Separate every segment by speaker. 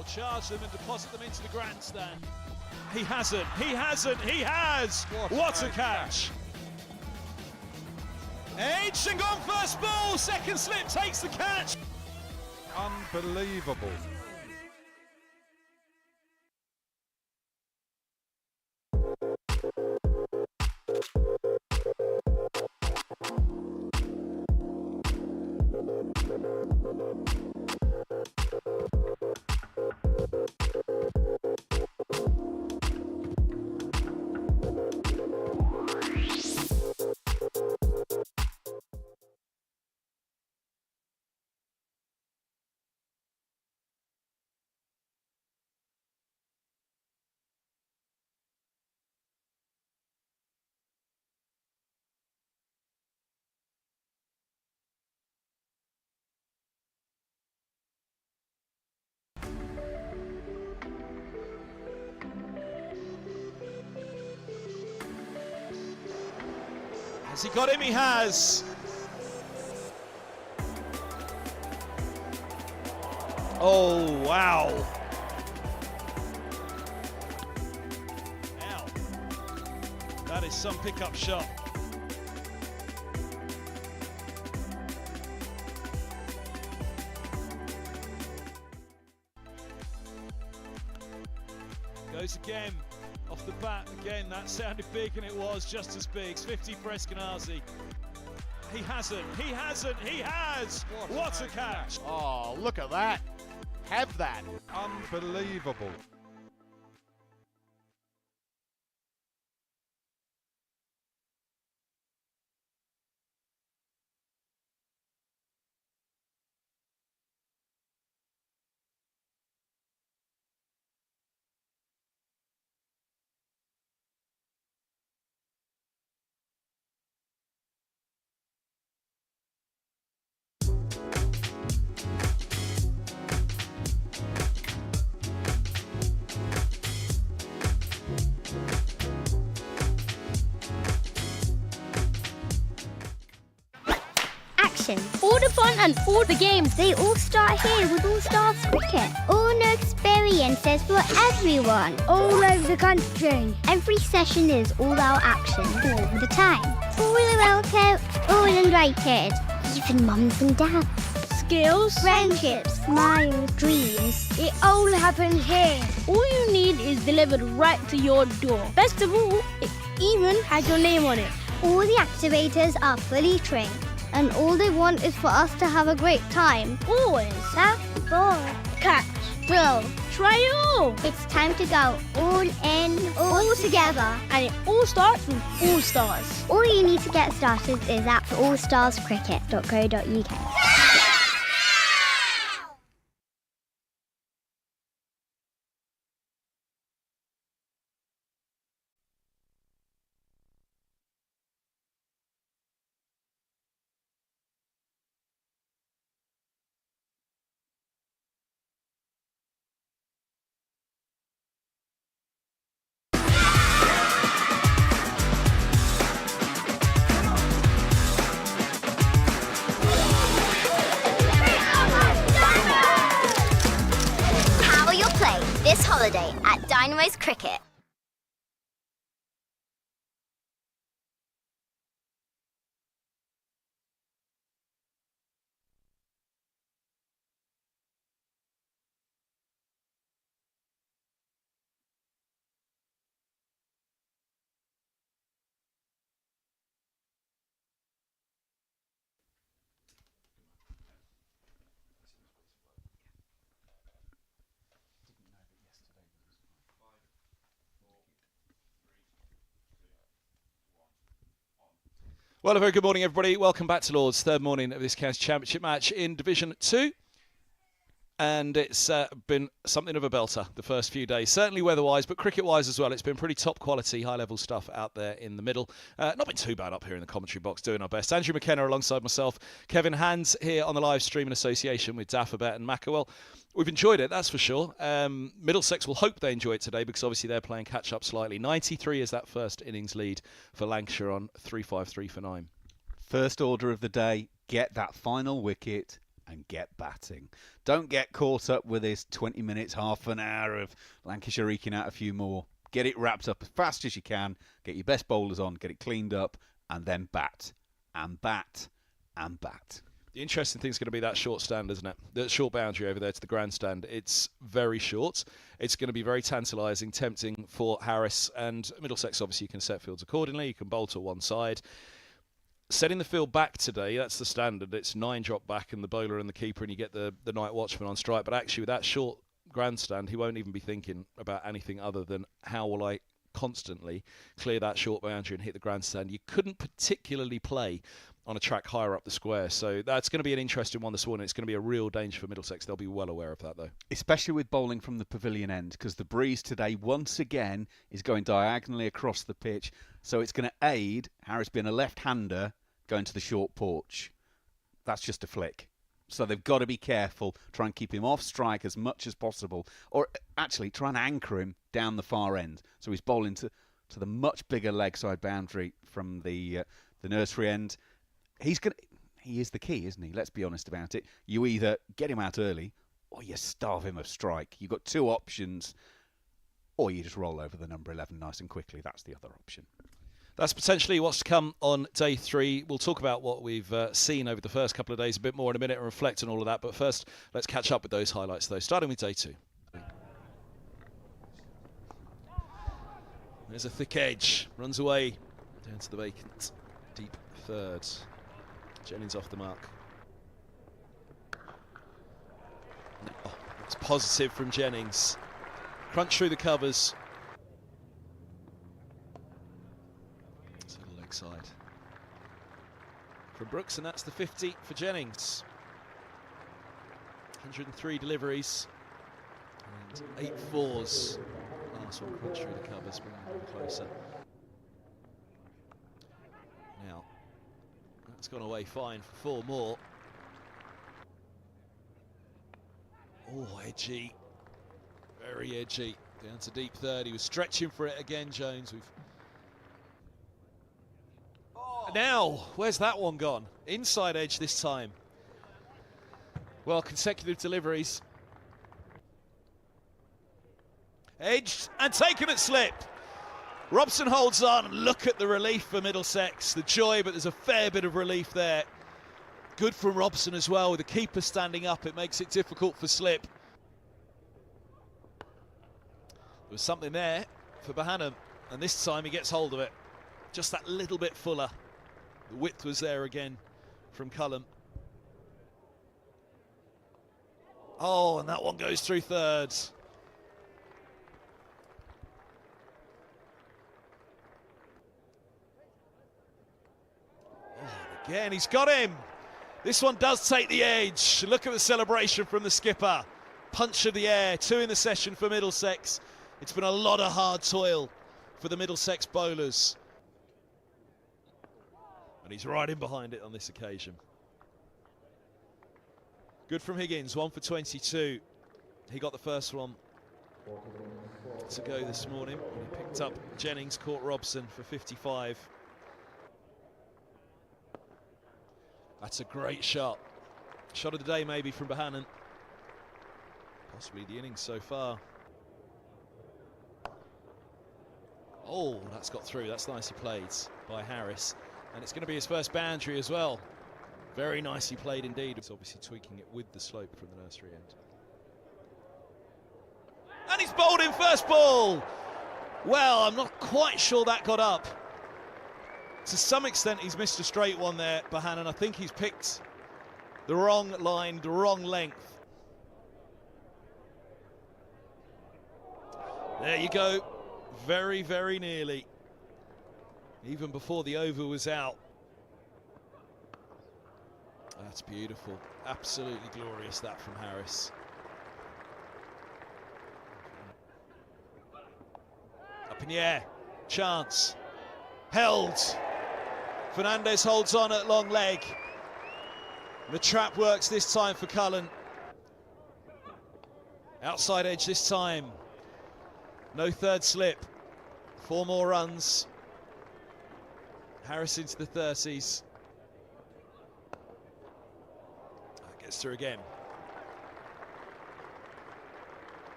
Speaker 1: or charge them and deposit them into the grandstand. He hasn't, he hasn't, he has! What a catch! Edged and gone first ball, second slip takes the catch.
Speaker 2: Unbelievable.
Speaker 1: Has he got him? He has. Oh, wow. Now, that is some pickup shot. Goes again. Off the bat again, that sounded big and it was just as big. It's 50 for Eskenazi. He hasn't, he hasn't, he has! What a catch!
Speaker 3: Oh, look at that. Have that.
Speaker 2: Unbelievable.
Speaker 4: All the fun and all the games, they all start here with All Stars Cricket. All new experiences for everyone. All over the country. Every session is all-out action all the time. All welcome, all invited. Even mums and dads. Skills, friendships, smiles, dreams. It all happens here. All you need is delivered right to your door. Best of all, it even has your name on it. All the activators are fully trained. And all they want is for us to have a great time. Always. Zaf Gohar. Catch. Thrill. Try it all. It's time to go all in, all together. And it all starts with All Stars. All you need to get started is at allstarscricket.co.uk. This holiday at Dynamo's Cricket.
Speaker 1: Well, a very good morning, everybody. Welcome back to Lord's, third morning of this County Championship match in Division 2. And it's been something of a belter the first few days, certainly weather-wise, but cricket-wise as well. It's been pretty top-quality, high-level stuff out there in the middle. Not been too bad up here in the commentary box, doing our best. Andrew McKenna alongside myself, Kevin Hands here on the live stream in association with Dafabet and Macawell. We've enjoyed it, that's for sure. Middlesex will hope they enjoy it today because obviously they're playing catch-up slightly. 93 is that first innings lead for Lancashire on 3-5-3 for 9.
Speaker 5: First order of the day, get that final wicket,
Speaker 2: and get batting. Don't get caught up with this 20 minutes, half an hour of Lancashire eking out a few more. Get it wrapped up as fast as you can. Get your best bowlers on, get it cleaned up, and then bat, and bat, and bat.
Speaker 1: The interesting thing is going to be that short stand, isn't it? The short boundary over there to the grandstand. It's very short. It's going to be very tantalising, tempting for Harris. And Middlesex, obviously, you can set fields accordingly. You can bowl to one side. Setting the field back today, that's the standard. It's 9 drop back and the bowler and the keeper, and you get the night watchman on strike. But actually, with that short grandstand, he won't even be thinking about anything other than how will I constantly clear that short boundary and hit the grandstand. You couldn't particularly play on a track higher up the square, so that's going to be an interesting one this morning. It's going to be a real danger for Middlesex. They'll be well aware of that, though.
Speaker 2: Especially with bowling from the pavilion end, because the breeze today, once again, is going diagonally across the pitch, so it's going to aid Harris being a left-hander going to the short porch. That's just a flick. So they've got to be careful, try and keep him off strike as much as possible, or actually try and anchor him down the far end. So he's bowling to the much bigger leg side boundary from the nursery end. He is the key, isn't he? Let's be honest about it. You either get him out early or you starve him of strike. You've got 2 options, or you just roll over the number 11 nice and quickly. That's the other option.
Speaker 1: That's potentially what's to come on day 3. We'll talk about what we've seen over the first couple of days a bit more in a minute and reflect on all of that. But first, let's catch up with those highlights, though, starting with day 2. There's a thick edge, runs away down to the vacant deep third. Jennings off the mark. Oh, it's positive from Jennings. Crunch through the covers. It's a leg side from Brooks, and that's the 50 for Jennings. 103 deliveries and 8 fours. Last one crunch through the covers, bringing them closer. Now, that's gone away fine for 4 more. Oh, edgy. Very edgy. Down to deep third. He was stretching for it again, Jones. Now, where's that one gone? Inside edge this time. Well, consecutive deliveries. Edged and taken at slip. Robson holds on. Look at the relief for Middlesex. The joy, but there's a fair bit of relief there. Good from Robson as well. With the keeper standing up, it makes it difficult for slip. There was something there for Bohannon, and this time he gets hold of it. Just that little bit fuller. The width was there again from Cullen. Oh, and that one goes through third. Again, he's got him. This one does take the edge. Look at the celebration from the skipper. Punch of the air, 2 in the session for Middlesex. It's been a lot of hard toil for the Middlesex bowlers. And he's right in behind it on this occasion. Good from Higgins, 1 for 22. He got the first one to go this morning. He picked up Jennings, caught Robson for 55. That's a great shot. Shot of the day maybe from Bohannon. Possibly the innings so far. Oh, that's got through. That's nicely played by Harris. And it's going to be his first boundary as well. Very nicely played indeed. It's obviously tweaking it with the slope from the nursery end. And he's bowled in first ball. Well, I'm not quite sure that got up. To some extent, he's missed a straight one there, Bohannon. I think he's picked the wrong line, the wrong length. There you go. Very, very nearly. Even before the over was out. That's beautiful. Absolutely glorious, that from Harris. Up in the air. Chance. Held. Fernandez holds on at long leg. The trap works this time for Cullen. Outside edge this time. No third slip. 4 more runs. Harris into the 30s. Gets through again.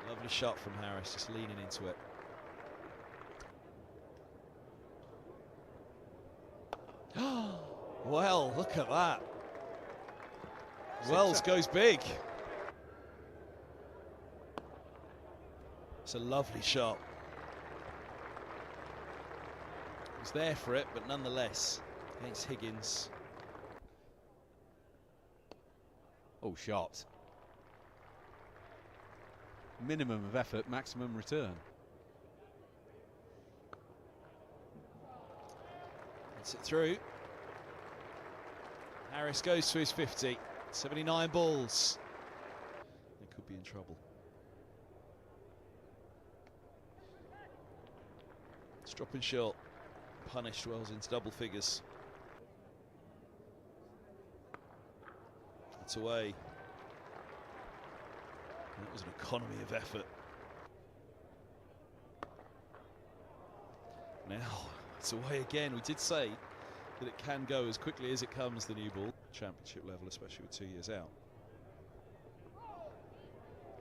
Speaker 1: Lovely shot from Harris, just leaning into it. Well, look at that. Wells goes big. It's a lovely shot. He's there for it, but nonetheless, against Higgins.
Speaker 2: Oh, shot. Minimum of effort, maximum return.
Speaker 1: Gets it through. Harris goes to his 50. 79 balls. They could be in trouble. It's dropping short. Punished, Wells into double figures. It's away. That was an economy of effort. Now, it's away again. We did say that it can go as quickly as it comes, the new ball. Championship level, especially with 2 years out.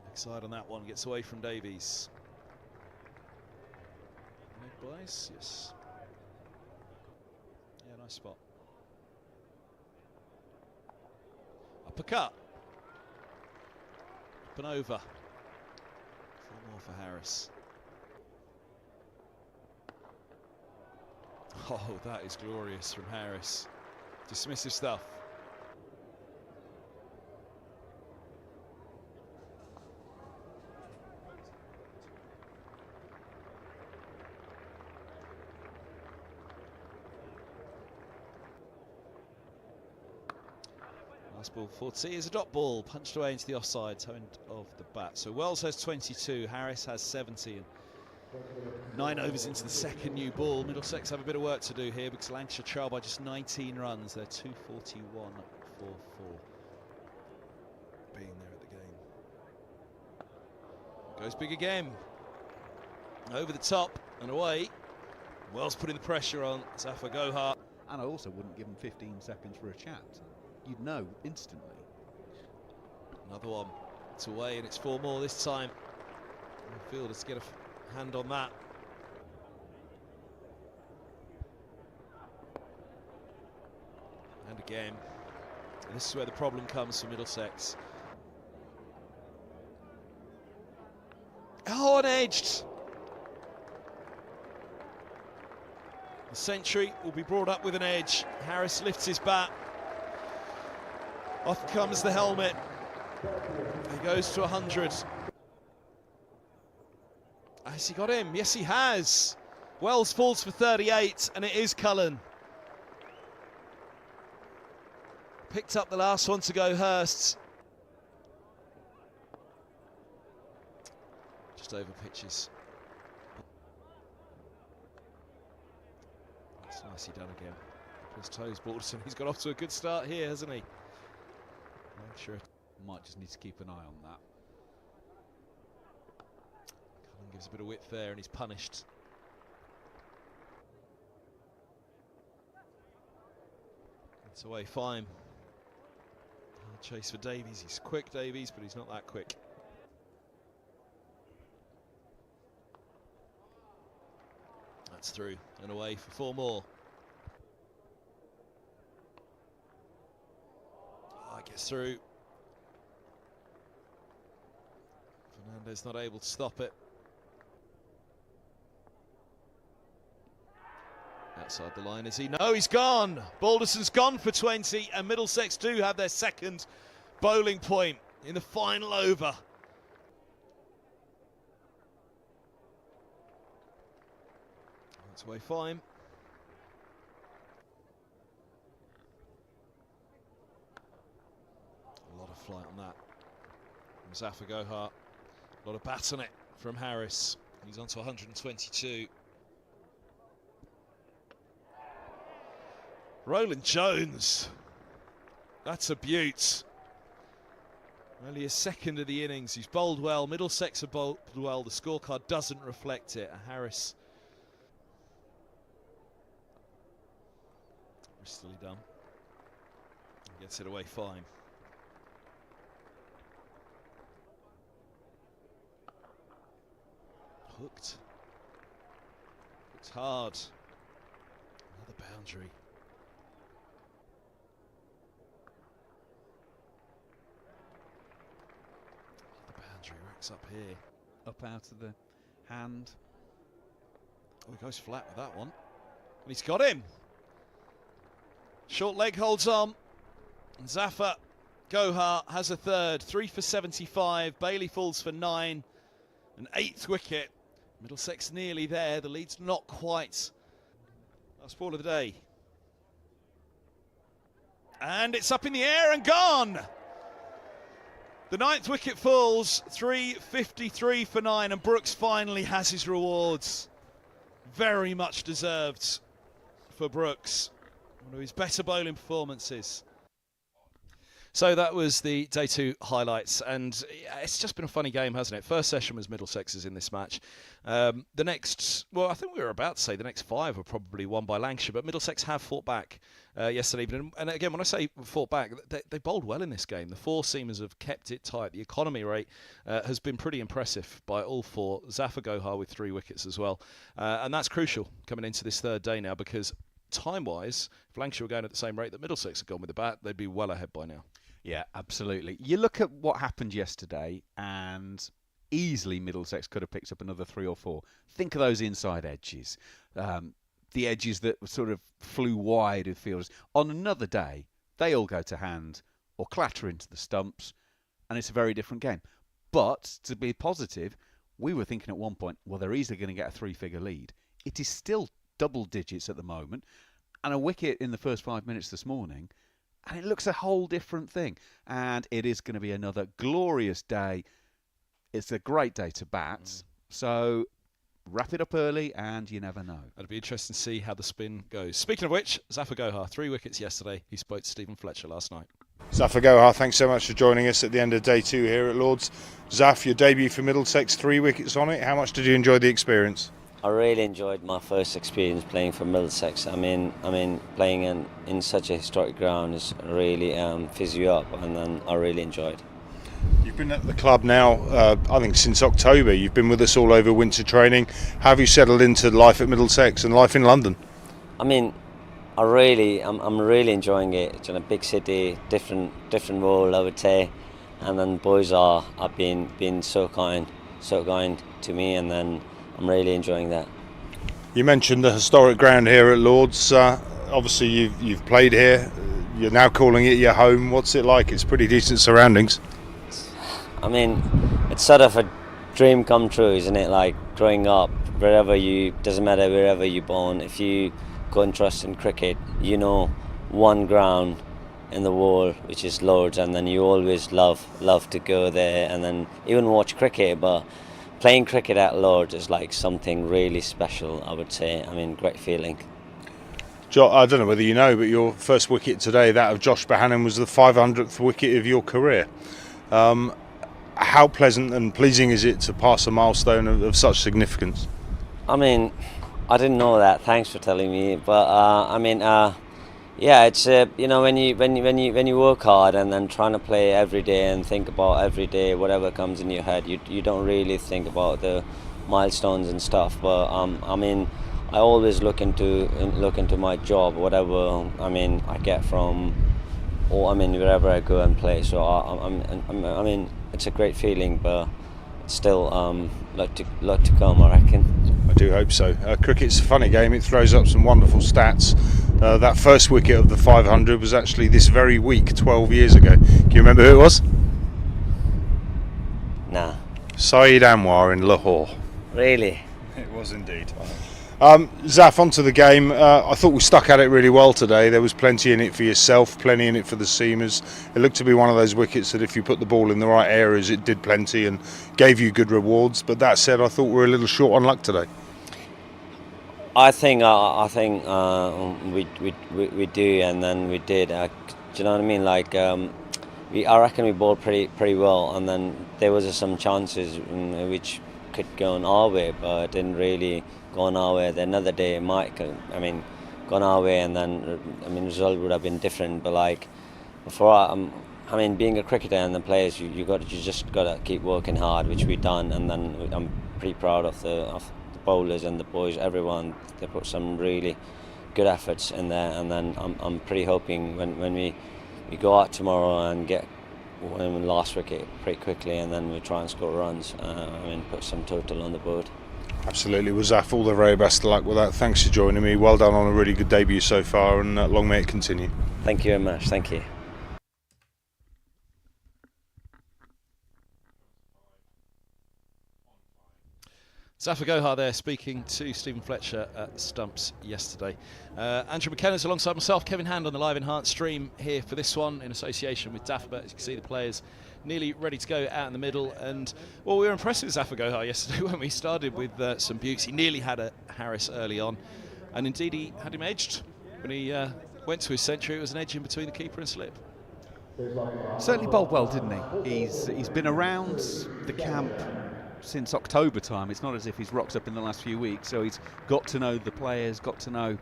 Speaker 1: Next side on that one, gets away from Davies. Leg buys, yes. Yeah, nice spot. Uppercut. Up and over. 4 more for Harris. Oh, that is glorious from Harris. Dismissive stuff. Last ball for T is a dot ball, punched away into the offside end of the bat. So Wells has 22, Harris has 70. 9 overs into the second new ball. Middlesex have a bit of work to do here because Lancashire trail by just 19 runs. They're 241 for 4. Being there at the game. Goes big again. Over the top and away. Wells putting the pressure on Zaf Gohar.
Speaker 2: And I also wouldn't give him 15 seconds for a chat. You'd know instantly.
Speaker 1: Another one. It's away and it's 4 more this time. Fielders get a hand on that. And again. And this is where the problem comes for Middlesex. Oh, unedged. The century will be brought up with an edge. Harris lifts his bat. Off comes the helmet. He goes to 100. Has he got him? Yes, he has. Wells falls for 38, and it is Cullen. Picked up the last one to go, Hurst. Just over pitches. That's nicely done again. His toes, Balderson. He's got off to a good start here, hasn't he? Sure.
Speaker 2: Might just need to keep an eye on that.
Speaker 1: Cullen gives a bit of width there and he's punished. It's away, fine. Hard chase for Davies. He's quick, Davies, but he's not that quick. That's through and away for 4 more. Gets through. Fernandez not able to stop it. Outside the line, is he? No, he's gone. Balderson's gone for 20, and Middlesex do have their second bowling point in the final over. That's away fine. A lot of flight on that from Zaf Gohar. A lot of bat on it from Harris. He's on to 122. Roland Jones. That's a beaut. Only his second of the innings. He's bowled well. Middlesex have bowled well. The scorecard doesn't reflect it. Harris. Bristly done. Gets it away fine. hooked. Hooked hard. Another boundary. The boundary racks up here.
Speaker 2: Up out of the hand.
Speaker 1: Oh, he goes flat with that one. And he's got him. Short leg holds on. And Zaf Gohar has a third. 3 for 75. Bailey falls for 9. An 8th wicket. Middlesex nearly there. The lead's not quite. Last ball of the day. And it's up in the air and gone. The 9th wicket falls. 3:53 for 9. And Brooks finally has his rewards. Very much deserved for Brooks. One of his better bowling performances. So that was the day 2 highlights, and it's just been a funny game, hasn't it? First session was Middlesex's in this match. The next, well, I think we were about to say the next 5 were probably won by Lancashire, but Middlesex have fought back yesterday evening. And again, when I say fought back, they bowled well in this game. The 4 seamers have kept it tight. The economy rate has been pretty impressive by all 4. Zaf Gohar with 3 wickets as well. And that's crucial coming into this 3rd day now, because time-wise, if Lancashire were going at the same rate that Middlesex had gone with the bat, they'd be well ahead by now.
Speaker 2: Yeah, absolutely. You look at what happened yesterday, and easily Middlesex could have picked up another 3 or 4. Think of those inside edges, the edges that sort of flew wide of fielders. On another day, they all go to hand or clatter into the stumps, and it's a very different game. But to be positive, we were thinking at one point, well, they're easily going to get a 3-figure lead. It is still double digits at the moment, and a wicket in the first 5 minutes this morning. And it looks a whole different thing. And it is going to be another glorious day. It's a great day to bat. So wrap it up early and you never know.
Speaker 1: It'll be interesting to see how the spin goes. Speaking of which, Zaf Gohar, 3 wickets yesterday. He spoke to Stephen Fletcher last night.
Speaker 5: Zaf Gohar, thanks so much for joining us at the end of day 2 here at Lord's. Zaf, your debut for Middlesex, 3 wickets on it. How much did you enjoy the experience?
Speaker 6: I really enjoyed my first experience playing for Middlesex. I mean, playing in such a historic ground is really fizz you up, and then I really enjoyed.
Speaker 5: You've been at the club now, I think since October. You've been with us all over winter training. How have you settled into life at Middlesex and life in London?
Speaker 6: I mean, I'm really enjoying it. It's in a big city, different role, I would say, and then boys have been so kind to me, and then I'm really enjoying that.
Speaker 5: You mentioned the historic ground here at Lord's. Obviously, you've played here. You're now calling it your home. What's it like? It's pretty decent surroundings.
Speaker 6: I mean, it's sort of a dream come true, isn't it? Like growing up, doesn't matter wherever you're born. If you go and trust in cricket, you know one ground in the world, which is Lord's, and then you always love to go there and then even watch cricket, but playing cricket at Lord's is like something really special, I would say. I mean, great feeling.
Speaker 5: I don't know whether you know, but your first wicket today, that of Josh Bohannon, was the 500th wicket of your career. How pleasant and pleasing is it to pass a milestone of such significance?
Speaker 6: I mean, I didn't know that. Thanks for telling me. But yeah, it's when you work hard and then trying to play every day and think about every day whatever comes in your head, you don't really think about the milestones and stuff. But I mean, I always look into my job, whatever I get from, or wherever I go and play. So I mean, it's a great feeling, but still lot to come, I reckon.
Speaker 5: I do hope so. Cricket's a funny game. It throws up some wonderful stats. That first wicket of the 500 was actually this very week, 12 years ago. Can you remember who it was?
Speaker 6: Nah.
Speaker 5: Saeed Anwar in Lahore.
Speaker 6: Really?
Speaker 5: It was indeed. Zaf, onto the game. I thought we stuck at it really well today. There was plenty in it for yourself, plenty in it for the seamers. It looked to be one of those wickets that if you put the ball in the right areas, it did plenty and gave you good rewards. But that said, I thought we were a little short on luck today.
Speaker 6: I think we do, and then we did. Do you know what I mean? Like I reckon we bowled pretty well, and then there was some chances which could go on our way, but it didn't really go on our way. Then another day it might, go on our way, and then result would have been different. But like before, I mean, being a cricketer and the players, you just got to keep working hard, which we've done. And then I'm pretty proud of the bowlers and the boys, everyone. They put some really good efforts in there. And then I'm pretty hoping when we go out tomorrow and get one last wicket pretty quickly, and then we try and score runs. Put some total on the board.
Speaker 5: Absolutely. Well, Zaf, all the very best of luck with that. Thanks for joining me. Well done on a really good debut so far, and long may it continue.
Speaker 6: Thank you very much. Thank you.
Speaker 1: Zaf Gohar there speaking to Stephen Fletcher at Stumps yesterday. Andrew McKenna's alongside myself, Kevin Hand on the live enhanced stream here for this one in association with Daffer. As you can see, the players nearly ready to go out in the middle. And well, we were impressed with Zaf Gohar yesterday when we started with some bukes. He nearly had a Harris early on, and indeed he had him edged when he went to his century. It was an edge in between the keeper and slip.
Speaker 2: Certainly bowled well, didn't he? He's been around the camp since October time. It's not as if he's rocked up in the last few weeks, so he's got to know the players, got to know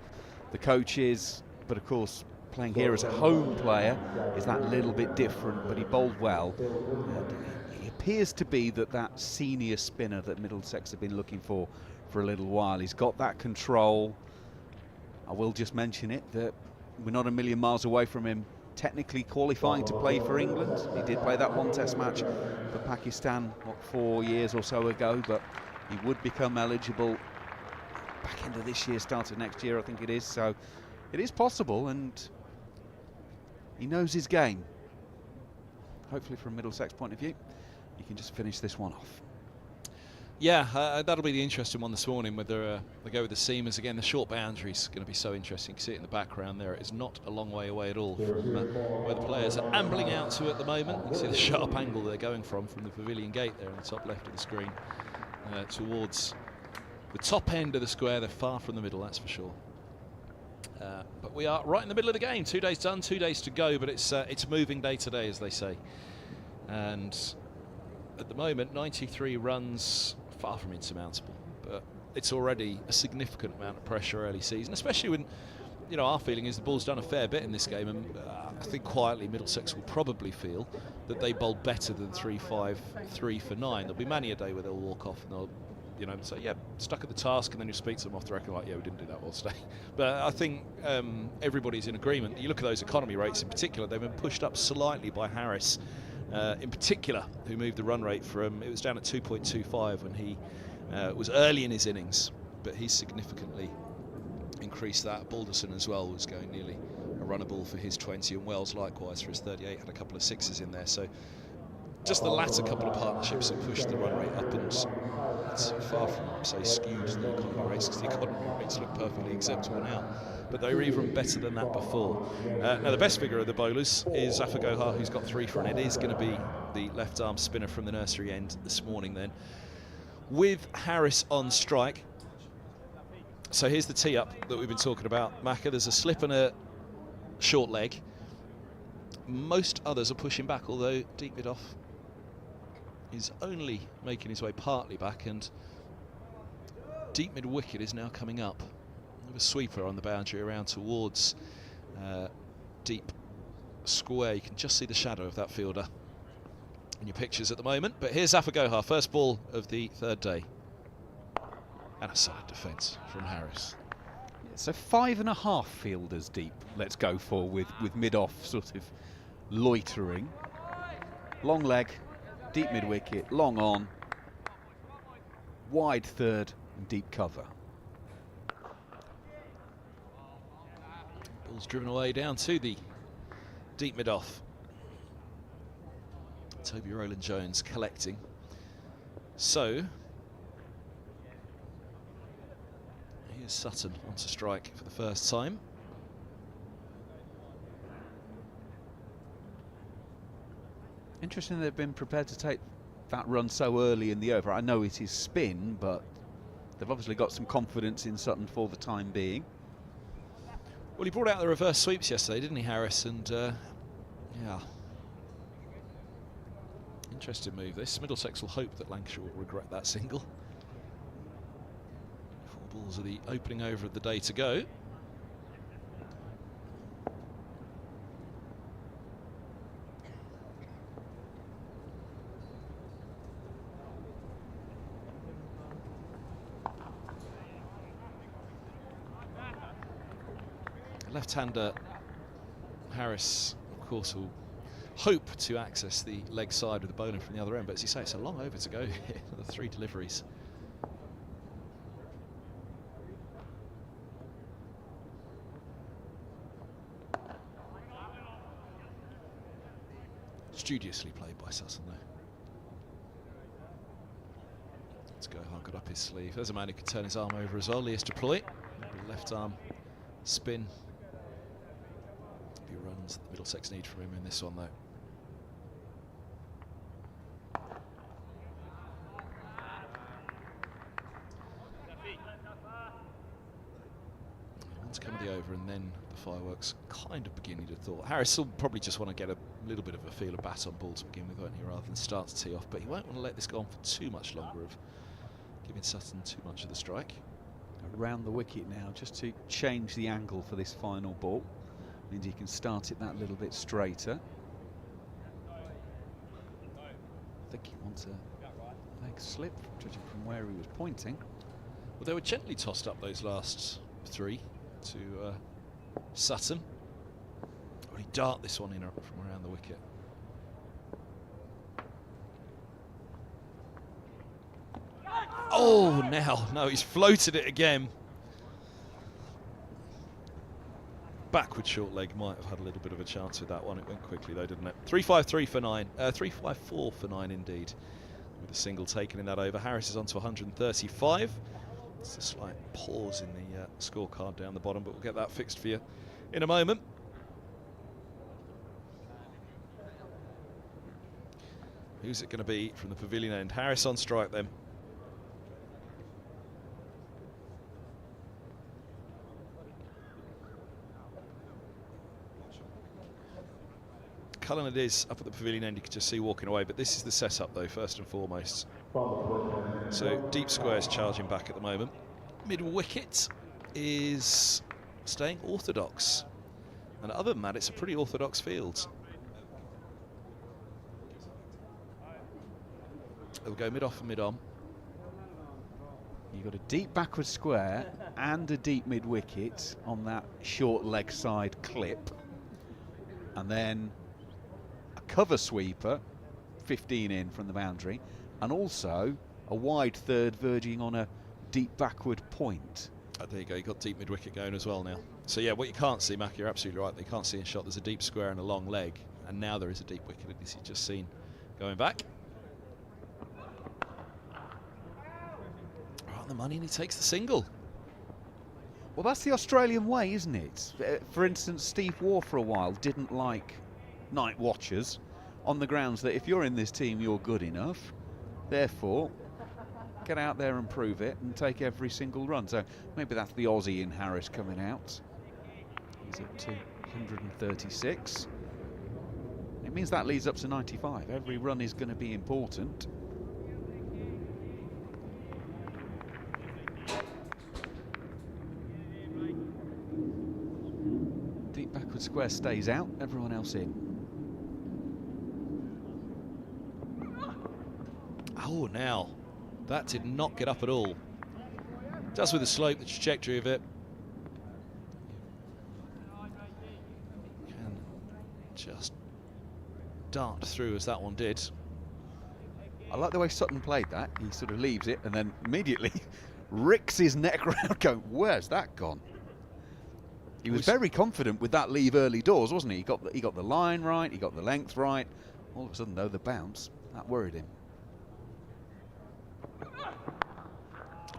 Speaker 2: the coaches, but of course playing here as a home player is that little bit different. But he bowled well, and he appears to be that senior spinner that Middlesex have been looking for a little while. He's got that control. I will just mention it that we're not a million miles away from him technically qualifying to play for England. He did play that one test match for Pakistan 4 years or so ago, but he would become eligible back into this year, start of next year I think it is. So it is possible, and he knows his game. Hopefully from Middlesex point of view he can just finish this one off.
Speaker 1: Yeah, that'll be the interesting one this morning, whether they go with the seamers again. The short boundary's going to be so interesting. You can see it in the background there. It is not a long way away at all from where the players are ambling out to at the moment. You can see the sharp angle they're going from the pavilion gate there on the top left of the screen towards the top end of the square. They're far from the middle, that's for sure. But we are right in the middle of the game. 2 days done, 2 days to go, but it's moving day to day, as they say. And at the moment, 93 runs, far from insurmountable, but it's already a significant amount of pressure early season, especially when, you know, our feeling is the ball's done a fair bit in this game, and I think quietly Middlesex will probably feel that they bowled better than 3-5, 3 for 9. There'll be many a day where they'll walk off and they'll, you know, say, yeah, stuck at the task, and then you speak to them off the record like, yeah, we didn't do that well today. But I think everybody's in agreement. You look at those economy rates in particular, they've been pushed up slightly by Harris. In particular, who moved the run rate from, it was down at 2.25 when he was early in his innings, but he's significantly increased that. Balderson as well was going nearly a run a ball for his 20, and Wells likewise for his 38, had a couple of sixes in there. So just the latter couple of partnerships have pushed the run rate up, and it's far from, say, skewed the economy rates, because the economy rates look perfectly acceptable now. But they were even better than that before. Now, the best figure of the bowlers is Zaf Gohar, who's got 3 for, and it is going to be the left-arm spinner from the nursery end this morning then, with Harris on strike. So here's the tee-up that we've been talking about. Macca, there's a slip and a short leg. Most others are pushing back, although deep mid-off is only making his way partly back, and deep mid-wicket is now coming up. A sweeper on the boundary around towards deep square. You can just see the shadow of that fielder in your pictures at the moment. But here's Zaf Gohar, first ball of the third day, and a solid defence from Harris.
Speaker 2: Yeah, so 5.5 fielders deep, let's go for, with mid-off sort of loitering. Long leg, deep mid-wicket, long on, wide third and deep cover.
Speaker 1: Ball's driven away down to the deep mid-off. Toby Rowland-Jones collecting. So here's Sutton onto strike for the first time.
Speaker 2: Interesting they've been prepared to take that run so early in the over. I know it is spin, but they've obviously got some confidence in Sutton for the time being.
Speaker 1: Well, he brought out the reverse sweeps yesterday, didn't he, Harris? And yeah, interesting move this. Middlesex will hope that Lancashire will regret that single. 4 balls of the opening over of the day to go. Left-hander Harris, of course, will hope to access the leg side with the bowler from the other end, but as you say, it's a long over to go here, the 3 deliveries. Studiously played by Sutton though. Let's go. Gohar got up his sleeve. There's a man who can turn his arm over as well. Lias Deploy. Left arm spin. A few runs that the Middlesex need from him in this one though. Once come the over and then the fireworks kind of begin, you'd have thought. Harris will probably just want to get a little bit of a feel of bat on ball to begin with, won't he, rather than start to tee off, but he won't want to let this go on for too much longer of giving Sutton too much of the strike.
Speaker 2: Around the wicket now, just to change the angle for this final ball. Means he can start it that little bit straighter. I think he wants a leg slip, judging from where he was pointing.
Speaker 1: Well, they were gently tossed up those last 3 to Sutton. Or he dart this one in from around the wicket. Oh, now, no, he's floated it again. Backward short leg might have had a little bit of a chance with that one. It went quickly though, didn't it? 353 for 9, 354 for 9 indeed. With a single taken in that over. Harris is on to 135. It's a slight pause in the scorecard down the bottom, but we'll get that fixed for you in a moment. Who's it going to be from the pavilion end? Harris on strike then. Cullen it is up at the pavilion end, you can just see walking away, but this is the setup though, first and foremost. So deep squares charging back at the moment. Mid wicket is staying orthodox, and other than that it's a pretty orthodox field. It'll go mid off and mid on.
Speaker 2: You've got a deep backward square and a deep mid wicket on that short leg side clip, and then a cover sweeper 15 in from the boundary, and also a wide third verging on a deep backward point.
Speaker 1: Oh, there you go, you've got deep mid wicket going as well now. So yeah, what you can't see, Mac, you're absolutely right, they can't see in shot, there's a deep square and a long leg, and now there is a deep wicket, as you've just seen going back. Right on the money, and he takes the single.
Speaker 2: Well, that's the Australian way, isn't it? For instance, Steve Waugh for a while didn't like night watchers on the grounds that if you're in this team, you're good enough. Therefore, get out there and prove it and take every single run. So maybe that's the Aussie in Harris coming out. He's up to 136. It means that leads up to 95. Every run is going to be important. Deep backward square stays out, everyone else in.
Speaker 1: Oh, now, that did not get up at all. Just with the slope, the trajectory of it. Can just dart through as that one did.
Speaker 2: I like the way Sutton played that. He sort of leaves it and then immediately ricks his neck round going, where's that gone? He was very confident with that leave early doors, wasn't he? He got the line right, he got the length right. All of a sudden, though, the bounce, that worried him.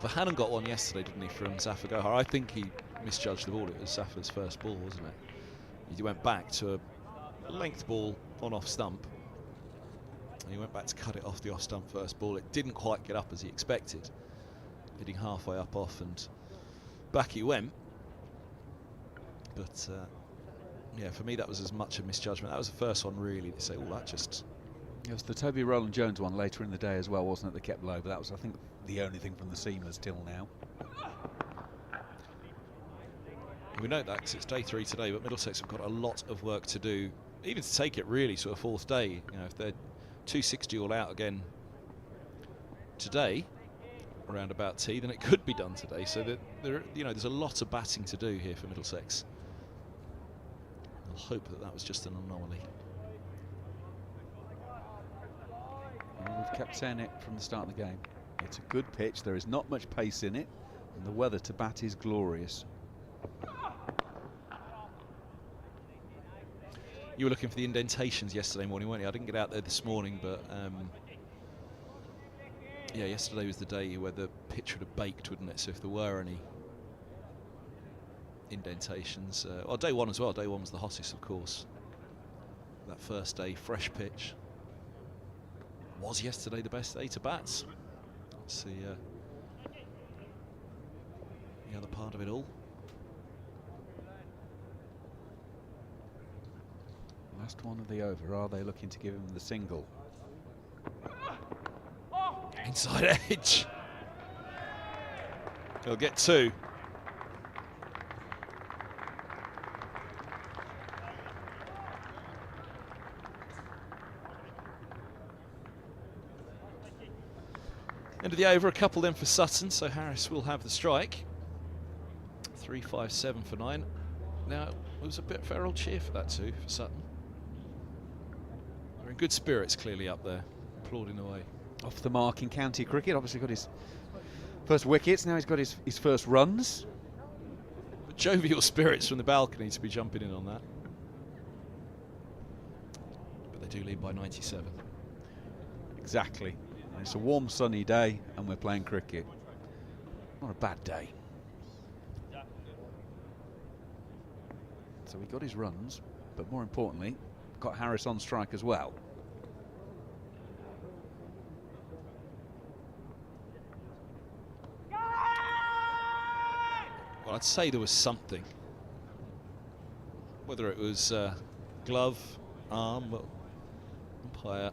Speaker 1: Hannon got one yesterday, didn't he, from Zaf Gohar? I think he misjudged the ball. It was Zafa's first ball, wasn't it? He went back to a length ball on off stump. And he went back to cut it off the off stump first ball. It didn't quite get up as he expected. Hitting halfway up off and back he went. But yeah, for me that was as much a misjudgment. That was the first one really to say, oh, that just...
Speaker 2: It was the Toby Rowland-Jones one later in the day as well, wasn't it, that kept low, but that was, I think, the only thing from the seamers till now.
Speaker 1: We know that because it's day 3 today, but Middlesex have got a lot of work to do, even to take it really sort of fourth day. You know, if they're 260 all out again today, around about tea, then it could be done today. So that there, you know, there's a lot of batting to do here for Middlesex. hope that that was just an anomaly.
Speaker 2: Well, we've kept saying it from the start of the game. It's a good pitch, there is not much pace in it, and the weather to bat is glorious.
Speaker 1: You were looking for the indentations yesterday morning, weren't you? I didn't get out there this morning, but yeah, yesterday was the day where the pitch would have baked, wouldn't it? So if there were any indentations, well, day one as well. Day one was the hottest, of course. That first day, fresh pitch. Was yesterday the best day to bat? Let's see the other part of it all.
Speaker 2: Last one of the over. Are they looking to give him the single?
Speaker 1: Inside edge. He'll get two. End of the over, a couple then for Sutton, so Harris will have the strike. 3-5-7 for 9. Now, it was a bit feral cheer for that too, for Sutton. They're in good spirits clearly up there, applauding away.
Speaker 2: Off the mark in county cricket, obviously got his first wickets, now he's got his first runs.
Speaker 1: But jovial spirits from the balcony to be jumping in on that. But they do lead by 97.
Speaker 2: Exactly. And it's a warm sunny day and we're playing cricket. Not a bad day. So we got his runs, but more importantly, got Harris on strike as well.
Speaker 1: Well, I'd say there was something. Whether it was glove, arm, but umpire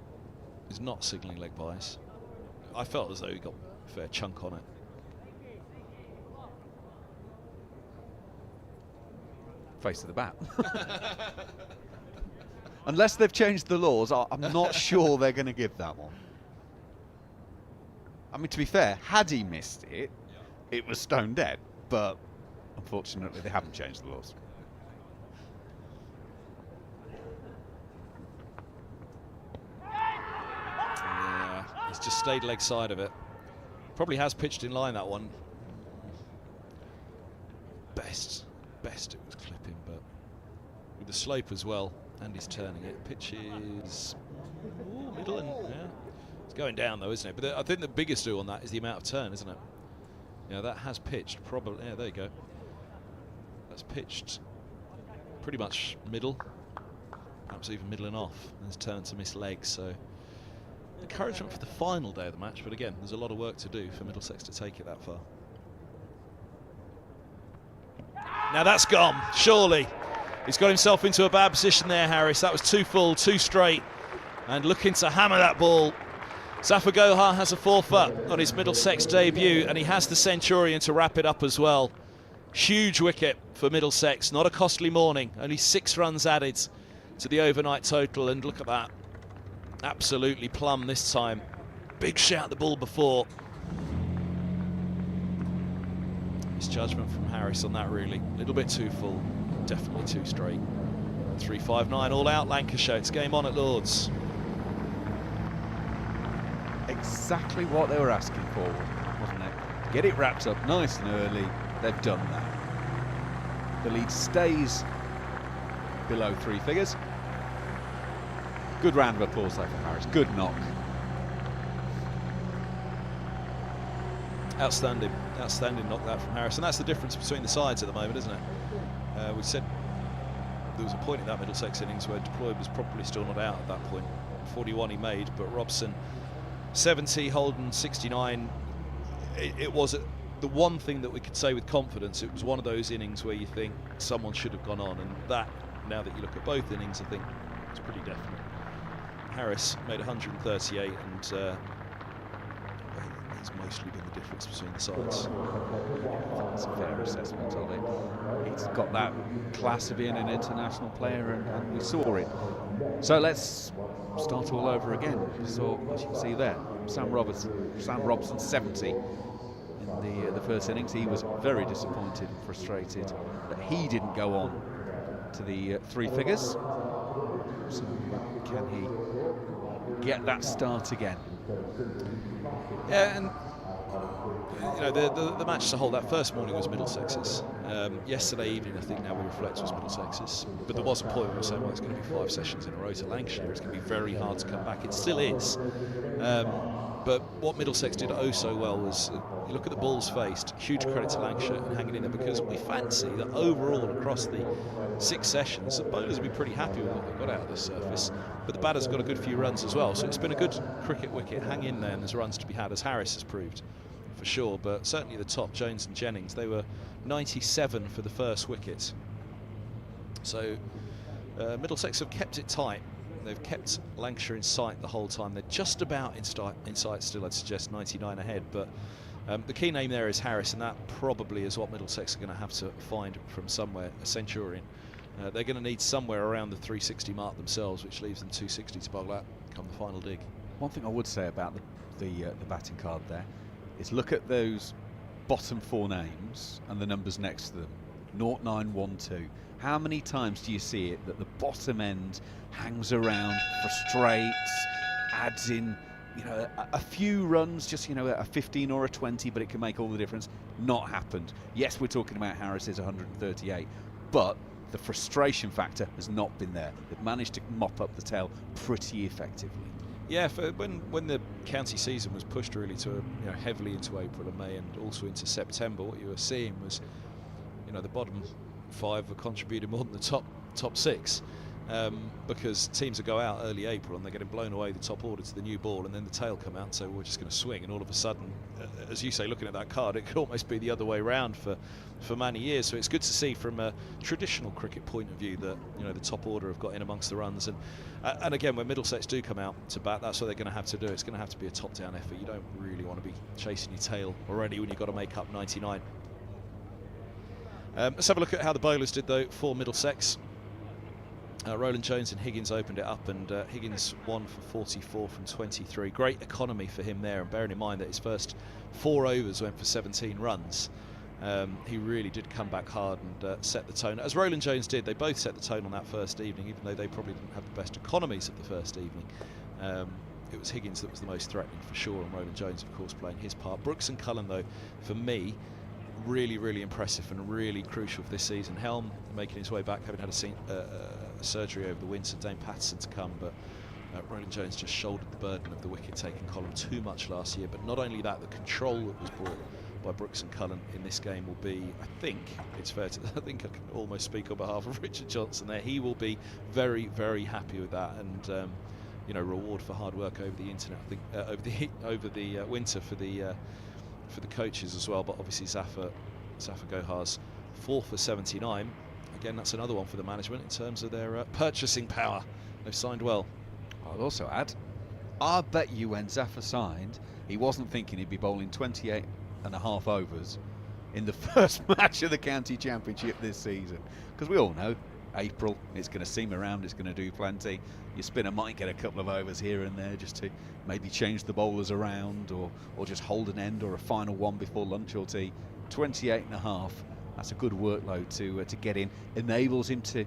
Speaker 1: is not signalling leg bias. I felt as though he got a fair chunk on it.
Speaker 2: Face of the bat. Unless they've changed the laws, I'm not sure they're going to give that one. I mean, to be fair, had he missed it, it was stone dead. But unfortunately, they haven't changed the laws.
Speaker 1: Yeah, he's just stayed leg side of it. Probably has pitched in line, that one. Best it was clipping, but with the slope as well, and he's turning it. Pitch is middle, and yeah, it's going down though, isn't it? But I think the biggest do on that is the amount of turn, isn't it? Yeah, that has pitched probably. Yeah, there you go. That's pitched pretty much middle, perhaps even middling off, and has turned to miss legs. So encouragement for the final day of the match, but again, there's a lot of work to do for Middlesex to take it that far. Now that's gone, surely. He's got himself into a bad position there, Harris. That was too full, too straight, and looking to hammer that ball. Zaf Gohar has a forfeit on his Middlesex debut, and he has the Centurion to wrap it up as well. Huge wicket for Middlesex, not a costly morning, only 6 runs added to the overnight total, and look at that. Absolutely plumb this time. Big shout the ball before. Misjudgment from Harris on that, really. A little bit too full, definitely too straight. 3-5-9 all out Lancashire. It's game on at Lords.
Speaker 2: Exactly what they were asking for, wasn't it? Get it wrapped up nice and early. They've done that. The lead stays below 3 figures. Good round of applause though for Harris. Good knock.
Speaker 1: Outstanding knock that from Harris, and that's the difference between the sides at the moment, isn't it? We said there was a point in that Middlesex innings where Deploy was probably still not out at that point. 41 he made, but Robson 70, Holden 69. It was the one thing that we could say with confidence. It was one of those innings where you think someone should have gone on, and that, now that you look at both innings, I think it's pretty definite. Harris made 138, and it's mostly been the difference between the sides.
Speaker 2: That's a fair assessment of it. He's got that class of being an international player, and we saw it. So let's start all over again. So as you can see there, Sam Robson 70 in the first innings. He was very disappointed and frustrated that he didn't go on to the three figures. So can he get that start again?
Speaker 1: Yeah, and you know, the match as a whole, that first morning was Middlesex's. Yesterday evening, I think now we reflect, was Middlesex's. But there was a point where we were saying, well, it's going to be 5 sessions in a row to Lancashire. It's going to be very hard to come back. It still is. But what Middlesex did oh so well was, you look at the balls faced, huge credit to Lancashire and hanging in there, because we fancy that overall across the 6 sessions, the bowlers will be pretty happy with what they got out of the surface. But the batters got a good few runs as well. So it's been a good cricket wicket. Hang in there, and there's runs to be had, as Harris has proved, for sure. But certainly the top, Jones and Jennings, they were 97 for the first wicket. So Middlesex have kept it tight. They've kept Lancashire in sight the whole time. They're just about in sight still, I'd suggest 99 ahead. But the key name there is Harris, and that probably is what Middlesex are going to have to find from somewhere, a centurion. They're going to need somewhere around the 360 mark themselves, which leaves them 260 to bowl at come the final dig.
Speaker 2: One thing I would say about the batting card there is look at those bottom 4 names and the numbers next to them. 0912. How many times do you see it that the bottom end hangs around, frustrates, adds in, you know, a few runs, just, you know, a 15 or a 20, but it can make all the difference? Not happened. Yes, we're talking about Harris's 138, but the frustration factor has not been there. They've managed to mop up the tail pretty effectively.
Speaker 1: Yeah, when the county season was pushed really to, you know, heavily into April and May and also into September, what you were seeing was, you know, the bottom 5 were contributing more than the top 6, because teams will go out early April and they're getting blown away the top order to the new ball, and then the tail come out and say, well, we're just going to swing, and all of a sudden, as you say, looking at that card, it could almost be the other way round for many years. So it's good to see from a traditional cricket point of view that, you know, the top order have got in amongst the runs, and again, when Middlesex do come out to bat, that's what they're going to have to do. It's going to have to be a top-down effort. You don't really want to be chasing your tail already when you've got to make up 99. Let's have a look at how the bowlers did, though, for Middlesex. Roland Jones and Higgins opened it up, and Higgins 1 for 44 from 23. Great economy for him there, and bearing in mind that his first 4 overs went for 17 runs. He really did come back hard and set the tone, as Roland Jones did. They both set the tone on that first evening, even though they probably didn't have the best economies of the first evening. It was Higgins that was the most threatening for sure, and Roland Jones, of course, playing his part. Brooks and Cullen, though, for me, really, really impressive and really crucial for this season. Helm making his way back, having had a surgery over the winter. Dane Patterson to come, but Roland Jones just shouldered the burden of the wicket-taking column too much last year. But not only that, the control that was brought by Brooks and Cullen in this game will be, I think it's fair to, I think I can almost speak on behalf of Richard Johnson there. He will be very, very happy with that, and you know, reward for hard work over the internet. I think over the winter for the coaches as well. But obviously Zaf Gohar's 4 for 79. Again, that's another one for the management in terms of their purchasing power. They've signed well.
Speaker 2: I'll also add, I bet you when Zaffa signed, he wasn't thinking he'd be bowling 28 and a half overs in the first match of the county championship this season, because we all know April, it's going to seam around, it's going to do plenty. Your spinner might get a couple of overs here and there just to maybe change the bowlers around, or just hold an end or a final one before lunch or tea. 28 and a half, that's a good workload to get in. Enables him to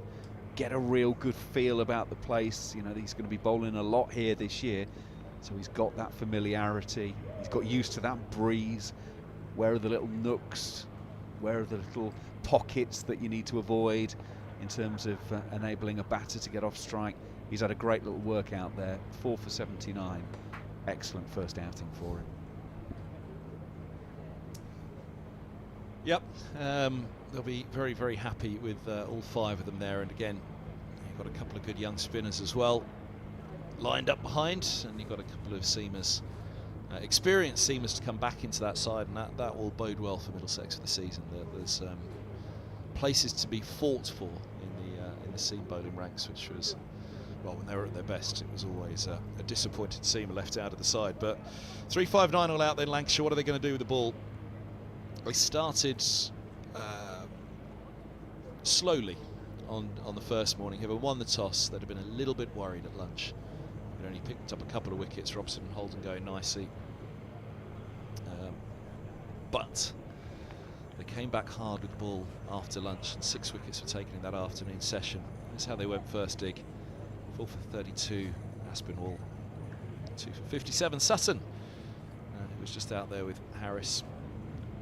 Speaker 2: get a real good feel about the place. You know, he's going to be bowling a lot here this year, so he's got that familiarity, he's got used to that breeze. Where are the little nooks, where are the little pockets that you need to avoid in terms of enabling a batter to get off strike? He's had a great little workout there. 4 for 79. Excellent first outing for him.
Speaker 1: Yep, they'll be very, very happy with all 5 of them there. And again, you've got a couple of good young spinners as well lined up behind, and you've got a couple of seamers, experienced seamers, to come back into that side, and that will bode well for Middlesex for the season. There's places to be fought for in the seam bowling ranks, which was, well, when they were at their best, it was always a disappointed seamer left out of the side. But 3-5-9 all out then, Lancashire. What are they going to do with the ball? They started slowly on the first morning. Having won the toss, they'd have been a little bit worried at lunch. They'd only picked up a couple of wickets. Robson and Holden going nicely. But They came back hard with the ball after lunch, and 6 wickets were taken in that afternoon session. That's how they went first dig. 4 for 32, Aspinwall. 2 for 57, Sutton. Who was just out there with Harris.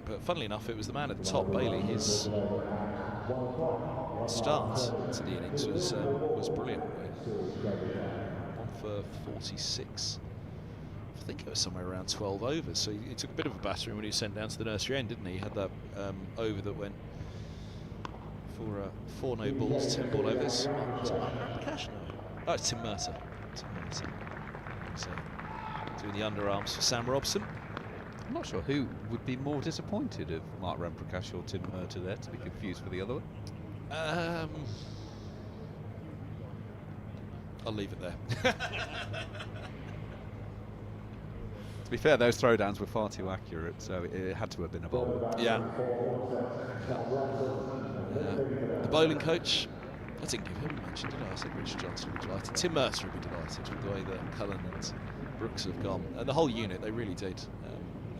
Speaker 1: But funnily enough, it was the man at the top, Bailey. His start to the innings was brilliant. 1 for 46. I think it was somewhere around 12 overs, so he took a bit of a battering when he was sent down to the nursery end, didn't he? He had that over that went for 4 no balls, 10 ball overs. Oh, it's Tim Murtagh. So, doing the underarms for Sam Robson.
Speaker 2: I'm not sure who would be more disappointed of Mark Ramprakash or Tim Murtagh there, to be confused for the other one.
Speaker 1: I'll leave it there.
Speaker 2: To be fair, those throwdowns were far too accurate, so it had to have been a bowl.
Speaker 1: Yeah. The bowling coach, I didn't give him a mention, did I? I said Richard Johnson would be delighted. Tim Mercer would be delighted with the way that Cullen and Brooks have gone. And the whole unit, they really did.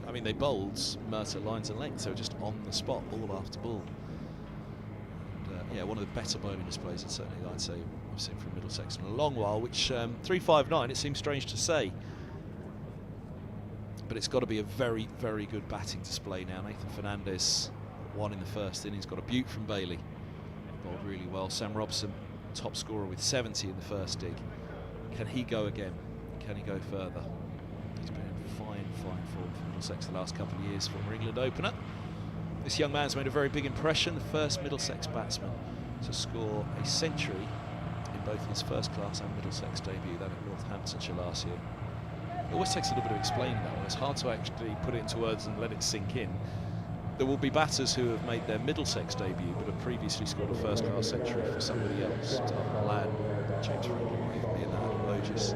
Speaker 1: I mean, they bowled Mercer lines and lengths. They were just on the spot, ball after ball. And, yeah, one of the better bowling displays, certainly I'd say I've seen from Middlesex in a long while, which 359, it seems strange to say. But it's got to be a very, very good batting display now. Nathan Fernandez won in the first innings, got a beaut from Bailey. Bowled really well. Sam Robson, top scorer with 70 in the first dig. Can he go again? Can he go further? He's been in fine form for Middlesex the last couple of years, former England opener. This young man's made a very big impression, the first Middlesex batsman to score a century in both his first class and Middlesex debut, that at Northamptonshire last year. It always takes a little bit of explaining that one. It's hard to actually put it into words and let it sink in. There will be batters who have made their Middlesex debut but have previously scored a first-class century for somebody else. Milan, James Franklin, Ian Burgess.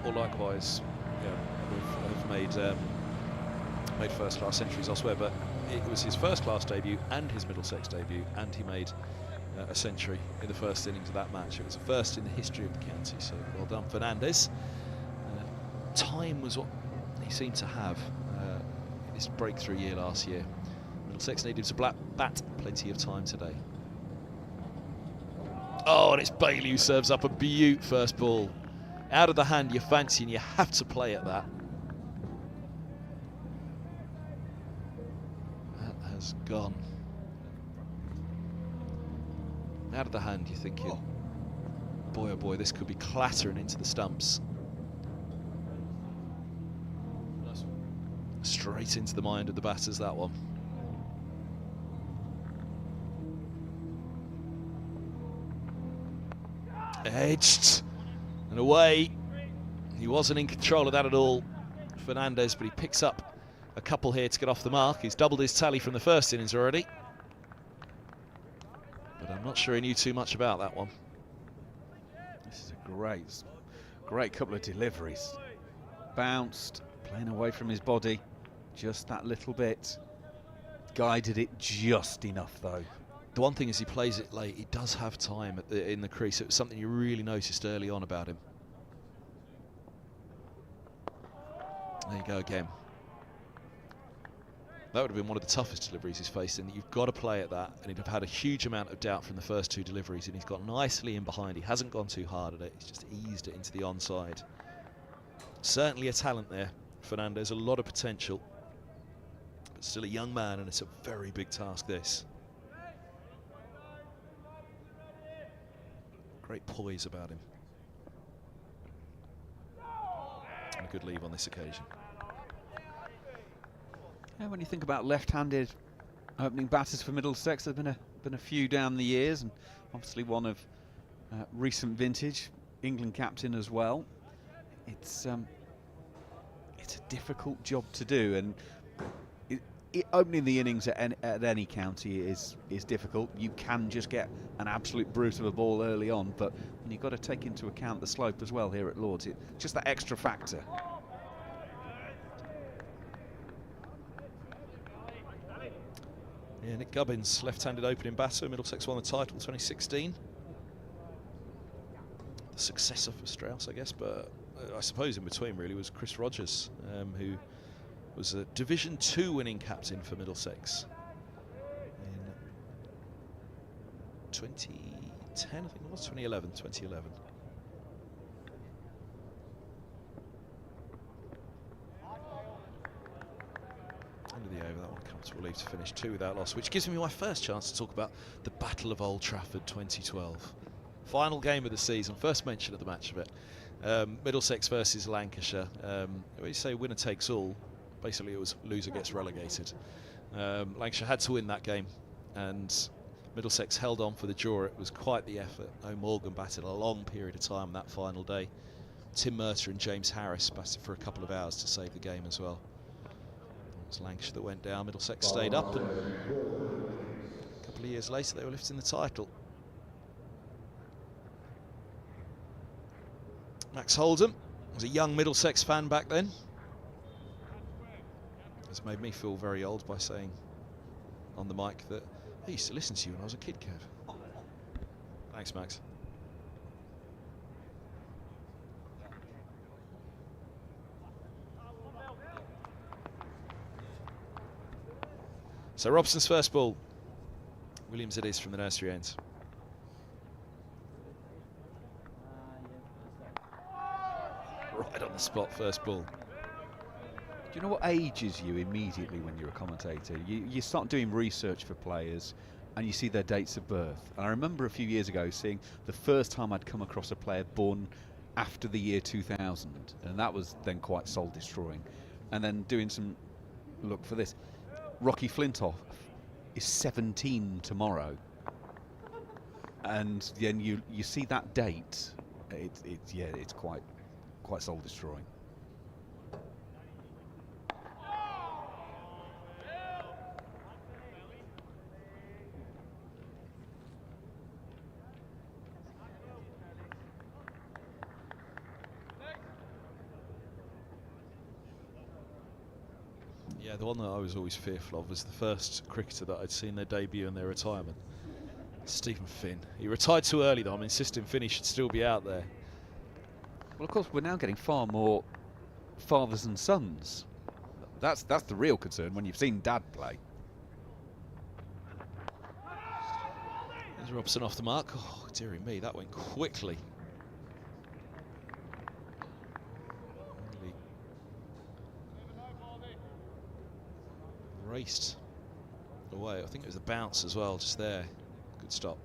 Speaker 1: Or likewise, have made first-class centuries elsewhere. But it was his first-class debut and his Middlesex debut, and he made a century in the first innings of that match. It was the first in the history of the county, so well done Fernandez. Time was what he seemed to have in his breakthrough year last year. Middlesex needed to bat plenty of time today. Oh, and it's Bailey who serves up a beaut first ball. Out of the hand you fancy, and you have to play at that. That has gone. Out of the hand, you're thinking, boy oh boy, this could be clattering into the stumps. Straight into the mind of the batters, that one. Edged and away. He wasn't in control of that at all, Fernandez, but he picks up a couple here to get off the mark. He's doubled his tally from the first innings already. But I'm not sure he knew too much about that one.
Speaker 2: This is a great couple of deliveries. Bounced, playing away from his body, just that little bit. Guided it just enough though.
Speaker 1: The one thing is he plays it late. He does have time in the crease. It was something you really noticed early on about him. There you go again. That would have been one of the toughest deliveries he's faced, in that you've got to play at that, and he'd have had a huge amount of doubt from the first 2 deliveries, and he's got nicely in behind. He hasn't gone too hard at it. He's just eased it into the onside. Certainly a talent there, Fernandez, a lot of potential, but still a young man, and it's a very big task, this. Great poise about him. And a good leave on this occasion.
Speaker 2: Yeah, when you think about left-handed opening batters for Middlesex, there's been a few down the years, and obviously one of recent vintage, England captain as well. It's a difficult job to do, and opening the innings at any county is difficult. You can just get an absolute brute of a ball early on, but you've got to take into account the slope as well here at Lord's. Just that extra factor.
Speaker 1: Yeah, Nick Gubbins, left-handed opening batter. Middlesex won the title 2016. The successor for Strauss, I guess, but I suppose in between really was Chris Rogers, who was a Division 2 winning captain for Middlesex in 2010, I think it was, 2011. End of the over, that one comfortable leave to finish 2 without loss, which gives me my first chance to talk about the Battle of Old Trafford 2012. Final game of the season, first mention of the match of it. Middlesex versus Lancashire. When you say winner takes all, basically it was loser gets relegated. Lancashire had to win that game, and Middlesex held on for the draw. It was quite the effort. O'Morgan batted a long period of time that final day. Tim Murter and James Harris batted for a couple of hours to save the game as well. It was Lancashire that went down. Middlesex stayed up, and a couple of years later they were lifting the title. Max Holdham was a young Middlesex fan back then. It's made me feel very old by saying on the mic that I used to listen to you when I was a kid, Kev. Thanks, Max. So Robson's first ball. Williams it is from the nursery end. Right on the spot, first ball.
Speaker 2: Do you know what ages you immediately when you're a commentator? You start doing research for players and you see their dates of birth. And I remember a few years ago seeing the first time I'd come across a player born after the year 2000, and that was then quite soul destroying. And then doing some look for this. Rocky Flintoff is 17 tomorrow. And then you see that date, it's quite soul destroying.
Speaker 1: Yeah, the one that I was always fearful of was the first cricketer that I'd seen their debut and their retirement. Stephen Finn. He retired too early though. I'm insisting Finney should still be out there.
Speaker 2: Well, of course, we're now getting far more fathers and sons. That's the real concern when you've seen Dad play.
Speaker 1: There's Robson off the mark. Oh, dearie me, that went quickly. Really raced away. I think it was the bounce as well, just there. Good stop.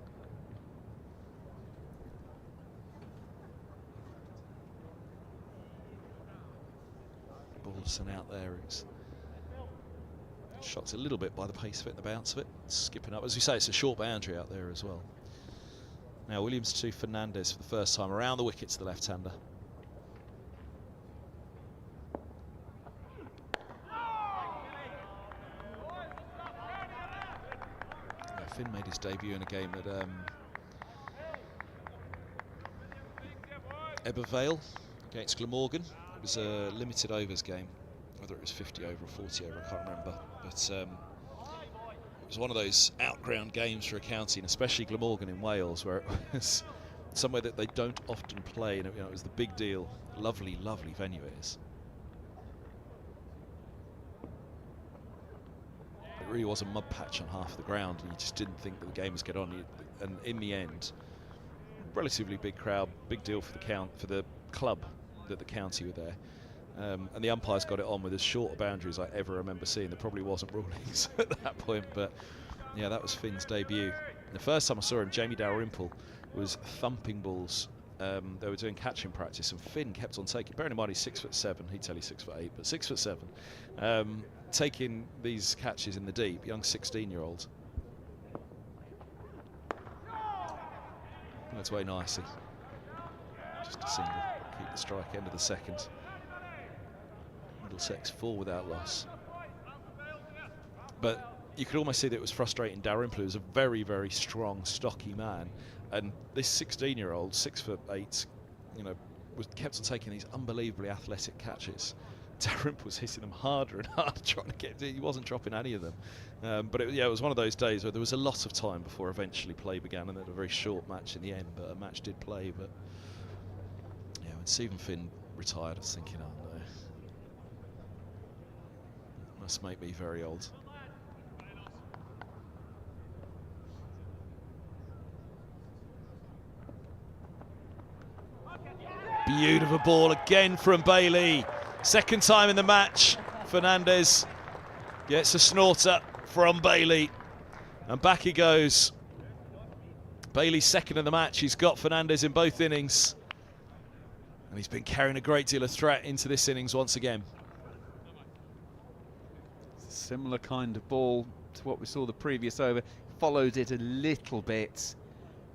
Speaker 1: Balderson out there. It's shocked a little bit by the pace of it and the bounce of it. Skipping up. As we say, it's a short boundary out there as well. Now Williams to Fernandez for the first time around the wickets, the left-hander. Finn made his debut in a game at Ebervale against Glamorgan. It was a limited overs game, whether it was 50 over or 40 over, I can't remember. But it was one of those outground games for a county, and especially Glamorgan in Wales, where it was somewhere that they don't often play, and it was the big deal. Lovely, lovely venue it is. It really was a mud patch on half of the ground, and you just didn't think that the game was get on. And in the end, relatively big crowd, big deal for the club that the county were there. And the umpires got it on with as short a boundary as I ever remember seeing. There probably wasn't rulings at that point, but yeah, that was Finn's debut. And the first time I saw him, Jamie Dalrymple was thumping balls. They were doing catching practice, and Finn kept on taking. Bearing in mind he's 6'7", he'd tell you 6'8", but 6'7", taking these catches in the deep. Young 16-year-old. That's way nicely. Just a single. Keep the strike end of the second. Middlesex 4 without loss. But you could almost see that it was frustrating Dalrymple, who was a very, very strong, stocky man. And this 16-year-old, 6'8", kept on taking these unbelievably athletic catches. Dalrymple was hitting them harder and harder, trying to get. He wasn't dropping any of them. But it was one of those days where there was a lot of time before eventually play began, and then a very short match in the end. But a match did play. But yeah, when Stephen Finn retired, I was thinking, oh no. Must make me very old. Beautiful ball again from Bailey. Second time in the match. Fernandez gets a snorter from Bailey. And back he goes. Bailey's second in the match. He's got Fernandez in both innings. And he's been carrying a great deal of threat into this innings once again.
Speaker 2: Similar kind of ball to what we saw the previous over. Followed it a little bit.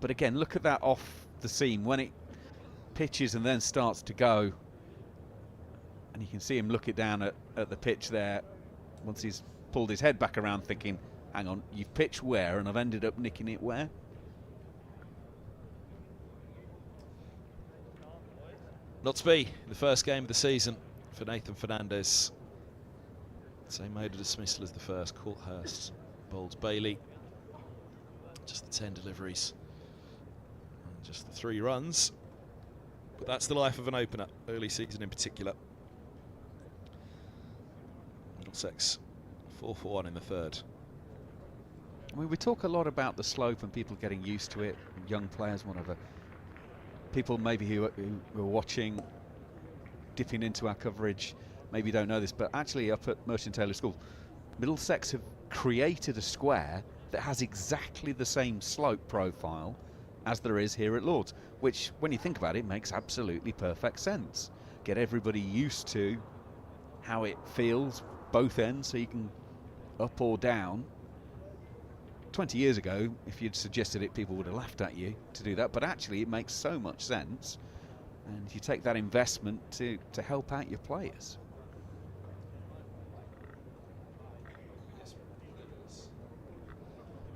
Speaker 2: But again, look at that off the seam. When it pitches and then starts to go. And you can see him look it down at the pitch there. Once he's pulled his head back around thinking, hang on, you've pitched where and I've ended up nicking it where?
Speaker 1: Not to be the first game of the season for Nathan Fernandez. Same mode of dismissal as the first. Courthurst bowls Bailey. Just the 10 deliveries. And just the 3 runs. But that's the life of an opener, early season in particular. Middlesex 4 for 1 in the third.
Speaker 2: I mean, we talk a lot about the slope and people getting used to it, young players, whatever. People maybe who are watching, dipping into our coverage, maybe don't know this, but actually up at Merchant Taylor School, Middlesex have created a square that has exactly the same slope profile as there is here at Lord's, which, when you think about it, makes absolutely perfect sense. Get everybody used to how it feels, both ends, so you can up or down. 20 years ago, if you'd suggested it, people would have laughed at you to do that, but actually it makes so much sense, and you take that investment to help out your players.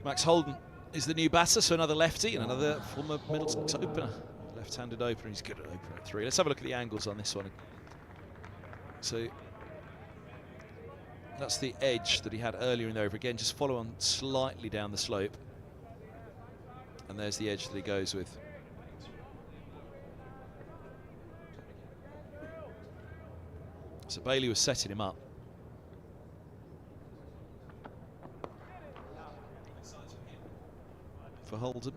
Speaker 1: Max Holden is the new batter, so another lefty and another former Middlesex opener. Left-handed opener, he's good at opening at 3. Let's have a look at the angles on this one. So that's the edge that he had earlier in the over. Again, just follow on slightly down the slope. And there's the edge that he goes with. So Bailey was setting him up. For Holden.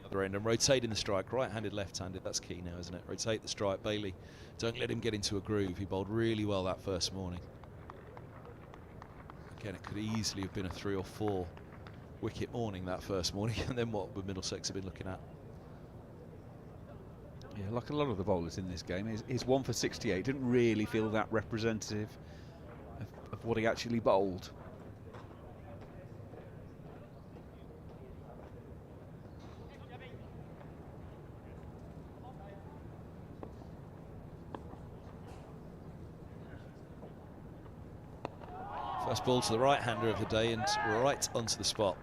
Speaker 1: Other end and rotating the strike, right-handed, left-handed, that's key now, isn't it? Rotate the strike, Bailey. Don't let him get into a groove. He bowled really well that first morning. Again, it could easily have been a 3 or 4 wicket morning that first morning, and then what would Middlesex have been looking at?
Speaker 2: Yeah, like a lot of the bowlers in this game, his 1 for 68 didn't really feel that representative of what he actually bowled.
Speaker 1: First ball to the right-hander of the day and right onto the spot.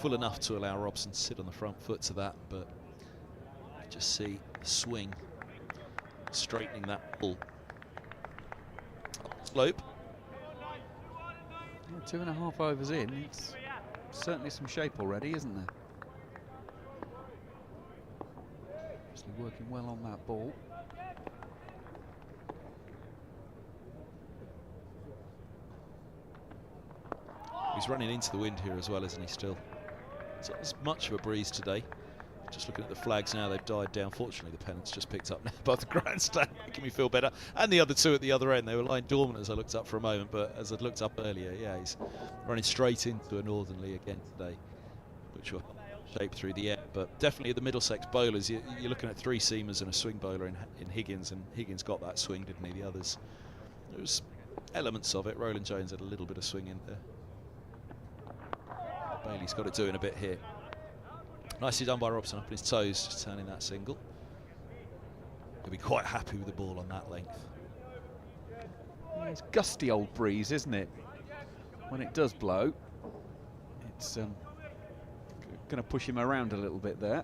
Speaker 1: Full enough to allow Robson to sit on the front foot to that, but just see the swing straightening that ball. Slope.
Speaker 2: Yeah, 2.5 overs in, it's certainly some shape already, isn't there? Obviously working well on that ball.
Speaker 1: He's running into the wind here as well, isn't he, still? It's not as much of a breeze today. Just looking at the flags now, they've died down. Fortunately, the pennant's just picked up now above the grandstand, making me feel better. And the other two at the other end, they were lying dormant as I looked up for a moment, but as I'd looked up earlier, yeah, he's running straight into a northerly again today, which will shape through the air. But definitely the Middlesex bowlers, you're looking at 3 seamers and a swing bowler in Higgins, and Higgins got that swing, didn't he? The others, there was elements of it. Roland Jones had a little bit of swing in there. Bailey's got it doing a bit here. Nicely done by Robson, up on his toes, just turning that single. He'll be quite happy with the ball on that length.
Speaker 2: Yeah, it's gusty old breeze, isn't it? When it does blow, it's going to push him around a little bit there.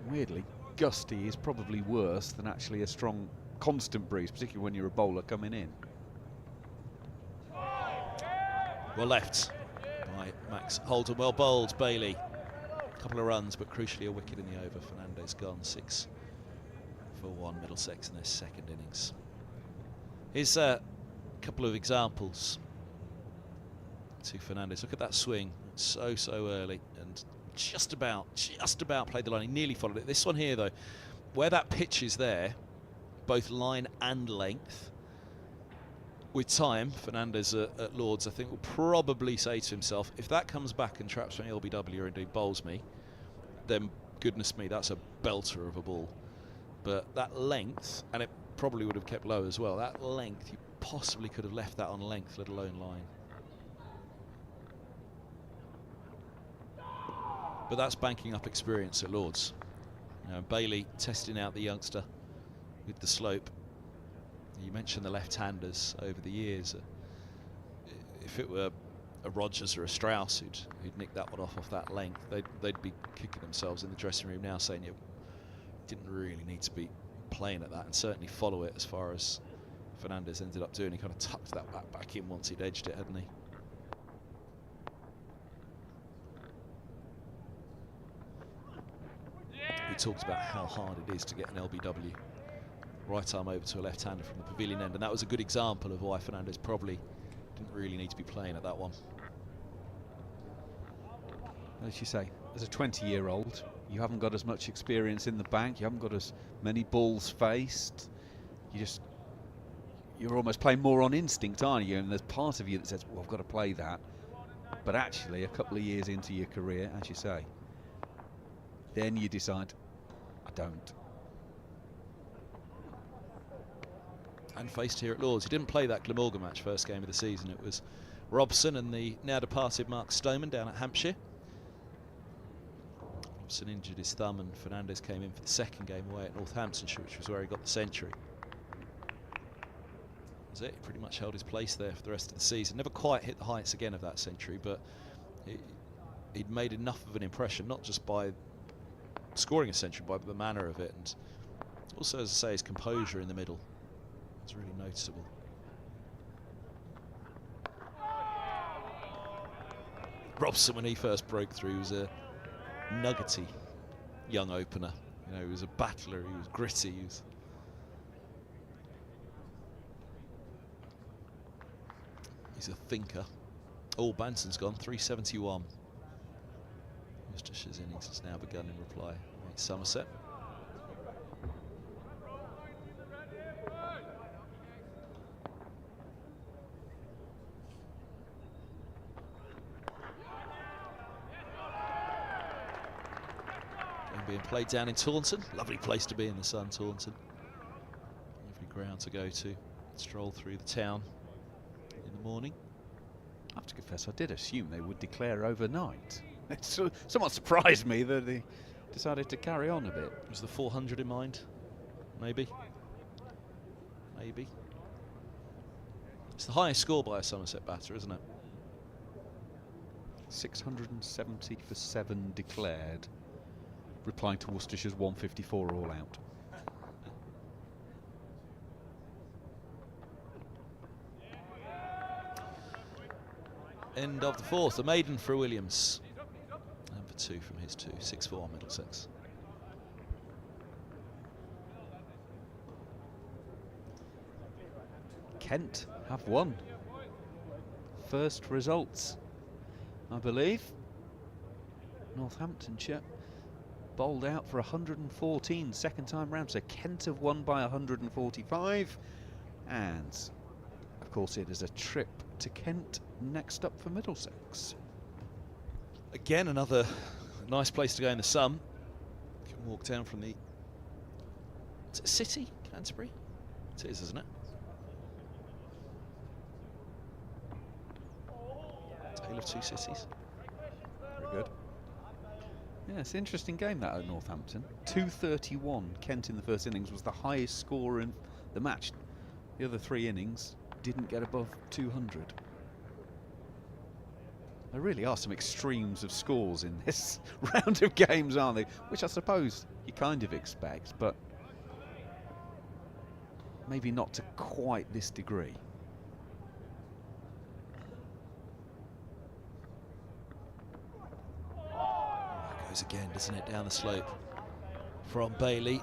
Speaker 2: Weirdly, gusty is probably worse than actually a strong constant breeze, particularly when you're a bowler coming in.
Speaker 1: Well left by by Max Holden. Well bowled, Bailey. A couple of runs, but crucially a wicket in the over. Fernandez gone 6 for 1, Middlesex in their second innings. Here's a couple of examples to Fernandez. Look at that swing, so early, and just about played the line. He nearly followed it. This one here, though, where that pitch is there, both line and length, with time, Fernandez at Lords, I think, will probably say to himself, if that comes back and traps me LBW or indeed bowls me, then goodness me, that's a belter of a ball. But that length, and it probably would have kept low as well, that length, you possibly could have left that on length, let alone line. But that's banking up experience at Lords. Now, Bailey testing out the youngster with the slope. You mentioned the left-handers over the years. If it were a Rogers or a Strauss who'd nicked that one off that length, they'd be kicking themselves in the dressing room now, saying you didn't really need to be playing at that, and certainly follow it as far as Fernandez ended up doing. He kind of tucked that back in once he'd edged it, hadn't he? We talked about how hard it is to get an LBW. Right arm over to a left-hander from the pavilion end, and that was a good example of why Fernandez probably didn't really need to be playing at that one.
Speaker 2: As you say, as a 20-year-old, you haven't got as much experience in the bank, you haven't got as many balls faced, you're almost playing more on instinct, aren't you? And there's part of you that says, well, I've got to play that. But actually, a couple of years into your career, as you say, then you decide, I don't.
Speaker 1: And faced here at Lords. He didn't play that Glamorgan match first game of the season. It was Robson and the now departed Mark Stoneman down at Hampshire. Robson injured his thumb and Fernandez came in for the second game away at Northamptonshire, which was where he got the century. That's it. He pretty much held his place there for the rest of the season. Never quite hit the heights again of that century, but he'd made enough of an impression, not just by scoring a century, but by the manner of it, and also, as I say, his composure in the middle. It's really noticeable. Robson, when he first broke through, was a nuggety young opener. You know, he was a battler, he was gritty. He's a thinker. Oh, Banson's gone, 371. Worcestershire's innings has now begun in reply. Somerset. Being played down in Taunton. Lovely place to be in the sun, Taunton. Lovely ground to go to. Stroll through the town in the morning.
Speaker 2: I have to confess, I did assume they would declare overnight. It somewhat surprised me that they decided to carry on a bit.
Speaker 1: Was the 400 in mind? Maybe. Maybe. It's the highest score by a Somerset batter, isn't it?
Speaker 2: 670 for 7 declared. Replying to Worcestershire's 154 all out.
Speaker 1: End of the fourth. A maiden for Williams. And for 2 from his 2. 6 for 1 Middlesex.
Speaker 2: Kent have won. First results, I believe. Northamptonshire bowled out for 114 second time round, so Kent have won by 145, and of course it is a trip to Kent next up for Middlesex.
Speaker 1: Again, another nice place to go in the sun. You can walk down from the city, Canterbury. It is, isn't it? Tale of two cities.
Speaker 2: Very good. Yeah, it's an interesting game that at Northampton. 231. Kent in the first innings was the highest score in the match. The other 3 innings didn't get above 200. There really are some extremes of scores in this round of games, aren't they? Which I suppose you kind of expect, but maybe not to quite this degree.
Speaker 1: goes again, doesn't it, down the slope from Bailey.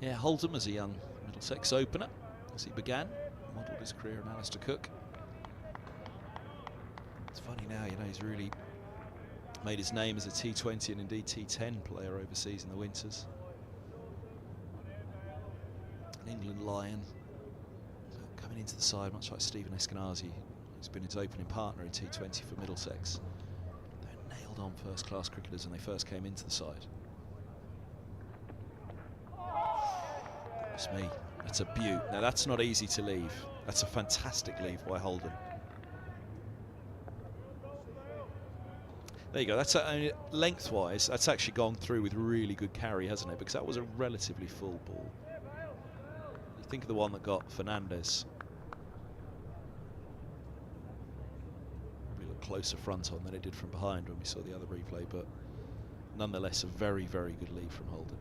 Speaker 1: Yeah, Holden was a young Middlesex opener as he began, modelled his career on Alistair Cook. It's funny now, you know, he's really made his name as a T20 and indeed T10 player overseas in the winters. An England Lion coming into the side, much like Stephen Eskenazi, who's been his opening partner in T20 for Middlesex. They're nailed on first-class cricketers when they first came into the side. It's me. That's a beaut. Now that's not easy to leave. That's a fantastic leave by Holden. There you go. That's lengthwise. That's actually gone through with really good carry, hasn't it? Because that was a relatively full ball. You think of the one that got Fernandez. Probably looked closer front on than it did from behind when we saw the other replay, but nonetheless a very, very good lead from Holden.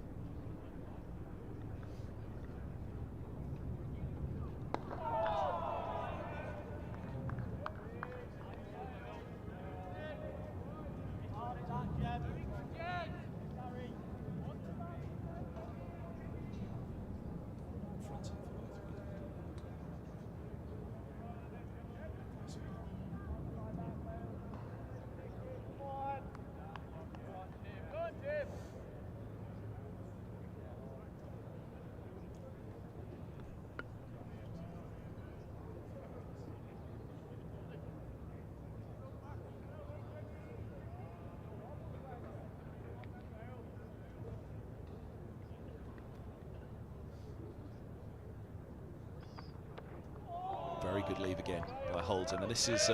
Speaker 1: Very good leave again by Holden, and this is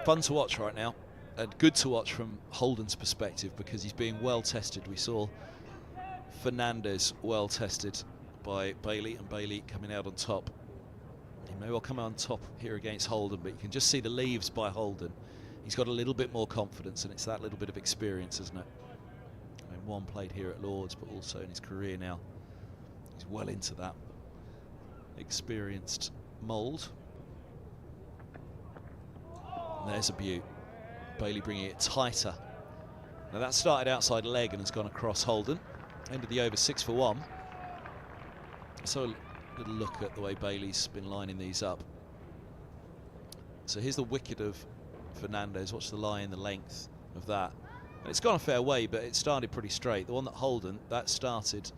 Speaker 1: fun to watch right now, and good to watch from Holden's perspective because he's being well tested. We saw Fernandez well tested by Bailey, and Bailey coming out on top. He may well come on top here against Holden, but you can just see the leaves by Holden. He's got a little bit more confidence, and it's that little bit of experience, isn't it? I mean, one played here at Lord's, but also in his career now. He's well into that experienced mould. And there's a beaut. Bailey bringing it tighter. Now that started outside leg and has gone across Holden. Ended the over 6 for 1. So a little look at the way Bailey's been lining these up. So here's the wicket of Fernandez. Watch the line, the length of that. And it's gone a fair way, but it started pretty straight. The one that Holden, that started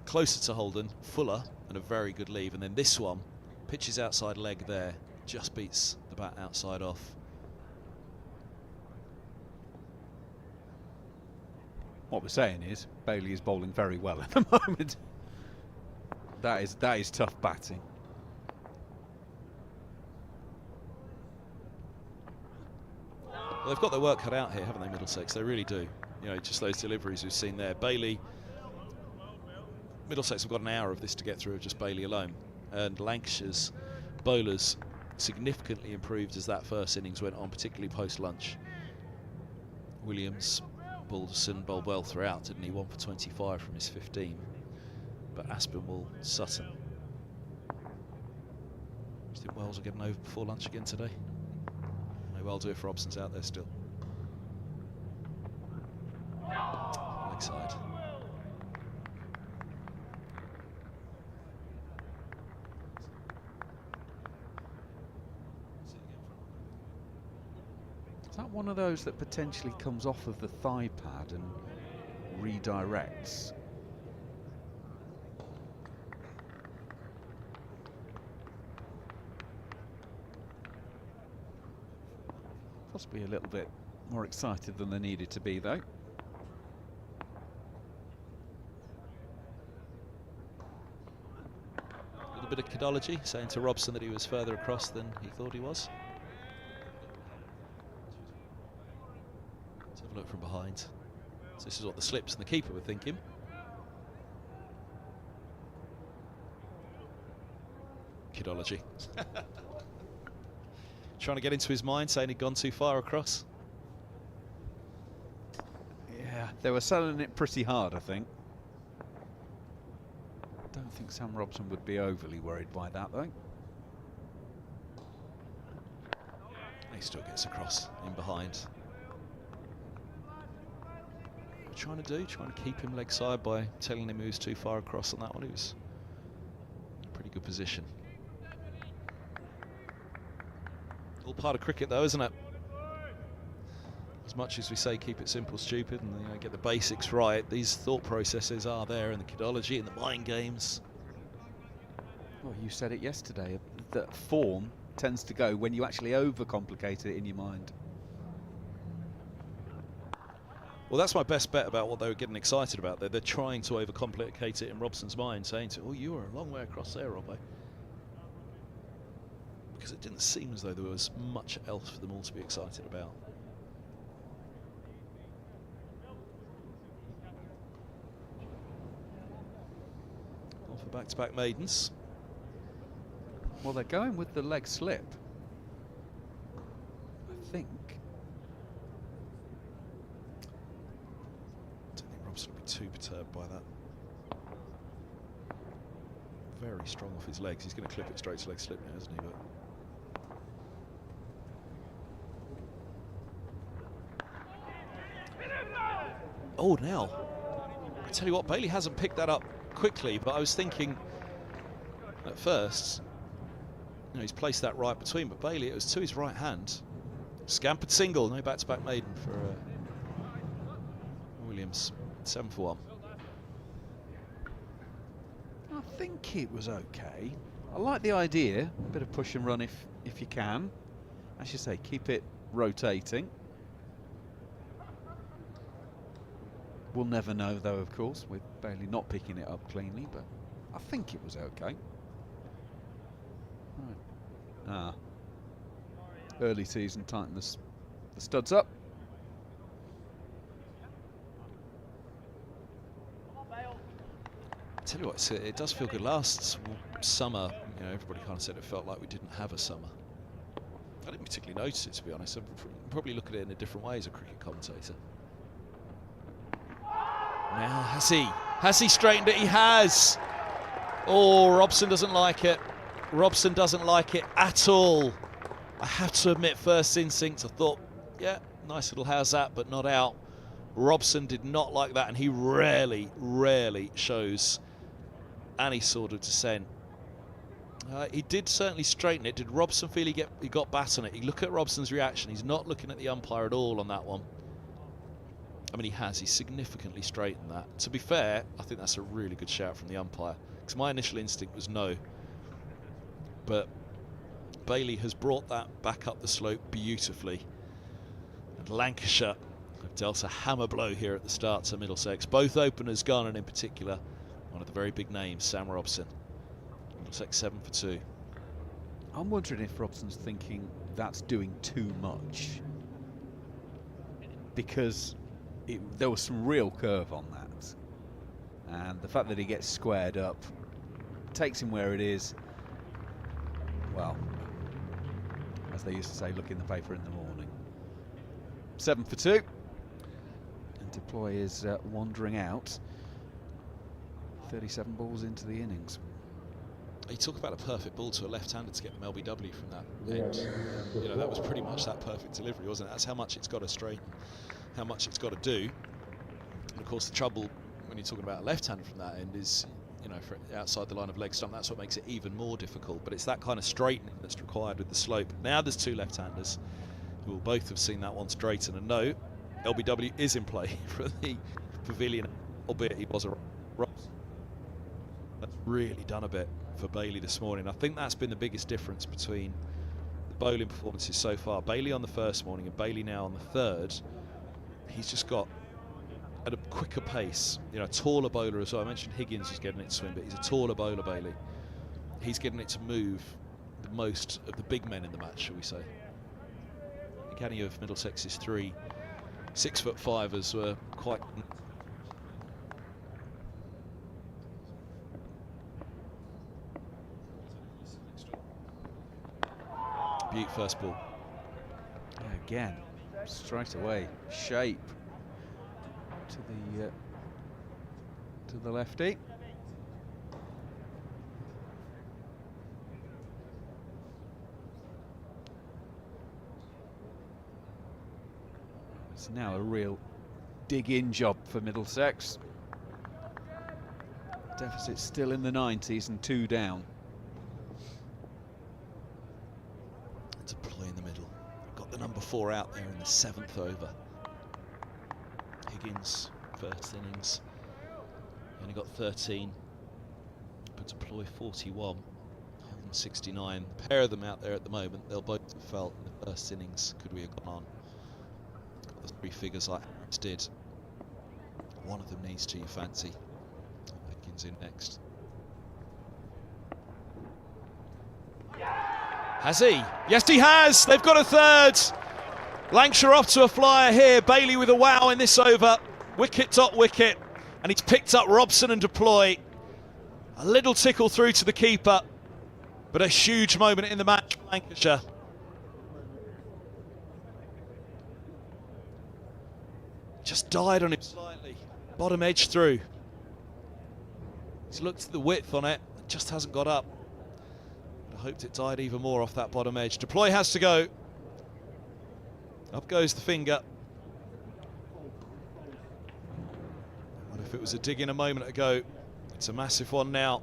Speaker 1: closer to Holden, fuller, and a very good leave. And then this one, pitches outside leg there, just beats the bat outside off.
Speaker 2: What we're saying is Bailey is bowling very well at the moment. That is tough batting.
Speaker 1: Well, they've got their work cut out here, haven't they, Middlesex? They really do. You know, just those deliveries we've seen there. Bailey, Middlesex have got an hour of this to get through of just Bailey alone. And Lancashire's bowlers significantly improved as that first innings went on, particularly post-lunch. Williams, Balderson bowled well throughout, didn't he? 1 for 25 from his 15. But Aspinwall, Sutton. Do you think Wells will get an over before lunch again today? May well do if Robson's out there still. Leg side.
Speaker 2: Is that one of those that potentially comes off of the thigh pad and redirects? Possibly a little bit more excited than they needed to be, though.
Speaker 1: A little bit of Cadology, saying to Robson that he was further across than he thought he was. Let's have a look from behind. So this is what the slips and the keeper were thinking. Cadology. Trying to get into his mind, saying he'd gone too far across.
Speaker 2: Yeah, they were selling it pretty hard, I think. Don't think Sam Robson would be overly worried by that, though.
Speaker 1: He still gets across in behind. trying to do? Trying to keep him leg side by telling him he was too far across on that one. He was in a pretty good position. All part of cricket though, isn't it? As much as we say keep it simple, stupid, and get the basics right, these thought processes are there in the kidology and the mind games.
Speaker 2: Well, you said it yesterday, that form tends to go when you actually overcomplicate it in your mind.
Speaker 1: Well, that's my best bet about what they were getting excited about. They're trying to overcomplicate it in Robson's mind, saying to, oh, you were a long way across there, Robbo. Because it didn't seem as though there was much else for them all to be excited about. On for back-to-back maidens.
Speaker 2: Well, they're going with the leg slip, I think.
Speaker 1: I don't think Robson will be too perturbed by that. Very strong off his legs. He's going to clip it straight to leg slip now, isn't he? But oh, now I tell you what, Bailey hasn't picked that up quickly, but I was thinking at first, he's placed that right between, but Bailey, it was to his right hand. Scampered single, no back-to-back maiden for Williams. 7 for 1.
Speaker 2: I think it was okay. I like the idea, a bit of push and run if you can. As you say, keep it rotating. We'll never know though, of course, with Bailey not picking it up cleanly, but I think it was okay. Right. Early season, tighten the studs up.
Speaker 1: I tell you what, it does feel good. Last summer, everybody kind of said it felt like we didn't have a summer. I didn't particularly notice it, to be honest. I probably look at it in a different way as a cricket commentator. Now, has he straightened it? He has. Oh, Robson doesn't like it. Robson doesn't like it at all. I have to admit, first instinct, I thought, yeah, nice little how's that, but not out. Robson did not like that, and he rarely shows any sort of dissent. He did certainly straighten it. Did Robson feel he got bat on it? You look at Robson's reaction. He's not looking at the umpire at all on that one. I mean, he's significantly straightened that. To be fair, I think that's a really good shout from the umpire, because my initial instinct was no. But Bailey has brought that back up the slope beautifully. And Lancashire have dealt a hammer blow here at the start to Middlesex. Both openers gone, and in particular, one of the very big names, Sam Robson. Middlesex 7 for 2.
Speaker 2: I'm wondering if Robson's thinking that's doing too much, because there was some real curve on that, and the fact that he gets squared up takes him where it is. Well, as they used to say, look in the paper in the morning. 7 for 2, and Deploy is wandering out. 37 balls into the innings.
Speaker 1: You talk about a perfect ball to a left-hander to get them LBW from that end. That was pretty much that perfect delivery, wasn't it? That's how much it's got to straighten, how much it's got to do. And of course, the trouble when you're talking about a left-hander from that end is, for outside the line of leg stump, that's what makes it even more difficult. But it's that kind of straightening that's required with the slope. Now there's two left-handers who will both have seen that one straighten. And no, LBW is in play for the Pavilion, albeit he was a that's really done a bit for Bailey this morning. I think that's been the biggest difference between the bowling performances so far. Bailey on the first morning and Bailey now on the third. He's just got at a quicker pace, a taller bowler as well. I mentioned Higgins is getting it to swim, but he's a taller bowler, Bailey. He's getting it to move the most of the big men in the match, shall we say. I think any of Middlesex's 3 6'5" were quite... Beaut first ball.
Speaker 2: Yeah, again, straight away, shape to the lefty. It's now a real dig-in job for Middlesex. Deficit still in the 90s and 2 down.
Speaker 1: Deploy in the middle. Got the number 4 out there in the 7th over. Higgins, first innings. Only got 13. But deploy 41. 69. A pair of them out there at the moment. They'll both have felt in the first innings. Could we have gone on? Got the 3 figures like Harris did. One of them needs to, you fancy. Higgins in next. Has he? Yes, he has. They've got a third. Lancashire off to a flyer here. Bailey with a wow in this over. Wicket dot wicket. And he's picked up Robson and deploy. A little tickle through to the keeper. But a huge moment in the match for Lancashire. Just died on him slightly. Bottom edge through. He's looked at the width on it. It just hasn't got up. I hoped it died even more off that bottom edge. Deploy has to go. Up goes the finger. What if it was a dig in a moment ago? It's a massive one now.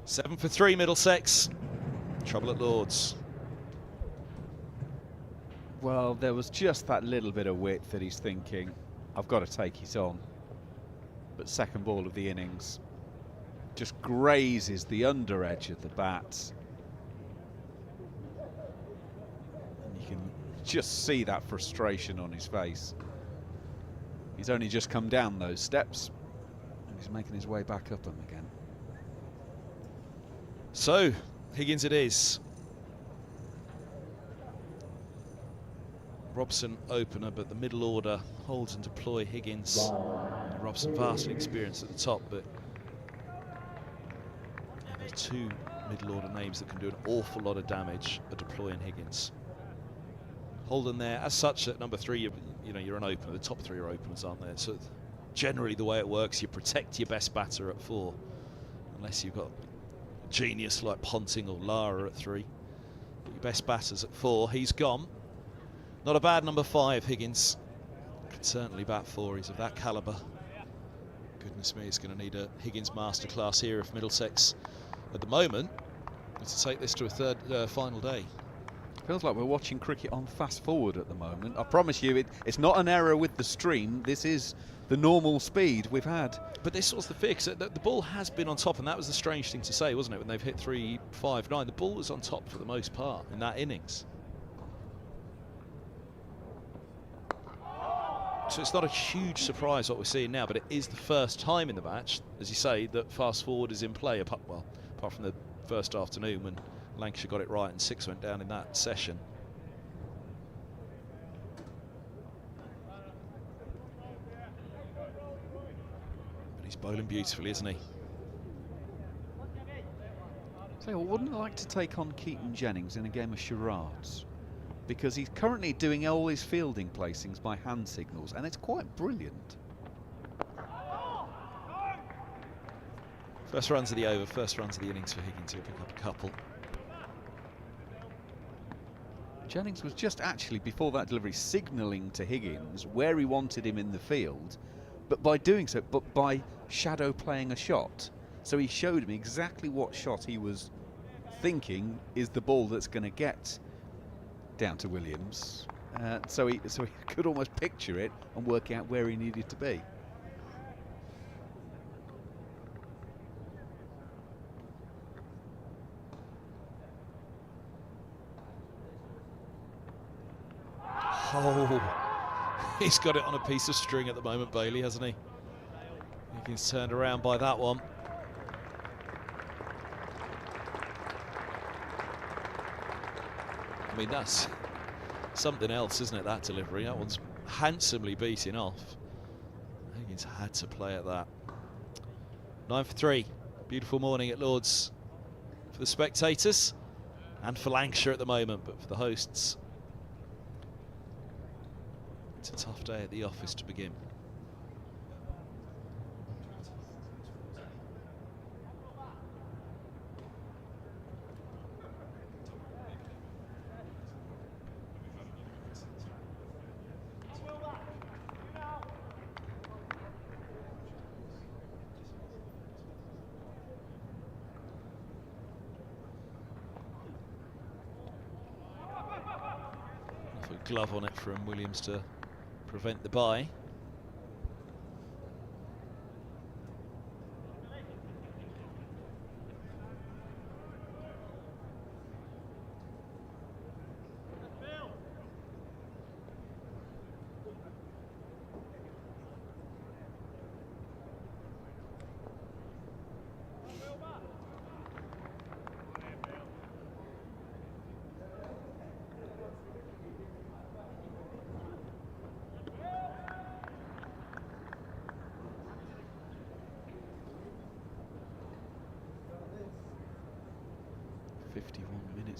Speaker 1: 7 for 3 Middlesex. Trouble at Lords.
Speaker 2: Well, there was just that little bit of width that he's thinking, I've got to take it on. But second ball of the innings just grazes the under edge of the bat. And you can just see that frustration on his face. He's only just come down those steps and he's making his way back up them again.
Speaker 1: So, Higgins it is. Robson opener, but the middle order holds and deploy Higgins. Robson vastly experienced at the top, but there's 2 middle order names that can do an awful lot of damage. A deploy and Higgins. Holden there, as such at number 3, you know, you're an opener. The top 3 are openers, aren't there? So generally the way it works, you protect your best batter at 4, unless you've got a genius like Ponting or Lara at 3. But your best batter's at 4. He's gone. Not a bad number 5, Higgins. Could certainly bat 4. He's of that calibre. Goodness me, he's going to need a Higgins masterclass here if Middlesex, at the moment, is to take this to a third final day.
Speaker 2: Feels like we're watching cricket on fast forward at the moment. I promise you, it's not an error with the stream. This is the normal speed we've had. But
Speaker 1: this was the fix. The ball has been on top, and that was the strange thing to say, wasn't it? When they've hit 3, 5, 9, the ball was on top for the most part in that innings. So it's not a huge surprise what we're seeing now, but it is the first time in the match, as you say, that fast forward is in play, apart from the first afternoon when Lancashire got it right and 6 went down in that session. But he's bowling beautifully, isn't he?
Speaker 2: So, wouldn't I like to take on Keaton Jennings in a game of charades? Because he's currently doing all his fielding placings by hand signals, and it's quite brilliant.
Speaker 1: First runs of the over, first runs of the innings for Higgins. He'll pick up a couple.
Speaker 2: Jennings was just actually, before that delivery, signalling to Higgins where he wanted him in the field, but by doing so, by shadow playing a shot. So he showed him exactly what shot he was thinking is the ball that's going to get down to Williams, so he could almost picture it and work out where he needed to be.
Speaker 1: Oh, he's got it on a piece of string at the moment, Bailey, hasn't he? Higgins turned around by that one. I mean, that's something else, isn't it, that delivery? That one's handsomely beaten off. Higgins had to play at that. 9 for 3. Beautiful morning at Lords for the spectators and for Lancashire at the moment, but for the hosts, it's a tough day at the office to begin. glove on it from Williams to prevent the bye.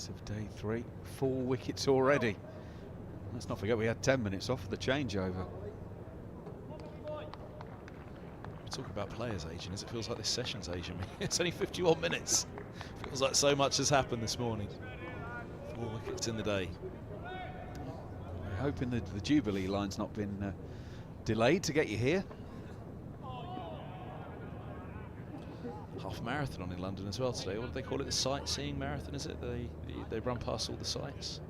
Speaker 2: Of day 3, 4 wickets already. Let's not forget we had 10 minutes off for the changeover.
Speaker 1: We're talking about players aging, as it feels like this session's aging me. It's only 51 minutes. Feels like so much has happened this morning. 4 wickets in the day.
Speaker 2: We're hoping that the Jubilee line's not been delayed to get you here.
Speaker 1: Half marathon on in London as well today. What do they call it? The sightseeing marathon, is it? They run past all the sites.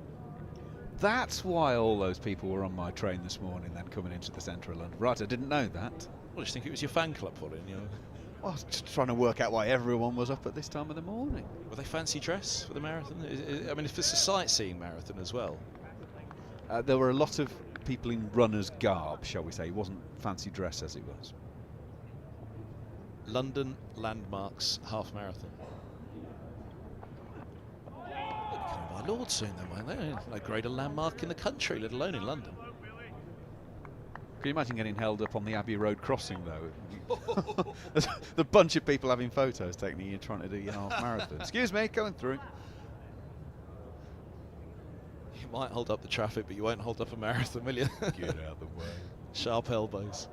Speaker 2: That's why all those people were on my train this morning, then coming into the centre of London. Right, I didn't know that.
Speaker 1: Well, I just think it was your fan club following you.
Speaker 2: I was just trying to work out why everyone was up at this time of the morning.
Speaker 1: Were they fancy dress for the marathon? I mean, if it's a sightseeing marathon as well.
Speaker 2: There were a lot of people in runner's garb, shall we say. It wasn't fancy dress as it was.
Speaker 1: London Landmarks Half Marathon. They'll become my lord soon, though, won't they? No greater landmark in the country, let alone in London.
Speaker 2: Can you imagine getting held up on the Abbey Road crossing, though? There's a bunch of people having photos taking you trying to do your half marathon. Excuse me, going through.
Speaker 1: You might hold up the traffic, but you won't hold up a marathon, will you?
Speaker 2: Get out of the way.
Speaker 1: Sharp elbows.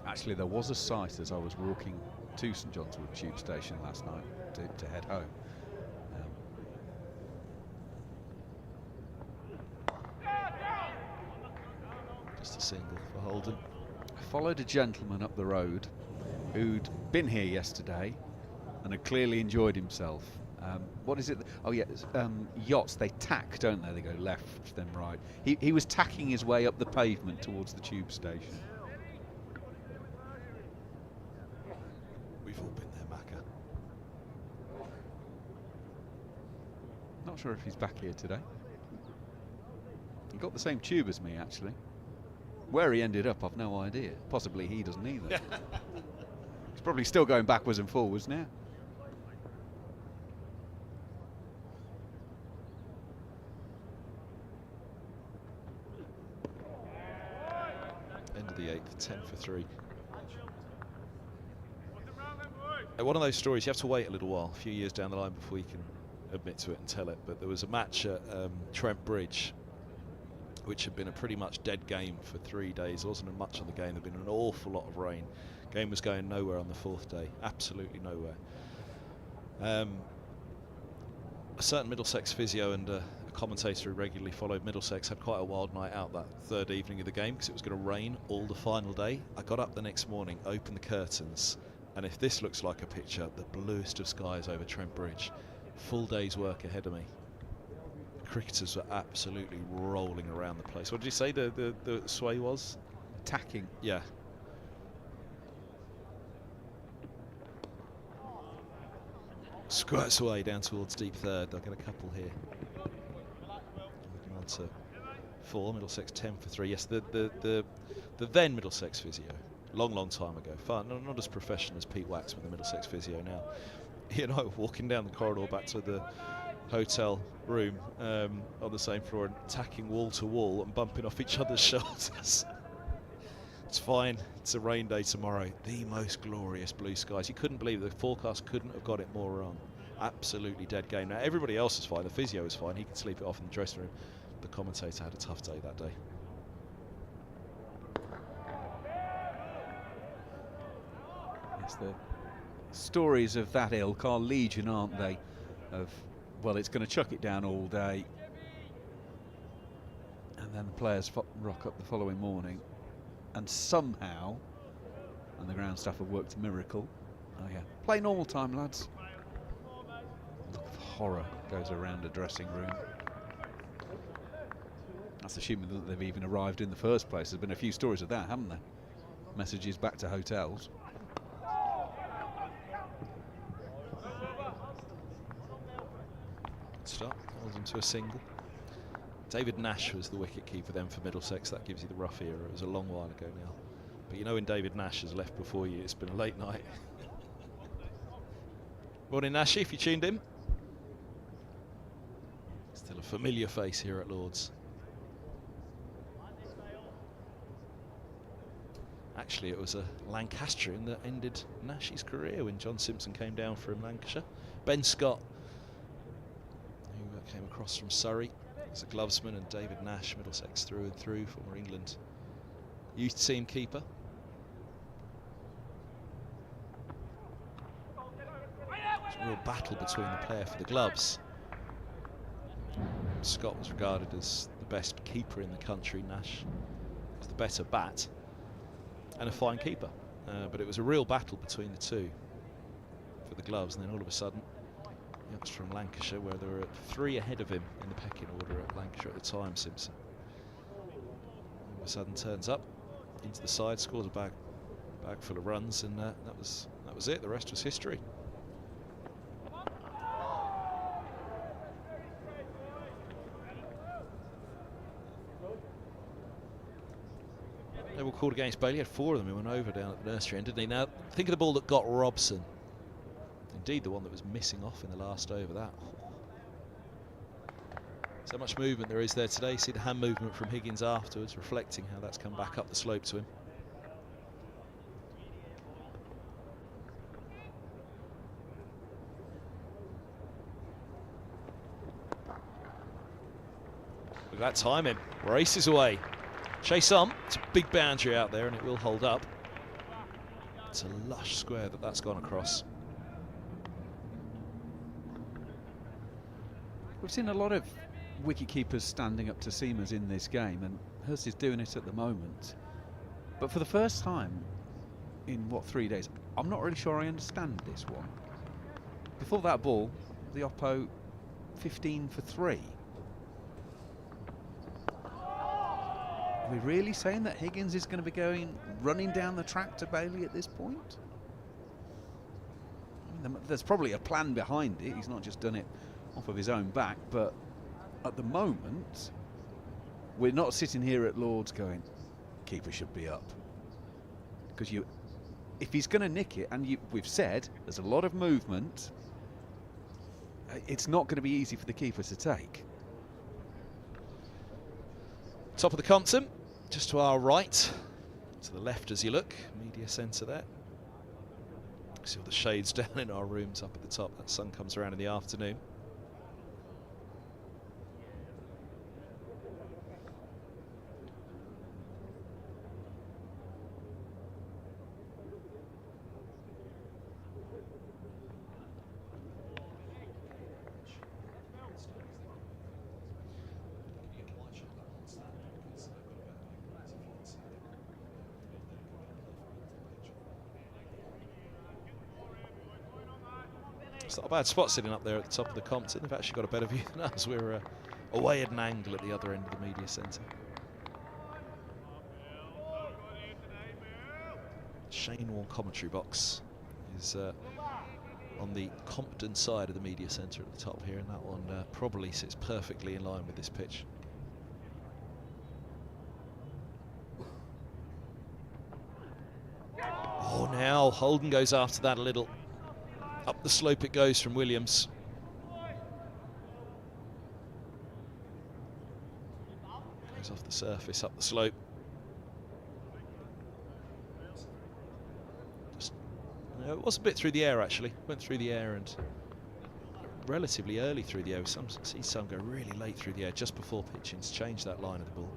Speaker 2: Actually, there was a sight as I was walking to St John's Wood Tube Station last night to head home.
Speaker 1: Just a single for Holden.
Speaker 2: I followed a gentleman up the road who'd been here yesterday and had clearly enjoyed himself. What is it? Oh yeah, yachts, they tack, don't they? They go left, then right. He was tacking his way up the pavement towards the tube station.
Speaker 1: We've all been there, Macca.
Speaker 2: Not sure if he's back here today. He got the same tube as me, actually. Where he ended up, I've no idea. Possibly he doesn't either. He's probably still going backwards and forwards now.
Speaker 1: End of the 8th, 10 for 3. One of those stories, you have to wait a little while, a few years down the line before you can admit to it and tell it, but there was a match at Trent Bridge which had been a pretty much dead game for 3 days. There wasn't much on the game, there'd been an awful lot of rain. Game was going nowhere on the 4th day, absolutely nowhere. A certain Middlesex physio and a commentator who regularly followed Middlesex had quite a wild night out that 3rd evening of the game because it was going to rain all the final day. I got up the next morning, opened the curtains, and if this looks like a picture, the bluest of skies over Trent Bridge. Full day's work ahead of me. The cricketers were absolutely rolling around the place. What did you say the sway was?
Speaker 2: Tacking.
Speaker 1: Yeah. Squirts away down towards deep 3rd. They'll get a couple here. Looking on to 4, Middlesex 10 for 3. Yes, the then Middlesex physio. Long time ago. Far, not as professional as Pete Waxman, the Middlesex physio now. You know, walking down the corridor back to the hotel room on the same floor and tacking wall to wall and bumping off each other's shoulders. It's fine. It's a rain day tomorrow. The most glorious blue skies. You couldn't believe it. The forecast couldn't have got it more wrong. Absolutely dead game. Now, everybody else is fine. The physio is fine. He can sleep it off in the dressing room. The commentator had a tough day that day.
Speaker 2: The stories of that ilk are legion, aren't they? Of, well, it's going to chuck it down all day, and then the players rock up the following morning, and somehow, and the ground staff have worked a miracle. Oh yeah, play normal time, lads. Look of horror goes around a dressing room. That's assuming that they've even arrived in the first place. There's been a few stories of that, haven't there? Messages back to hotels.
Speaker 1: Stop, holds him to a single. David Nash was the wicket keeper then for Middlesex. That gives you the rough era. It was a long while ago now. But you know when David Nash has left before you, it's been a late night. Morning, Nashy, if you tuned in. Still a familiar face here at Lord's. Actually, it was a Lancastrian that ended Nashy's career when John Simpson came down from Lancashire. Ben Scott, who came across from Surrey as a glovesman, and David Nash, Middlesex through and through, former England youth team keeper. It's a real battle between the player for the gloves. Scott was regarded as the best keeper in the country. Nash was the better bat and a fine keeper, but it was a real battle between the two for the gloves, and then all of a sudden youngster from Lancashire, where there were 3 ahead of him in the pecking order at Lancashire at the time, Simpson, all of a sudden turns up into the side, scores a bag full of runs, and that was it. The rest was history. They were called against Bailey. He had 4 of them who went over down at the nursery end, didn't he? Now, think of the ball that got Robson. Indeed, the one that was missing off in the last over. That. So much movement there is there today. See the hand movement from Higgins afterwards, reflecting how that's come back up the slope to him. Look at that timing. Races away. Chase on. It's a big boundary out there, and it will hold up. It's a lush square that's gone across.
Speaker 2: We've seen a lot of wicket keepers standing up to seamers in this game, and Hurst is doing it at the moment. But for the first time in, what, 3 days, I'm not really sure I understand this one. Before that ball, the Oppo 15 for 3. Are we really saying that Higgins is going to be running down the track to Bailey at this point? I mean, there's probably a plan behind it. He's not just done it off of his own back, but at the moment, we're not sitting here at Lord's going, keeper should be up. Because if he's going to nick it, and we've said there's a lot of movement, it's not going to be easy for the keeper to take.
Speaker 1: Top of the Compton, just to our right, to the left as you look, media centre there. See all the shades down in our rooms up at the top. That sun comes around in the afternoon. It's not a bad spot sitting up there at the top of the Compton. They've actually got a better view than us. We're away at an angle at the other end of the media centre. Shane Warne commentary box is on the Compton side of the media centre at the top here, and that one probably sits perfectly in line with this pitch. Oh, now Holden goes after that a little. Up the slope it goes from Williams. Goes off the surface, up the slope. Just, it was a bit through the air actually. Went through the air and relatively early through the air. See some go really late through the air just before pitching to change that line of the ball.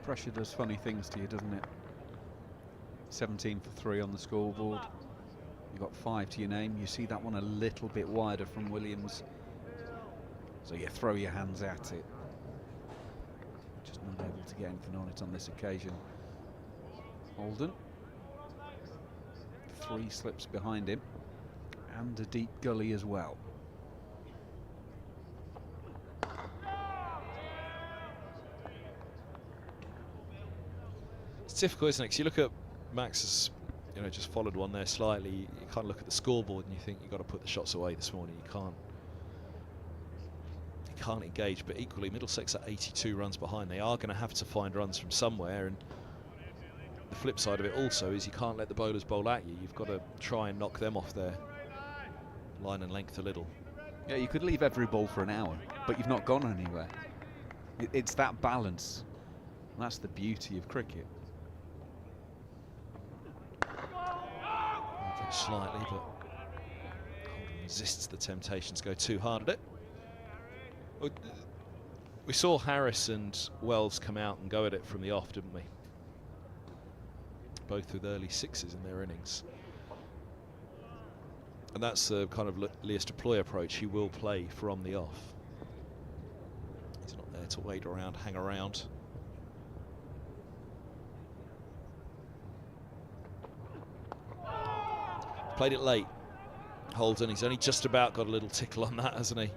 Speaker 2: Pressure does funny things to you, doesn't it? 17 for 3 on the scoreboard. You've got 5 to your name. You see that one a little bit wider from Williams, so you throw your hands at it. Just not able to get anything on it on this occasion. Holden. 3 slips behind him. And a deep gully as well.
Speaker 1: It's difficult, isn't it? Because you look at Max's, just followed one there slightly. You kind of look at the scoreboard and you think you've got to put the shots away this morning. You can't engage. But equally, Middlesex are 82 runs behind. They are going to have to find runs from somewhere. And the flip side of it also is you can't let the bowlers bowl at you. You've got to try and knock them off their line and length a little.
Speaker 2: Yeah, you could leave every ball for an hour, but you've not gone anywhere. It's that balance. And that's the beauty of cricket.
Speaker 1: Slightly, but Holden resists the temptation to go too hard at it. We saw Harris and Wells come out and go at it from the off, didn't we? Both with early 6s in their innings. And that's the kind of Lewis Deploy approach. He will play from the off. He's not there to wade around, hang around. Played it late, Holden. He's only just about got a little tickle on that, hasn't he? You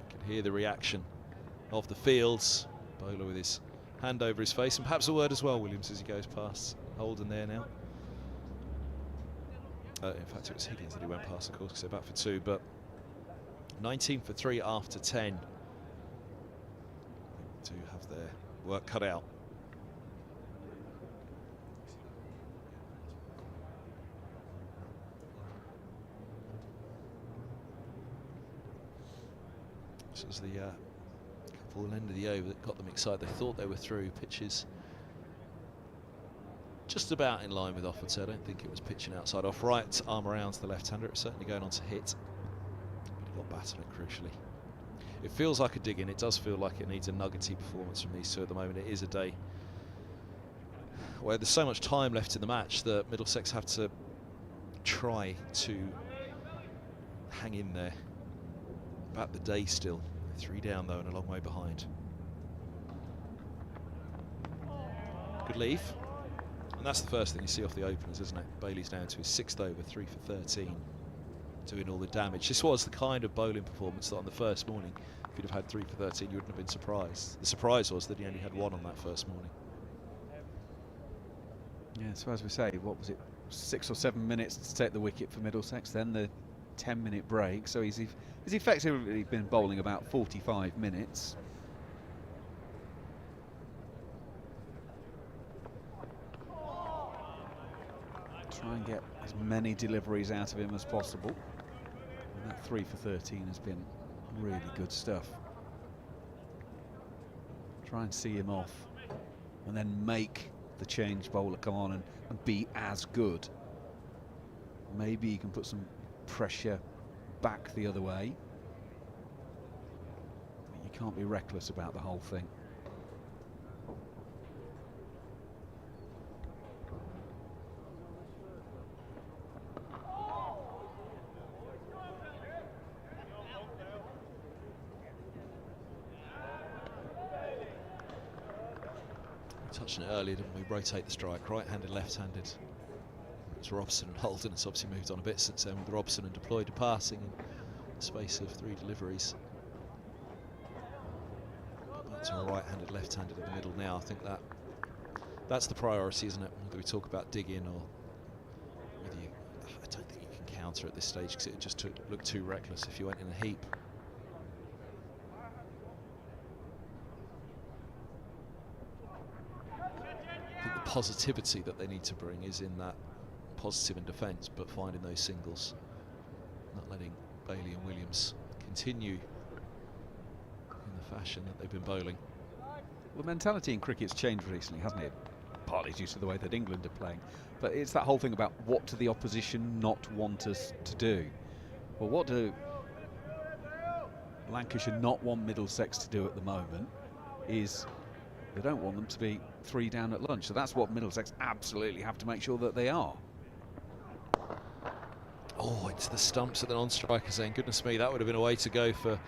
Speaker 1: can hear the reaction of the fields. Bowler with his hand over his face, and perhaps a word as well, Williams, as he goes past Holden there now. In fact, it was Higgins that he went past, of course, because they're back for 2, but 19 for 3 after 10. They do have their work cut out. This was the couple end of the over that got them excited. They thought they were through. Pitches just about in line with off, I'd say. I don't think it was pitching outside off. Right arm around to the left-hander. It was certainly going on to hit, but he got batted it crucially. It feels like a dig-in. It does feel like it needs a nuggety performance from these two at the moment. It is a day where there's so much time left in the match that Middlesex have to try to hang in there. About the day still. 3 down though and a long way behind. Good leave. And that's the first thing you see off the openers, isn't it? Bailey's down to his 6th over, 3 for 13. Doing all the damage. This was the kind of bowling performance that on the first morning, if you'd have had 3 for 13, you wouldn't have been surprised. The surprise was that he only had 1 on that first morning.
Speaker 2: Yeah, so as we say, what was it, 6 or 7 minutes to take the wicket for Middlesex, then the 10-minute break, so he's effectively been bowling about 45 minutes. Try and get as many deliveries out of him as possible. And that 3 for 13 has been really good stuff. Try and see him off and then make the change bowler come on and be as good. Maybe you can put some pressure back the other way. But you can't be reckless about the whole thing.
Speaker 1: Touching it earlier, didn't we? Rotate the strike, right-handed, left-handed. It's Robson and Holden. It's obviously moved on a bit since then with Robson and Deploy departing in the space of 3 deliveries. But back to a right-handed, left-handed in the middle now. I think that's the priority, isn't it? Whether we talk about dig-in or whether you... I don't think you can counter at this stage because it just looked too reckless if you went in a heap. I think the positivity that they need to bring is in that positive in defence, but finding those singles, not letting Bailey and Williams continue in the fashion that they've been bowling.
Speaker 2: Well, mentality in cricket's changed recently, hasn't it? Partly due to the way that England are playing, but it's that whole thing about what do the opposition not want us to do. Well, what do Lancashire not want Middlesex to do at the moment is they don't want them to be 3 down at lunch. So that's what Middlesex absolutely have to make sure that they are.
Speaker 1: Oh, it's the stumps at the non-striker saying, goodness me, that would have been a way to go for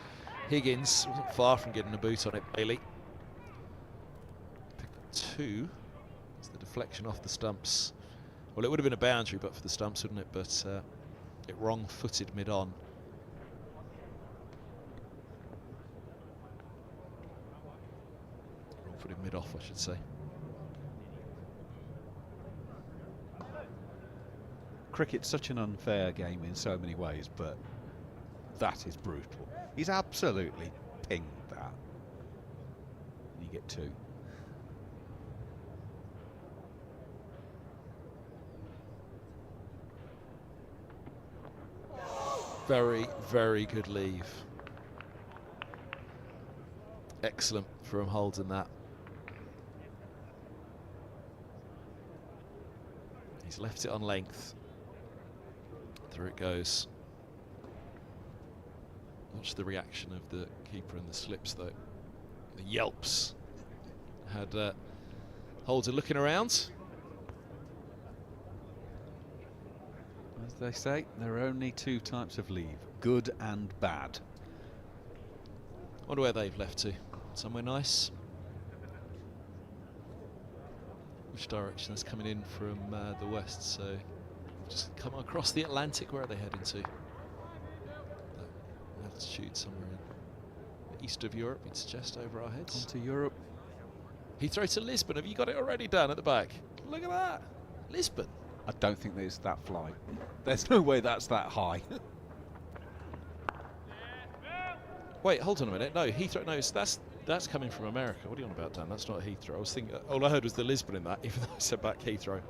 Speaker 1: Higgins. Wasn't far from getting a boot on it, Bailey. Picked 2 It's the deflection off the stumps. Well, it would have been a boundary, but for the stumps, wouldn't it? But it wrong-footed mid-on. Wrong-footed mid-off, I should say.
Speaker 2: Cricket's such an unfair game in so many ways, but that is brutal. He's absolutely pinged that. And you get 2.
Speaker 1: Very, very good leave. Excellent from Holden, that. He's left it on length. Through it goes. Watch the reaction of the keeper and the slips, though. The yelps. Had Holden looking around.
Speaker 2: As they say, there are only 2 types of leave, good and bad.
Speaker 1: Wonder where they've left to. Somewhere nice. Which direction? That's coming in from the west, so just come across the Atlantic. Where are they heading to? That altitude somewhere in the east of Europe, you'd suggest, over our heads.
Speaker 2: On to Europe.
Speaker 1: Heathrow to Lisbon. Have you got it already done at the back? Look at that. Lisbon.
Speaker 2: I don't think there's that flight. There's no way that's that high.
Speaker 1: Wait, hold on a minute. No, Heathrow. No, that's coming from America. What are you on about, Dan? That's not Heathrow. I was thinking. All I heard was the Lisbon in that, even though I said back Heathrow.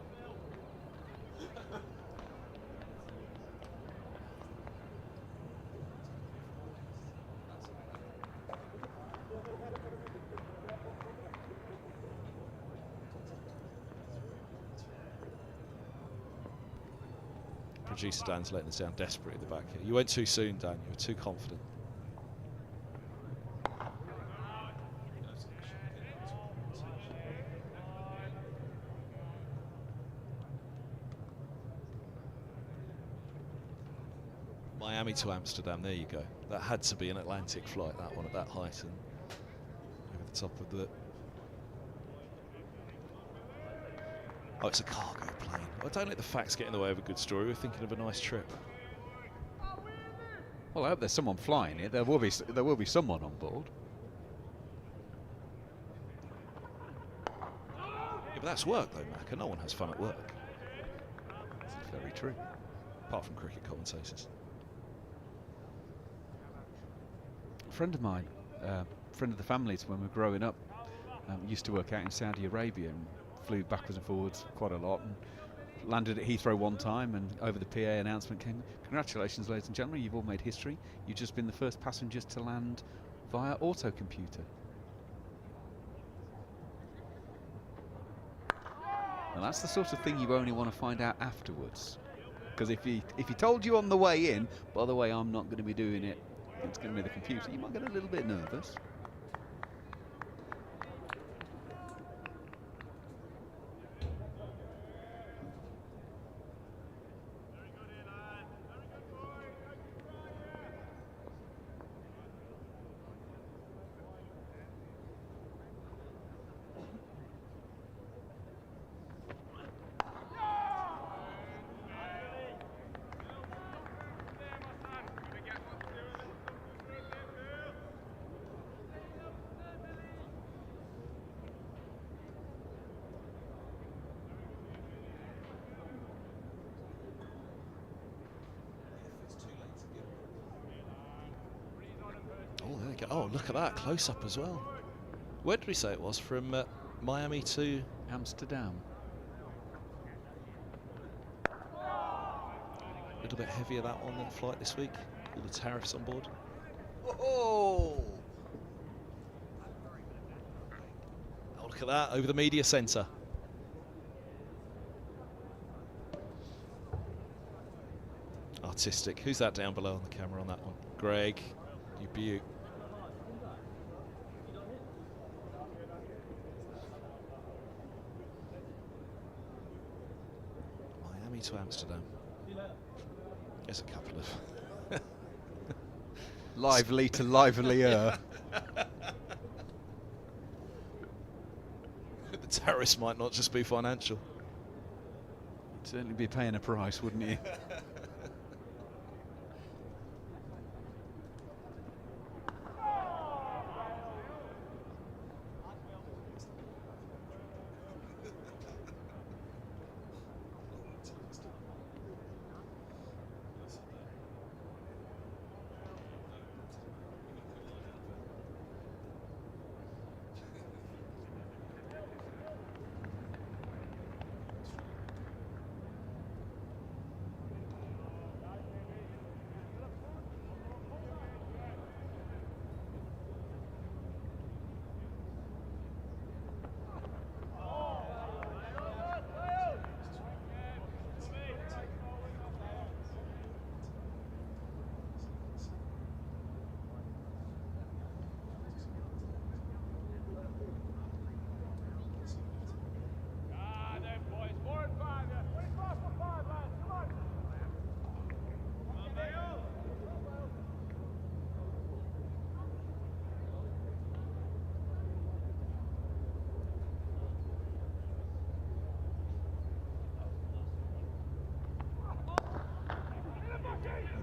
Speaker 1: Producer Dan's letting us down desperately at the back here. You went too soon, Dan. You were too confident. Miami to Amsterdam, there you go. That had to be an Atlantic flight, that one, at that height and over the top of the... Oh, it's a cargo plane. Well, don't let the facts get in the way of a good story. We're thinking of a nice trip.
Speaker 2: Well, I hope there's someone flying it. There will be someone on board.
Speaker 1: Yeah, but that's work, though, Mac, and no one has fun at work.
Speaker 2: This is very true.
Speaker 1: Apart from cricket commentators.
Speaker 2: A friend of mine, friend of the family's when we were growing up, used to work out in Saudi Arabia and flew backwards and forwards quite a lot and landed at Heathrow one time, and over the PA announcement came, "Congratulations, ladies and gentlemen, you've all made history. You've just been the first passengers to land via autocomputer." And that's the sort of thing you only want to find out afterwards. Because if he told you on the way in, by the way, I'm not going to be doing it, it's going to be the computer, you might get a little bit nervous.
Speaker 1: Oh, there you go. Oh, look at that, close up as well. Where did we say it was? From Miami to
Speaker 2: Amsterdam.
Speaker 1: a little bit heavier that one than flight this week. All the tariffs on board.
Speaker 2: Oh!
Speaker 1: Oh, look at that, over the media centre. Artistic. Who's that down below on the camera on that one? Greg, you beaut. Miami to Amsterdam. There's a couple of...
Speaker 2: Lively to livelier.
Speaker 1: The terrace might not just be financial.
Speaker 2: You'd certainly be paying a price, wouldn't you?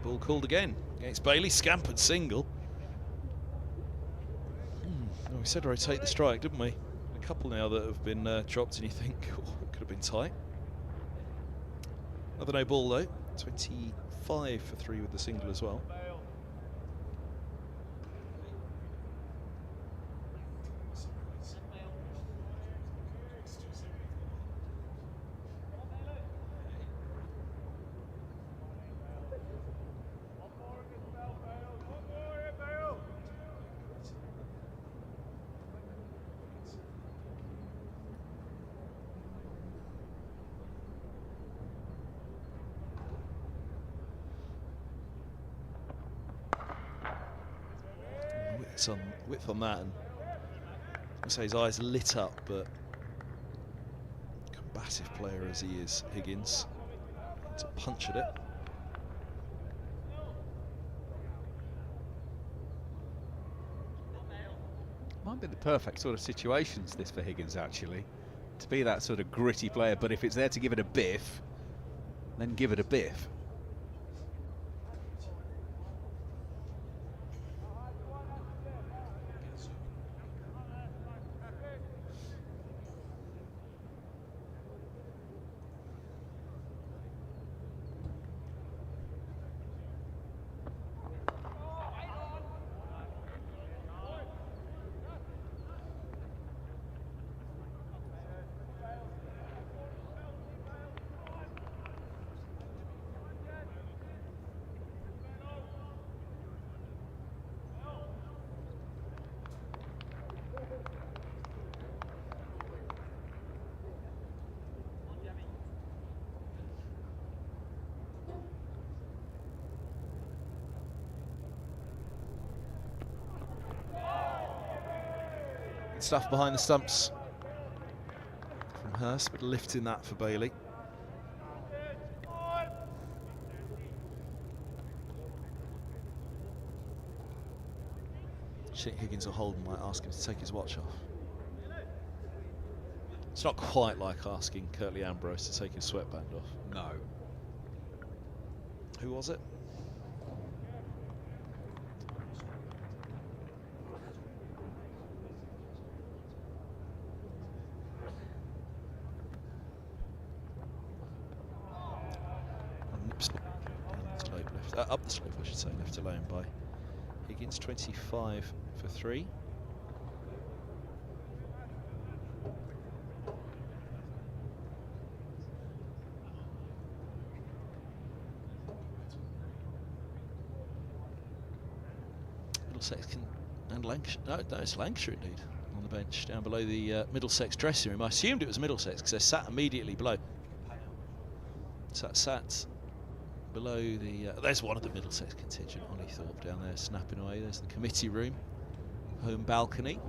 Speaker 1: Ball called again against Bailey. Scampered single. Oh, we said rotate the strike, didn't we? A couple now that have been dropped, and you think, oh, it could have been tight. Another no ball though. 25 for 3 with the single as well. Some width on that, and I say his eyes lit up, but combative player as he is, Higgins, to punch at it.
Speaker 2: Might be the perfect sort of situations this for Higgins, actually, to be that sort of gritty player, but if it's there to give it a biff, then give it a biff.
Speaker 1: Good stuff behind the stumps from Hurst, but lifting that for Bailey. I think Higgins or Holden might ask him to take his watch off. It's not quite like asking Curtly Ambrose to take his sweatband off.
Speaker 2: No.
Speaker 1: Who was it? Up the slope, I should say, left alone by Higgins. 25 for 3. Middlesex and Lancashire. No, it's Lancashire indeed on the bench down below the Middlesex dressing room. I assumed it was Middlesex because they sat immediately below. Sat below the. There's one of the Middlesex contingent, Ollie Thorpe down there snapping away. There's the committee room, home balcony.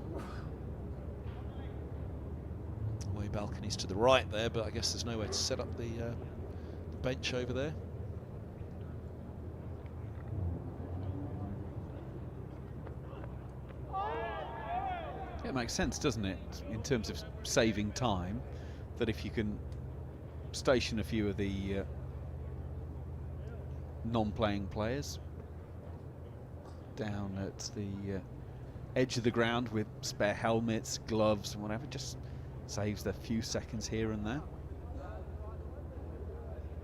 Speaker 1: Away balconies to the right there, but I guess there's nowhere to set up the bench over there.
Speaker 2: It makes sense, doesn't it, in terms of saving time, that if you can station a few of the non-playing players down at the edge of the ground with spare helmets, gloves and whatever, just saves a few seconds here and there.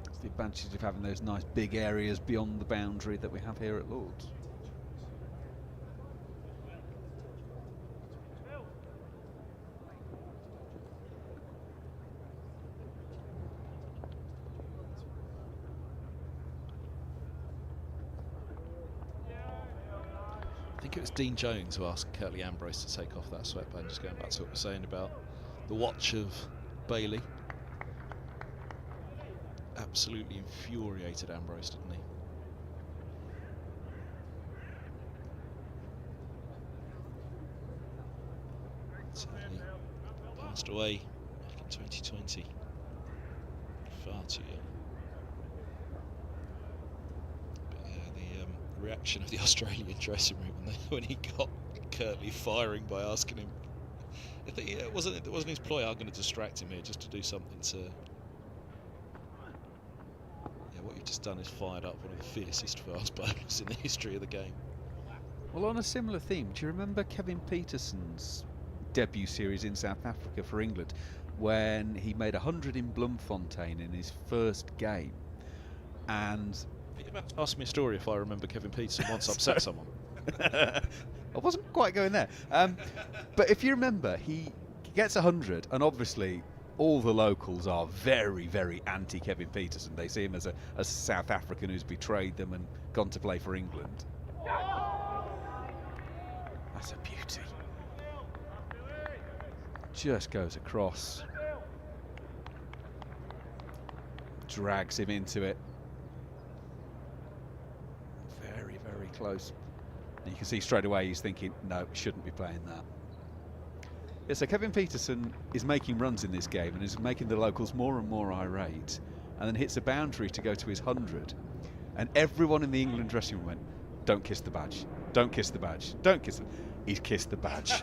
Speaker 2: It's the advantage of having those nice big areas beyond the boundary that we have here at Lord's.
Speaker 1: I think it was Dean Jones who asked Curtly Ambrose to take off that sweatband, just going back to what we were saying about the watch of Bailey. Absolutely infuriated Ambrose, didn't he? Sadly passed away back in 2020. Far too young. Reaction of the Australian dressing room when he got Curtly firing by asking him. I think it wasn't his ploy. I'm going to distract him here just to do something to. Yeah, what you've just done is fired up one of the fiercest fast bowlers in the history of the game.
Speaker 2: Well, on a similar theme, do you remember Kevin Peterson's debut series in South Africa for England when he made 100 in Bloemfontein in his first game? And
Speaker 1: You're about to ask me a story if I remember Kevin Peterson once upset someone.
Speaker 2: I wasn't quite going there. But if you remember, he gets 100, and obviously all the locals are very, very anti-Kevin Peterson. They see him as a South African who's betrayed them and gone to play for England. That's a beauty. Just goes across. Drags him into it. Very, very close. And you can see straight away he's thinking, no, shouldn't be playing that. Yeah, so Kevin Peterson is making runs in this game and is making the locals more and more irate, and then hits a boundary to go to his 100. And everyone in the England dressing room went, don't kiss the badge, don't kiss the badge, don't kiss it. He's kissed the badge.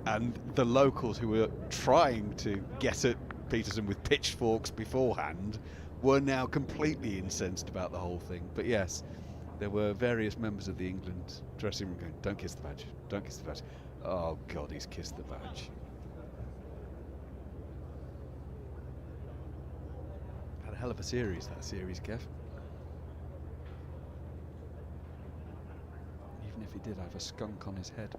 Speaker 2: And the locals who were trying to get at Peterson with pitchforks beforehand were now completely incensed about the whole thing. But yes, there were various members of the England dressing room going, don't kiss the badge, don't kiss the badge. Oh God, he's kissed the badge. Had a hell of a series, that series, Kev. Even if he did have a skunk on his head.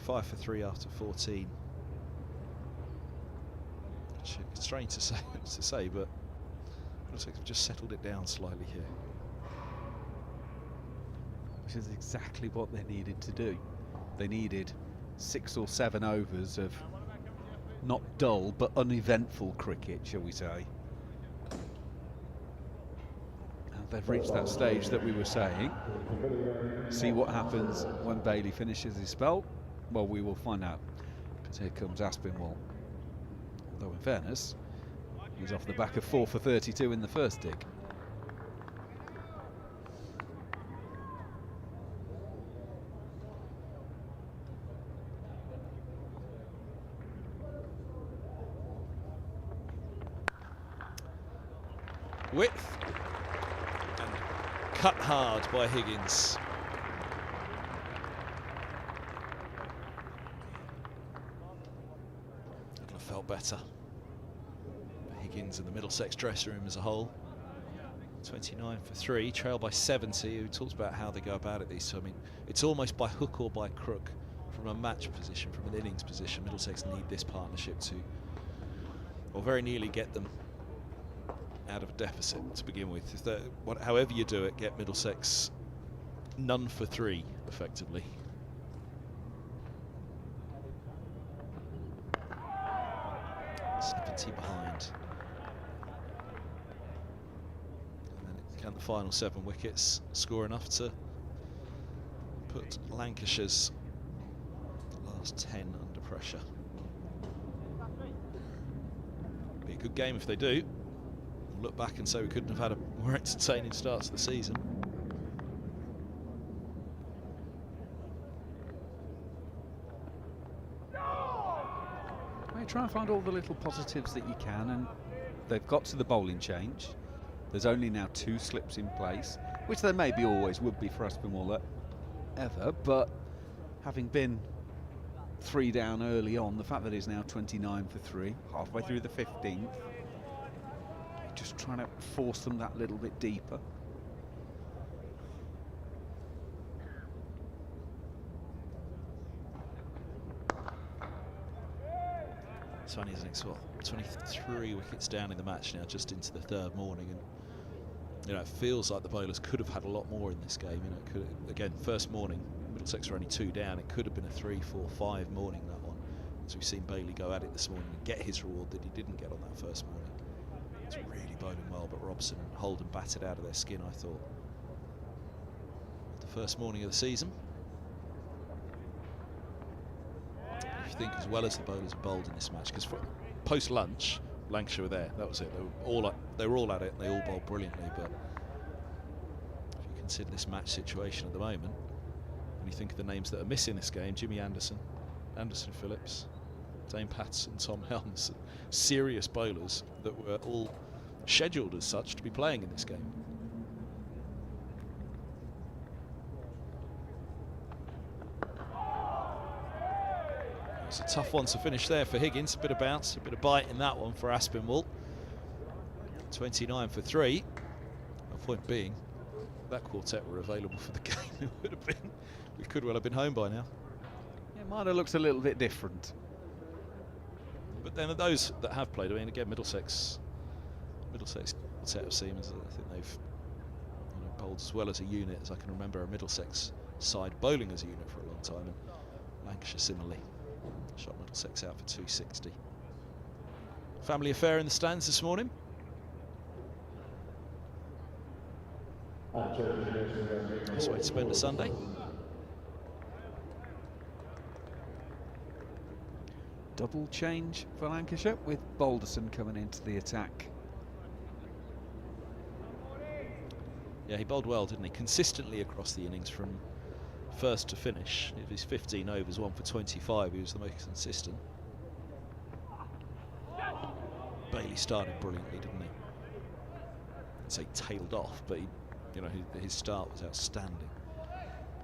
Speaker 1: Five for 3 after 14. It's strange to say, but it looks like they've just settled it down slightly here.
Speaker 2: Which is exactly what they needed to do. They needed 6 or 7 overs of not dull but uneventful cricket, shall we say. And they've reached that stage that we were saying. See what happens when Bailey finishes his spell. Well, we will find out, because here comes Aspinwall. Although in fairness, he's off the back of 4 for 32 in the first dig.
Speaker 1: Width and cut hard by Higgins. Felt better. Higgins and the Middlesex dressing room as a whole. 29 for 3, trailed by 70. Who talks about how they go about it these two. I mean, it's almost by hook or by crook from a match position, from an innings position. Middlesex need this partnership to, or very nearly get them out of a deficit to begin with. If however you do it, get Middlesex none for 3 effectively. Behind. Can the final 7 wickets score enough to put Lancashire's last 10 under pressure? Be a good game if they do. We'll look back and say we couldn't have had a more entertaining start to the season.
Speaker 2: Well, you try and find all the little positives that you can, and they've got to the bowling change. There's only now 2 slips in place, which there maybe always would be for Aspinwall ever, but having been 3 down early on, the fact that it's now 29 for 3, halfway through the 15th, just trying to force them that little bit deeper.
Speaker 1: It's funny, isn't it? It's what, 23 wickets down in the match now, just into the 3rd morning, and you know, it feels like the bowlers could have had a lot more in this game. You know, it could, again, first morning, Middlesex were only 2 down. It could have been a 3, 4, 5 morning, that one. As we've seen Bailey go at it this morning and get his reward that he didn't get on that first morning. It's really bowling well, but Robson and Holden battered out of their skin, I thought. The first morning of the season. If you think as well as the bowlers bowled in this match, because post-lunch, Lancashire were there. That was it. They were all at it, and they all bowled brilliantly. But if you consider this match situation at the moment, and you think of the names that are missing this game: Jimmy Anderson, Anderson Phillips, Dane Patterson, Tom Helms, serious bowlers that were all scheduled as such to be playing in this game. It's a tough one to finish there for Higgins. A bit of bounce, a bit of bite in that one for Aspinwall. 29 for 3. My point being, if that quartet were available for the game, it would have been. We could well have been home by now.
Speaker 2: Yeah, might have looked a little bit different.
Speaker 1: But then those that have played, I mean, again, Middlesex quartet of seamers, I think they've bowled as well as a unit as I can remember a Middlesex side bowling as a unit for a long time, and Lancashire similarly. Shot Middlesex out for 260. Family affair in the stands this morning. Nice way to spend a Sunday.
Speaker 2: Double change for Lancashire with Balderson coming into the attack.
Speaker 1: Yeah, he bowled well, didn't he? Consistently across the innings from first to finish. If his 15 overs, 1 for 25, he was the most consistent. Bailey started brilliantly, didn't he? I'd say tailed off, but he, his start was outstanding.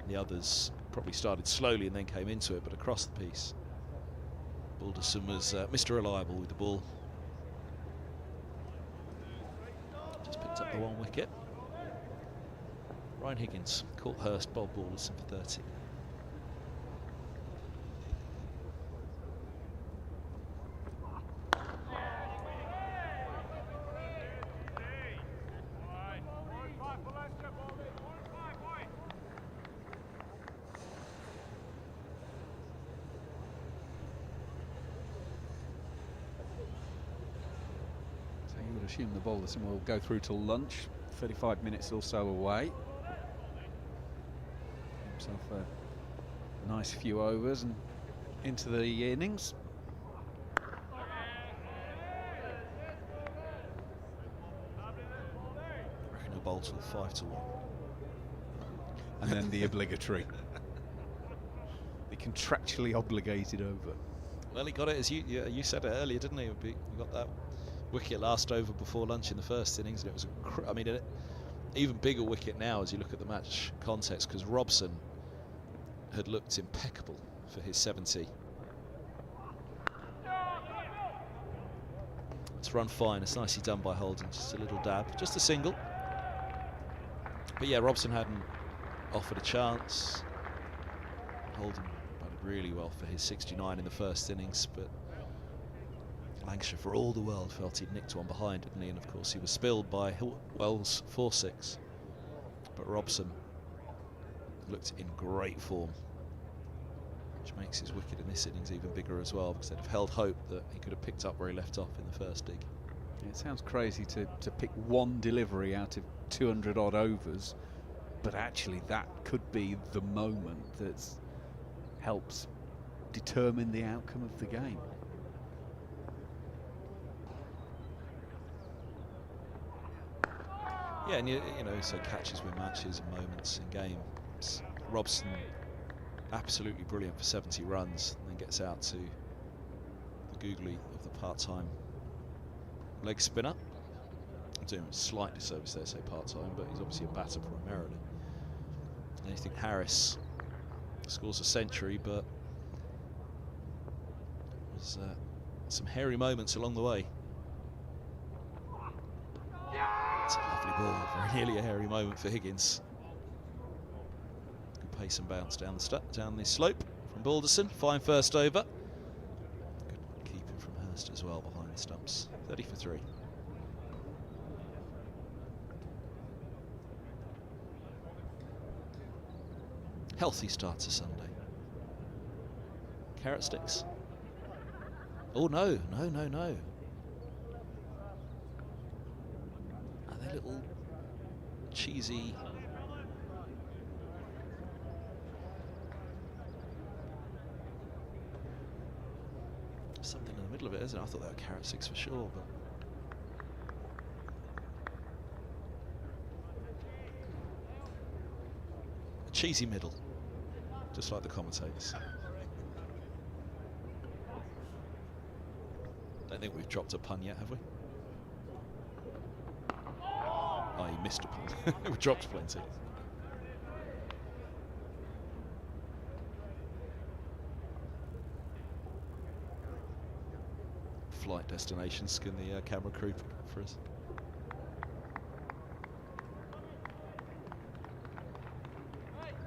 Speaker 1: The others probably started slowly and then came into it, but across the piece, Balderson was Mr. Reliable with the ball. Just picked up the 1 wicket. Ryan Higgins caught Hurst, bowled Balderson for 30.
Speaker 2: So you would assume the Balderson will go through till lunch, 35 minutes or so away. Himself a nice few overs and into the innings.
Speaker 1: I reckon he'll bowl till 5 to 1.
Speaker 2: And then the obligatory. The contractually obligated over.
Speaker 1: Well, he got it, as you said it earlier, didn't he? He got that wicket last over before lunch in the first innings, and it was an even bigger wicket now as you look at the match context, because Robson had looked impeccable for his 70. It's run fine. It's nicely done by Holden. Just a little dab, just a single. But yeah, Robson hadn't offered a chance. Holden batted really well for his 69 in the first innings, but Lancashire, for all the world, felt he'd nicked one behind, didn't he? And of course, he was spilled by Wells 4-6. But Robson looked in great form, which makes his wicket in this innings even bigger as well, because they'd have held hope that he could have picked up where he left off in the first dig.
Speaker 2: It sounds crazy to pick one delivery out of 200 odd overs, but actually that could be the moment that helps determine the outcome of the game.
Speaker 1: Yeah, and you know, so catches win matches and moments in games. Robson, absolutely brilliant for 70 runs, and then gets out to the googly of the part-time leg spinner. I'm doing him a slight disservice there, say part-time, but he's obviously a batter primarily. And you think Harris scores a century, but there's some hairy moments along the way. It's a lovely ball, very nearly a hairy moment for Higgins. Good pace and bounce down the slope from Balderson. Fine first over. Good keeping from Hurst as well behind the stumps. 30 for 3. Healthy start to Sunday. Carrot sticks. Oh no, no, no, no. Are they little cheesy? Something in the middle of it, isn't it? I thought they were carrot sticks for sure, but. A cheesy middle. Just like the commentators. Don't think we've dropped a pun yet, have we? Oh, you missed a pun. We've dropped plenty. Flight destinations, can the camera crew pick up for us?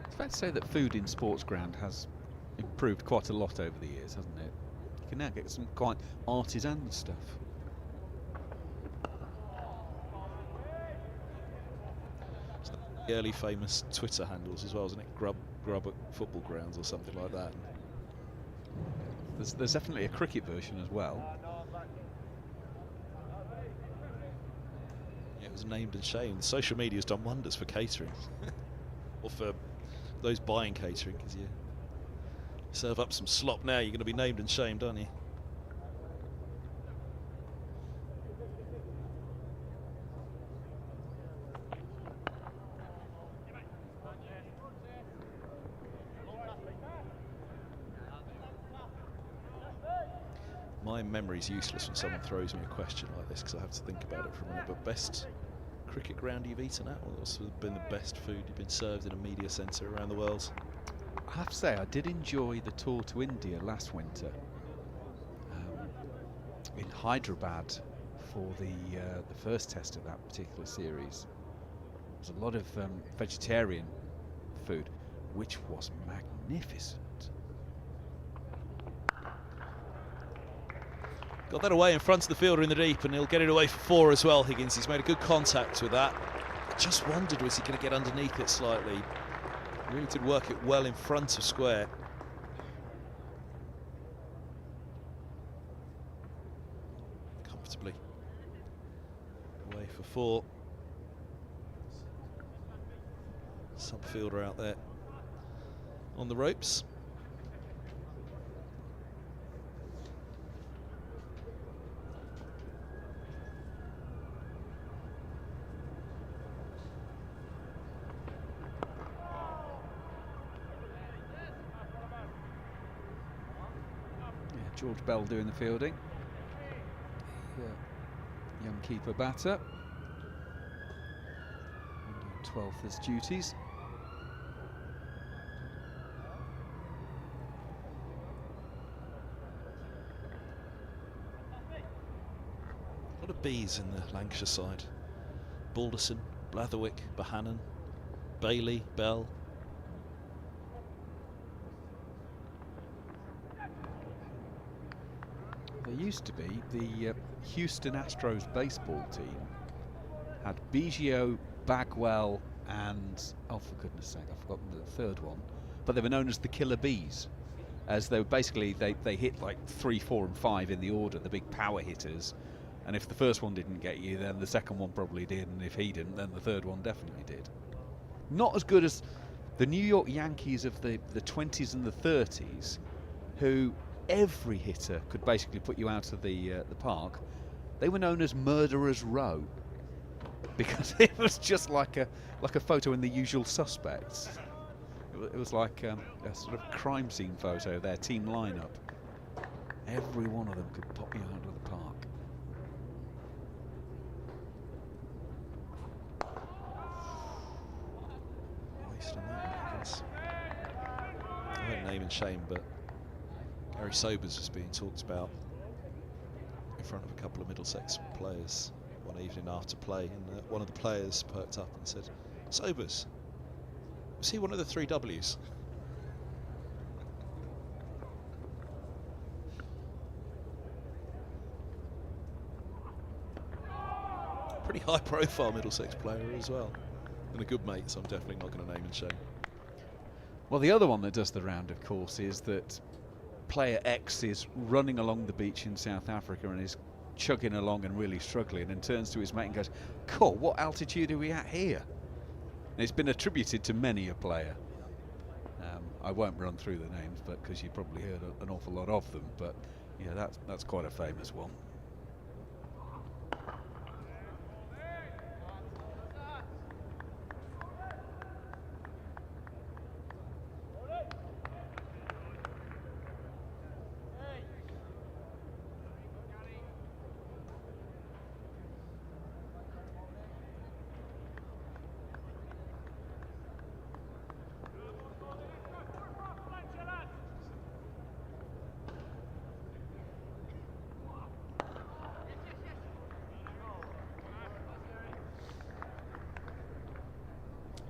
Speaker 2: It's fair to say that food in sports ground has improved quite a lot over the years, hasn't it? You can now get some quite artisan stuff.
Speaker 1: It's like the early famous Twitter handles as well, isn't it? Grub at football grounds or something like that.
Speaker 2: There's definitely a cricket version as well.
Speaker 1: Yeah, it was named and shamed. Social media's done wonders for catering. Or for those buying catering, because you serve up some slop now, you're going to be named and shamed, aren't you? My memory's useless when someone throws me a question like this, because I have to think about it for a minute. But best cricket ground you've eaten at? What's been the best food you've been served in a media centre around the world?
Speaker 2: I have to say, I did enjoy the tour to India last winter in Hyderabad for the first test of that particular series. There's a lot of vegetarian food, which was magnificent.
Speaker 1: Got that away in front of the fielder in the deep, and he'll get it away for 4 as well, Higgins. He's made a good contact with that. I just wondered, was he going to get underneath it slightly? He really did work it well in front of square. Comfortably. Away for 4. Sub fielder out there on the ropes.
Speaker 2: George Bell doing the fielding. Young keeper batter. 12th as duties.
Speaker 1: A lot of Bs in the Lancashire side. Balderson, Blatherwick, Bohannon, Bailey, Bell.
Speaker 2: There used to be the Houston Astros baseball team had Biggio, Bagwell, and oh, for goodness sake, I've forgotten the third one. But they were known as the Killer Bees, as they were basically they hit like 3, 4, and 5 in the order, the big power hitters, And if the first one didn't get you, then the second one probably did, and if he didn't, then the third one definitely did. Not as good as the New York Yankees of the 20s and the 30s, who every hitter could basically put you out of the park. They were known as Murderers Row because it was just like a photo in The Usual Suspects. It was like a sort of crime scene photo of their team lineup. Every one of them could pop you out of the park.
Speaker 1: Waste on that one, I guess. I won't name and shame, but Gary Sobers was being talked about in front of a couple of Middlesex players one evening after play, and one of the players perked up and said, "Sobers, was he one of the 3 Ws?" Pretty high profile Middlesex player as well, and a good mate, so I'm definitely not going to name and shame.
Speaker 2: Well, the other one that does the round, of course, is that player X is running along the beach in South Africa and is chugging along and really struggling, and turns to his mate and goes, "Cool, what altitude are we at here?" And it's been attributed to many a player. I won't run through the names, but because you probably heard an awful lot of them. But yeah, that's quite a famous one.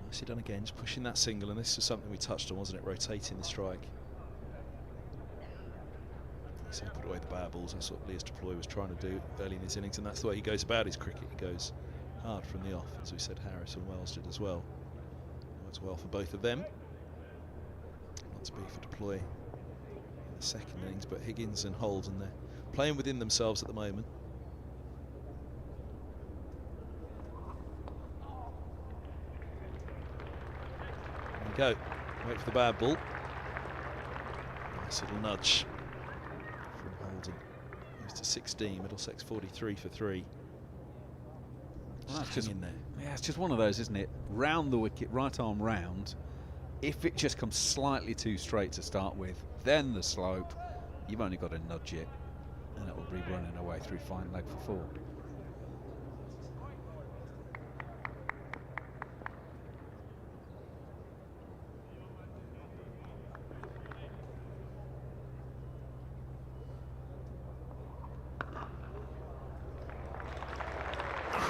Speaker 1: Nicely done again, just pushing that single, and this was something we touched on, wasn't it? Rotating the strike. So he put away the bad balls. That's what Leas Deploy was trying to do early in his innings, and that's the way he goes about his cricket. He goes hard from the off, as we said. Harris and Wells did as well. Works well for both of them. Not to be for Deploy in the second innings, but Higgins and Holden, they're playing within themselves at the moment. Go. Wait for the bad ball. Nice little nudge from Holden. Moves to 16. Middlesex 43 for 3.
Speaker 2: Well, that's
Speaker 1: just in there.
Speaker 2: Yeah, it's just one of those, isn't it? Round the wicket, right arm round. If it just comes slightly too straight to start with, then the slope, you've only got to nudge it, and it will be running away through fine leg for 4.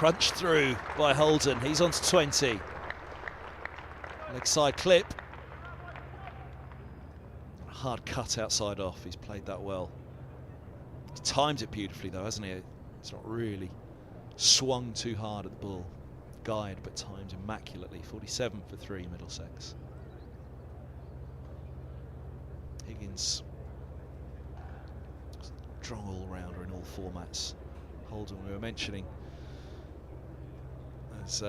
Speaker 1: Crunched through by Holden. He's on to 20. Leg side clip. Hard cut outside off. He's played that well. He's timed it beautifully though, hasn't he? It's not really swung too hard at the ball. Guide, but timed immaculately. 47 for 3 Middlesex. Higgins, strong all-rounder in all formats. Holden, we were mentioning, as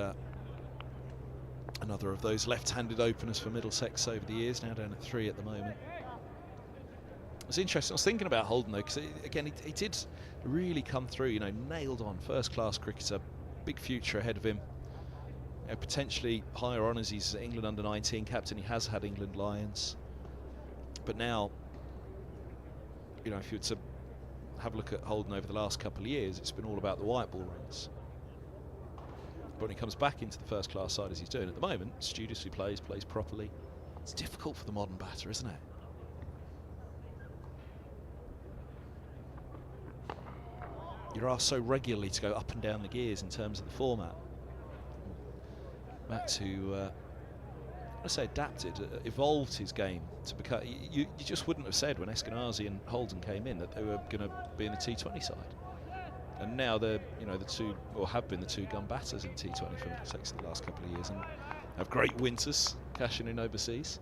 Speaker 1: another of those left-handed openers for Middlesex over the years, now down at 3 at the moment. It's interesting. I was thinking about Holden though, because again, he did really come through. You know, nailed on, first-class cricketer, big future ahead of him. You know, potentially higher honours. He's England under-19 captain. He has had England Lions, but now, you know, if you were to have a look at Holden over the last couple of years, it's been all about the white ball runs. But when he comes back into the first-class side as he's doing at the moment, studiously plays properly. It's difficult for the modern batter, isn't it? You're asked so regularly to go up and down the gears in terms of the format. Matt, who, let's say, adapted, evolved his game to become. You just wouldn't have said when Eskenazi and Holden came in that they were going to be in the T20 side. And now they're, you know, the two, or have been the two gun batters in T20 for Middlesex the last couple of years, and have great winters, cashing in overseas.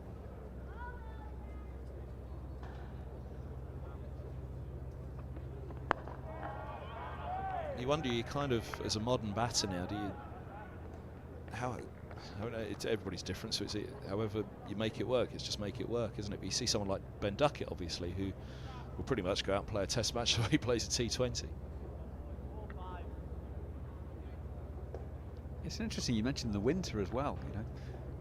Speaker 1: you wonder, you kind of, as a modern batter now, do you, it's everybody's different, so however you make it work, it's just make it work, isn't it? But you see someone like Ben Duckett, obviously, who will pretty much go out and play a test match the way he plays a T20.
Speaker 2: It's interesting you mentioned the winter as well. You know,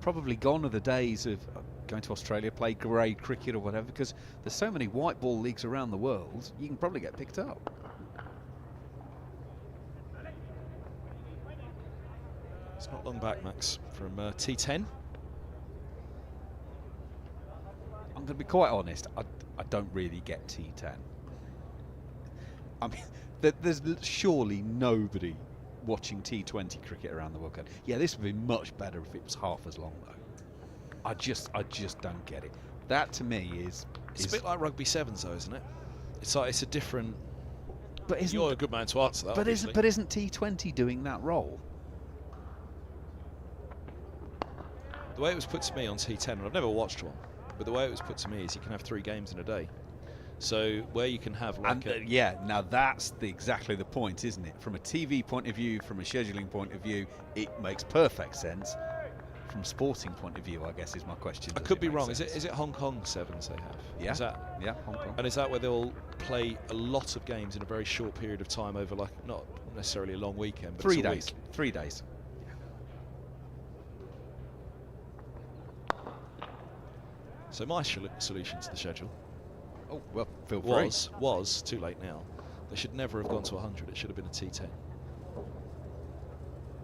Speaker 2: probably gone are the days of going to Australia, play grade cricket or whatever, because there's so many white ball leagues around the world, you can probably get picked up.
Speaker 1: It's not long back, Max, from T10.
Speaker 2: I'm going to be quite honest, I don't really get T10. I mean, there's surely nobody watching T20 cricket around the World Cup. Yeah, this would be much better if it was half as long, though. I just don't get it. That to me is
Speaker 1: It's a bit like rugby sevens, though, isn't it? It's like it's a different.
Speaker 2: But
Speaker 1: you're a good man to answer that.
Speaker 2: But isn't T20 doing that role?
Speaker 1: The way it was put to me on T10, and I've never watched one, but the way it was put to me is you can have 3 games in a day. So where you can have like
Speaker 2: yeah, now that's exactly the point, isn't it? From a TV point of view, from a scheduling point of view, it makes perfect sense. From a sporting point of view, I guess is my question.
Speaker 1: I could be wrong. Is it Hong Kong sevens they have?
Speaker 2: Yeah.
Speaker 1: Is that,
Speaker 2: yeah, Hong Kong.
Speaker 1: and is that where they'll play a lot of games in a very short period of time over, like, not necessarily a long weekend, but
Speaker 2: 3
Speaker 1: it's a
Speaker 2: days.
Speaker 1: week?
Speaker 2: 3 days.
Speaker 1: So my solution to the schedule
Speaker 2: Oh well, feel free.
Speaker 1: was too late now. They should never have gone to 100. It should have been a T10.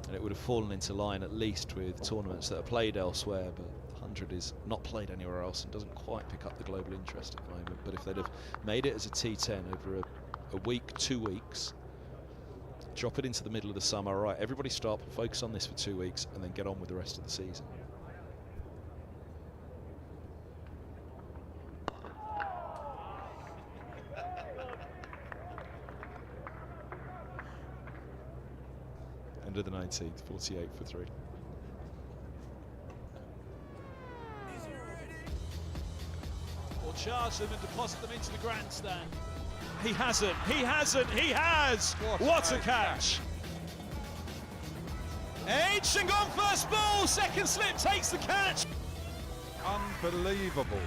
Speaker 1: And it would have fallen into line at least with tournaments that are played elsewhere, but 100 is not played anywhere else and doesn't quite pick up the global interest at the moment. But if they'd have made it as a T10 over a week, 2 weeks, drop it into the middle of the summer, all right, everybody stop, focus on this for 2 weeks, and then get on with the rest of the season. End of the 19th, 48 for 3. Or charge them and deposit them into the grandstand. He hasn't, he hasn't, he has! What a catch! Edged and gone first ball, second slip takes the catch.
Speaker 3: Unbelievable.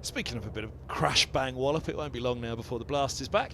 Speaker 1: Speaking of a bit of crash bang wallop, it won't be long now before the blast is back.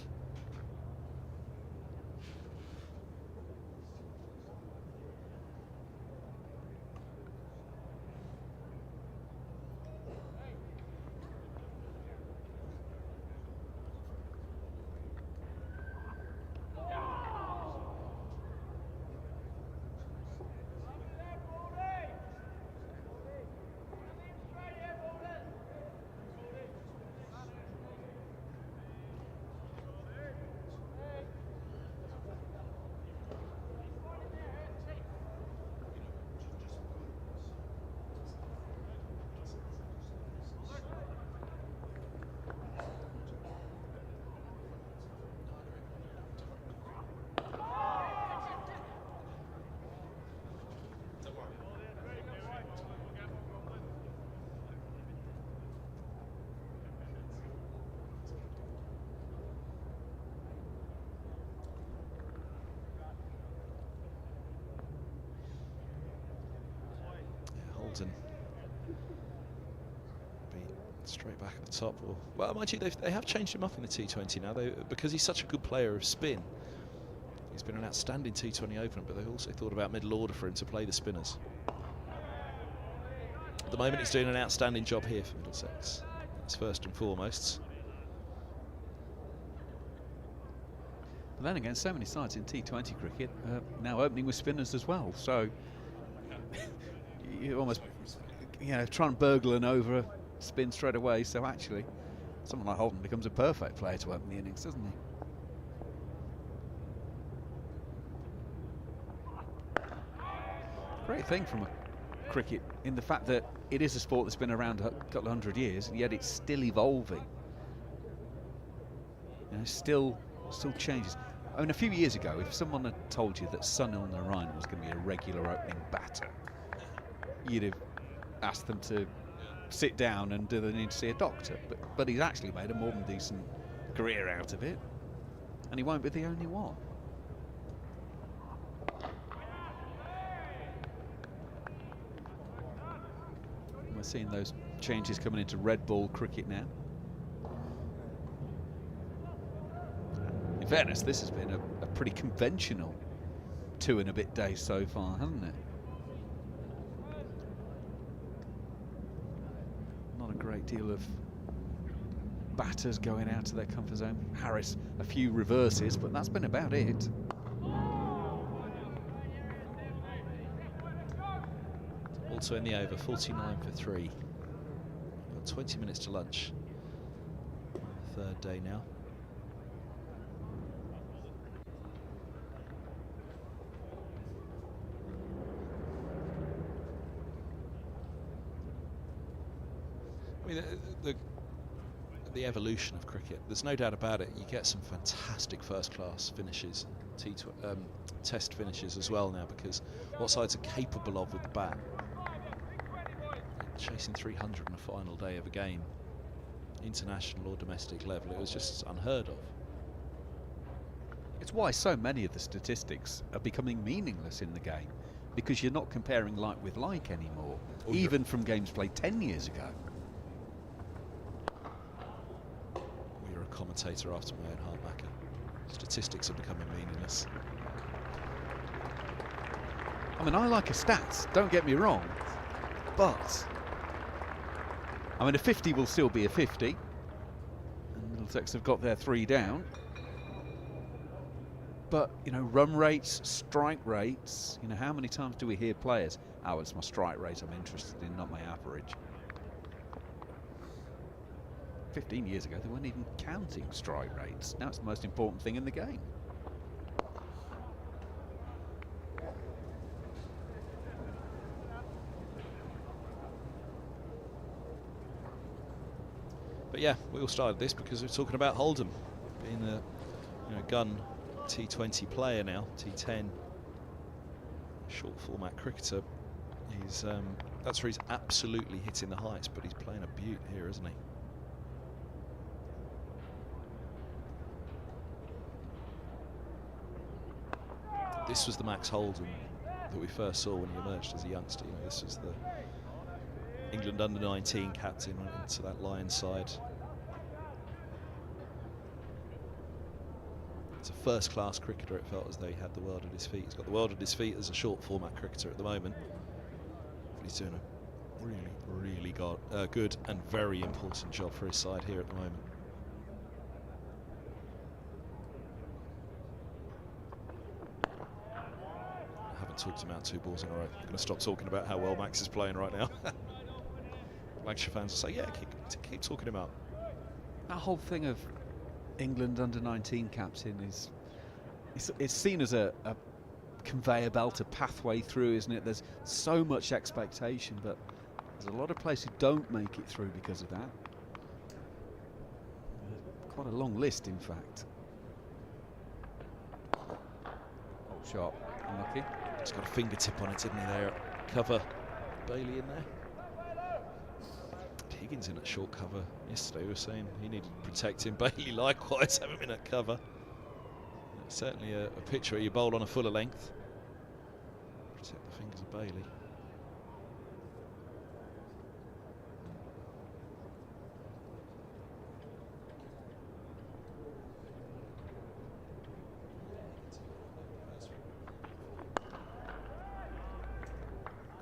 Speaker 1: And be straight back at the top. Or, well, mind you, they have changed him up in the T20 now, because he's such a good player of spin. He's been an outstanding T20 opener, but they also thought about middle order for him to play the spinners. At the moment, he's doing an outstanding job here for Middlesex. That's first and foremost.
Speaker 2: And then again, so many sides in T20 cricket now opening with spinners as well. So you almost, try and burgle an over a spin straight away. So actually, someone like Holden becomes a perfect player to open the innings, doesn't he? Great thing from cricket in the fact that it is a sport that's been around a couple of 100 years, and yet it's still evolving. Still changes. I mean, a few years ago, if someone had told you that Sunil Narine was going to be a regular opening batter, you'd have asked them to sit down and do they need to see a doctor? But he's actually made a more than decent career out of it, and he won't be the only one. We're seeing those changes coming into red ball cricket now. In fairness, this has been a pretty conventional 2 and a bit days so far, hasn't it? Not a great deal of batters going out of their comfort zone. Harris, a few reverses, but that's been about it.
Speaker 1: Also in the over, 49 for 3. Got 20 minutes to lunch. Third day now. I mean, the evolution of cricket, there's no doubt about it. You get some fantastic first-class finishes, test finishes as well now, because what sides are capable of with the bat. Chasing 300 on a final day of a game, international or domestic level, it was just unheard of.
Speaker 2: It's why so many of the statistics are becoming meaningless in the game, because you're not comparing like with like anymore, even from games played 10 years ago.
Speaker 1: You're a commentator after my own heart, Macca. Statistics are becoming meaningless.
Speaker 2: I mean, I like a stats, don't get me wrong, but I mean, a 50 will still be a 50. And Middlesex have got their 3 down. But, you know, run rates, strike rates, you know, how many times do we hear players, oh, it's my strike rate I'm interested in, not my average. 15 years ago, they weren't even counting strike rates. Now it's the most important thing in the game.
Speaker 1: But yeah, we all started this because we're talking about Hold'em being a gun T20 player now, T10 short format cricketer. He's that's where he's absolutely hitting the heights, but he's playing a beaut here, isn't he? This was the Max Hold'em that we first saw when he emerged as a youngster. You know, this was the England under-19 captain, went into that Lions side. It's a first-class cricketer. It felt as though he had the world at his feet. He's got the world at his feet as a short format cricketer at the moment, but he's doing a really good and very important job for his side here at the moment. I haven't talked him out 2 balls in a row. I'm going to stop talking about how well Max is playing right now. Lancashire fans will say, yeah, keep talking him out.
Speaker 2: That whole thing of England under-19 captain is it's seen as a conveyor belt, a pathway through, isn't it? There's so much expectation, but there's a lot of players who don't make it through because of that. Quite a long list, in fact. Oh, shot, unlucky.
Speaker 1: He's got a fingertip on it, didn't he, there? Cover. Bailey in there. Higgins in at short cover yesterday. We were saying he needed protecting. Bailey likewise, have him in at cover. It's certainly a picture of you bowl on a fuller length. Protect the fingers of Bailey.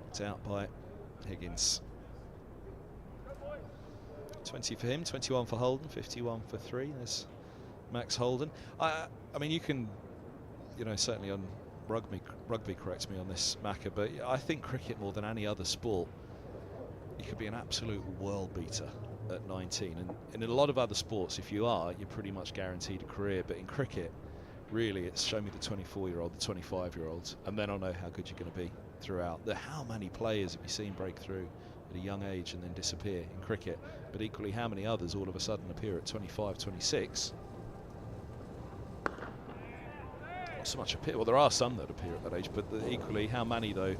Speaker 1: Knocked out by Higgins. 20 for him, 21 for Holden, 51 for 3. There's Max Holden. I mean, you can, certainly on rugby correct me on this, Macca, but I think cricket more than any other sport, you could be an absolute world beater at 19. And in a lot of other sports, if you are, you're pretty much guaranteed a career. But in cricket, really, it's show me the 24-year-old, the 25-year-olds, and then I'll know how good you're going to be throughout. How many players have you seen break through at a young age and then disappear in cricket? But equally, how many others all of a sudden appear at 25, 26? Not so much appear. Well, there are some that appear at that age, but equally, how many though?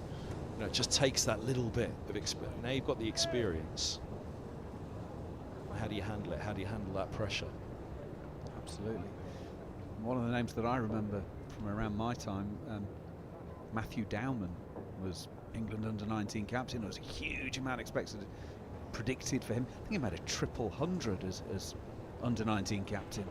Speaker 1: It just takes that little bit of experience. Now you've got the experience. How do you handle it? How do you handle that pressure?
Speaker 2: Absolutely. One of the names that I remember from around my time, Matthew Dowman was England under-19 captain. There was a huge amount expected, predicted for him. I think he made a triple hundred as under-19 captain.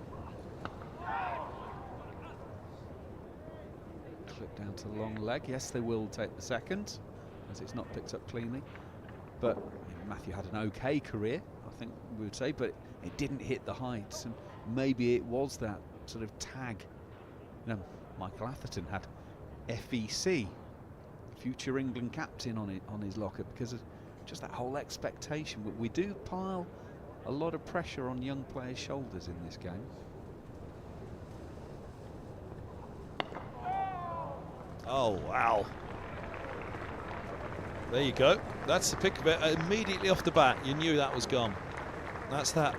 Speaker 2: Clip down to the long leg. Yes, they will take the second, as it's not picked up cleanly. But Matthew had an okay career, I think we would say, but it didn't hit the heights, and maybe it was that sort of tag. You know, Michael Atherton had FEC, future England captain, on his locker, because of just that whole expectation. We do pile a lot of pressure on young players' shoulders in this game.
Speaker 1: Oh, wow. There you go. That's the pick of it. Immediately off the bat, you knew that was gone. That's that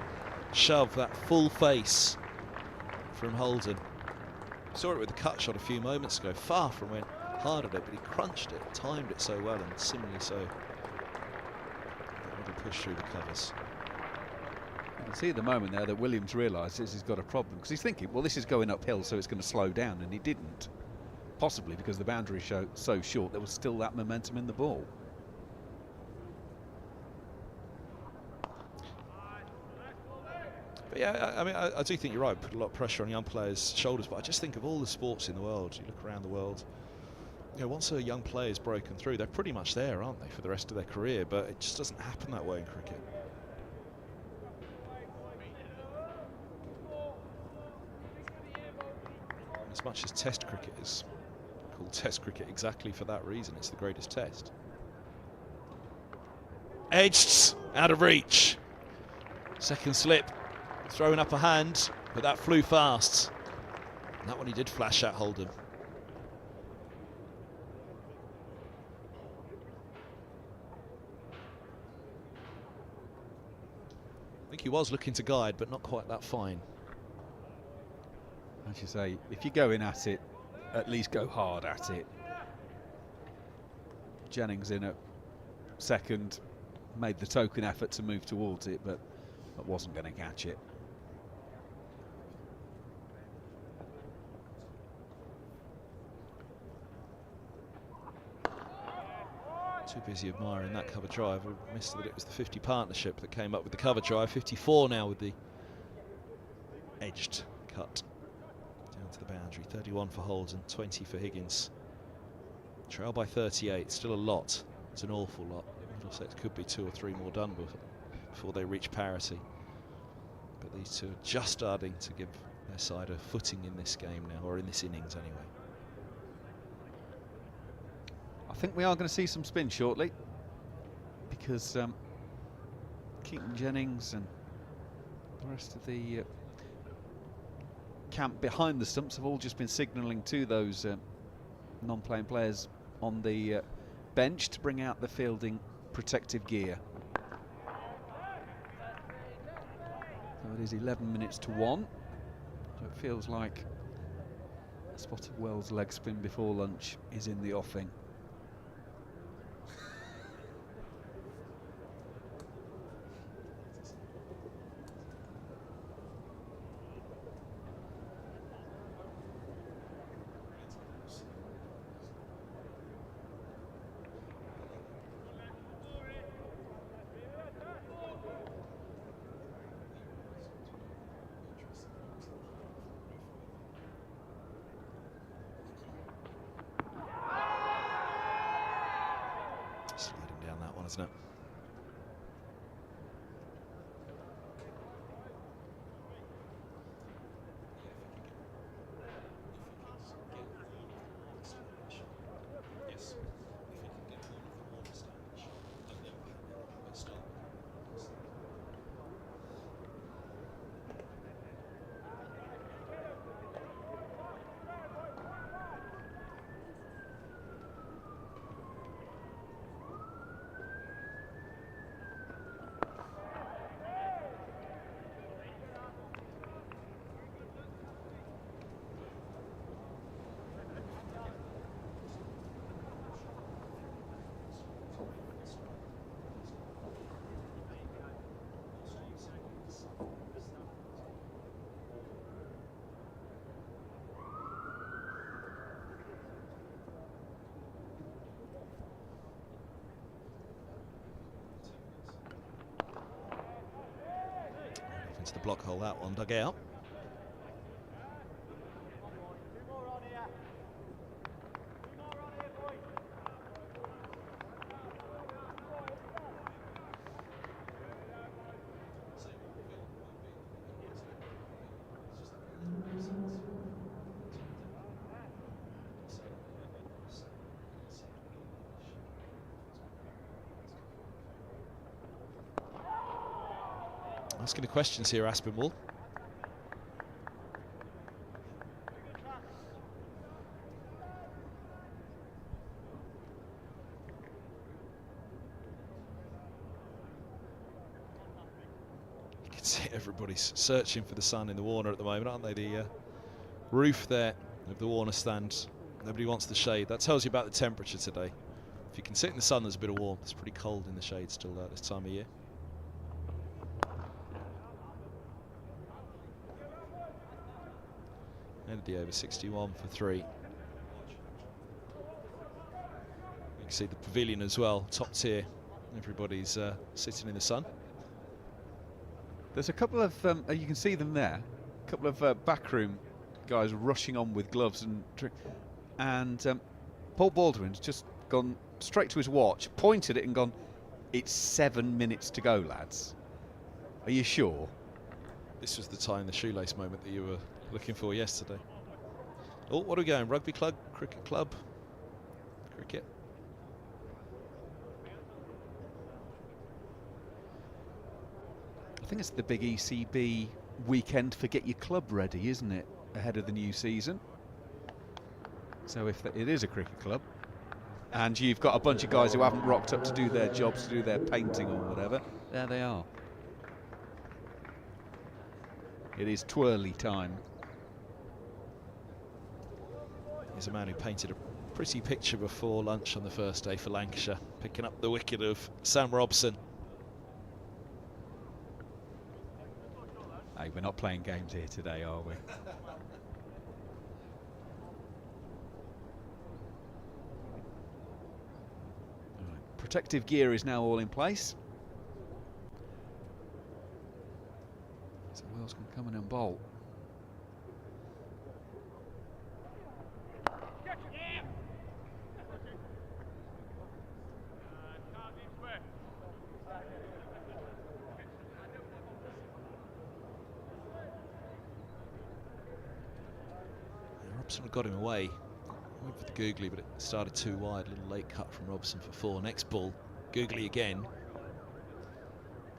Speaker 1: shove, that full face from Holden. Saw it with the cut shot a few moments ago. Far from went hard at it, but he crunched it, timed it so well, and similarly so. That little push through the covers.
Speaker 2: You can see at the moment there that Williams realises he's got a problem, because he's thinking, well, this is going uphill, so it's going to slow down, and he didn't. Possibly because the boundary so short, there was still that momentum in the ball.
Speaker 1: But yeah, I mean, I do think you're right. Put a lot of pressure on young players' shoulders, but I just think of all the sports in the world. You look around the world. You know, once a young player's broken through, they're pretty much there, aren't they, for the rest of their career? But it just doesn't happen that way in cricket. As much as Test cricket is called Test cricket exactly for that reason, it's the greatest test. Edged, out of reach. Second slip, throwing up a hand, but that flew fast. And that one he did flash at Holden. I think he was looking to guide, but not quite that fine.
Speaker 2: As you say, if you're going at it, at least go hard at it. Jennings in at second, made the token effort to move towards it, but wasn't going to catch it.
Speaker 1: Too busy admiring that cover drive. I missed that it was the 50 partnership that came up with the cover drive. 54 now with the edged cut down to the boundary. 31 for Holden, 20 for Higgins. Trail by 38, still a lot. It's an awful lot. Middlesex could be 2 or 3 more done before they reach parity. But these two are just starting to give their side a footing in this game now, or in this innings anyway.
Speaker 2: I think we are going to see some spin shortly, because Keaton Jennings and the rest of the camp behind the stumps have all just been signalling to those non-playing players on the bench to bring out the fielding protective gear. So it is 11 minutes to 1. So it feels like a spot of Wells leg spin before lunch is in the offing.
Speaker 1: Sliding down that one, isn't it? Into the block hole, that one dug out. Asking the questions here, Aspinwall. You can see everybody's searching for the sun in the Warner at the moment, aren't they? The roof there of the Warner stand, nobody wants the shade. That tells you about the temperature today. If you can sit in the sun, there's a bit of warmth. It's pretty cold in the shade still this time of year. Ended the over 61 for 3. You can see the pavilion as well, top tier. Everybody's sitting in the sun.
Speaker 2: There's a couple of, you can see them there, a couple of backroom guys rushing on with gloves and Paul Baldwin's just gone straight to his watch, pointed it and gone, "It's 7 minutes to go, lads." Are you sure?
Speaker 1: This was the tie in the shoelace moment that you were looking for yesterday. Oh, what are we going? Rugby club, cricket club, cricket.
Speaker 2: I think it's the big ECB weekend for get your club ready, isn't it? Ahead of the new season. So if it is a cricket club, and you've got a bunch of guys who haven't rocked up to do their jobs, to do their painting or whatever, there they are. It is twirly time.
Speaker 1: Here's a man who painted a pretty picture before lunch on the first day for Lancashire, picking up the wicket of Sam Robson.
Speaker 2: Hey, we're not playing games here today, are we? Right. Protective gear is now all in place. So Wales can come in and bowl.
Speaker 1: Robson got him away. Went for the googly, but it started too wide. A little late cut from Robson for 4. Next ball, googly again. But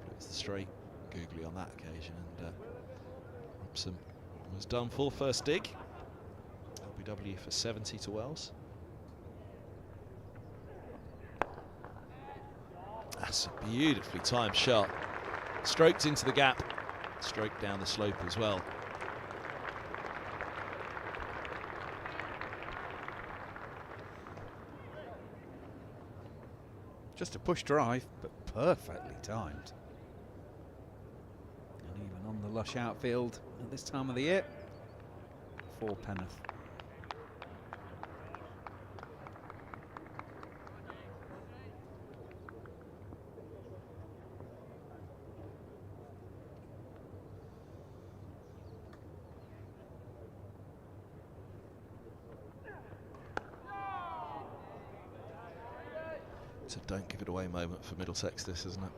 Speaker 1: it was the straight googly on that occasion, and Robson was done for. First dig. LBW for 70 to Wells. That's a beautifully timed shot. Stroked into the gap, stroked down the slope as well.
Speaker 2: Just a push drive, but perfectly timed. And even on the lush outfield at this time of the year, for Penrith.
Speaker 1: It's a don't give it away moment for Middlesex, this, isn't it?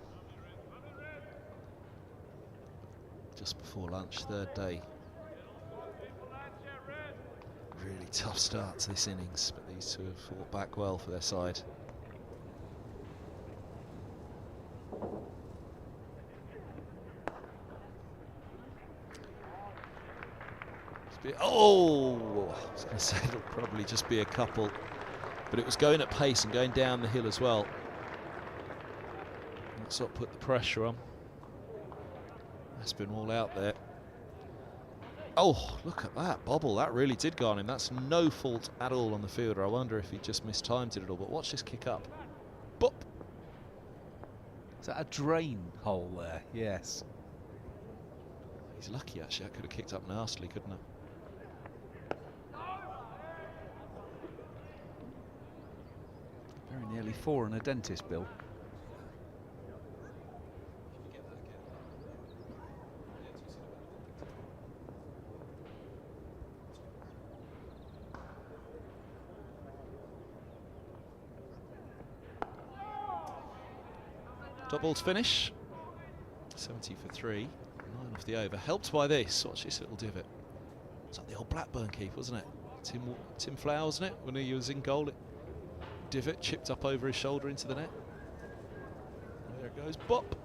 Speaker 1: Just before lunch, third day. Really tough start to this innings, but these two have fought back well for their side. Oh, I was going to say it'll probably just be a couple. But it was going at pace and going down the hill as well. That's what put the pressure on. That's been all out there. Oh, look at that bobble. That really did go on him. That's no fault at all on the fielder. I wonder if he just mistimed it at all. But watch this kick up. Bop.
Speaker 2: Is that a drain hole there? Yes.
Speaker 1: He's lucky, actually. That could have kicked up nastily, couldn't it?
Speaker 2: Very nearly 4 and a dentist bill.
Speaker 1: Dot ball to finish. 70 for 3. 9 off the over. Helped by this. Watch this little divot. It's like the old Blackburn keeper, wasn't it? Tim Flower, wasn't it? When he was in goal, it divot chipped up over his shoulder into the net. There it goes. Bop.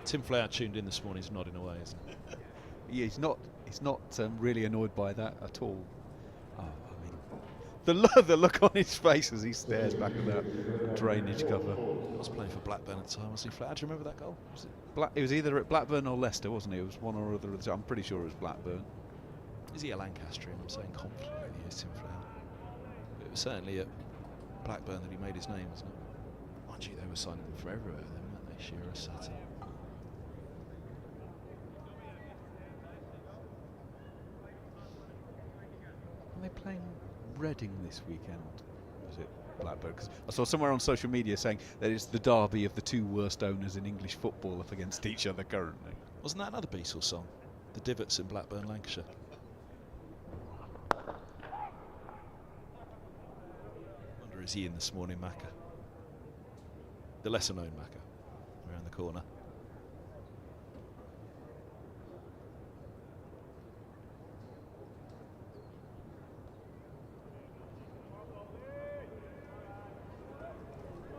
Speaker 1: Tim Flower tuned in this morning. He's nodding away, isn't he?
Speaker 2: Yeah, he's not really annoyed by that at all. Oh, I mean, the look on his face as he stares back at that drainage cover.
Speaker 1: He was playing for Blackburn at the time, wasn't he? Flower? Do you remember that goal? Was it?
Speaker 2: It was either at Blackburn or Leicester, wasn't it? It was one or other. I'm pretty sure it was Blackburn.
Speaker 1: Is he a Lancastrian? I'm saying confidently he is, Tim Flower. But it was certainly at Blackburn that he made his name, wasn't it? Mind you, they were signing him from everywhere then, weren't they? Shearer, Sutton.
Speaker 2: Are they playing Reading this weekend? Was it Blackburn? 'Cause I saw somewhere on social media saying that it's the derby of the two worst owners in English football up against each other currently.
Speaker 1: Wasn't that another Beatles song? The Divots in Blackburn, Lancashire. Wonder, is he in this morning, Macca? The lesser known Macca, around the corner.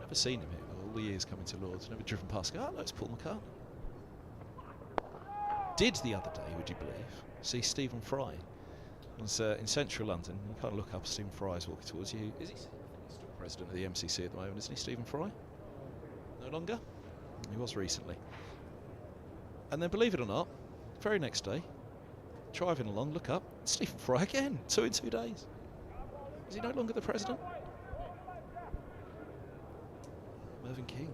Speaker 1: Never seen him here all the years coming to Lords. Never driven past. Oh, no, it's Paul McCartney. Did the other day, would you believe, see Stephen Fry. It was in central London. You kind of look up, Stephen Fry's walking towards you. Is he still president of the MCC at the moment, isn't he, Stephen Fry? No longer? He was recently. And then, believe it or not, very next day, driving along, look up, Stephen Fry again, 2 in 2 days. Is he no longer the president? Mervyn King.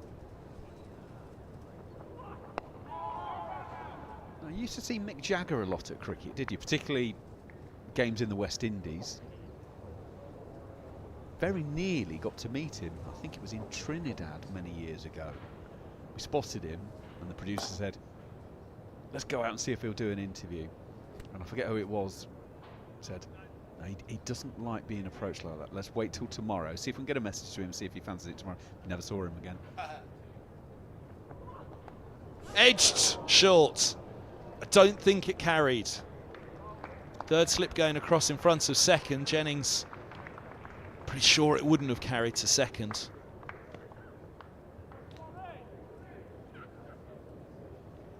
Speaker 2: I used to see Mick Jagger a lot at cricket, did you? Particularly games in the West Indies. Very nearly got to meet him. I think it was in Trinidad many years ago. We spotted him and the producer said, let's go out and see if he'll do an interview. And I forget who it was. Said, no, he doesn't like being approached like that. Let's wait till tomorrow. See if we can get a message to him, see if he fancies it tomorrow. We never saw him again.
Speaker 1: Edged short. I don't think it carried. Third slip going across in front of second. Jennings, pretty sure it wouldn't have carried to second.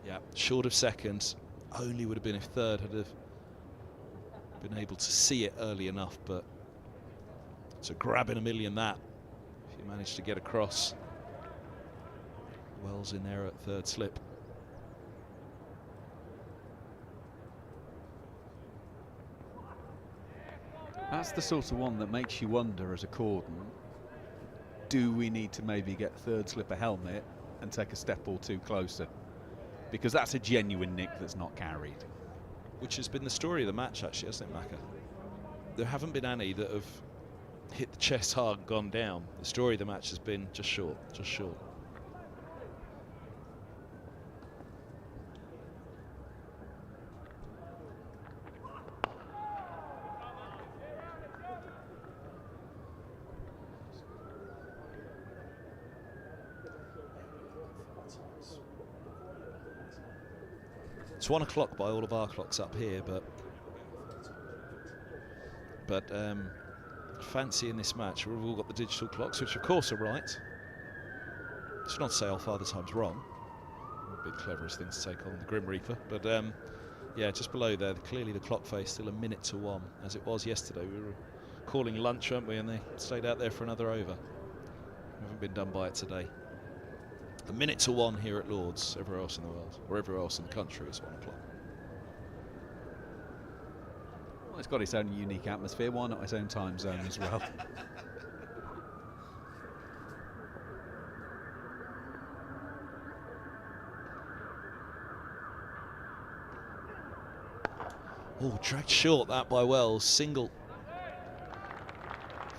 Speaker 1: Yeah, short of second. Only would have been if third had have been able to see it early enough, but it's a grab in a million that, if you manage to get across. Wells in there at third slip.
Speaker 2: That's the sort of one that makes you wonder as a cordon, do we need to maybe get third slip a helmet and take a step or two closer? Because that's a genuine nick that's not carried.
Speaker 1: Which has been the story of the match, actually, hasn't it, Macca? There haven't been any that have hit the chest hard and gone down. The story of the match has been just short, just short. It's 1 o'clock by all of our clocks up here, but fancy in this match. We've all got the digital clocks, which of course are right. It's not to say our Father Time's wrong. Would be the cleverest thing to take on the Grim Reaper, but yeah, just below there, clearly the clock face still a minute to 1, as it was yesterday. We were calling lunch, weren't we, and they stayed out there for another over. We haven't been done by it today. A minute to 1 here at Lords. Everywhere else in the world, or everywhere else in the country, is 1 o'clock.
Speaker 2: Well, it's got its own unique atmosphere. Why not its own time zone as well?
Speaker 1: Oh, dragged short that by Wells. Single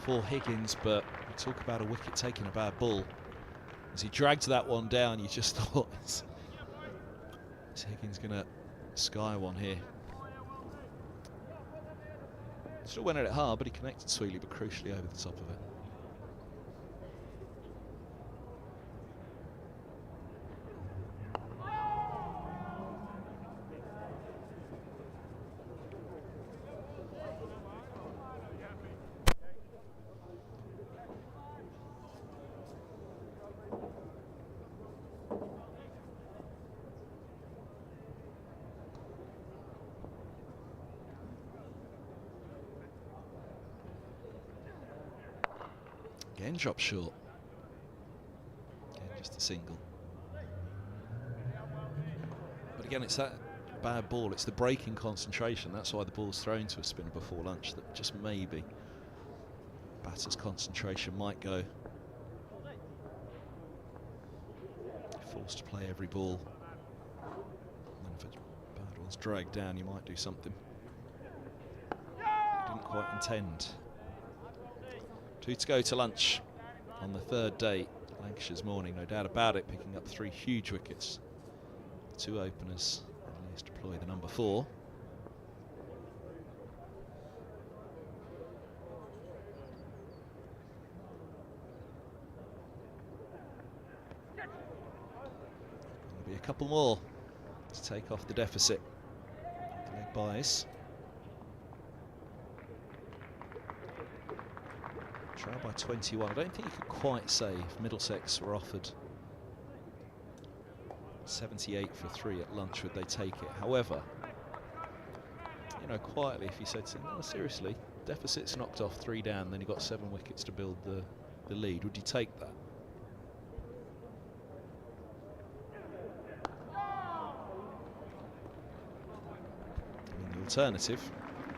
Speaker 1: for Higgins, but we talk about a wicket taking a bad ball. As he dragged that one down, you just thought, is Higgins going to sky one here? Still went at it hard, but he connected sweetly, but crucially over the top of it. Again, drop short. Again, just a single. But again, it's that bad ball. It's the breaking concentration. That's why the ball's thrown to a spinner before lunch. That just maybe batter's concentration might go. Forced to play every ball. And then if it's bad one's dragged down, you might do something you didn't quite intend. 2 to go to lunch on the 3rd day. Lancashire's morning, no doubt about it, picking up 3 huge wickets. 2 openers, at least deploy the number 4. There'll be a couple more to take off the deficit. Leg buys. Trail by 21. I don't think you could quite say if Middlesex were offered 78 for 3 at lunch, would they take it? However, you know, quietly, if you said to them, oh, seriously, deficit's knocked off 3 down, then you've got 7 wickets to build the lead, would you take that? I mean, the alternative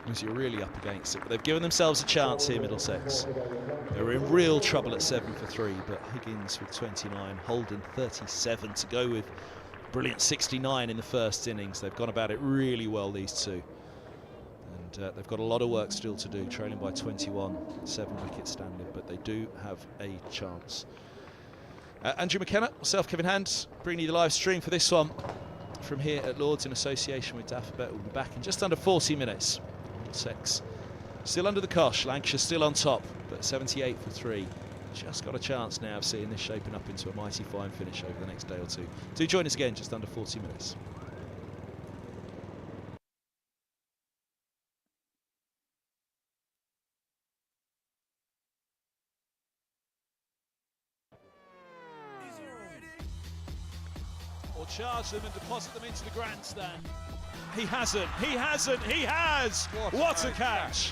Speaker 1: is you're really up against it, but they've given themselves a chance here, Middlesex. They were in real trouble at 7 for 3, but Higgins with 29, Holden 37 to go with brilliant 69 in the first innings. They've gone about it really well, these two. And they've got a lot of work still to do, trailing by 21, 7 wickets standing, but they do have a chance. Andrew McKenna, myself, Kevin Hand, bringing you the live stream for this one from here at Lords in association with Daf. We'll be back in just under 40 minutes. 6. Still under the cosh, Lancashire still on top, but 78 for 3. Just got a chance now of seeing this shaping up into a mighty fine finish over the next day or two. Do join us again just under 40 minutes. Or charge them and deposit them into the grandstand. He hasn't, he hasn't, he has! What a catch!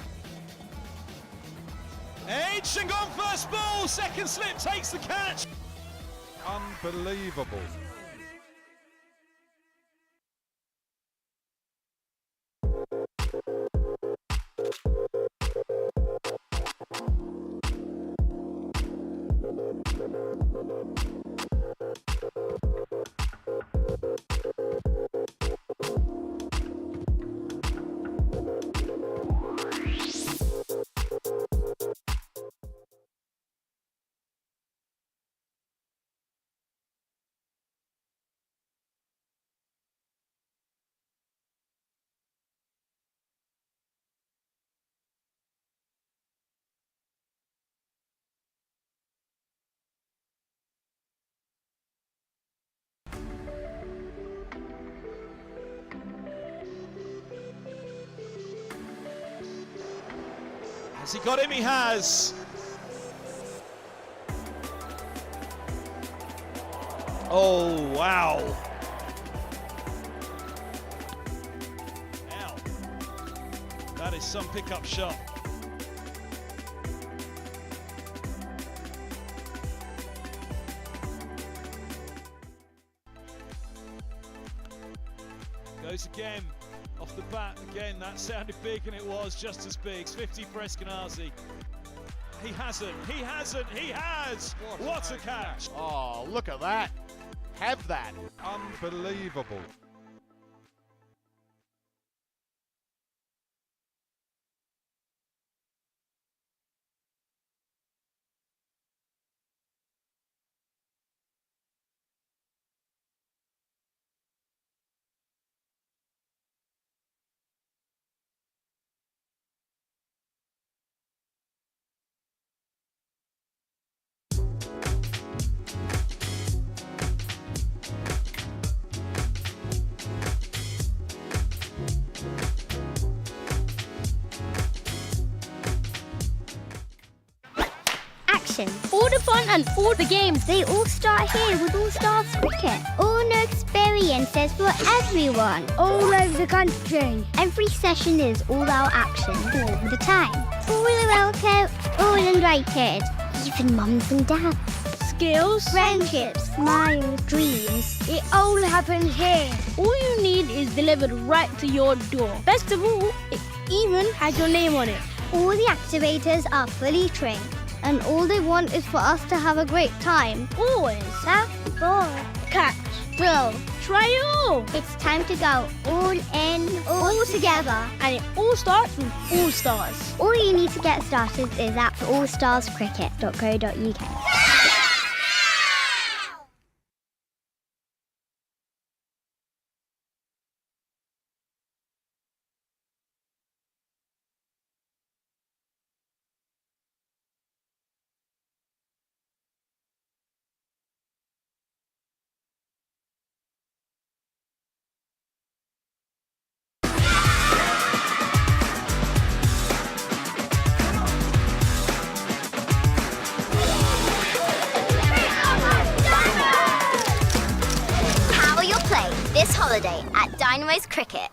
Speaker 1: Edged and gone first ball, second slip takes the catch.
Speaker 3: Unbelievable.
Speaker 1: Has he got him? He has. Oh, wow. Now, that is some pickup shot. Goes again. Off the bat again, that sounded big and it was just as big. It's 50 for Eskenazi. He hasn't, he hasn't, he has! What a catch!
Speaker 3: Oh, look at that. Have that.
Speaker 7: Unbelievable.
Speaker 4: All the fun and all the games, they all start here with All Stars Cricket. All new experiences for everyone, all over the country. Every session is all-out action, all the time. All welcome, all invited. even mums and dads.
Speaker 7: Skills,
Speaker 4: Friendships, smiles, dreams.
Speaker 7: it all happens here. All you need is delivered right to your door. Best of all, it even has your name on it.
Speaker 4: All the activators are fully trained, and all they want is for us to have a great time.
Speaker 7: Always.
Speaker 4: Zaf, Gohar,
Speaker 7: Catch.
Speaker 4: throw.
Speaker 7: Try it all.
Speaker 4: It's time to go all in, all together.
Speaker 7: And it all starts with All Stars.
Speaker 4: All you need to get started is at allstarscricket.co.uk.
Speaker 8: Power your play this holiday at Dynamo's Cricket.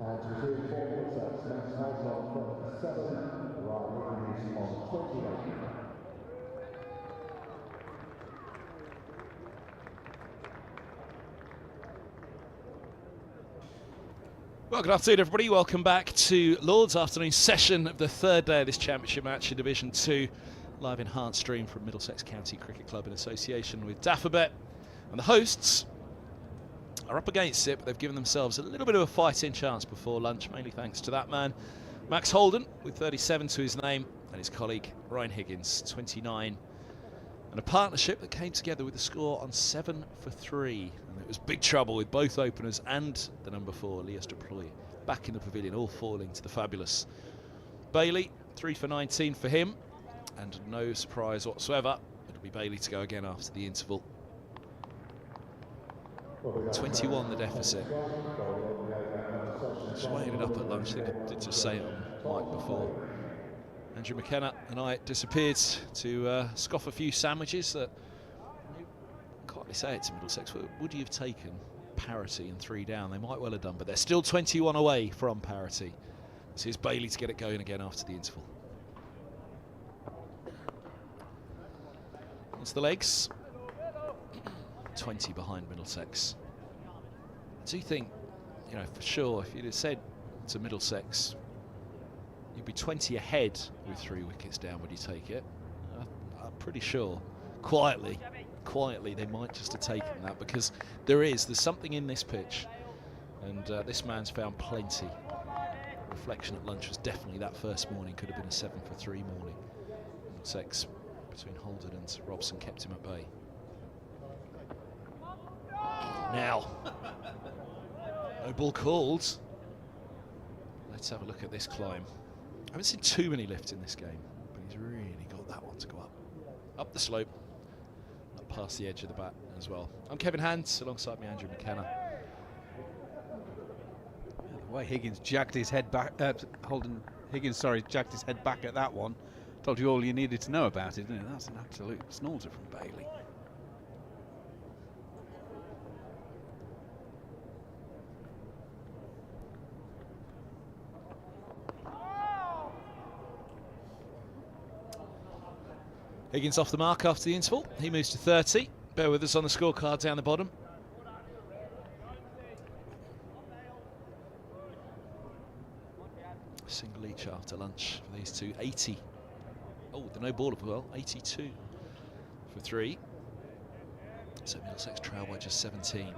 Speaker 1: Well, good afternoon, everybody. Welcome back to Lord's afternoon session of the third day of this championship match in Division 2. Live enhanced stream from Middlesex County Cricket Club in association with Dafabet. And the hosts are up against it, but they've given themselves a little bit of a fighting chance before lunch, mainly thanks to that man, Max Holden, with 37 to his name, and his colleague, Ryan Higgins, 29. And a partnership that came together with a score on 7 for 3. And it was big trouble with both openers and the number 4, Elias Deploy, back in the pavilion, all falling to the fabulous Bailey. 3 for 19 for him, and no surprise whatsoever, it'll be Bailey to go again after the interval. 21 the deficit. Just weighing it up at lunch. I think I did just say it on mic before. Andrew McKenna and I disappeared to scoff a few sandwiches that, you can't really say it to Middlesex, would you have taken parity and 3 down? They might well have done, but they're still 21 away from parity. So here's Bailey to get it going again after the interval. Onto the legs. 20 behind Middlesex. I do think, you know, for sure, if you'd have said to Middlesex, you'd be 20 ahead with 3 wickets down, would you take it? I'm pretty sure, quietly, they might just have taken that, because there's something in this pitch, and this man's found plenty. Reflection at lunch was definitely that first morning, could have been a 7 for 3 morning. Middlesex, between Holden and Robson, kept him at bay. Now, no ball called. Let's have a look at this climb. I haven't seen too many lifts in this game, but he's really got that one to go up. Up the slope, up past the edge of the bat as well. I'm Kevin Hans, alongside me Andrew McKenna.
Speaker 2: Yeah, the way Higgins jagged his head back, jagged his head back at that one, told you all you needed to know about it, didn't it? That's an absolute snorter from Bailey.
Speaker 1: Higgins off the mark after the interval. He moves to 30. Bear with us on the scorecard down the bottom. A single each after lunch for these two. 80. Oh, the no ball as well. 82 for 3. So Middlesex trail by just 17.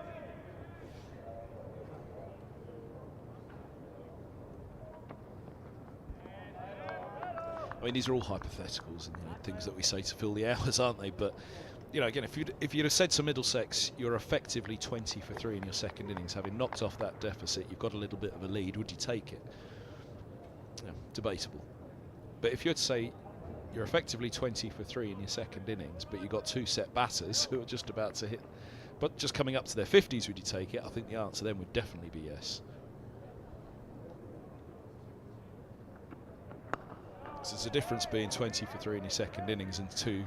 Speaker 1: I mean, these are all hypotheticals and, you know, things that we say to fill the hours, aren't they? But, you know, again, if you'd have said to Middlesex, you're effectively 20 for 3 in your second innings, having knocked off that deficit, you've got a little bit of a lead, would you take it? Yeah, debatable. But if you had to say you're effectively 20 for 3 in your second innings, but you've got 2 set batters who are just about to hit, but just coming up to their 50s, would you take it? I think the answer then would definitely be yes. So there's a difference being 20 for 3 in your second innings and 2.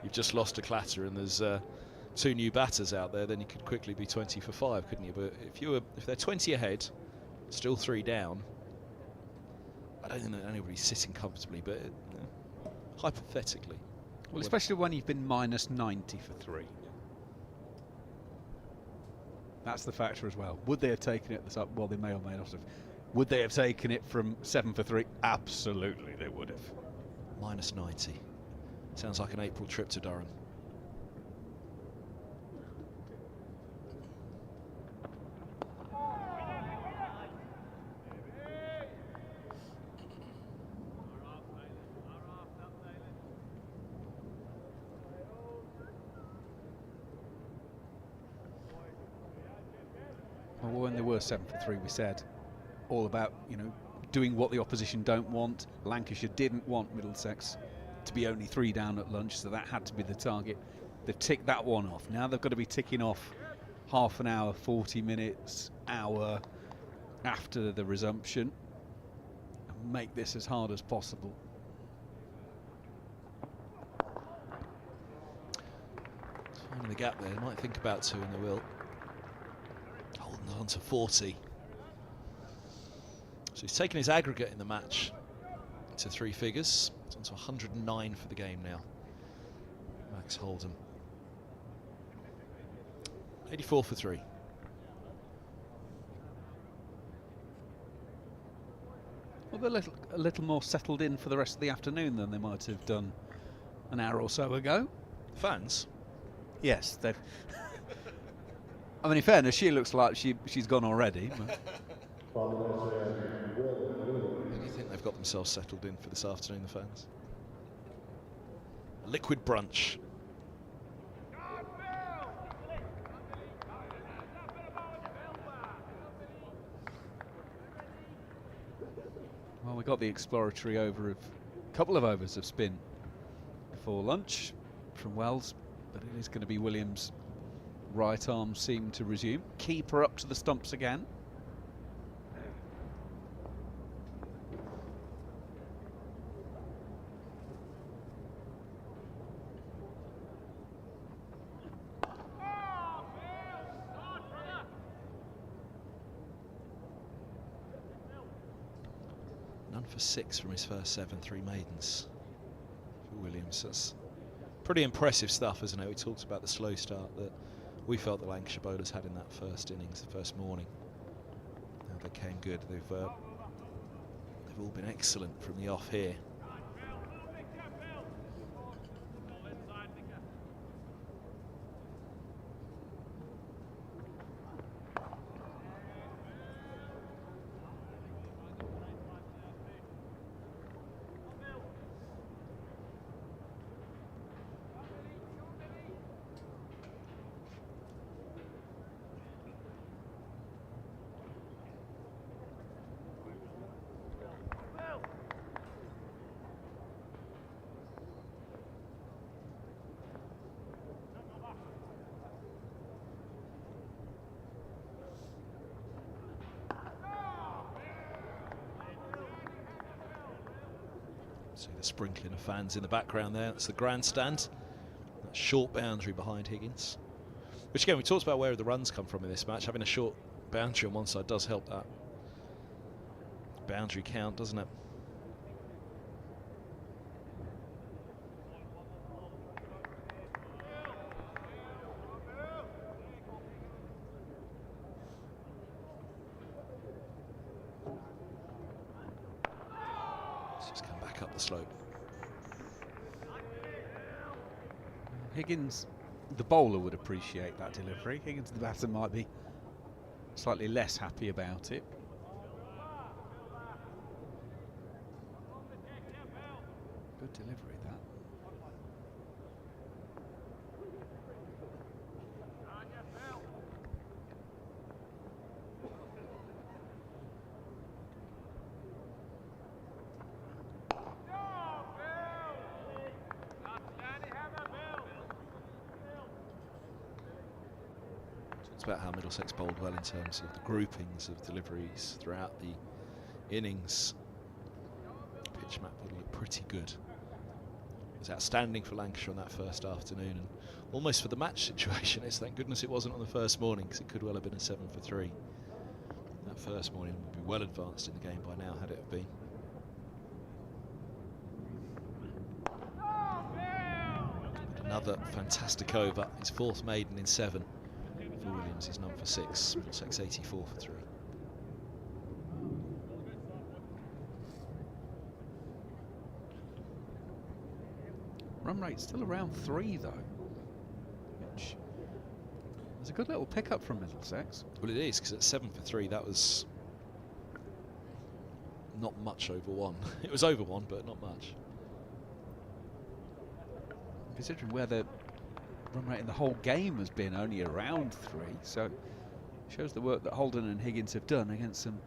Speaker 1: You've just lost a clatter and there's 2 new batters out there, then you could quickly be 20 for 5, couldn't you? But if they're 20 ahead, still 3 down, I don't think that anybody's sitting comfortably, but hypothetically.
Speaker 2: Well, especially when you've been minus 90 for 3. That's the factor as well. Would they have taken it at the top? Well, they may or may not have. Would they have taken it from 7 for 3? Absolutely, they would have.
Speaker 1: Minus 90. Sounds like an April trip to Durham.
Speaker 2: Well, when they were 7 for 3, we said all about, you know, doing what the opposition don't want. Lancashire didn't want Middlesex to be only 3 down at lunch, so that had to be the target. They've ticked that one off. Now they've got to be ticking off half an hour, 40 minutes, hour after the resumption and make this as hard as possible.
Speaker 1: Finding the gap there, they might think about 2 and they will. Holding on to 40. So he's taken his aggregate in the match to 3 figures. It's on to 109 for the game now. Max Holdham. 84 for 3.
Speaker 2: Well, they're a little more settled in for the rest of the afternoon than they might have done an hour or so ago.
Speaker 1: Fans?
Speaker 2: Yes, they've. I mean, in fairness, she looks like she's gone already.
Speaker 1: I think they've got themselves settled in for this afternoon, the fans. A liquid brunch.
Speaker 2: Well, we got the exploratory over of a couple of overs of spin before lunch from Wells, but it is going to be Williams' right arm seam to resume. Keeper up to the stumps again.
Speaker 1: None for 6 from his first 7, 3 maidens for Williams. That's pretty impressive stuff, isn't it? We talked about the slow start that we felt the Lancashire bowlers had in that first innings, the first morning. Now they came good. They've all been excellent from the off here. See the sprinkling of fans in the background there. That's the grandstand. That short boundary behind Higgins. Which again, we talked about where the runs come from in this match. Having a short boundary on one side does help that boundary count, doesn't it? Just come back up the slope.
Speaker 2: Higgins, the bowler, would appreciate that delivery. Higgins, the batter, might be slightly less happy about it. Good delivery, that.
Speaker 1: About how Middlesex bowled well in terms of the groupings of deliveries throughout the innings. Pitch map would look pretty good. It was outstanding for Lancashire on that first afternoon, and almost for the match situation. It's thank goodness it wasn't on the first morning, because it could well have been a 7 for 3. That first morning would be well advanced in the game by now had it have been. But another fantastic over, his 4th maiden in 7. For Williams is none for 6. Middlesex 84 for 3.
Speaker 2: Run rate still around 3 though, which is a good little pickup from Middlesex.
Speaker 1: Well, it is, because at 7 for 3 that was not much over 1. It was over 1, but not much.
Speaker 2: Considering where the run rate in the whole game has been only around 3, so shows the work that Holden and Higgins have done against some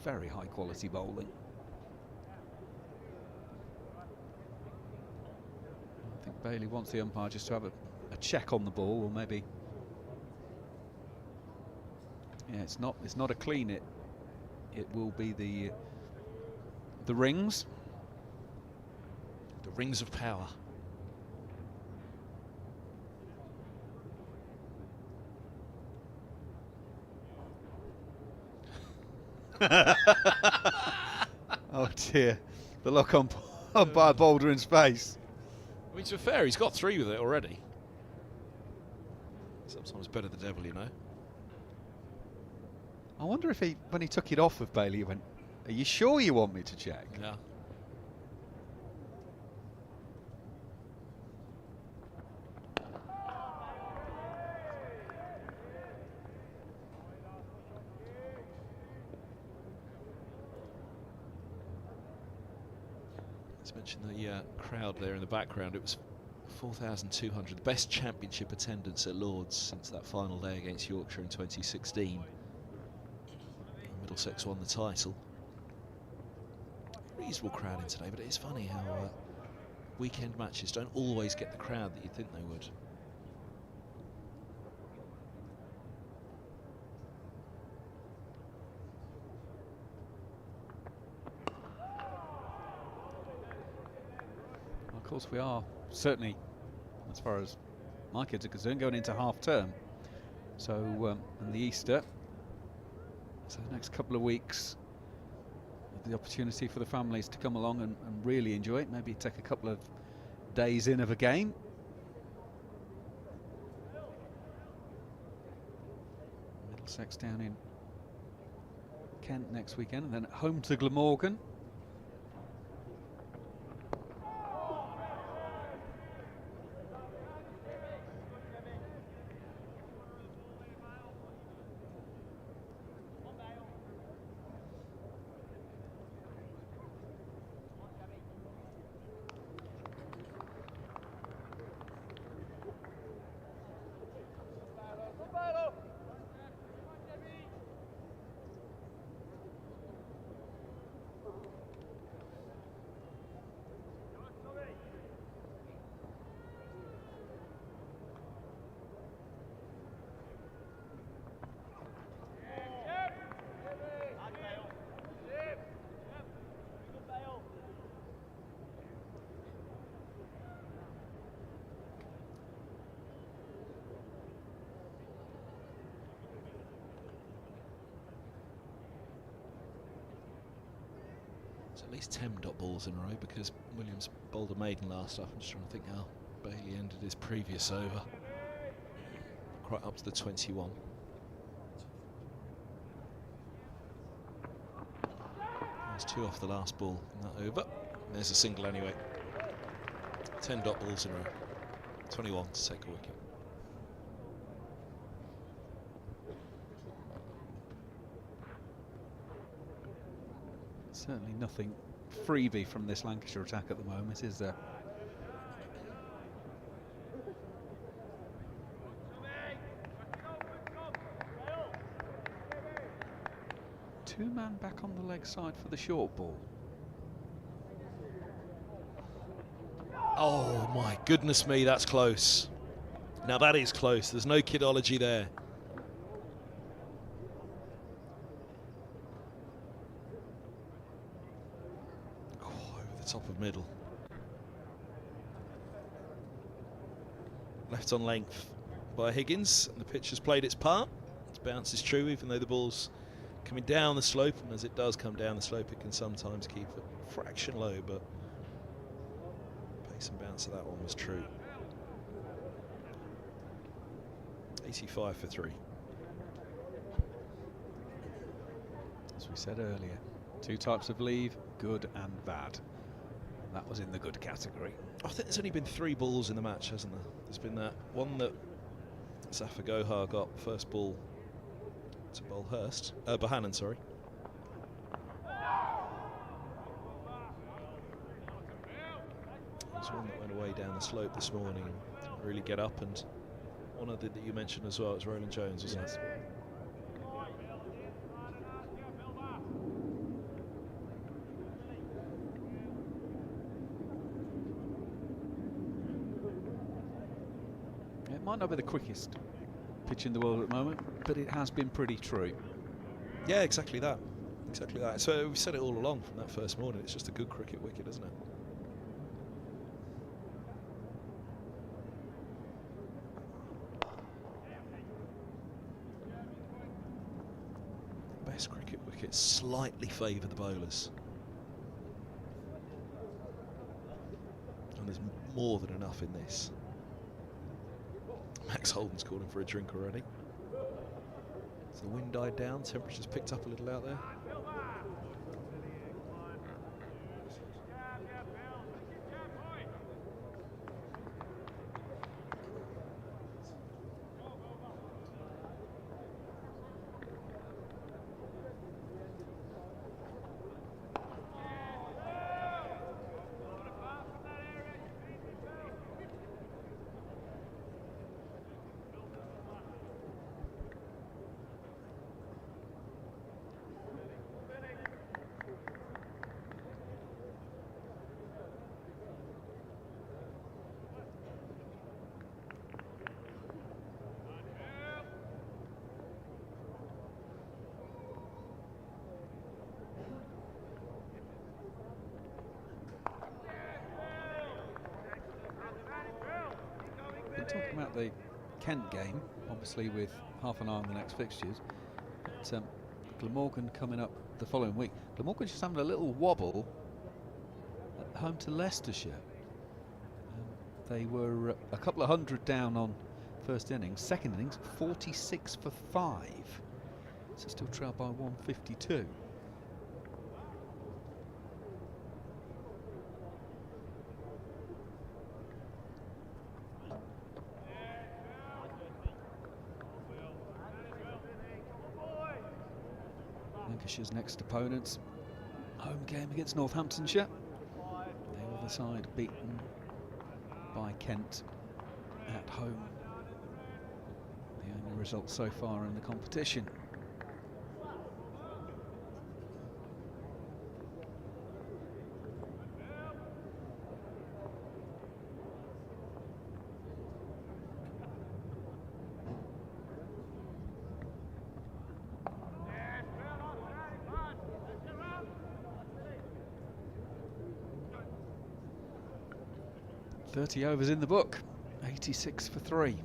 Speaker 2: very high quality bowling. I think Bailey wants the umpire just to have a check on the ball, or maybe, yeah, it's not a clean. It will be the rings.
Speaker 1: The rings of power.
Speaker 2: dear. The lock on by Boulder in space.
Speaker 1: I mean, to be fair, he's got 3 with it already. Sometimes better the devil, you know.
Speaker 2: I wonder if when he took it off of Bailey, he went, "Are you sure you want me to check?"
Speaker 1: Yeah. Let's mention the crowd there in the background. It was 4,200, the best championship attendance at Lord's since that final day against Yorkshire in 2016. Middlesex won the title. Reasonable crowd in today, but it is funny how weekend matches don't always get the crowd that you'd think they would.
Speaker 2: Of course, we are certainly, as far as my kids are concerned, going into half term. So, and the Easter. So the next couple of weeks, the opportunity for the families to come along and really enjoy it. Maybe take a couple of days in of a game. Middlesex down in Kent next weekend, and then home to Glamorgan.
Speaker 1: At least 10 dot balls in a row because Williams bowled a maiden last off. I'm just trying to think how Bailey ended his previous over. Quite up to the 21. There's 2 off the last ball in that over. There's a single anyway. 10 dot balls in a row. 21 to take a wicket.
Speaker 2: Certainly nothing freebie from this Lancashire attack at the moment, is there? Two-man back on the leg side for the short ball.
Speaker 1: Oh my goodness me, that's close. Now that is close. There's no kidology there. Top of middle. Left on length by Higgins, and the pitch has played its part. Its bounce is true, even though the ball's coming down the slope, and as it does come down the slope, it can sometimes keep it a fraction low, but pace and bounce of that one was true. 85 for 3.
Speaker 2: As we said earlier, 2 types of leave, good and bad. That was in the good category.
Speaker 1: I think there's only been 3 balls in the match, hasn't there? There's been that one that Zaf Gohar got, first ball to Bolhurst, Bohannon, sorry. There's one that went away down the slope this morning, didn't really get up, and one other that you mentioned as well, it was Roland Jones, wasn't it?
Speaker 2: It might not be the quickest pitch in the world at the moment, but it has been pretty true.
Speaker 1: Yeah, exactly that. Exactly that. So we've said it all along from that first morning. It's just a good cricket wicket, isn't it? Best cricket wickets slightly favour the bowlers. is more than enough in this. Max Holden's calling for a drink already. So the wind died down, temperature's picked up a little out there.
Speaker 2: Talking about the Kent game, obviously with half an eye on the next fixtures, but Glamorgan coming up the following week. Glamorgan just having a little wobble at home to Leicestershire. They were a couple of hundred down on first innings. Second innings, 46 for 5. So still trailed by 152. Lancashire's next opponents, home game against Northamptonshire. The other side beaten by Kent at home. The only result so far in the competition. .30 overs in the book, 86 for 3.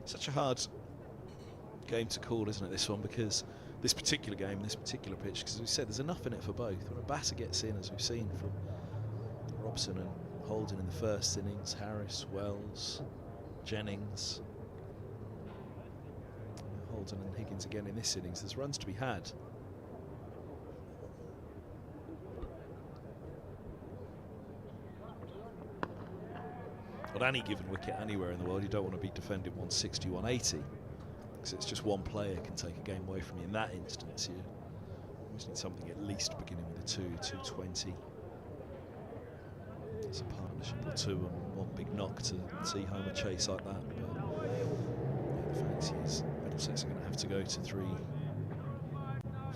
Speaker 1: Such a hard game to call, isn't it, this one, because this particular game, this particular pitch, because as we said, there's enough in it for both. When a batter gets in, as we've seen from Robson and Holden in the first innings, Harris, Wells, Jennings, Holden and Higgins again in this innings, there's runs to be had. On any given wicket anywhere in the world, you don't want to be defending 160, 180, because it's just one player can take a game away from you. In that instance, you always need something at least beginning with a 220. It's a partnership or two and one big knock to see home a chase like that. But yeah, the fancy is Middlesex are going to have to go to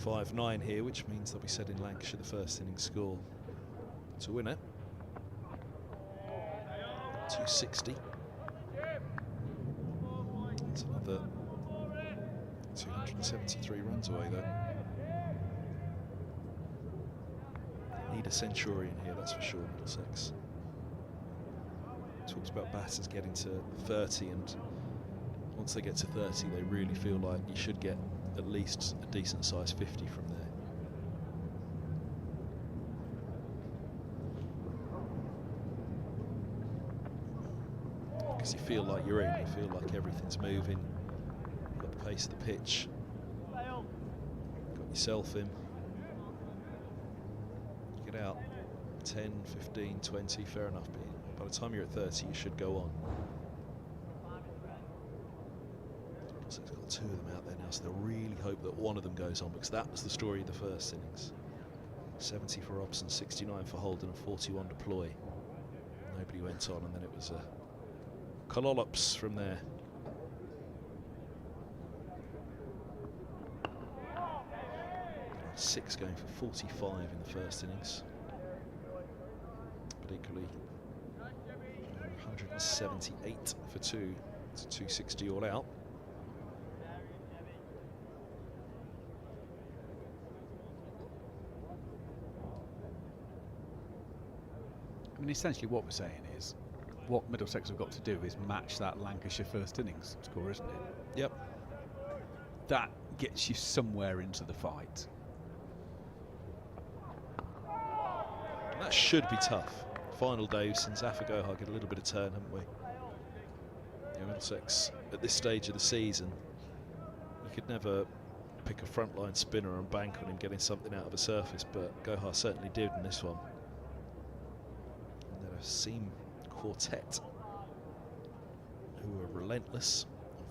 Speaker 1: 3-5-9 here, which means they'll be setting Lancashire the first innings score to win it. 260. That's another 273 runs away though. Need a centurion here, that's for sure, Middlesex. Talks about batters getting to 30, and once they get to 30 they really feel like you should get at least a decent size 50 from there. Because you feel like you're in, you feel like everything's moving, you've got the pace of the pitch, got yourself in, get out 10, 15, 20, fair enough, but by the time you're at 30 you should go on. So it's got two of them out there now, so they'll really hope that one of them goes on, because that was the story of the first innings. 70 for Robson, 69 for Holden and 41 to Ploy. Nobody went on, and then it was a Colollops from there. Six going for 45 in the first innings, but equally 178 for 2. It's 260 all out.
Speaker 2: I mean, essentially what we're saying is what Middlesex have got to do is match that Lancashire first innings score, isn't it?
Speaker 1: Yep.
Speaker 2: That gets you somewhere into the fight.
Speaker 1: That should be tough. Final day since Zaf Gohar get a little bit of turn, haven't we? Yeah, Middlesex at this stage of the season, you could never pick a frontline spinner and bank on him getting something out of a surface, but Gohar certainly did in this one. And then a seam quartet who were relentless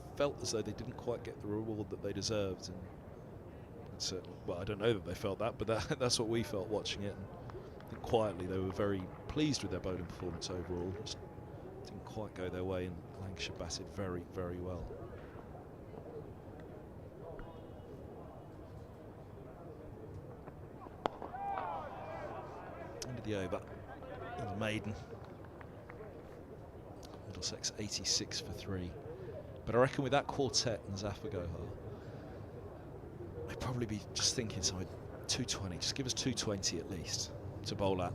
Speaker 1: and felt as though they didn't quite get the reward that they deserved. And certainly, well, I don't know that they felt that, but that's what we felt watching it. And I think quietly they were very pleased with their bowling performance overall. Just didn't quite go their way, and Lancashire batted very, very well. End of the over. And the maiden. Middlesex 86 for 3. But I reckon with that quartet and Zaf Gohar, they'd probably be just thinking something 220. Just give us 220 at least to bowl at.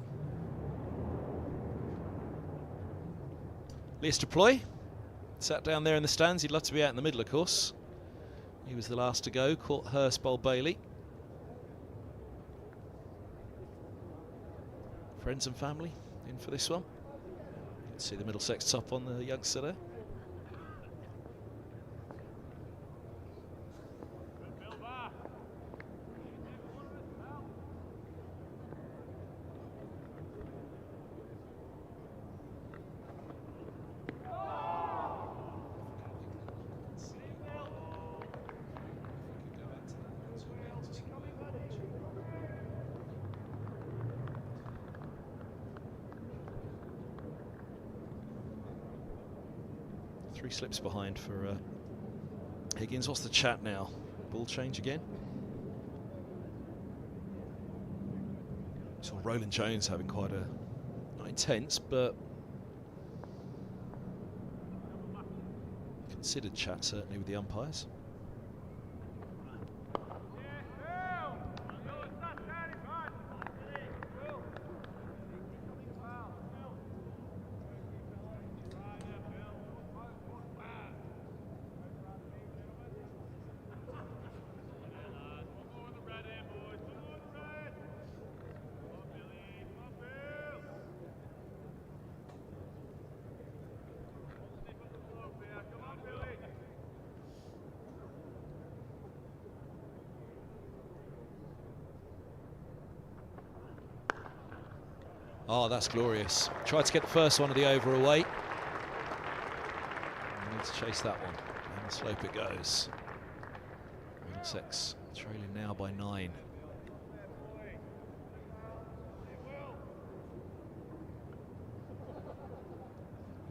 Speaker 1: Lewis Deploy sat down there in the stands. He'd love to be out in the middle, of course. He was the last to go. Caught Hurst, bowled Bailey. Friends and family in for this one. You can see the Middlesex top on the youngster there. Three slips behind for Higgins. What's the chat now? Ball change again? Saw Roland Jones having quite a, not intense, but considered chat certainly with the umpires. Oh, that's glorious. Tried to get the first one of the over away. Need to chase that one. Down the slope it goes. Middlesex trailing now by 9.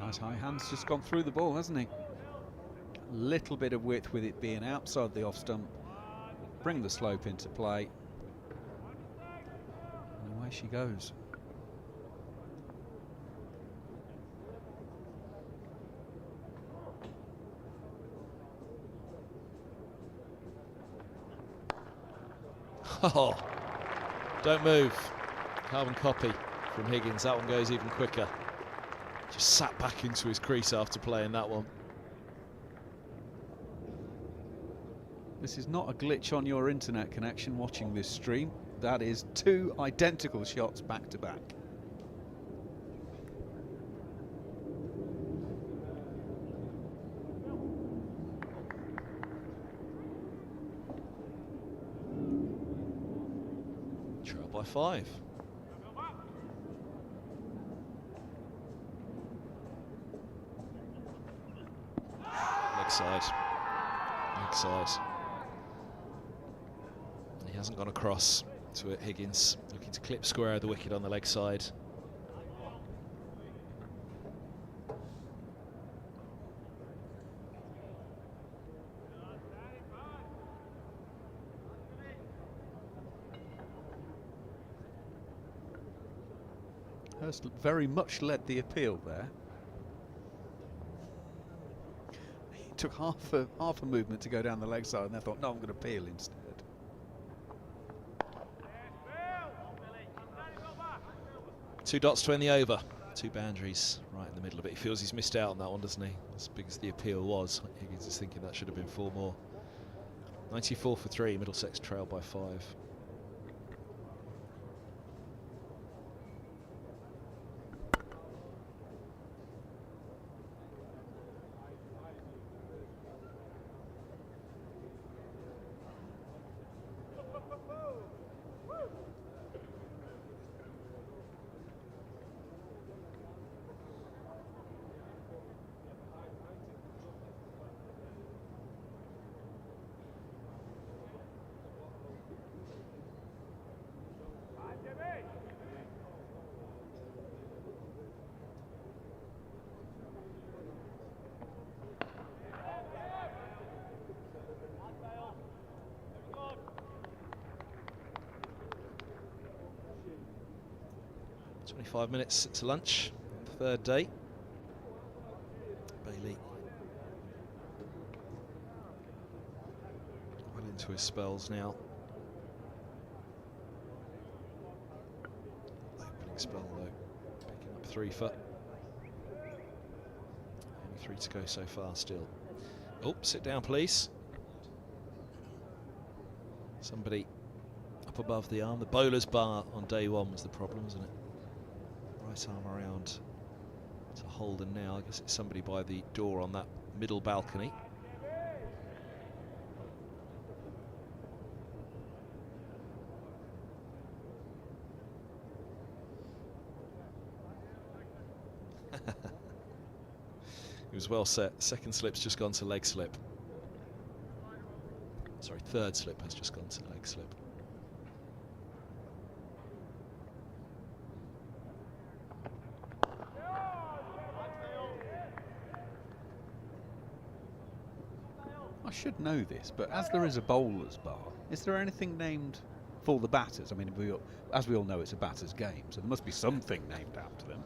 Speaker 2: Nice high hands, just gone through the ball, hasn't he? Little bit of width with it being outside the off stump. Bring the slope into play. And away she goes.
Speaker 1: Oh, don't move. Carbon copy from Higgins. That one goes even quicker. Just sat back into his crease after playing that one.
Speaker 2: This is not a glitch on your internet connection watching this stream. That is 2 identical shots back to back.
Speaker 1: Trail by 5. Leg side. Leg side. He hasn't gone across to it. Higgins looking to clip square of the wicket on the leg side.
Speaker 2: Hurst very much led the appeal there. He took half a movement to go down the leg side, and they thought, no, I'm going to peel instead.
Speaker 1: Two dots to end the over. 2 boundaries right in the middle of it. He feels he's missed out on that one, doesn't he? As big as the appeal was, Higgins is thinking that should have been 4 more. 94 for 3, Middlesex trail by 5. Five minutes to lunch, the 3rd day. Bailey well into his spells now. Opening spell though, picking up 3 for. Only 3 to go so far still. Oh, sit down please. Somebody up above the arm. The bowler's bar on day 1 was the problem, wasn't it? Right arm around to Holden now. I guess it's somebody by the door on that middle balcony. It was well set. 2nd slip's just gone to leg slip. Sorry, 3rd slip has just gone to leg slip.
Speaker 2: I should know this, but as there is a bowler's bar, is there anything named for the batters? I mean, as we all know, it's a batter's game, so there must be something named after them.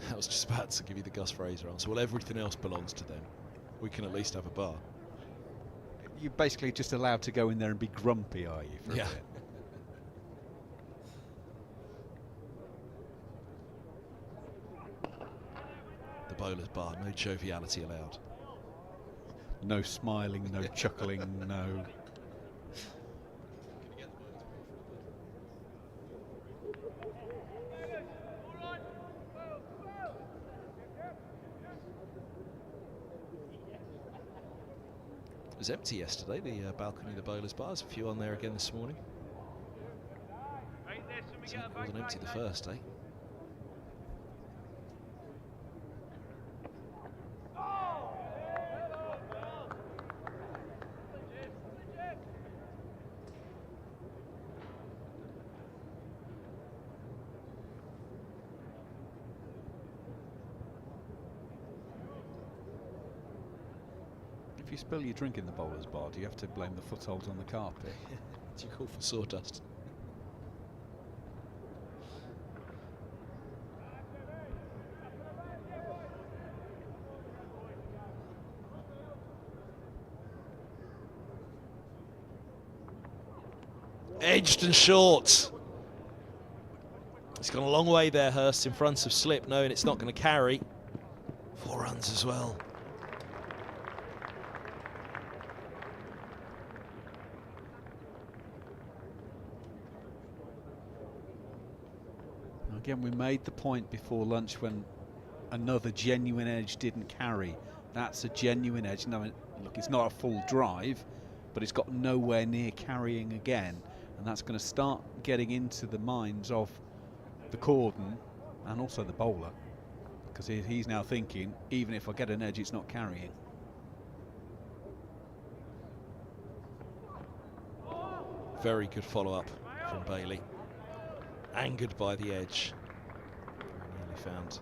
Speaker 1: I was just about to give you the Gus Fraser answer. Well, everything else belongs to them. We can at least have a bar.
Speaker 2: You're basically just allowed to go in there and be grumpy, are you, for a bit?
Speaker 1: The bowler's bar, no joviality allowed.
Speaker 2: No smiling, no chuckling, no...
Speaker 1: It was empty yesterday, the balcony of the bowler's bar. There's a few on there again this morning. It wasn't empty the first, eh?
Speaker 2: If you spill your drink in the bowler's bar, do you have to blame the footholds on the carpet?
Speaker 1: Do you call for sawdust? Edged and short. He's gone a long way there, Hurst, in front of slip, knowing it's not going to carry. 4 runs as well.
Speaker 2: Again, we made the point before lunch when another genuine edge didn't carry. That's a genuine edge. No, look, it's not a full drive, but it's got nowhere near carrying again. And that's going to start getting into the minds of the cordon and also the bowler, because he's now thinking, even if I get an edge, it's not carrying.
Speaker 1: Very good follow-up from Bailey. Angered by the edge. Nearly found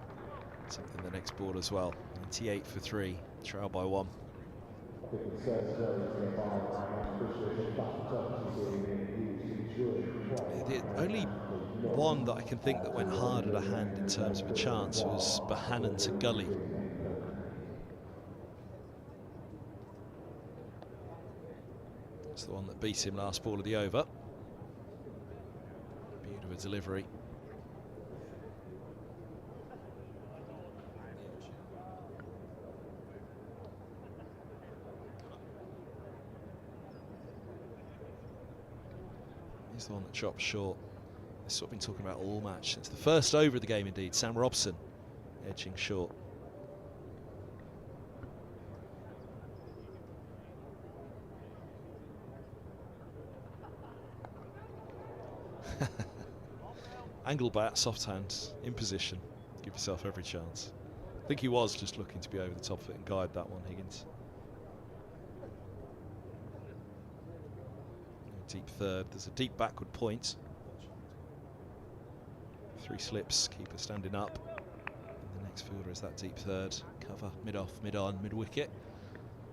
Speaker 1: something the next ball as well. 98 for 3, trail by 1. The only one that I can think that went hard at a hand in terms of a chance was Bohannon to Gully. It's the one that beat him last ball of the over. Beautiful delivery. He's the one that dropped short. This is what I've been talking about all match. It's the first over of the game indeed. Sam Robson edging short. Angle bat, soft hand, in position. Give yourself every chance. I think he was just looking to be over the top of it and guide that one, Higgins. Deep third. There's a deep backward point. 3 slips, keeper standing up. And the next fielder is that deep third. Cover, mid-off, mid-on, mid-wicket.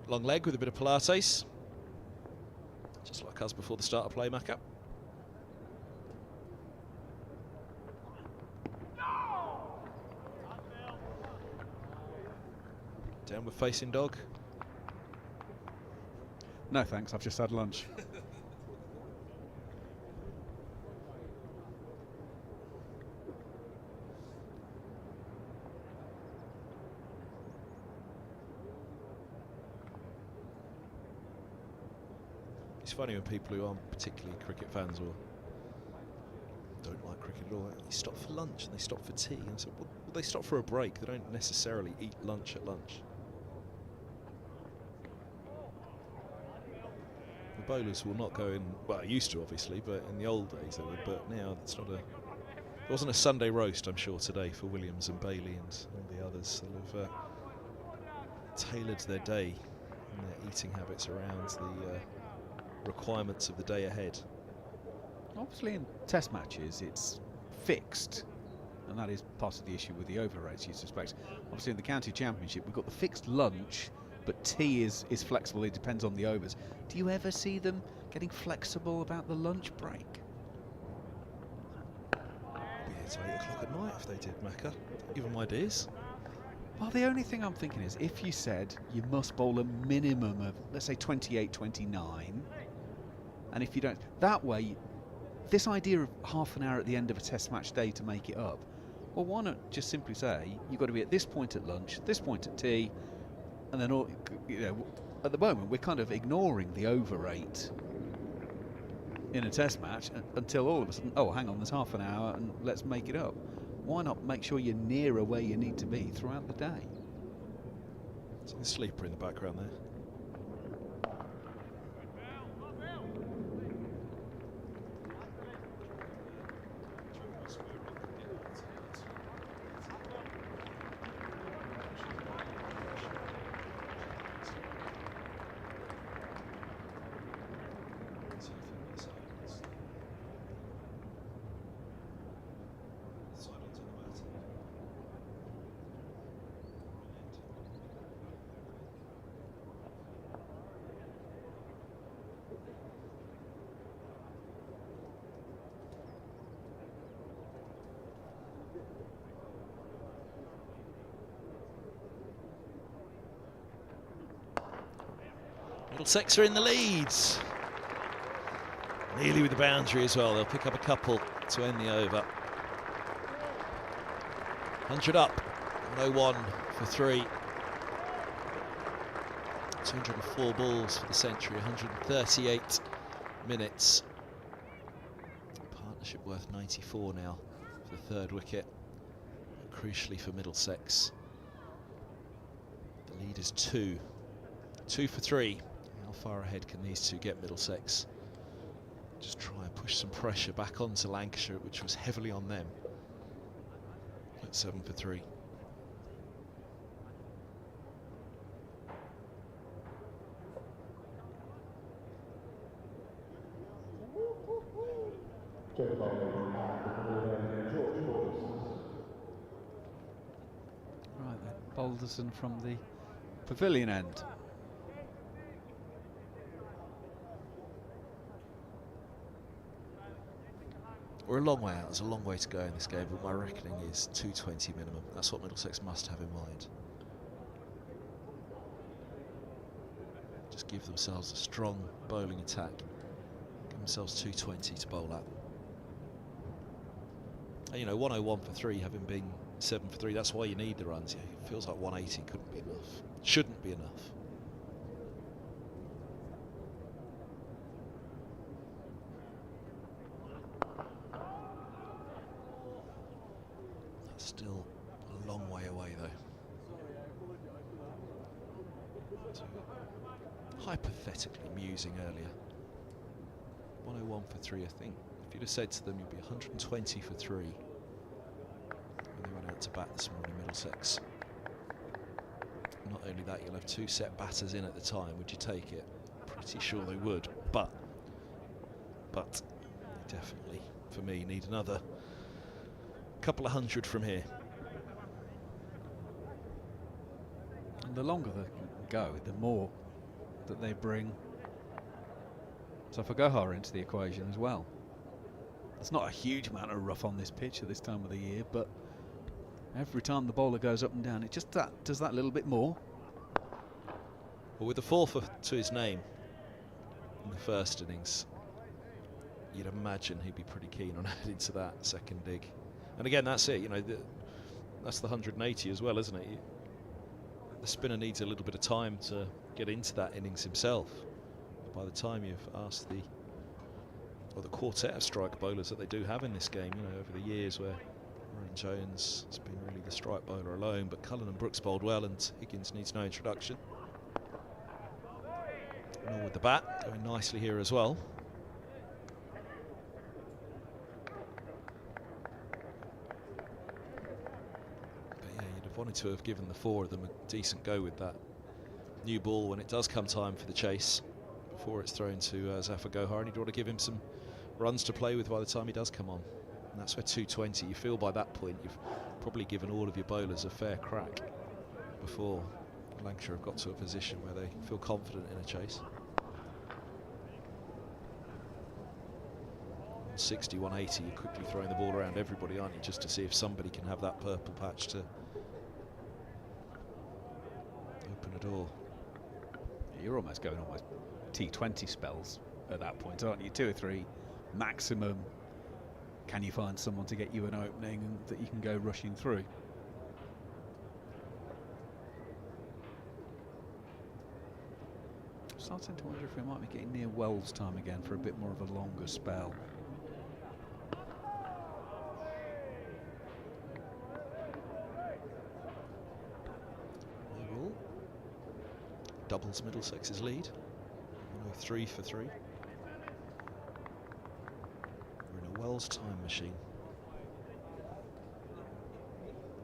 Speaker 1: Long leg with a bit of Pilates. Just like us before the start of play, Macca. Downward facing dog.
Speaker 2: No thanks, I've just had lunch.
Speaker 1: It's funny when people who aren't particularly cricket fans or don't like cricket at all, they stop for lunch and they stop for tea. And so, well, they stop for a break. They don't necessarily eat lunch at lunch. The bowlers will not go in, well, used to obviously, but in the old days they would, but now it's not a... There wasn't a Sunday roast, I'm sure, today for Williams and Bailey and all the others. They'll have tailored their day and their eating habits around the requirements of the day ahead.
Speaker 2: Obviously in test matches it's fixed, and that is part of the issue with the over rates, you suspect. Obviously in the county championship we've got the fixed lunch, but tea is flexible. It depends on the overs. Do you ever see them getting flexible about the lunch break?
Speaker 1: Yeah, it's 8 o'clock at night if they did, Macca. Give them ideas.
Speaker 2: Well, the only thing I'm thinking is if you said you must bowl a minimum of, let's say, 28, 29, and if you don't, that way, this idea of half an hour at the end of a test match day to make it up, well, why not just simply say you've got to be at this point at lunch, this point at tea, and then all, you know, at the moment we're kind of ignoring the over rate in a test match until all of a sudden, oh, hang on, there's half an hour and let's make it up. Why not make sure you're nearer where you need to be throughout the day?
Speaker 1: Something sleeper in the background there. Middlesex are in the leads. Nearly with the boundary as well. They'll pick up a couple to end the over. 100 up. 101 for 3. 204 balls for the century. 138 minutes. Partnership worth 94 now for the third wicket. Crucially for Middlesex. The lead is 2. 2 for 3. How far ahead can these two get, Middlesex? Just try and push some pressure back onto Lancashire, which was heavily on them. At 7 for 3.
Speaker 2: Right then, Balderson from the pavilion end.
Speaker 1: We're a long way out. There's a long way to go in this game, but my reckoning is 220 minimum. That's what Middlesex must have in mind. Just give themselves a strong bowling attack. Give themselves 220 to bowl at. And, you know, 101 for 3, having been 7 for 3, that's why you need the runs. It feels like 180 couldn't be enough. Shouldn't be enough. So, hypothetically musing earlier. 101 for 3, I think. If you'd have said to them you'd be 120 for 3 when they went out to bat this morning, Middlesex. Not only that, you'll have 2 set batters in at the time. Would you take it? Pretty sure they would, but definitely, for me, need another couple of hundred from here.
Speaker 2: And the longer they go, the more that they bring Zaf Gohar into the equation as well. There's not a huge amount of rough on this pitch at this time of the year, but every time the bowler goes up and down, it just does that little bit more.
Speaker 1: Well, with the 4 to his name in the first innings, you'd imagine he'd be pretty keen on adding to that second dig. And again, that's it, you know, that's the 180 as well, isn't it? The spinner needs a little bit of time to get into that innings himself. By the time you've asked the quartet of strike bowlers that they do have in this game, you know, over the years where Ryan Jones has been really the strike bowler alone, but Cullen and Brooks bowled well, and Higgins needs no introduction. Nor with the bat, going nicely here as well. But yeah, you'd have wanted to have given the 4 of them a decent go with that new ball when it does come time for the chase, before it's thrown to Zaf Gohar, and you'd want to give him some runs to play with by the time he does come on. And that's where 220, you feel by that point you've probably given all of your bowlers a fair crack before Lancashire have got to a position where they feel confident in a chase. 160, 180, you're quickly throwing the ball around everybody, aren't you, just to see if somebody can have that purple patch to open a door.
Speaker 2: You're almost going almost T20 spells at that point, aren't you? 2 or 3 maximum. Can you find someone to get you an opening and that you can go rushing through? Starting to wonder if we might be getting near Wells time again for a bit more of a longer spell.
Speaker 1: Doubles Middlesex's lead. 103 for 3. We're in a Wells time machine.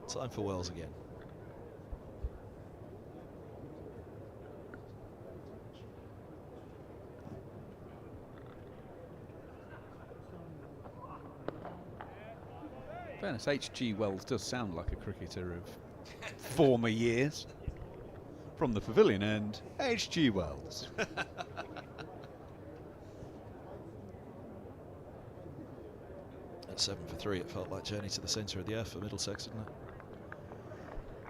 Speaker 1: Time for Wells again.
Speaker 2: In fairness, H.G. Wells does sound like a cricketer of former years. From the pavilion end, H.G. Wells.
Speaker 1: At 7 for 3, it felt like journey to the centre of the earth for Middlesex, didn't it?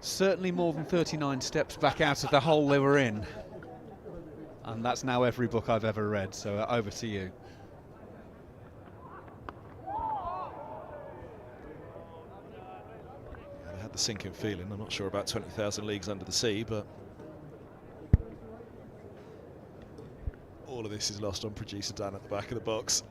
Speaker 2: Certainly more than 39 steps back out of the hole they were in. And that's now every book I've ever read, so over to you.
Speaker 1: Yeah, they had the sinking feeling. I'm not sure about 20,000 leagues under the sea, but all of this is lost on producer Dan at the back of the box.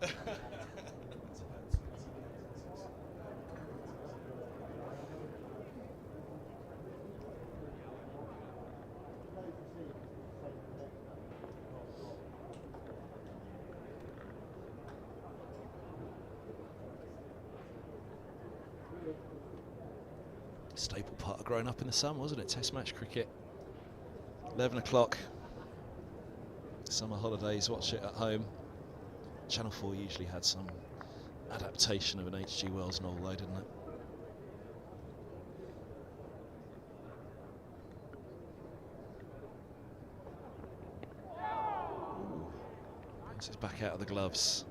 Speaker 1: Staple part of growing up in the sun, wasn't it? Test match cricket. 11 o'clock. Summer holidays, watch it at home. Channel 4 usually had some adaptation of an H.G. Wells novel though, didn't it? Ooh. Bounces back out of the gloves.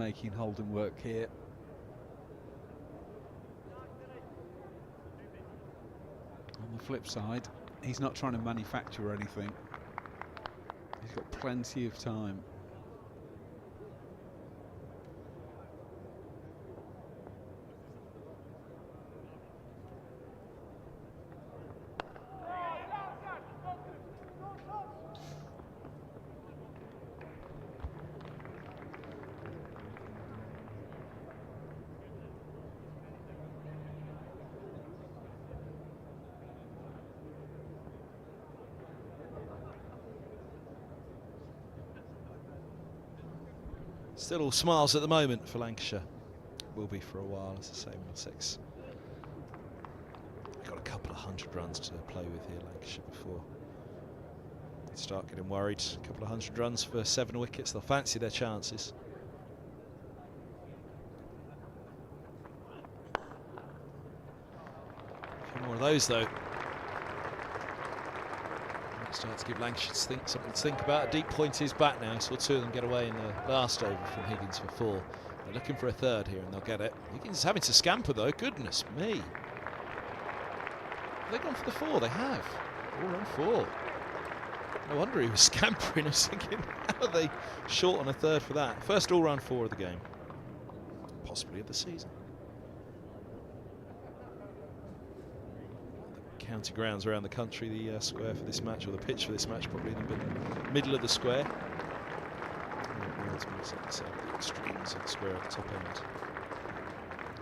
Speaker 2: making Holden work here. On the flip side, he's not trying to manufacture anything. He's got plenty of time.
Speaker 1: Still all smiles at the moment for Lancashire. Will be for a while, as I say, Middlesex. Got a couple of 100 runs to play with here, Lancashire, before they start getting worried. A couple of 100 runs for 7 wickets. They'll fancy their chances. A few more of those, though. Start to give Lancashire something to think about. A deep point is back now. Saw 2 of them get away in the last over from Higgins for 4. They're looking for a third here and they'll get it. Higgins is having to scamper though. Goodness me. Have they gone for the 4? They have. All run 4. No wonder he was scampering. I was thinking, how are they short on a third for that? First all round 4 of the game. Possibly of the season. County grounds around the country, the square for this match, or the pitch for this match, probably in the middle of the square. The extremes of the square at the top end.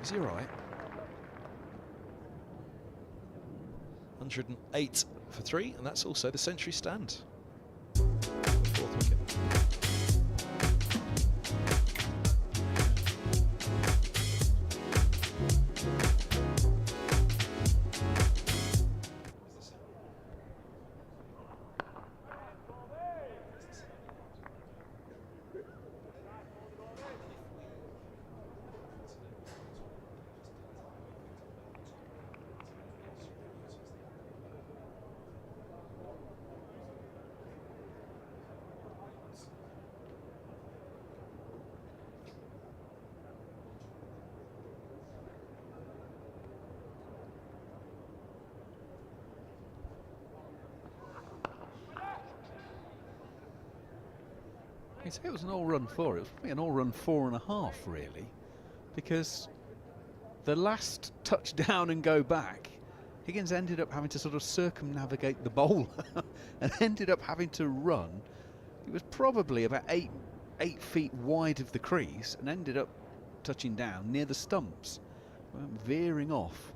Speaker 1: Is he alright? 108 for 3, and that's also the century stand. 4th wicket.
Speaker 2: I'd say it was an all-run 4. It was probably an all-run 4.5, really, because the last touchdown and go back, Higgins ended up having to sort of circumnavigate the bowler and ended up having to run. He was probably about 8 feet wide of the crease and ended up touching down near the stumps, veering off.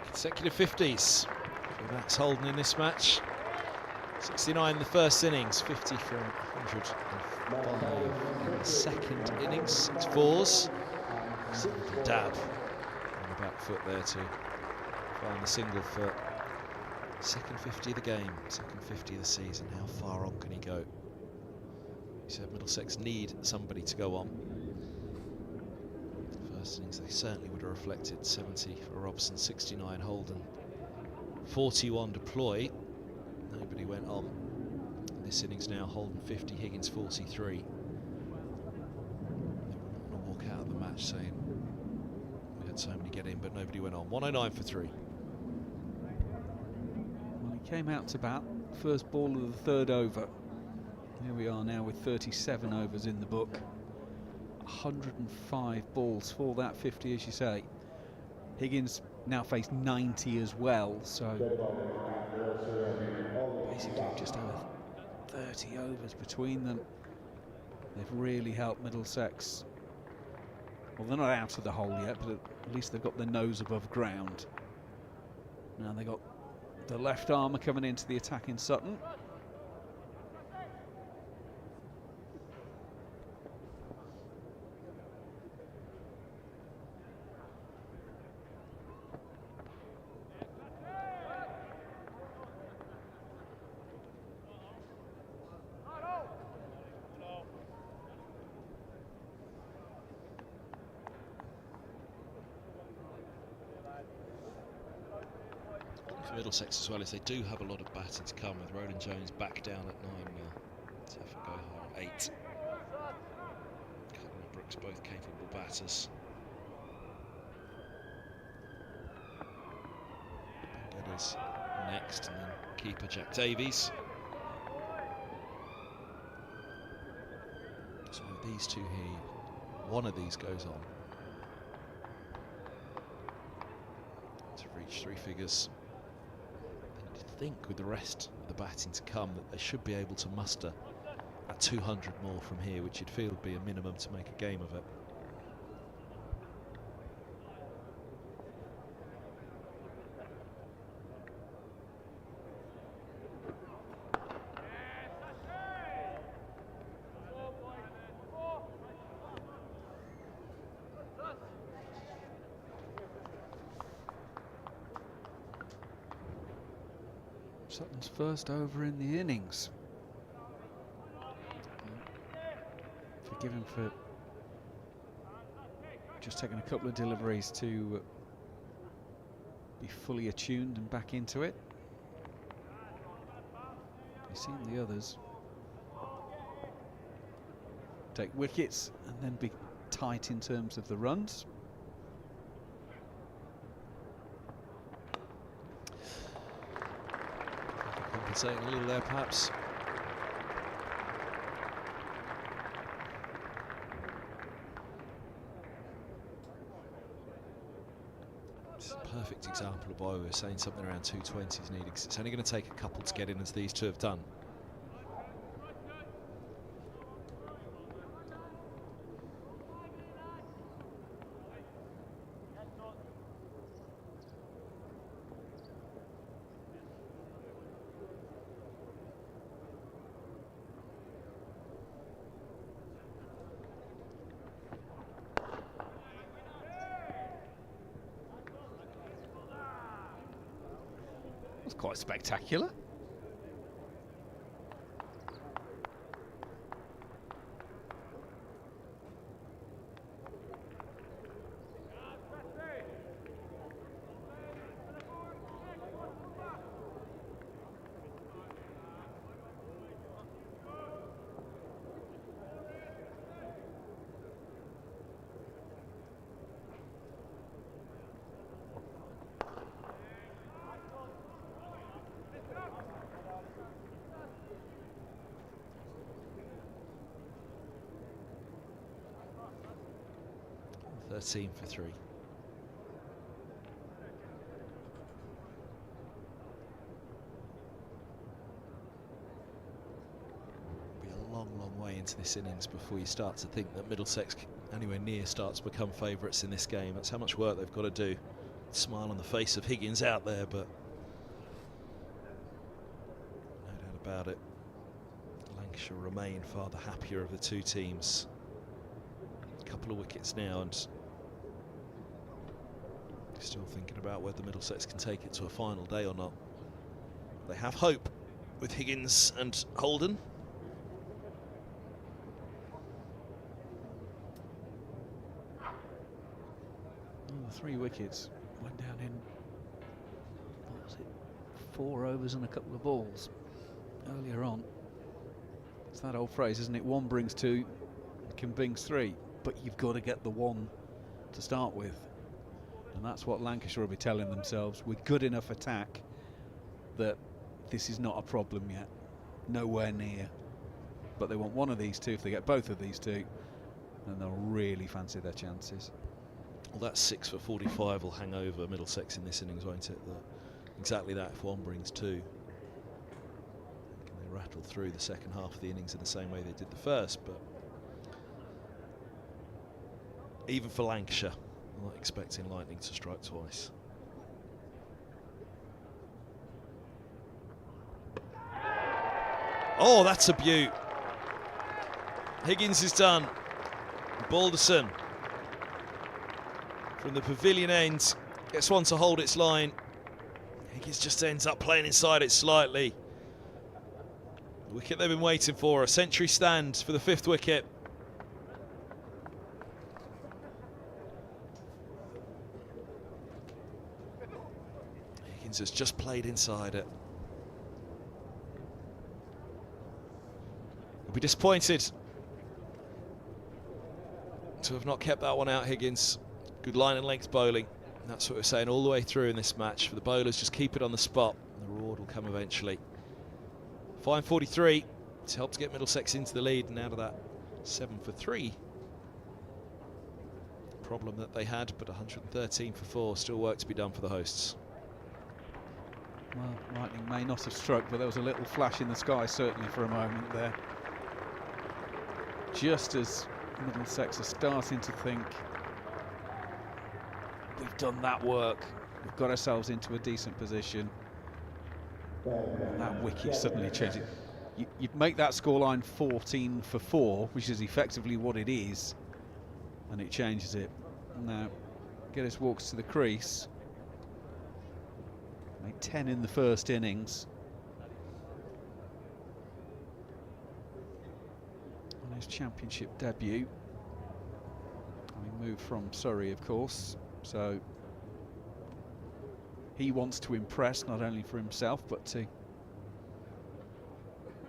Speaker 1: Consecutive 50s for Max Holden in this match. 69 in the first innings, 50 from 105 in the second innings, 6 fours. Dab on the back foot there to find the single for Second 50 of the game, second 50 of the season. How far on can he go? He said Middlesex need somebody to go on. First innings, they certainly would have reflected 70 for Robson, 69 Holden, 41 deploy. Nobody went on. This innings now, Holden 50, Higgins 43. They were not going to walk out of the match saying we had so many get in, but nobody went on. 109 for 3.
Speaker 2: Well, he came out to bat, first ball of the third over. Here we are now with 37 overs in the book. 105 balls for that 50, as you say. Higgins now faced 90 as well, so basically just over 30 overs between them. They've really helped Middlesex. Well, they're not out of the hole yet, but at least they've got their nose above ground. Now they've got the left armour coming into the attack in Sutton.
Speaker 1: For Middlesex as well, is they do have a lot of batting to come, with Roland Jones back down at 9 now. Zaf Gohar 8. Cullen and Brooks both capable batters. Bendetta's next, and then keeper Jack Davies. So these two here, one of these goes on to reach 3 figures. Think with the rest of the batting to come that they should be able to muster at 200 more from here, which you'd feel would be a minimum to make a game of it.
Speaker 2: Sutton's first over in the innings. Forgive him for just taking a couple of deliveries to be fully attuned and back into it. You've seen the others take wickets and then be tight in terms of the runs.
Speaker 1: Compensating a little there, perhaps. It's a perfect example of why we were saying something around 220 is needed, because it's only going to take a couple to get in, as these two have done.
Speaker 2: That's quite spectacular.
Speaker 1: Team for 3. Be a long, long way into this innings before you start to think that Middlesex anywhere near starts to become favourites in this game. That's how much work they've got to do. Smile on the face of Higgins out there, but no doubt about it, Lancashire remain far the happier of the two teams. A couple of wickets now, and still thinking about whether Middlesex can take it to a final day or not. They have hope with Higgins and Holden.
Speaker 2: Oh, the 3 wickets went down in, what was it, 4 overs and a couple of balls earlier on. It's that old phrase, isn't it? 1 brings 2, can brings 3, but you've got to get the 1 to start with. And that's what Lancashire will be telling themselves. With good enough attack that this is not a problem yet. Nowhere near. But they want one of these 2. If they get both of these 2, then they'll really fancy their chances.
Speaker 1: Well, that 6 for 45 will hang over Middlesex in this innings, won't it? Exactly that, if 1 brings 2. Can they rattle through the second half of the innings in the same way they did the first? But even for Lancashire, I'm not expecting lightning to strike twice. Oh, that's a beaut. Higgins is done. Balderson from the pavilion end gets one to hold its line. Higgins just ends up playing inside it slightly. The wicket they've been waiting for, a century stand for the 5th wicket. Higgins has just played inside it. He'll be disappointed to have not kept that one out, Higgins. Good line and length bowling. That's what we're saying all the way through in this match. For the bowlers, just keep it on the spot. The reward will come eventually. Fine 43 to help to get Middlesex into the lead, and out of that 7 for 3 problem that they had, but 113 for 4. Still work to be done for the hosts.
Speaker 2: Well, lightning may not have struck, but there was a little flash in the sky certainly for a moment there. Just as Middlesex are starting to think, we've done that work, we've got ourselves into a decent position, that wicket suddenly changed it. You'd make that scoreline 14 for 4, which is effectively what it is, and it changes it. Now, Geddes walks to the crease. Made 10 in the first innings. On his championship debut. Having moved from Surrey, of course, so he wants to impress not only for himself but to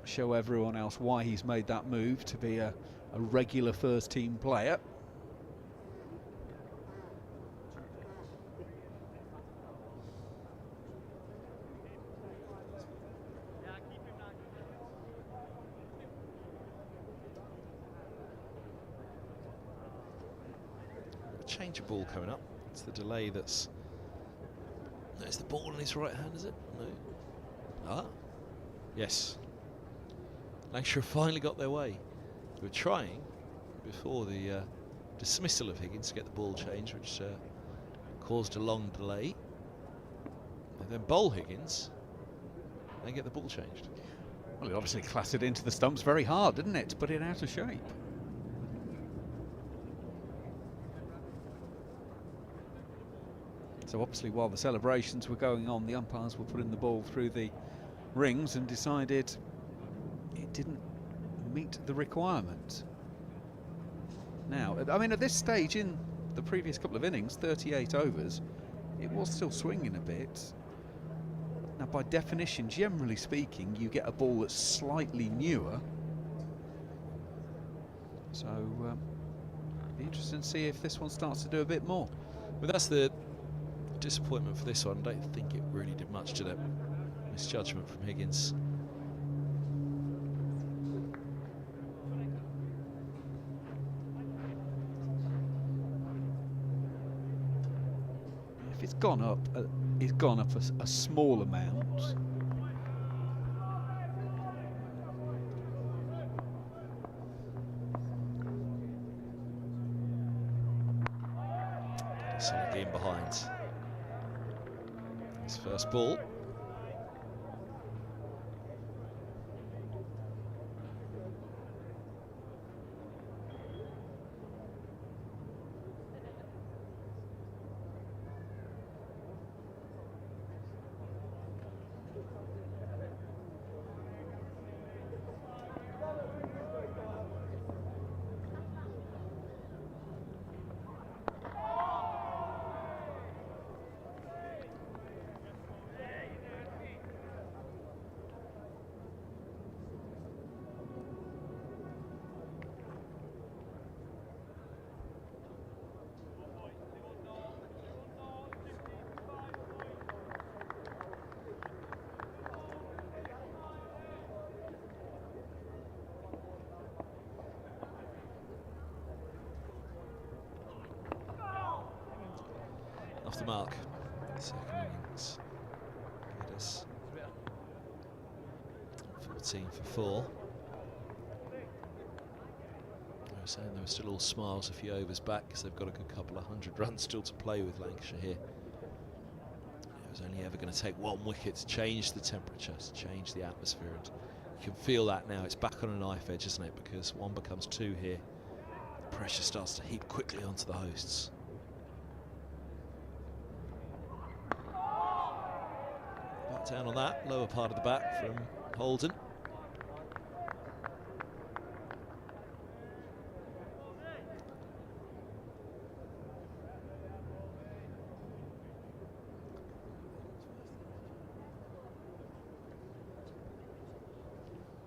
Speaker 2: show everyone else why he's made that move to be a regular first team player.
Speaker 1: Change of ball coming up. It's the delay that's... There's the ball in his right hand, is it? No. Ah. Yes. Lancashire finally got their way. They were trying before the dismissal of Higgins to get the ball changed, which caused a long delay. They then bowl Higgins and get the ball changed.
Speaker 2: Well, it obviously clattered into the stumps very hard, didn't it, to put it out of shape. So obviously while the celebrations were going on, the umpires were putting the ball through the rings and decided it didn't meet the requirement. Now, I mean, at this stage in the previous couple of innings, 38 overs, it was still swinging a bit. Now, by definition, generally speaking, you get a ball that's slightly newer. So, be interesting to see if this one starts to do a bit more.
Speaker 1: But that's the disappointment for this one. I don't think it really did much to them. Misjudgment from Higgins.
Speaker 2: If it's gone up, it's gone up a small amount.
Speaker 1: Solidly in behind. His first ball. off the mark. Second innings. It is 14 for 4. I was saying they were still all smiles a few overs back because they've got a good couple of 100 runs still to play with Lancashire here. It was only ever going to take 1 wicket to change the temperature, to change the atmosphere, and you can feel that now. It's back on a knife edge, isn't it? Because 1 becomes 2 here. The pressure starts to heap quickly onto the hosts. Back down on that, lower part of the bat from Holden.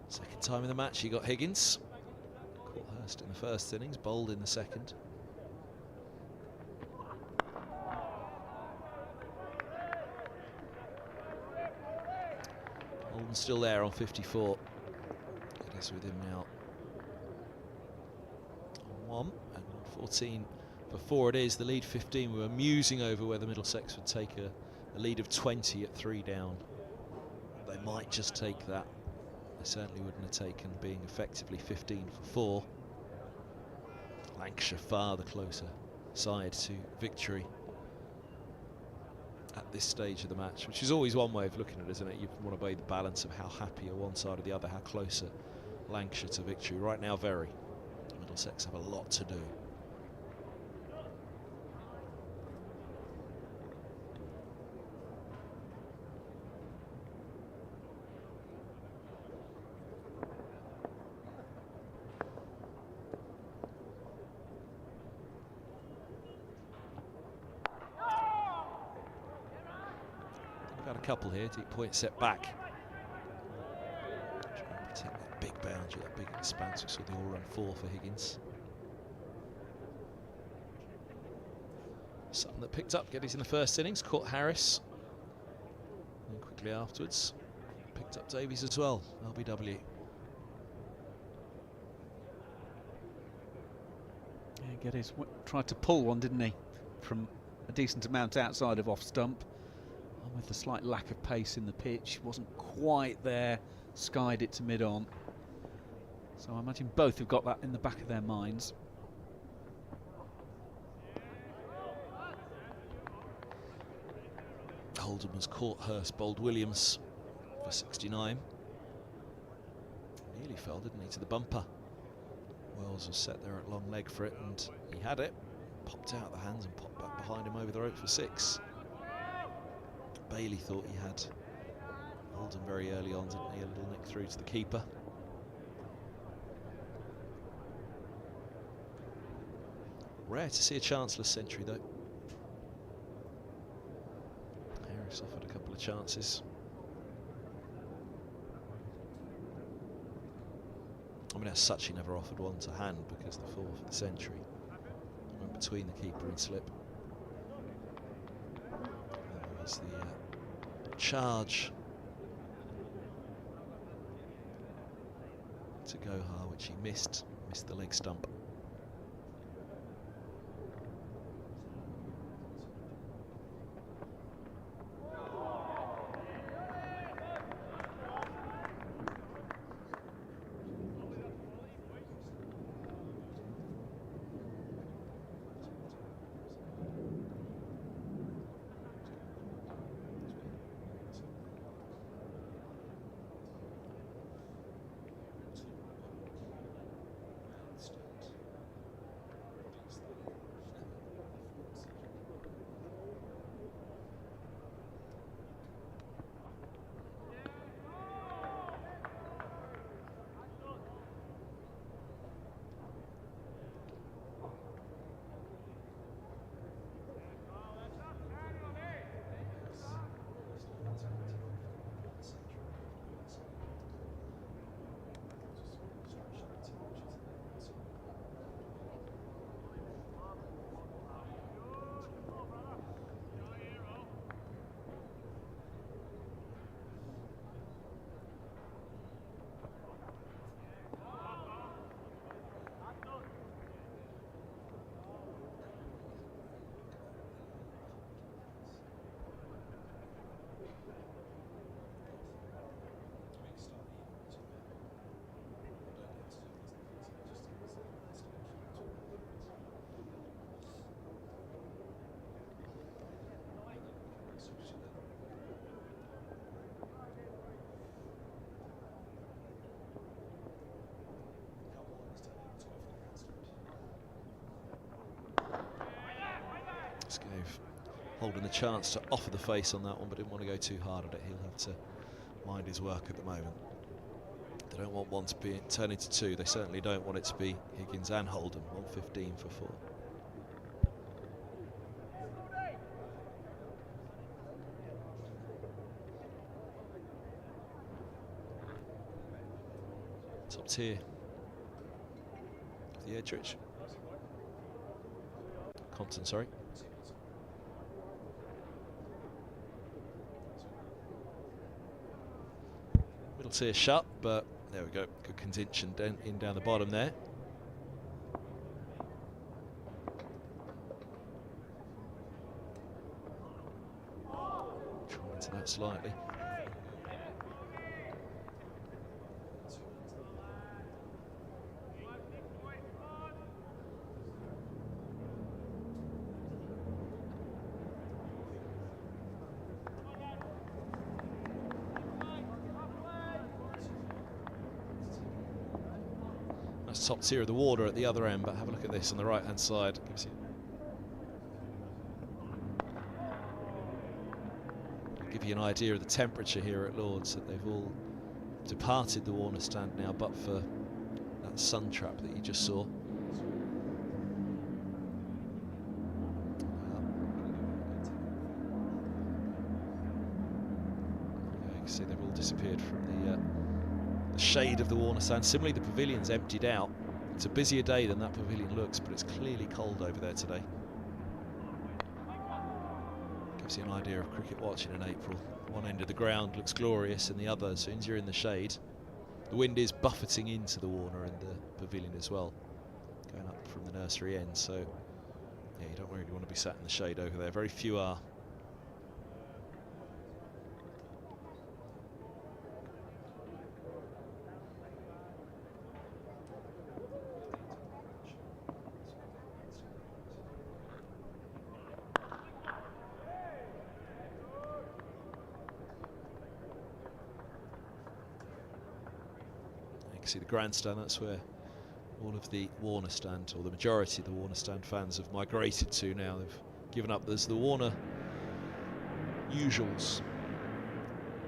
Speaker 1: Second time in the match he got Higgins. Courthurst in the first innings, bowled in the second. Holden's still there on 54. It is with him now on 1 and 14 for 4 it is. The lead 15. We were musing over whether Middlesex would take a lead of 20 at 3 down. They might just take that. They certainly wouldn't have taken being effectively 15 for 4. Lancashire far the closer side to victory at this stage of the match, which is always one way of looking at it, isn't it? You want to weigh the balance of how happy are one side or the other, how closer Lancashire to victory. Right now, very. Middlesex have a lot to do. Got a couple here, deep point set back. Try and protect that big boundary, that big expanse. We saw the all-run 4 for Higgins. Something that picked up Geddes in the first innings, caught Harris. And quickly afterwards, picked up Davies as well, LBW.
Speaker 2: Yeah, Geddes tried to pull one, didn't he? From a decent amount outside of off stump. With the slight lack of pace in the pitch, wasn't quite there, skied it to mid-on. So I imagine both have got that in the back of their minds.
Speaker 1: Holden was Courthurst, bowled Williams for 69. Nearly fell, didn't he, to the bumper. Wells was set there at long leg for it, and he had it. Popped out the hands and popped back behind him over the rope for 6. Bailey thought he had Holden very early on, didn't he? A little nick through to the keeper. Rare to see a chanceless century, though. Harris offered a couple of chances. I mean, as such, he never offered one to hand because the 4 for the century went between the keeper and slip. There was the charge to Gohar, which he missed the leg stump. Just gave Holden the chance to offer the face on that one, but didn't want to go too hard at it. He'll have to mind his work at the moment. They don't want one to be turn into two. They certainly don't want it to be Higgins and Holden. 115 for 4. Top tier. The Edrich. Compton, sorry. Middle tier shut, but there we go. Good contention in down the bottom there. Try into that slightly. Top tier of the water at the other end, but have a look at this on the right hand side. Give you an idea of the temperature here at Lord's, that they've all departed the Warner stand now, but for that sun trap that you just saw. You can see they've all disappeared from the shade of the Warner stand. Similarly, the pavilion's emptied out. It's a busier day than that pavilion looks, but it's clearly cold over there today. Gives you an idea of cricket watching in April. One end of the ground looks glorious, and the other, as soon as you're in the shade, the wind is buffeting into the Warner and the pavilion as well, going up from the nursery end. So, yeah, you don't really want to be sat in the shade over there. Very few are. See the grandstand, that's where all of the Warner stand, or the majority of the Warner stand fans have migrated to now. They've given up. There's the Warner usuals.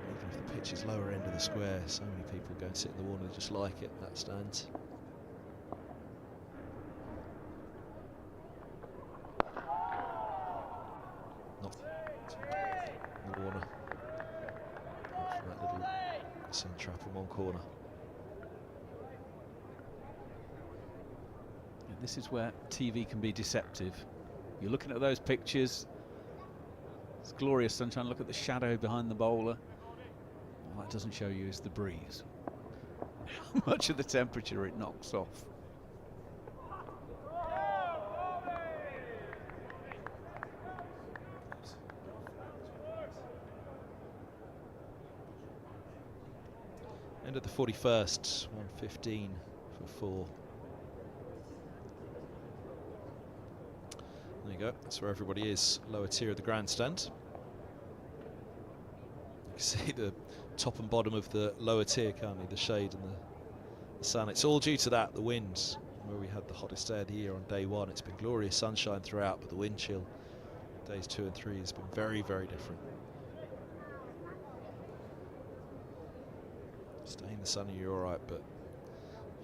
Speaker 1: Even if the pitch is lower end of the square, so many people go and sit in the Warner, they just like it, that stand. Not the Warner. From that little sun trap in one corner.
Speaker 2: This is where TV can be deceptive. You're looking at those pictures. It's glorious sunshine. Look at the shadow behind the bowler. What that doesn't show you is the breeze. How much of the temperature it knocks off.
Speaker 1: End of the 41st, 115 for 4. There you go, that's where everybody is, lower tier of the grandstand. You can see the top and bottom of the lower tier, can't you? The shade and the sun. It's all due to that, the winds, where we had the hottest day of the year on day 1. It's been glorious sunshine throughout, but the wind chill, days 2 and 3, has been very, very different. Stay in the sun and you're all right, but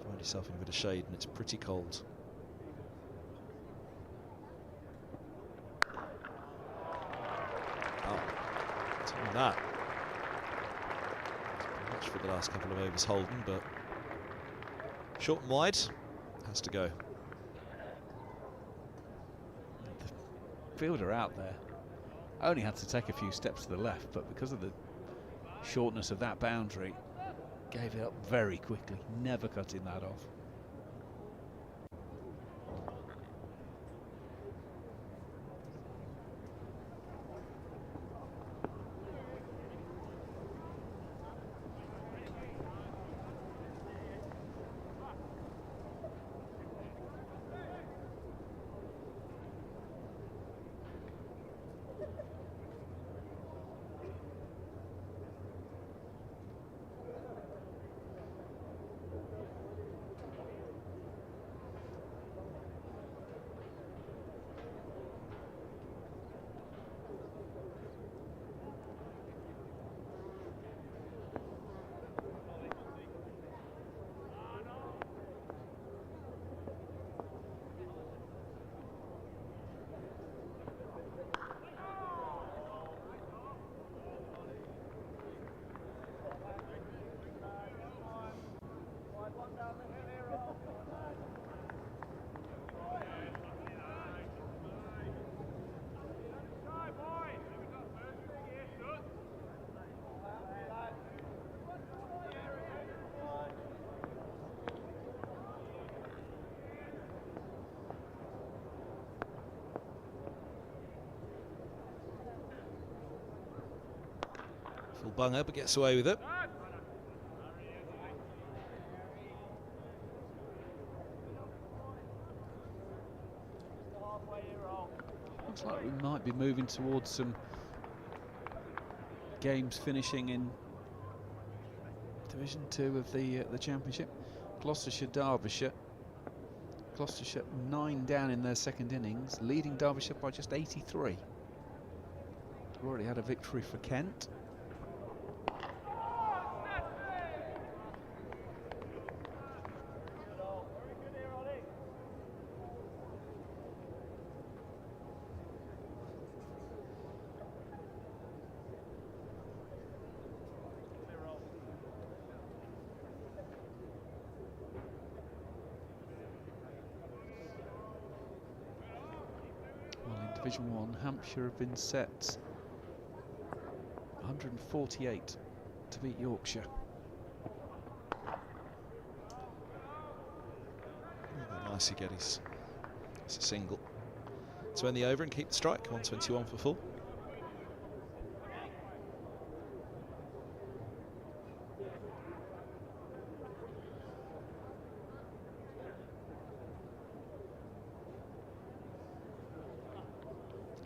Speaker 1: find yourself in a bit of shade and it's pretty cold. That. It's been much for the last couple of overs, Holden, but short and wide has to go.
Speaker 2: The fielder out there only had to take a few steps to the left, but because of the shortness of that boundary, gave it up very quickly, never cutting that off.
Speaker 1: Full bunger, but gets away with it.
Speaker 2: Looks like we might be moving towards some games finishing in Division 2 of the Championship. Gloucestershire, Derbyshire. Gloucestershire 9 down in their second innings, leading Derbyshire by just 83. We've already had a victory for Kent. Division 1, Hampshire have been set 148 to beat Yorkshire.
Speaker 1: Nice to get it's a single to end the over and keep the strike. 121 for full.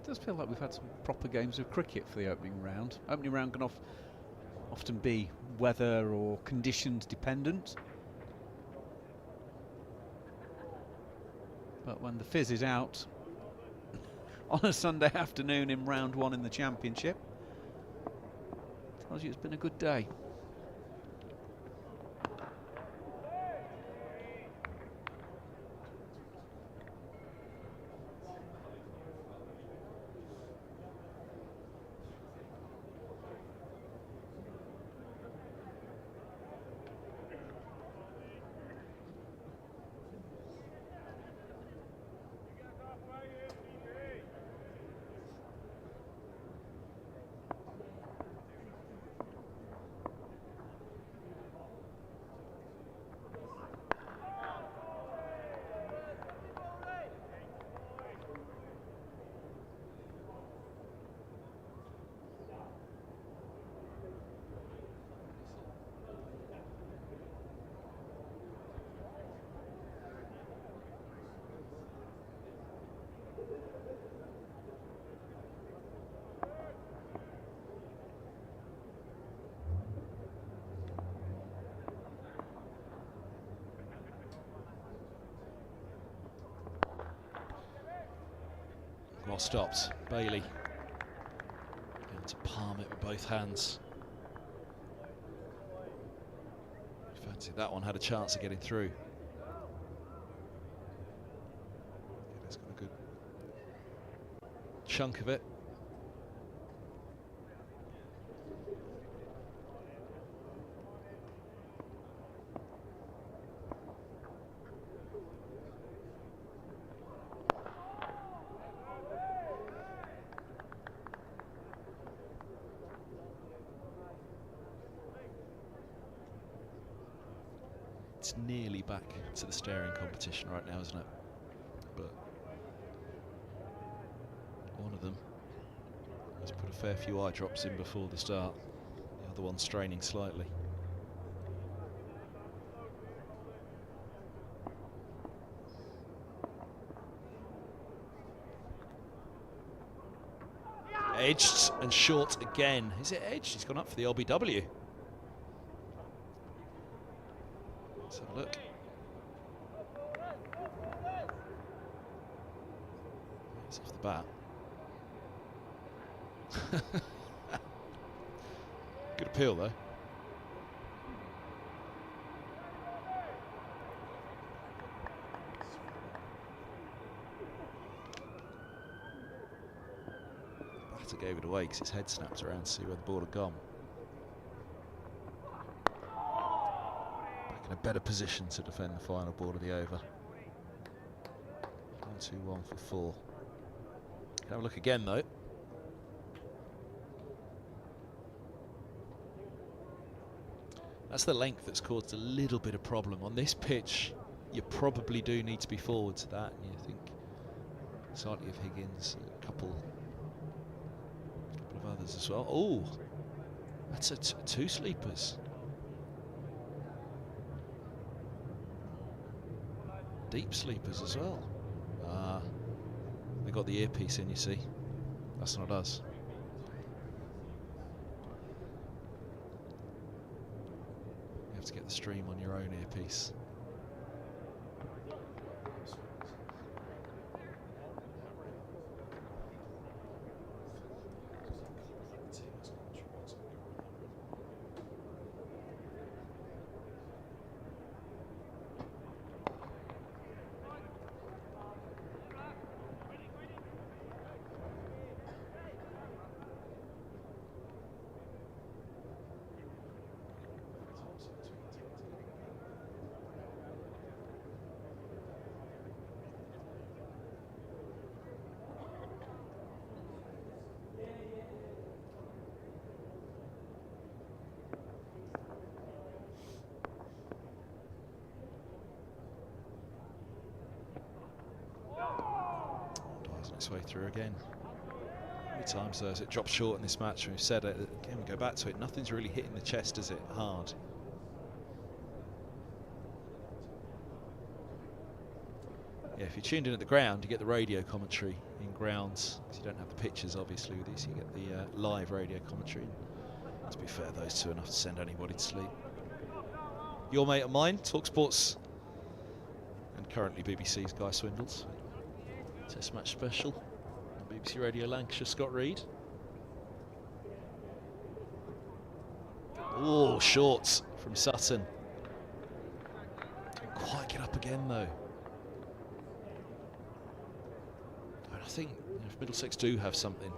Speaker 2: It does feel like we've had some proper games of cricket for the opening round. Opening round can often be weather or conditions dependent. But when the fizz is out on a Sunday afternoon in round 1 in the Championship, tells you it's been a good day.
Speaker 1: Well stopped. Bailey able to palm it with both hands. Fancy that one had a chance of getting through. It's got a good chunk of it. It's nearly back to the staring competition right now, isn't it? But one of them has put a fair few eye drops in before the start. The other one straining slightly. Edged and short again. Is it edged? He's gone up for the LBW. Let's have a look. It's off the bat. Good appeal though. Batter gave it away because his head snapped around to see where the ball had gone. In a better position to defend the final ball of the over. 1-2-1 for 4. Can have a look again though. That's the length that's caused a little bit of problem. On this pitch, you probably do need to be forward to that, and you think slightly of Higgins, a couple of others as well. Oh, That's two sleepers. Deep sleepers as well. They got the earpiece in, you see. That's not us. You have to get the stream on your own earpiece. Its way through again. How many times has it dropped short in this match? We've said it again, we go back to it, nothing's really hitting the chest, is it? Hard. Yeah, if you're tuned in at the ground, you get the radio commentary in grounds, because you don't have the pictures obviously with these, you get the live radio commentary. To be fair, those two are enough to send anybody to sleep. Your mate and mine, TalkSports, and currently BBC's Guy Swindles. Test match special on BBC Radio Lancashire, Scott Reed. Oh, shorts from Sutton. Didn't quite get up again though. And I think if Middlesex do have something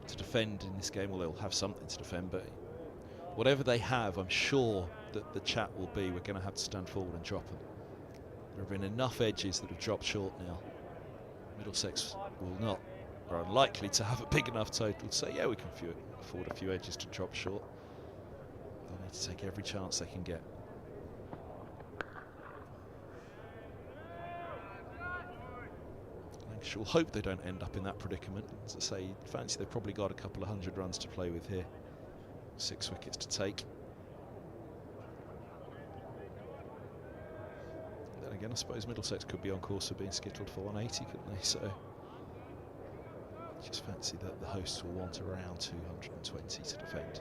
Speaker 1: to defend in this game, well, they'll have something to defend, but whatever they have, I'm sure that the chat will be, we're going to have to stand forward and drop them. There have been enough edges that have dropped short now. Middlesex will not, are unlikely to have a big enough total to say, yeah, we can afford a few edges to drop short. They'll need to take every chance they can get. Lancashire will hope they don't end up in that predicament. As I say, fancy they've probably got a couple of 100 runs to play with here. 6 wickets to take. Then again, I suppose Middlesex could be on course for being skittled for 180, couldn't they? So just fancy that the hosts will want around 220 to defend.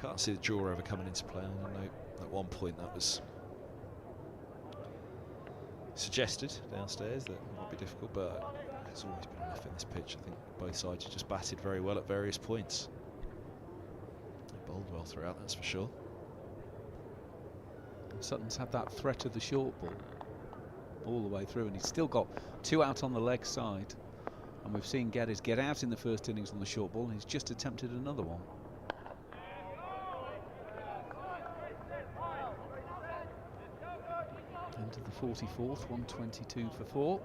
Speaker 1: Can't see the draw ever coming into play. I know at one point that was suggested downstairs that it might be difficult, but there's always been enough in this pitch. I think both sides have just batted very well at various points. They bowled well throughout, that's for sure.
Speaker 2: Sutton's had that threat of the short ball all the way through, and he's still got 2 out on the leg side. And we've seen Geddes get out in the first innings on the short ball, and he's just attempted another one. Into the 44th, 122 for 4.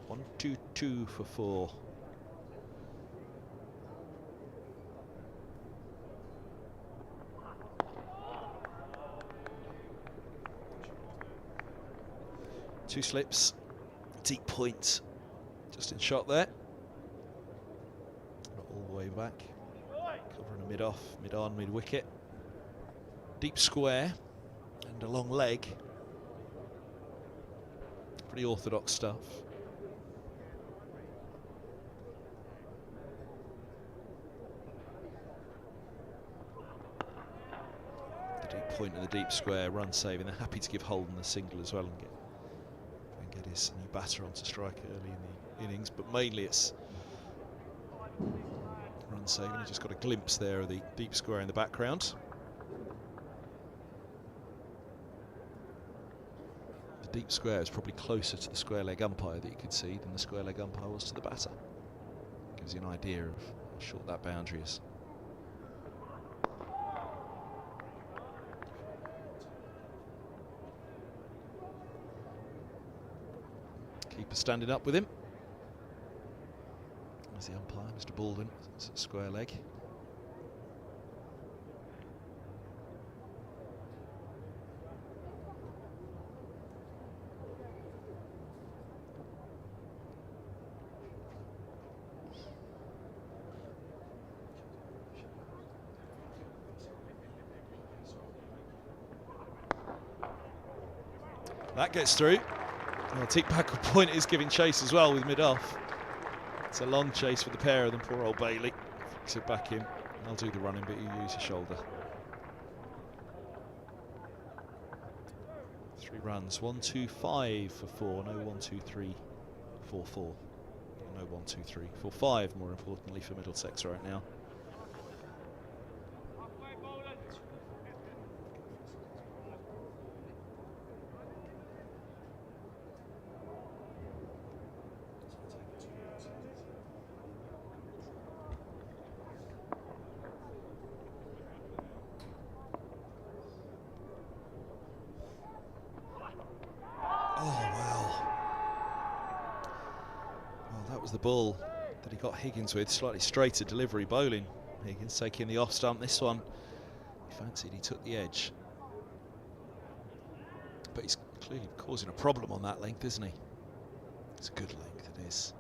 Speaker 1: One, 2, 2 for 4. Two slips, deep point, just in shot there. Not all the way back. Covering a mid-off, mid-on, mid-wicket. Deep square and a long leg. Pretty orthodox stuff. The deep point of the deep square, run saving. They're happy to give Holden the single as well and get his new batter onto strike early in the innings, but mainly it's run saving. You just got a glimpse there of the deep square in the background. The deep square is probably closer to the square leg umpire that you could see than the square leg umpire was to the batter. Gives you an idea of how short that boundary is. Keeper standing up with him. There's the umpire, Mr. Baldwin. It's a square leg. That gets through. Well, Teak backward point is giving chase as well with mid-off. It's a long chase for the pair of them. Poor old Bailey. Flicks it back in. I'll do the running, but you use your shoulder. 3 runs. 1, 2, 5 for 4. No 1, 2, 3, 4, 4. No 1, 2, 3, 4, 5. More importantly for Middlesex right now. The ball that he got Higgins with, slightly straighter delivery bowling. Higgins taking the off stump. This one he fancied, he took the edge, but he's clearly causing a problem on that length, isn't he? It's a good length, it is.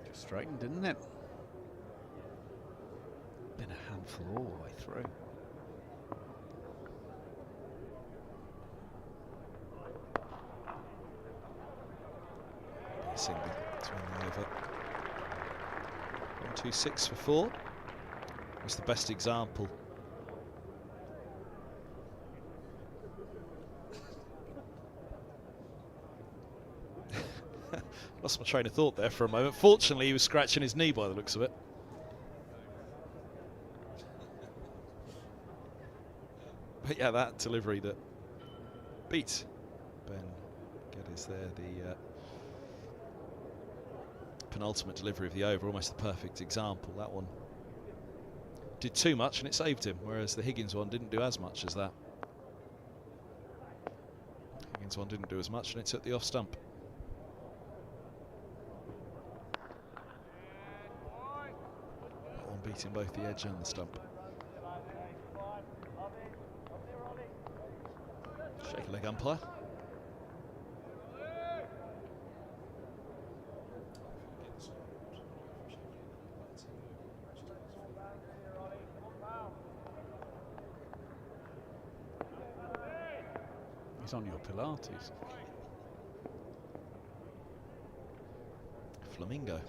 Speaker 2: Just straightened, didn't it? Been a handful all the way through.
Speaker 1: Single to win the over. 1, 2, 6 for 4. It's the best example. Lost my train of thought there for a moment. Fortunately, he was scratching his knee by the looks of it. But yeah, that delivery that beat Ben Geddes there, the penultimate delivery of the over, almost the perfect example. That one did too much and it saved him, whereas the Higgins one didn't do as much as that. Higgins one didn't do as much and it took the off stump. That one beating both the edge and the stump. Shake a leg umpire.
Speaker 2: He's on your Pilates.
Speaker 1: Flamingo.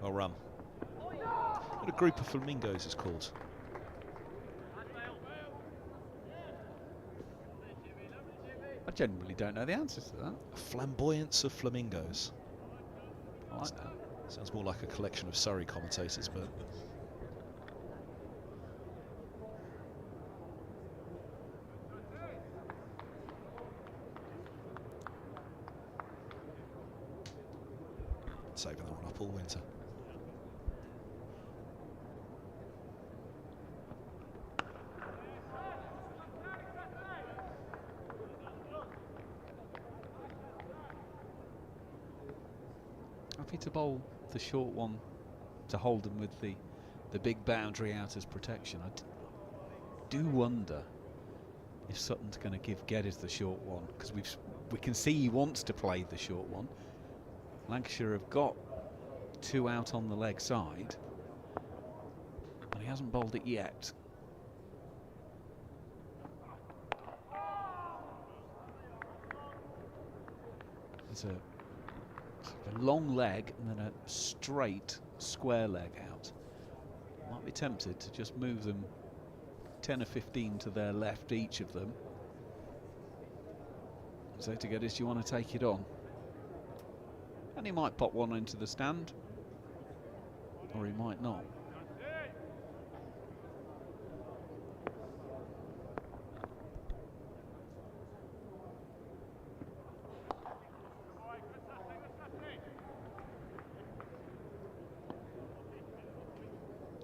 Speaker 1: Well run. What a group of flamingos is called.
Speaker 2: I genuinely don't know the answers to that.
Speaker 1: A flamboyance of flamingos.
Speaker 2: I like that.
Speaker 1: Sounds more like a collection of Surrey commentators, but saving that one up all winter.
Speaker 2: Happy to bowl the short one to Holden with the big boundary out as protection. I do wonder if Sutton's going to give Geddes the short one, because we can see he wants to play the short one. Lancashire have got 2 out on the leg side, and he hasn't bowled it yet. There's a long leg and then a straight square leg out. Might be tempted to just move them 10 or 15 to their left, each of them. So to Geddes, do you want to take it on? And he might pop one into the stand, or he might not.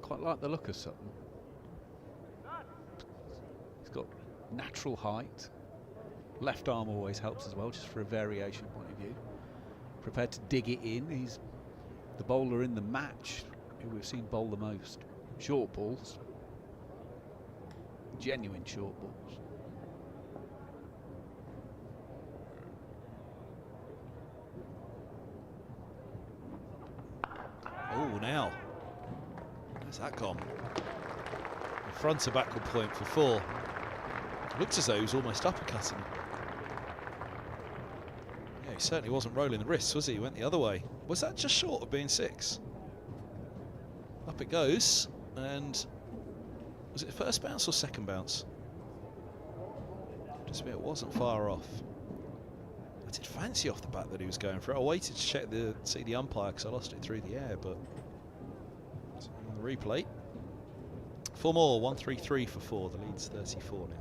Speaker 2: Quite like the look of Sutton. He's got natural height. Left arm always helps as well, just for a variation point of view. Prepared to dig it in. He's the bowler in the match who we've seen bowl the most short balls. Genuine short balls.
Speaker 1: Oh, now. Where's that gone? Front to backward point for 4. Looked as though he was almost uppercutting it. Yeah, he certainly wasn't rolling the wrists, was he? He went the other way. Was that just short of being 6? Up it goes, and was it first bounce or second bounce? Just it wasn't far off. I did fancy off the bat that he was going for it. I waited to check see the umpire because I lost it through the air, but on the replay. 4 more, 133 for 4. The lead's 34 now.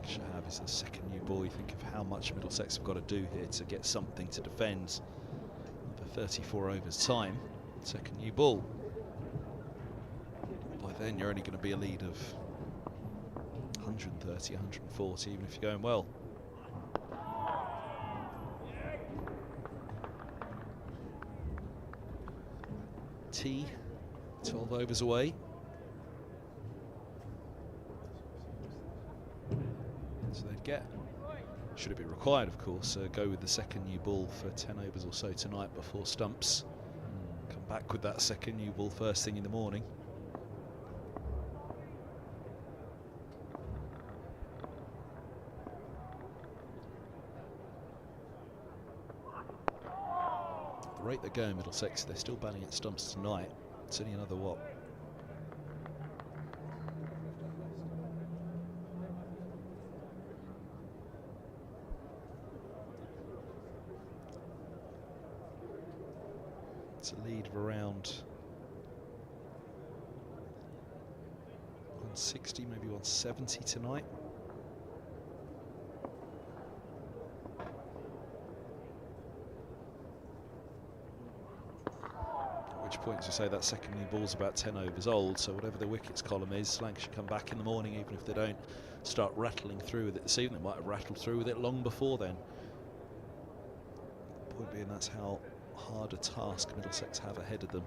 Speaker 1: Shahab is the second new ball. You think of how much Middlesex have got to do here to get something to defend for 34 overs time. Second new ball. By then you're only going to be a lead of 130, 140, even if you're going well. T, 12 overs away. So they'd get, should it be required of course, go with the second new ball for 10 overs or so tonight before stumps. Come back with that second new ball first thing in the morning. At the rate they're going, Middlesex, they're still batting at stumps tonight. It's only another what? It's a lead of around 160, maybe 170 tonight. At which point, as you say, that second new ball's about 10 overs old, so whatever the wickets column is, Lancashire come back in the morning, even if they don't start rattling through with it this evening. They might have rattled through with it long before then. Point being, that's how hard a task Middlesex have ahead of them.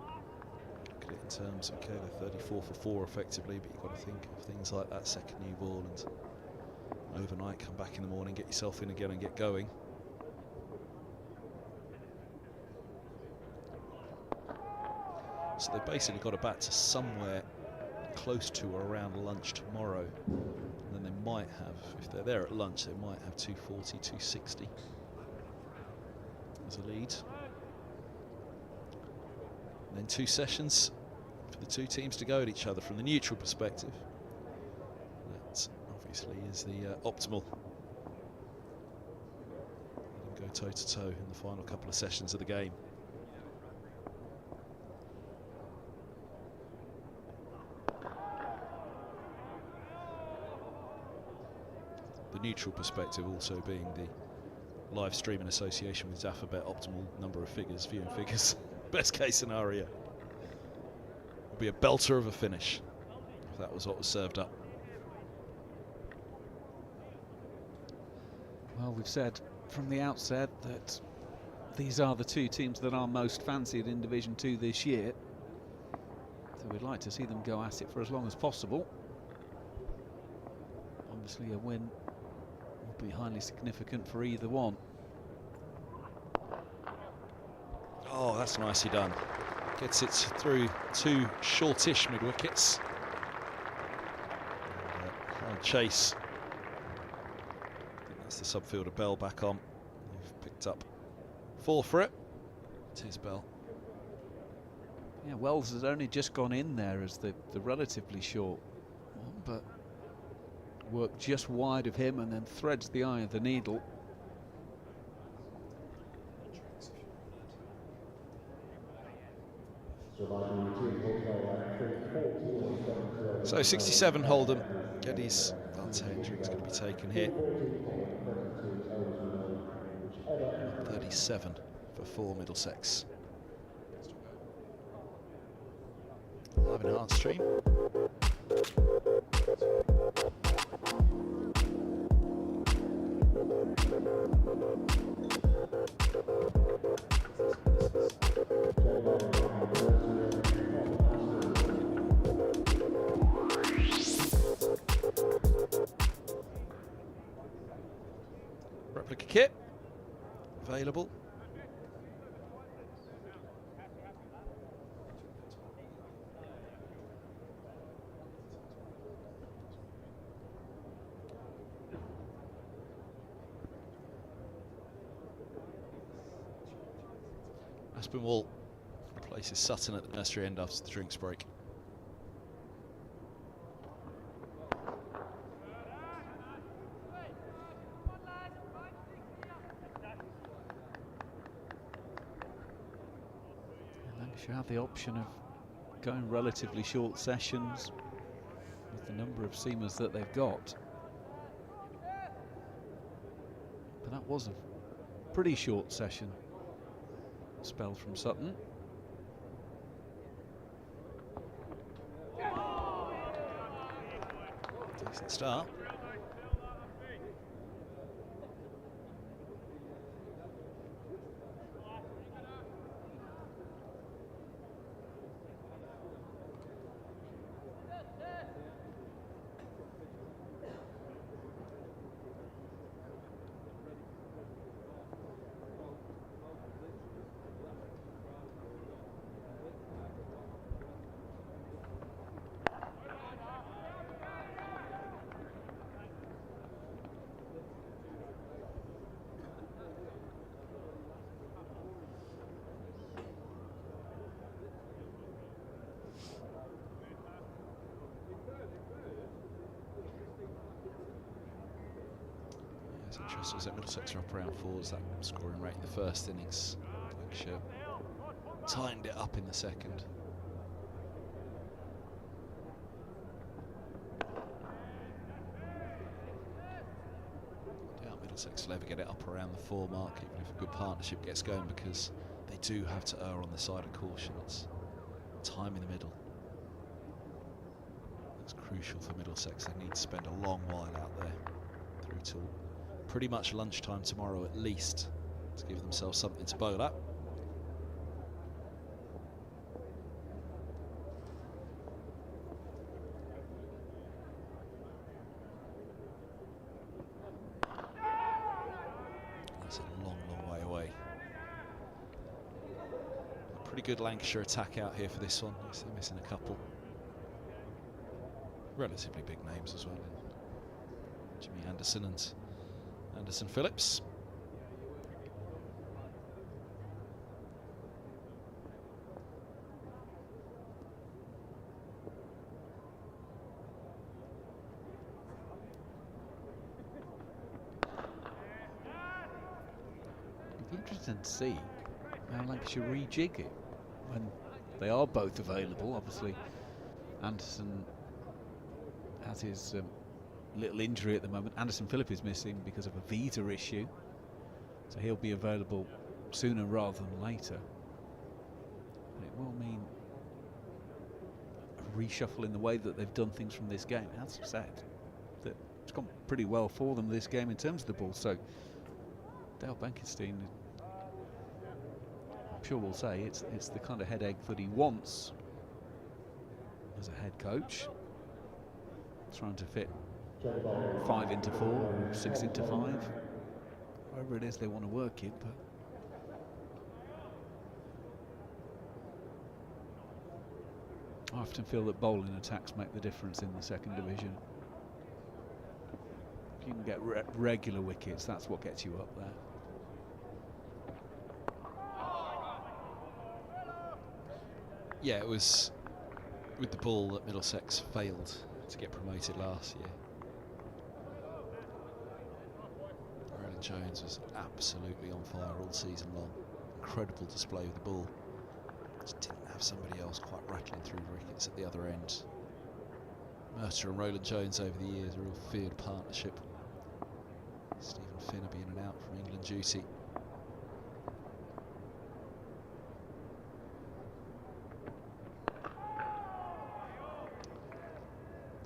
Speaker 1: Look at it in terms of, okay, they're 34 for 4 effectively, but you've got to think of things like that second new ball and overnight, come back in the morning, get yourself in again and get going. So they've basically got to bat to somewhere close to or around lunch tomorrow, and then they might have, if they're there at lunch, they might have 240, 260 as a lead. And then 2 sessions for the 2 teams to go at each other from the neutral perspective. That obviously is the optimal. Let them go toe to toe in the final couple of sessions of the game. The neutral perspective also being the live stream in association with Zaf, optimal number of figures, viewing figures. Best case scenario would be a belter of a finish if that was what was served up.
Speaker 2: Well, we've said from the outset that these are the two teams that are most fancied in Division 2 this year. So we'd like to see them go at it for as long as possible. Obviously a win will be highly significant for either one.
Speaker 1: Oh, that's nicely done. Gets it through two shortish mid-wickets. Hard chase. I think that's the subfielder Bell back on. They've picked up 4 for it. It's his Bell.
Speaker 2: Yeah, Wells has only just gone in there as the relatively short one, but worked just wide of him and then threads the eye of the needle.
Speaker 1: So 67 Hold'em. Geddes Dante injury is going to be taken here. 37 for 4 Middlesex. Live enhanced stream. Replica kit available. Aspinwall replaces Sutton at the nursery end after the drinks break.
Speaker 2: Lancashire have the option of going relatively short sessions with the number of seamers that they've got. But that was a pretty short session spell from Sutton.
Speaker 1: Decent start. It's interesting as that Middlesex are up around 4s, that scoring rate in the first innings. Lancashire tightened it up in the second. I doubt Middlesex will ever get it up around the 4 mark, even if a good partnership gets going, because they do have to err on the side of caution. It's time in the middle. That's crucial for Middlesex. They need to spend a long while out there through till pretty much lunchtime tomorrow at least to give themselves something to bowl at. That's a long, long way away. A pretty good Lancashire attack out here for this one. Yes, they're missing a couple. Relatively big names as well. Jimmy Anderson and Anderson Phillips.
Speaker 2: It'd be interesting to see how Lancashire rejig it when they are both available. Obviously, Anderson has his little injury at the moment. Anderson Phillip is missing because of a visa issue, so he'll be available sooner rather than later. And it will mean a reshuffle in the way that they've done things from this game. As I said, that it's gone pretty well for them this game in terms of the ball. So Dale Bankenstein sure we'll say it's the kind of headache that he wants as a head coach, trying to fit 5 into 4 or 6 into 5, wherever it is they want to work it. But I often feel that bowling attacks make the difference in the second division. If you can get regular wickets, that's what gets you up there.
Speaker 1: Yeah, it was with the ball that Middlesex failed to get promoted last year. Roland Jones was absolutely on fire all season long. Incredible display with the ball. Just didn't have somebody else quite rattling through wickets at the other end. Mercer and Roland Jones over the years, a real feared partnership. Stephen Finnaby in and out from England duty.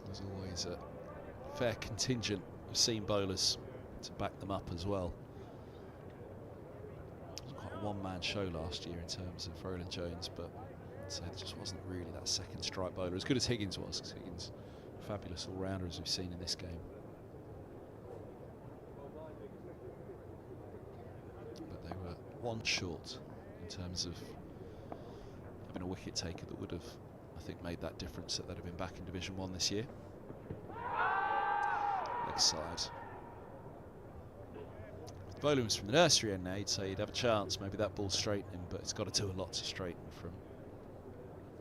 Speaker 1: There's always a fair contingent of seam bowlers to back them up as well. It was quite a one-man show last year in terms of Roland Jones, but so there just wasn't really that second strike bowler as good as Higgins was, because Higgins, fabulous all-rounder as we've seen in this game. But they were one short in terms of having a wicket taker that would have, I think, made that difference, that they'd have been back in Division 1 this year. Leg side. If the bowler was from the nursery end now, you'd say you'd have a chance, maybe that ball straightening, but it's got to do a lot to straighten from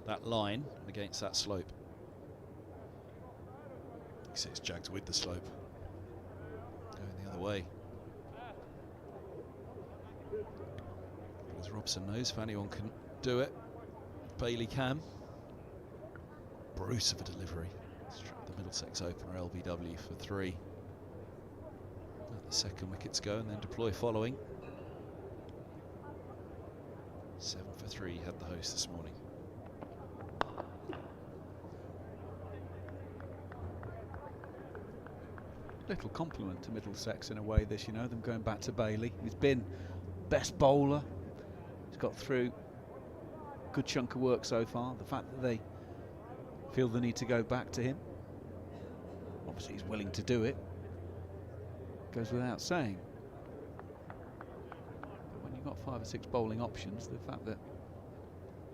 Speaker 1: that line and against that slope. You see it's jagged with the slope. Going the other way. But as Robson knows, if anyone can do it, Bailey can. Bruce of a delivery. Struck the Middlesex opener LBW for 3. Let the second wickets go and then deploy following. 7 for 3 had the host this morning.
Speaker 2: Little compliment to Middlesex in a way, this, you know, them going back to Bailey. He's been best bowler. He's got through a good chunk of work so far. The fact that they feel the need to go back to him, obviously he's willing to do it, goes without saying. But when you've got 5 or 6 bowling options, the fact that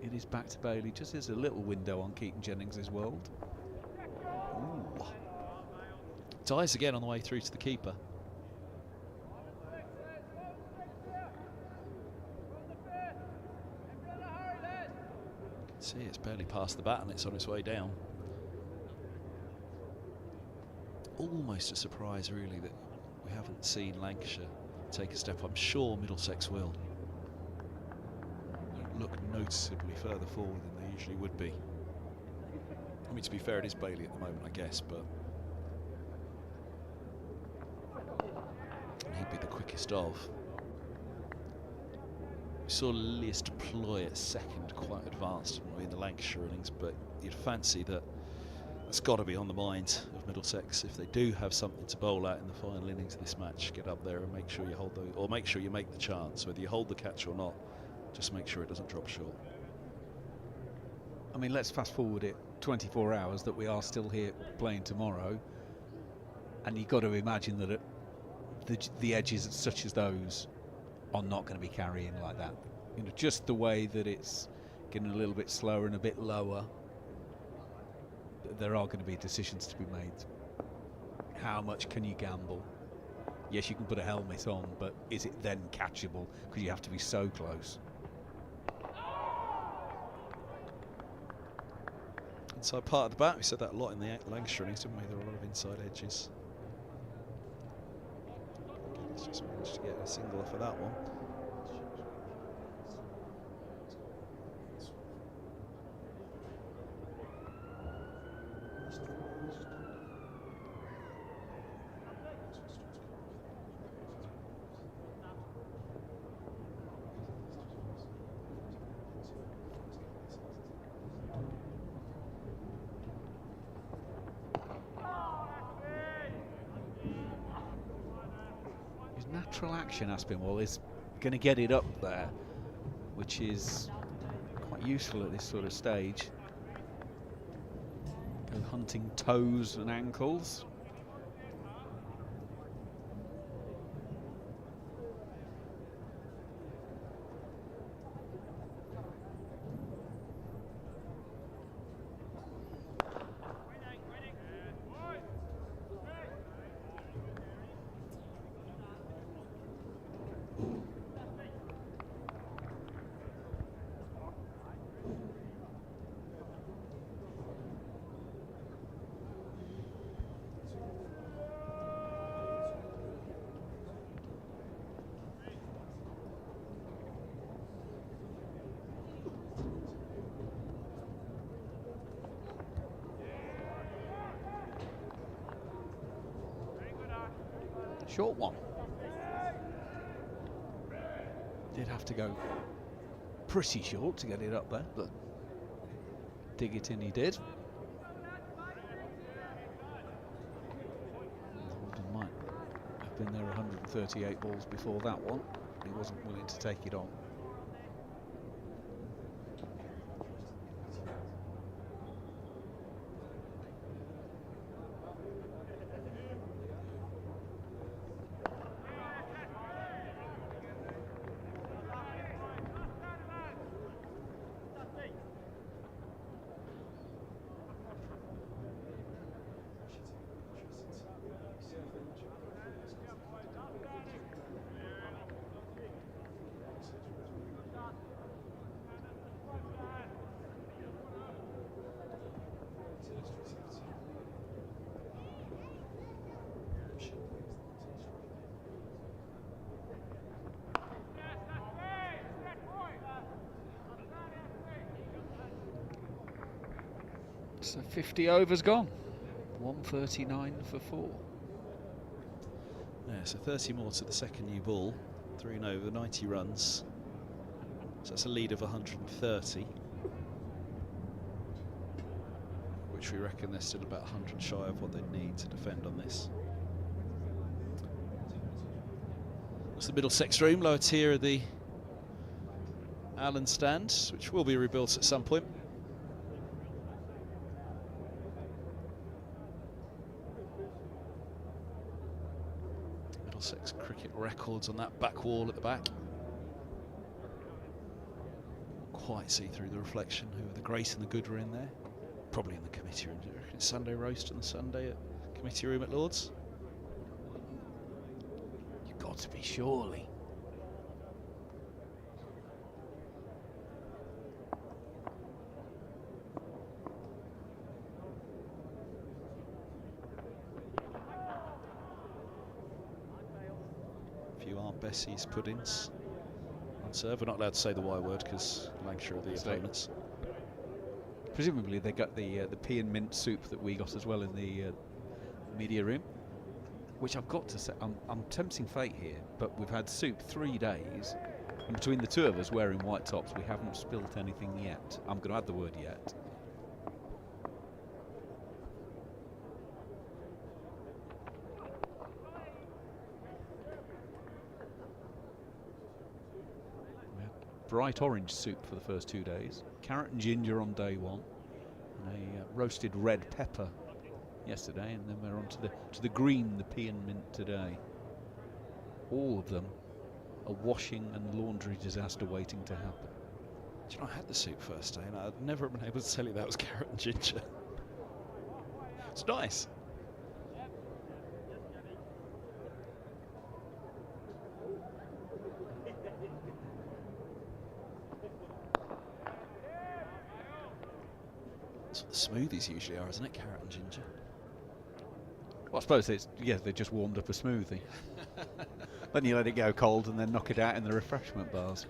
Speaker 2: it is back to Bailey just is a little window on Keaton Jennings' world.
Speaker 1: Ooh. Dies again on the way through to the keeper. See, it's barely past the bat and it's on its way down. Almost a surprise, really, that we haven't seen Lancashire take a step. I'm sure Middlesex will. They look noticeably further forward than they usually would be. I mean, to be fair, it is Bailey at the moment, I guess, but he'd be the quickest of. We saw Lias deploy at second, quite advanced in the Lancashire innings, but you'd fancy that that's got to be on the mind of Middlesex if they do have something to bowl at in the final innings of this match. Get up there and make sure you hold those, or make sure you make the chance, whether you hold the catch or not. Just make sure it doesn't drop short.
Speaker 2: I mean, let's fast forward it 24 hours that we are still here playing tomorrow, and you've got to imagine that the edges such as those are not going to be carrying like that. You know, just the way that it's getting a little bit slower and a bit lower, there are going to be decisions to be made. How much can you gamble? Yes, you can put a helmet on, but is it then catchable? Because you have to be so close.
Speaker 1: Inside part of the bat, we said that a lot in the Lancashire innings, didn't we? There were a lot of inside edges. Let's just manage to get a single off of that one.
Speaker 2: Natural action, Aspinwall, is going to get it up there. which is quite useful at this sort of stage. Go hunting toes and ankles. Short one. Did have to go pretty short to get it up there, but dig it in he did. Holden might have been there 138 balls before that one, but he wasn't willing to take it on. So 50 overs gone. 139 for 4.
Speaker 1: Yeah, so 30 more to the second new ball. 3 and over, 90 runs. So that's a lead of 130. Which we reckon they're still about 100 shy of what they need to defend on this. That's the Middlesex room, lower tier of the Allen stand, which will be rebuilt at some point. Middlesex Cricket records on that back wall at the back. Quite see through the reflection who the Grace and the Good were in there. Probably in the committee room. Do you reckon it's Sunday roast on the Sunday at committee room at Lord's?
Speaker 2: You've got to be, surely.
Speaker 1: Bessie's puddings on serve. We're not allowed to say the Y word because Lancashire are the opponents.
Speaker 2: Presumably they got the pea and mint soup that we got as well in the media room, which I've got to say, I'm tempting fate here, but we've had soup 3 days, and between the two of us wearing white tops, we haven't spilt anything yet. I'm going to add the word yet. Bright orange soup for the first 2 days, carrot and ginger on day 1, and a roasted red pepper yesterday, and then we're on to the green, the pea and mint today. All of them a washing and laundry disaster waiting to happen.
Speaker 1: Do you know, I had the soup first day, and I'd never been able to tell you that was carrot and ginger. It's nice. That's what the smoothies usually are, isn't it? Carrot and ginger.
Speaker 2: Well, I suppose it's, yeah, they just warmed up a smoothie. Then you let it go cold and then knock it out in the refreshment bars.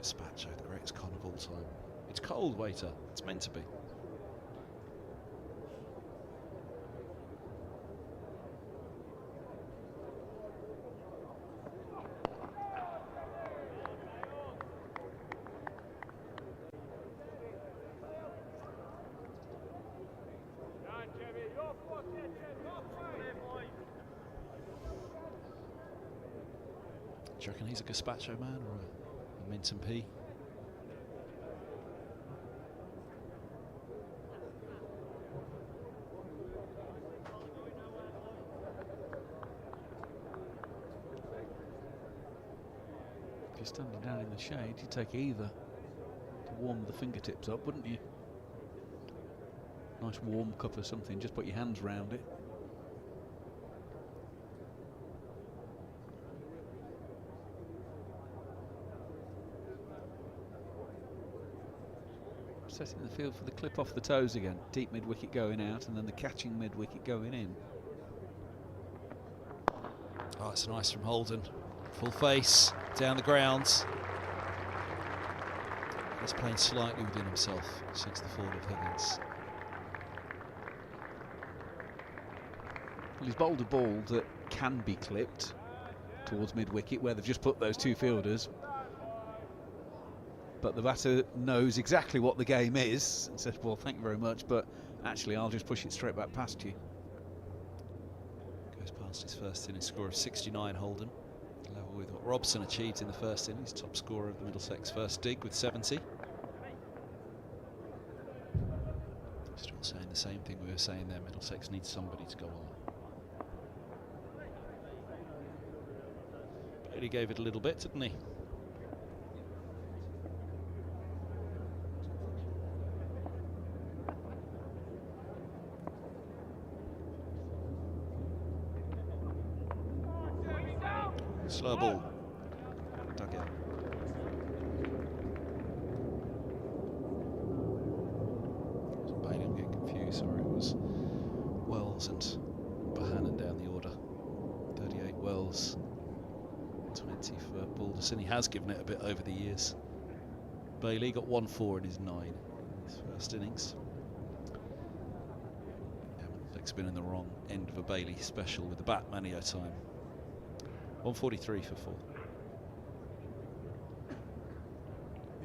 Speaker 1: Gazpacho, the greatest con of all time. It's cold, waiter. It's meant to be. Do you reckon he's a gazpacho man or a Minton P?
Speaker 2: If you're standing down in the shade, you'd take either to warm the fingertips up, wouldn't you? Nice warm cup or something, just put your hands round it. Setting the field for the clip off the toes again. Deep mid-wicket going out and then the catching mid-wicket going in.
Speaker 1: Oh, it's nice from Holden. Full face, down the grounds. He's playing slightly within himself since the fall of Higgins.
Speaker 2: Well, he's bowled a ball that can be clipped towards mid-wicket where they've just put those two fielders. But the batter knows exactly what the game is and says, well, thank you very much, but actually I'll just push it straight back past you.
Speaker 1: Goes past his first innings score of 69, Holden. Level with what Robson achieved in the first innings, top scorer of the Middlesex first dig with 70. Still saying the same thing we were saying there, Middlesex needs somebody to go on. But he gave it a little bit, didn't he? Slow ball. Dug out. Wasn't Bailey, I'm getting confused. Sorry, it was Wells and Bohannon down the order. 38 Wells, 20 for Balderson. He has given it a bit over the years. Bailey got 1-4 in his 9 in his first innings. Middlesex been in the wrong end of a Bailey special with the bat Manio time. 143 for 4.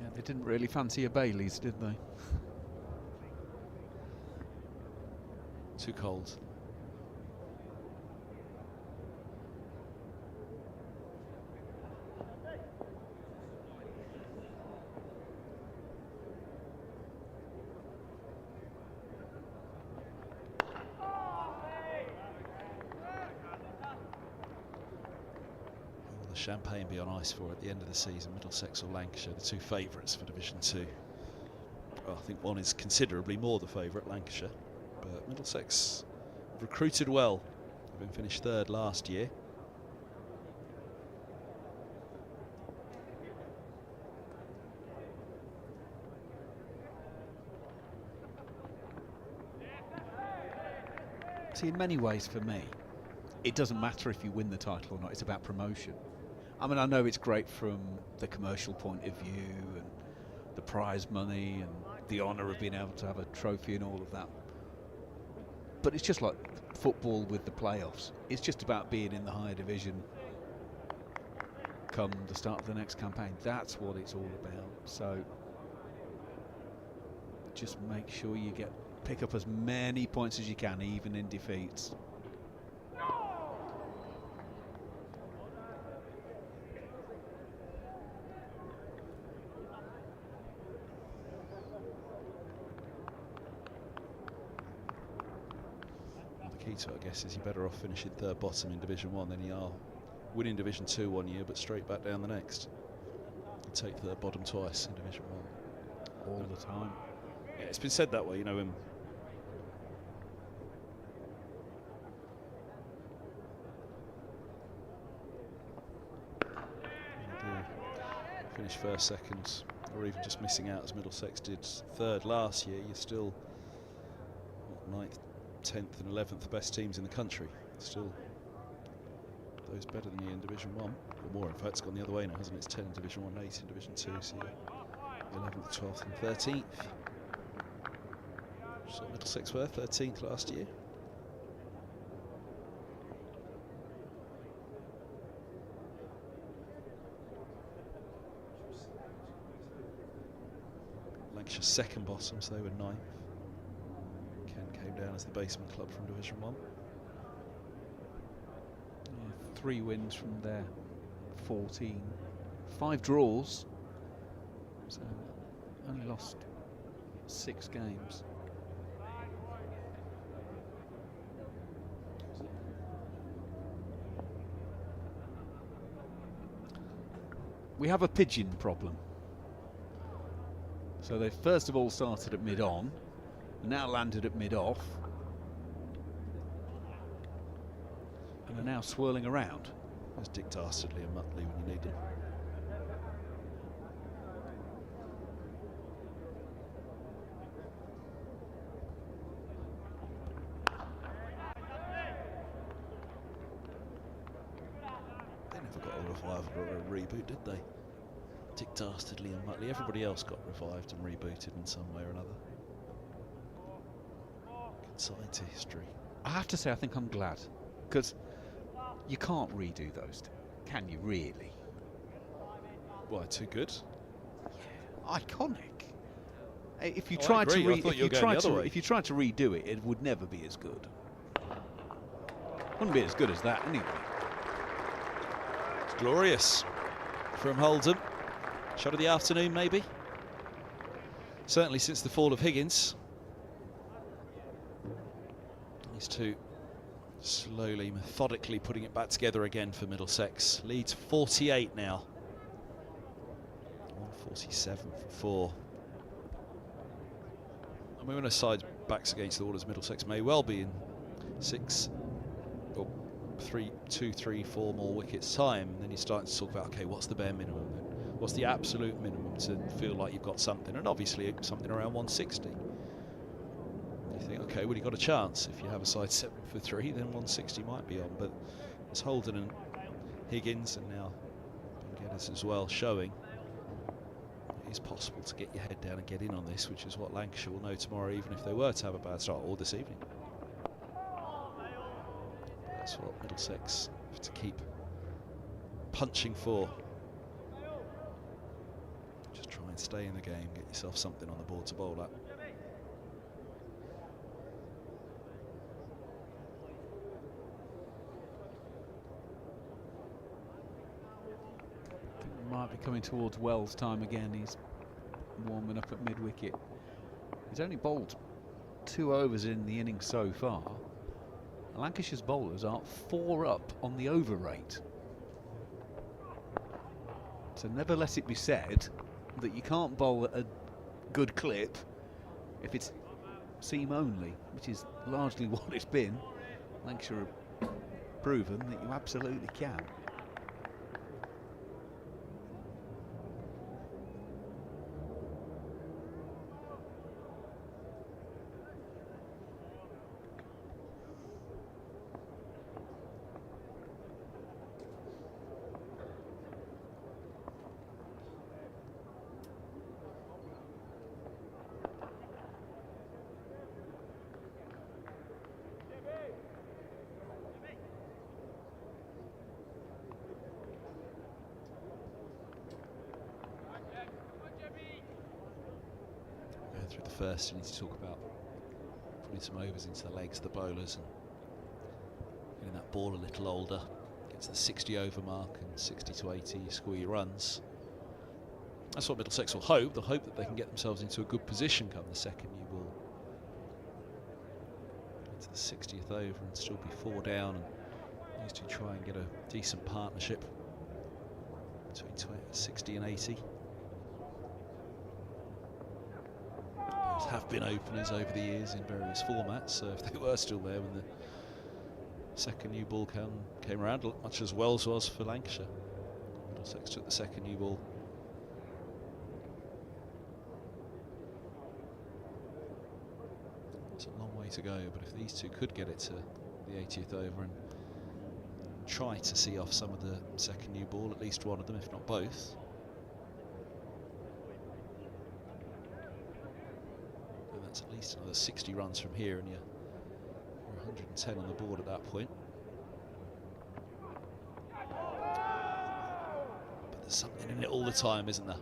Speaker 2: Yeah, they didn't really fancy a Bailey's, did they?
Speaker 1: Too cold. Champagne be on ice for at the end of the season, Middlesex or Lancashire, the two favourites for Division 2. Well, I think one is considerably more the favourite, Lancashire, but Middlesex have recruited well, having finished third last year.
Speaker 2: See, in many ways for me, it doesn't matter if you win the title or not, it's about promotion. I mean, I know it's great from the commercial point of view and the prize money and the honour of being able to have a trophy and all of that. But it's just like football with the playoffs. It's just about being in the higher division come the start of the next campaign. That's what it's all about. So just make sure you pick up as many points as you can, even in defeats.
Speaker 1: So I guess is you're better off finishing third bottom in Division 1 than you are winning Division 2 one year but straight back down the next. You take third bottom twice in Division 1.
Speaker 2: All the time.
Speaker 1: Yeah, it's been said that way, you know. Finish first, second, or even just missing out as Middlesex did third last year, you're still what, 9th, 10th and 11th best teams in the country. Still those better than you in Division 1, or more in fact. It's gone the other way now, hasn't it? It's 10 in Division 1, 8 in Division 2, so you're 11th, 12th and 13th. Just like Middlesex were 13th last year. Lancashire second bottom, so they were 9th. Came down as the basement club from Division 1.
Speaker 2: Yeah, 3 wins from their 14, 5 draws, so only lost 6 games. We have a pigeon problem. So they first of all started at mid-on, now landed at mid-off, and are now swirling around.
Speaker 1: There's Dick Dastardly and Muttley when you need them. They never got a revival or a reboot, did they? Dick Dastardly and Muttley. Everybody else got revived and rebooted in some way or another. Consigned to history.
Speaker 2: I have to say, I think I'm glad, because you can't redo those, can you really?
Speaker 1: Why, too good?
Speaker 2: Yeah, iconic. If you
Speaker 1: Oh, I
Speaker 2: tried to
Speaker 1: agree. I thought you were going the other way.
Speaker 2: if you tried to redo it, it would never be as good. Wouldn't be as good as that anyway.
Speaker 1: It's glorious from Holdham. Shot of the afternoon, maybe. Certainly since the fall of Higgins. These two slowly, methodically putting it back together again for Middlesex. Leads 48 now. 147 for 4. I mean, when a side's backs against the wall as Middlesex may well be in 6 or 2, 3, 4 more wickets time, and then you're starting to talk about, okay, what's the bare minimum then? What's the absolute minimum to feel like you've got something? And obviously something around 160. You think, okay, well, you've got a chance. If you have a side 7 for 3, then 160 might be on. But it's Holden and Higgins and now Geddes as well showing it is possible to get your head down and get in on this, which is what Lancashire will know tomorrow, even if they were to have a bad start, or this evening. That's what Middlesex have to keep punching for. Just try and stay in the game, get yourself something on the board to bowl at.
Speaker 2: Might be coming towards Wells' time again. He's warming up at mid-wicket. He's only bowled 2 overs in the innings so far. Lancashire's bowlers are 4 up on the over rate. So never let it be said that you can't bowl at a good clip if it's seam only, which is largely what it's been. Lancashire have proven that you absolutely can.
Speaker 1: Through the first, you need to talk about putting some overs into the legs of the bowlers and getting that ball a little older. Get to the 60 over mark, and 60 to 80 you score your runs. That's what Middlesex will hope. They'll hope that they can get themselves into a good position come the second new ball. Get to the 60th over and still be 4 down, and these two try and get a decent partnership between 60 and 80. Have been openers over the years in various formats, so if they were still there when the second new ball came around, much as Wells was for Lancashire. Middlesex took the second new ball. It's a long way to go, but if these two could get it to the 80th over and try to see off some of the second new ball, at least one of them, if not both, at least another 60 runs from here, and you're 110 on the board at that point. But there's something in it all the time, isn't there?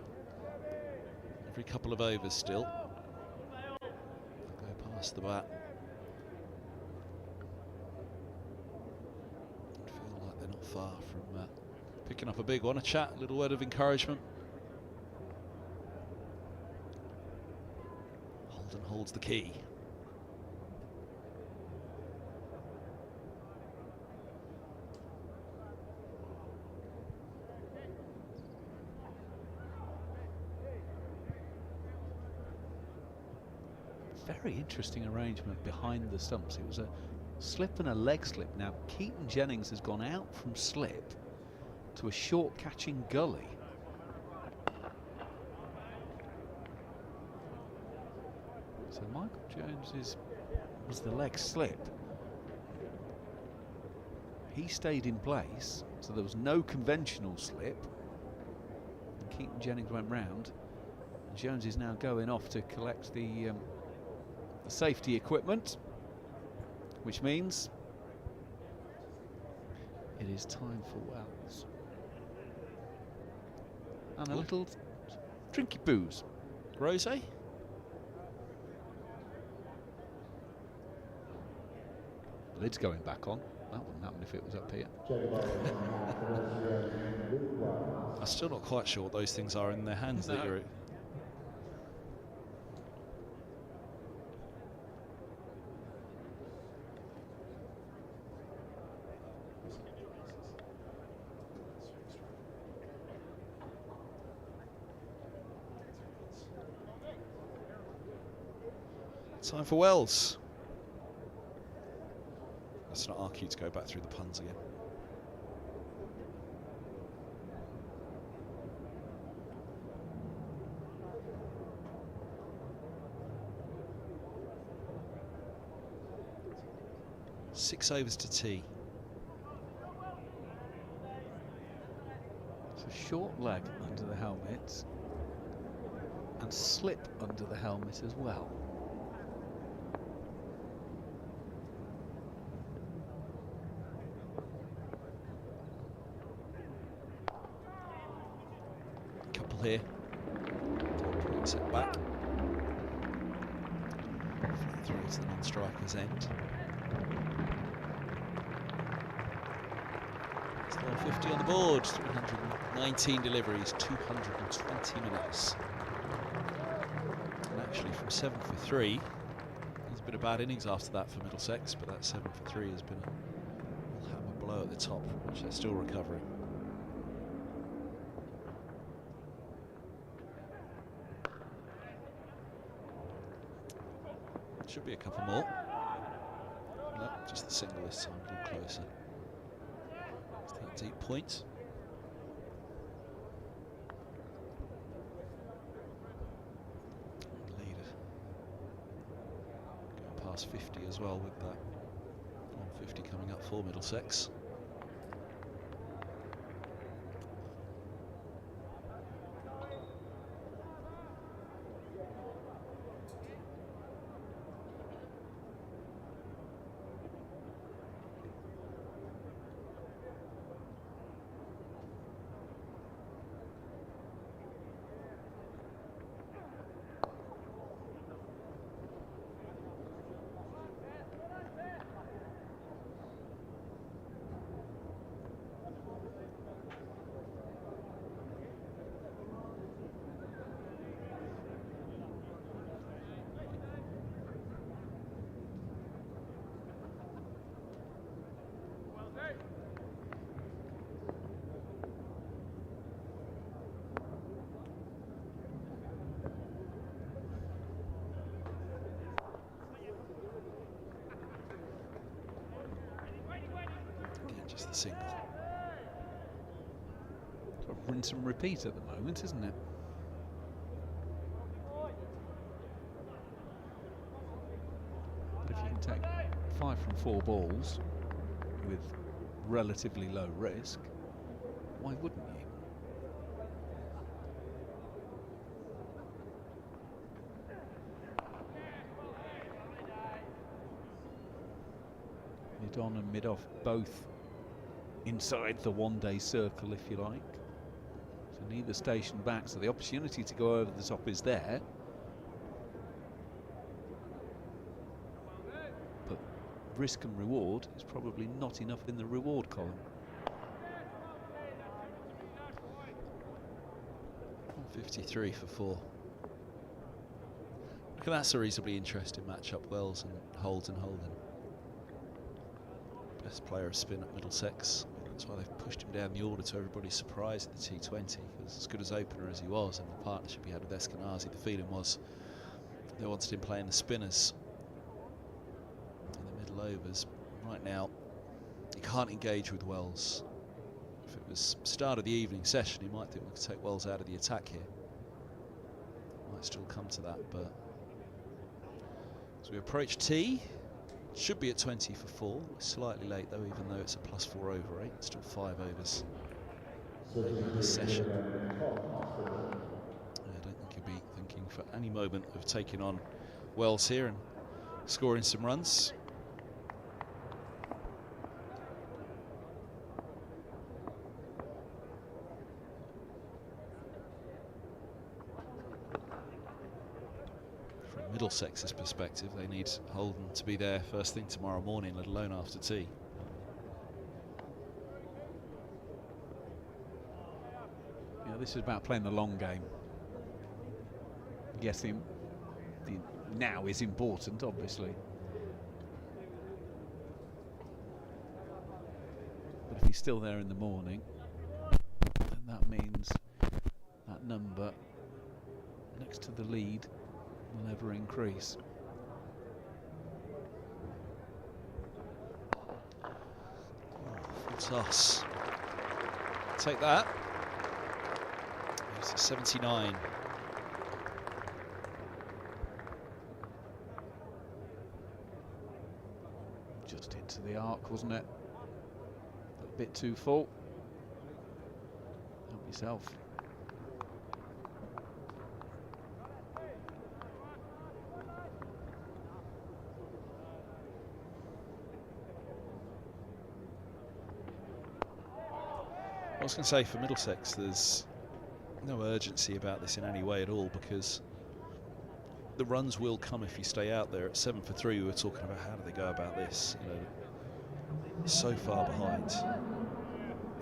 Speaker 1: Every couple of overs still. Go past the bat. Feel like they're not far from Picking up a big one, a chat, a little word of encouragement. Holden holds the key.
Speaker 2: Very interesting arrangement behind the stumps. It was a slip and a leg slip. Now Keaton Jennings has gone out from slip to a short catching gully. So Michael Jones was the leg slip. He stayed in place, so there was no conventional slip. And Keaton Jennings went round. And Jones is now going off to collect the safety equipment, which means it is time for Wells. And a little drinky booze.
Speaker 1: Rothesay?
Speaker 2: The lid's going back on. That wouldn't happen if it was up here.
Speaker 1: I'm still not quite sure what those things are in their hands that you're. Time for Wells. That's not our cue to go back through the puns again. Six overs to tea.
Speaker 2: It's a short leg under the helmet and slip under the helmet as well.
Speaker 1: Here, points it back through to the non-striker's end. Still 50 on the board, 319 deliveries, 220 minutes. And actually from 7 for 3, there's a bit of bad innings after that for Middlesex, but that 7 for 3 has been a hammer blow at the top, which they're still recovering. Should be a couple more. No, just the single this time, a little closer. It's that deep point. And leader going past 50 as well with that 150 coming up for Middlesex. Just the single.
Speaker 2: Sort of rinse and repeat at the moment, isn't it? But if you can take 5 from 4 balls with relatively low risk, why wouldn't you? Mid on and mid off, both inside the one-day circle, if you like. So neither station back, so the opportunity to go over the top is there. But risk and reward is probably not enough in the reward column.
Speaker 1: 53 for 4. Look, that's a reasonably interesting matchup. Wells and Holden. Best player of spin at Middlesex. That's why they've pushed him down the order to everybody's surprise at the T20. Because as good as opener as he was, and the partnership he had with Eskenazi, the feeling was they wanted him playing the spinners in the middle overs. Right now, he can't engage with Wells. If it was start of the evening session, he might think we could take Wells out of the attack here. Might still come to that, but as we approach tea, should be at 20 for 4. We're slightly late though, even though it's a +4 over 8. Still 5 overs in this session. I don't think he'll be thinking for any moment of taking on Wells here and scoring some runs. Middlesex's perspective, they need Holden to be there first thing tomorrow morning, let alone after tea.
Speaker 2: Yeah, this is about playing the long game. Yes, the now is important, obviously. But if he's still there in the morning, then that means that number next to the lead will ever increase.
Speaker 1: Full toss. Take that. It's a 79.
Speaker 2: Just into the arc, wasn't it? A bit too full. Help yourself.
Speaker 1: I was going to say, for Middlesex, there's no urgency about this in any way at all, because the runs will come if you stay out there. At 7 for 3, we were talking about how do they go about this. You know, so far behind.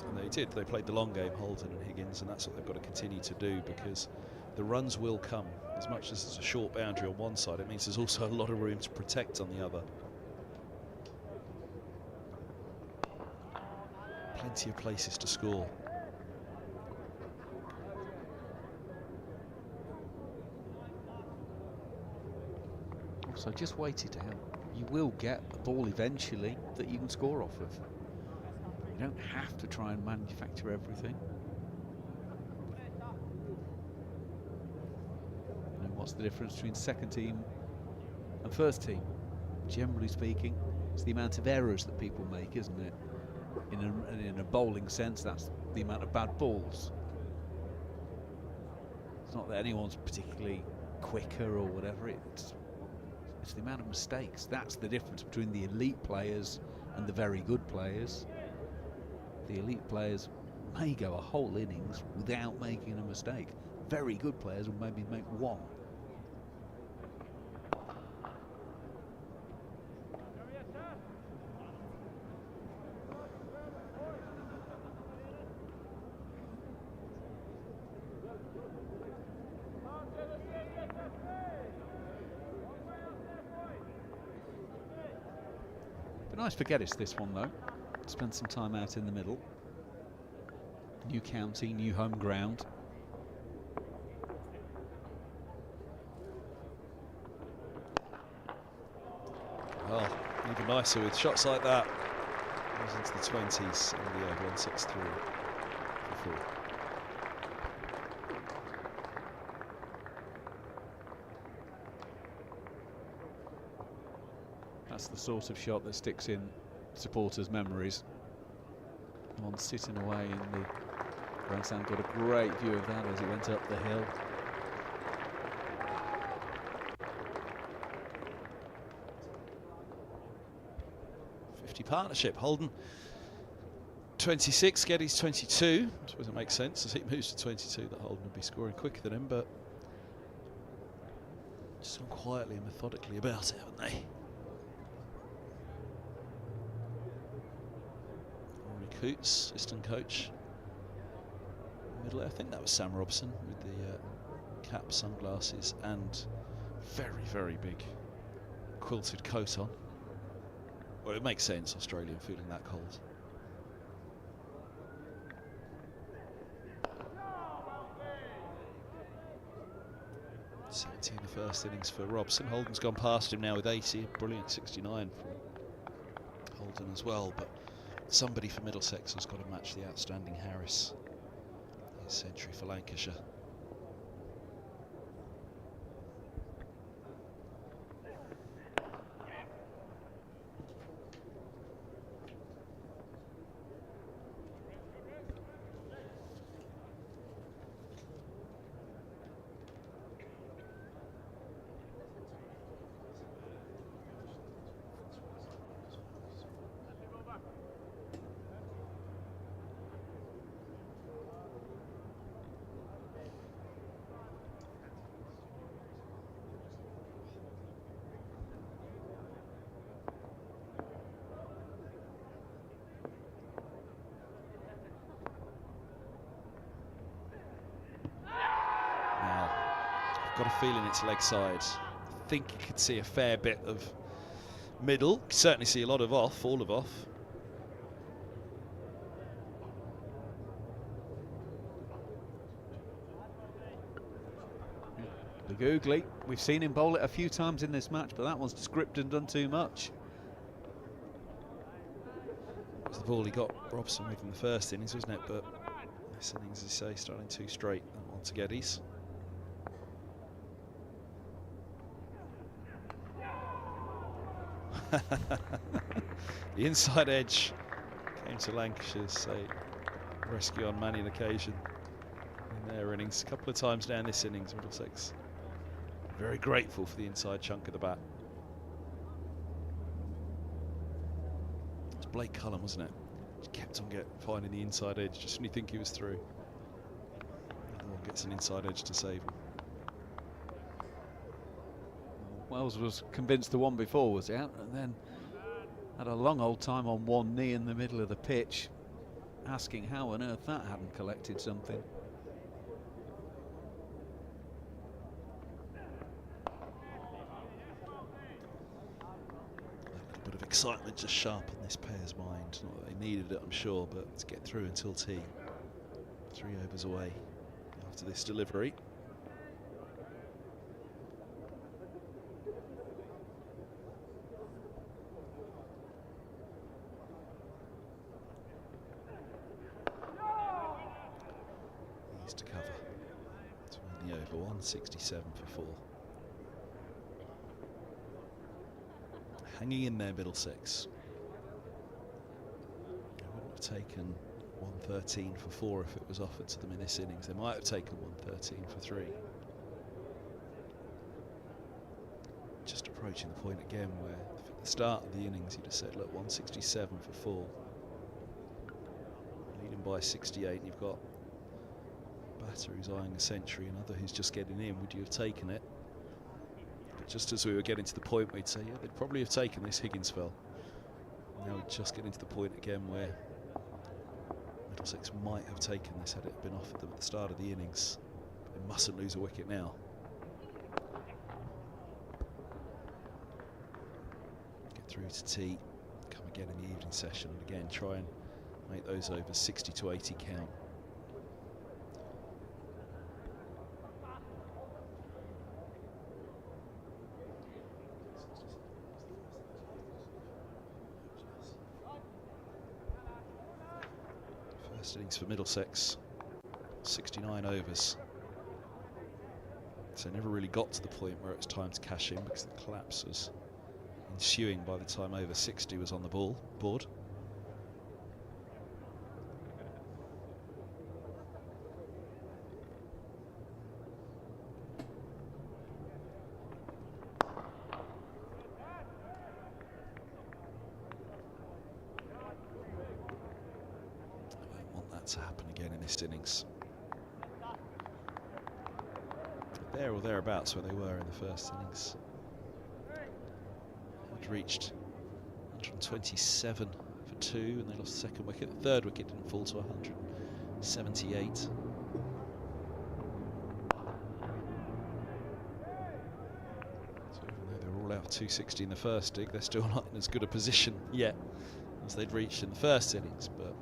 Speaker 1: And they did. They played the long game, Holden and Higgins, and that's what they've got to continue to do, because the runs will come. As much as there's a short boundary on one side, it means there's also a lot of room to protect on the other. Plenty of places to score.
Speaker 2: So just wait it out. You will get a ball eventually that you can score off of. You don't have to try and manufacture everything. You know, what's the difference between second team and first team? Generally speaking, it's the amount of errors that people make, isn't it? In a bowling sense, that's the amount of bad balls. It's not that anyone's particularly quicker or whatever, it's the amount of mistakes. That's the difference between the elite players and the very good players. The elite players may go a whole innings without making a mistake. Very good players will maybe make one. Nice for Geddes, this one though. Spend some time out in the middle. New county, new home ground.
Speaker 1: Well, even nicer with shots like that. Goes into the 20s in the 163 for 4.
Speaker 2: That's the sort of shot that sticks in supporters' memories. One sitting away in the grandstand got a great view of that as he went up the hill.
Speaker 1: Partnership. Holden 26, Geddes 22. I suppose it makes sense as he moves to 22 that Holden would be scoring quicker than him, but just gone quietly and methodically about it, haven't they? Rory Coots, assistant coach, middle. I think that was Sam Robson with the cap, sunglasses, and very, very big quilted coat on. Well, it makes sense, Australia feeling that cold. In the first innings for Robson. Holden's gone past him now with 80. Brilliant 69 from Holden as well, but somebody for Middlesex has got to match the outstanding Harris. His century for Lancashire. Got a feeling it's leg side. I think you could see a fair bit of middle. Certainly see a lot of off, all of off.
Speaker 2: The googly. We've seen him bowl it a few times in this match, but that one's scripted and done too much.
Speaker 1: It was the ball he got Robson with in the first innings, wasn't it? But this innings, as you say, starting too straight. That one to Geddes. The inside edge came to Lancashire's rescue on many an occasion in their innings. A couple of times now in this innings, Middlesex very grateful for the inside chunk of the bat. It's Blake Cullen, wasn't it? Just kept on finding the inside edge just when you think he was through. Another one gets an inside edge to save him.
Speaker 2: Wells was convinced the one before was out, and then had a long old time on one knee in the middle of the pitch, asking how on earth that hadn't collected something.
Speaker 1: A little bit of excitement just sharpened this pair's mind. Not that they needed it, I'm sure, but to get through until tea. 3 overs away after this delivery. To cover. To win the over, 167 for 4. Hanging in there, Middlesex. They wouldn't have taken 113 for 4 if it was offered to them in this innings. They might have taken 113 for 3. Just approaching the point again where at the start of the innings you'd have said, look, 167 for 4. Leading by 68, and you've got batter who's eyeing a century, another who's just getting in. Would you have taken it? But just as we were getting to the point, we'd say, yeah, they'd probably have taken this. Higgins fell. Now we're just getting to the point again where Middlesex might have taken this had it been offered them at the start of the innings. But they mustn't lose a wicket now. Get through to tea, come again in the evening session, and again try and make those overs 60 to 80 count. First innings for Middlesex, 69 overs. So never really got to the point where it was time to cash in because the collapse was ensuing by the time over 60 was on the board. To happen again in this innings. There or thereabouts where they were in the first innings. Had reached 127 for 2 and they lost the second wicket. The third wicket didn't fall to 178. 260 in the first dig. They're still not in as good a position yet as they'd reached in the first innings, but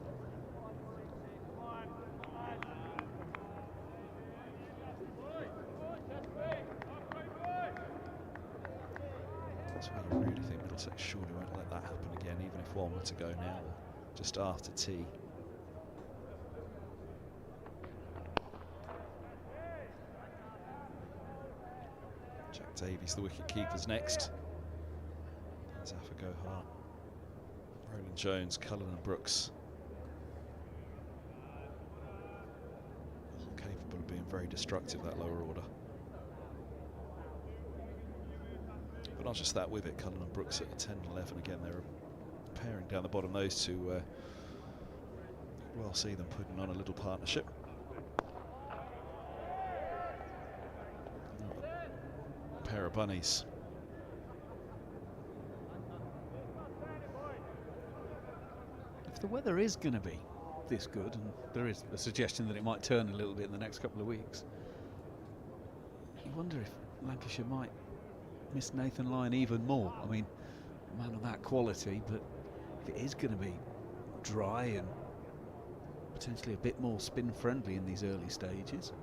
Speaker 1: that's why you really think Middlesex surely won't let that happen again, even if one were to go now, just after tea. Jack Davies, the wicket keeper's next. Zaf Gohar, Roland Jones, Cullen and Brooks. All capable of being very destructive, that lower order. But not just that with it, Cullen and Brooks at 10 and 11 again. They're pairing down the bottom. Those two, well, see them putting on a little partnership. A pair of bunnies.
Speaker 2: If the weather is going to be this good, and there is a suggestion that it might turn a little bit in the next couple of weeks, you wonder if Lancashire might miss Nathan Lyon even more. I mean, a man of that quality, but if it is going to be dry and potentially a bit more spin friendly in these early stages.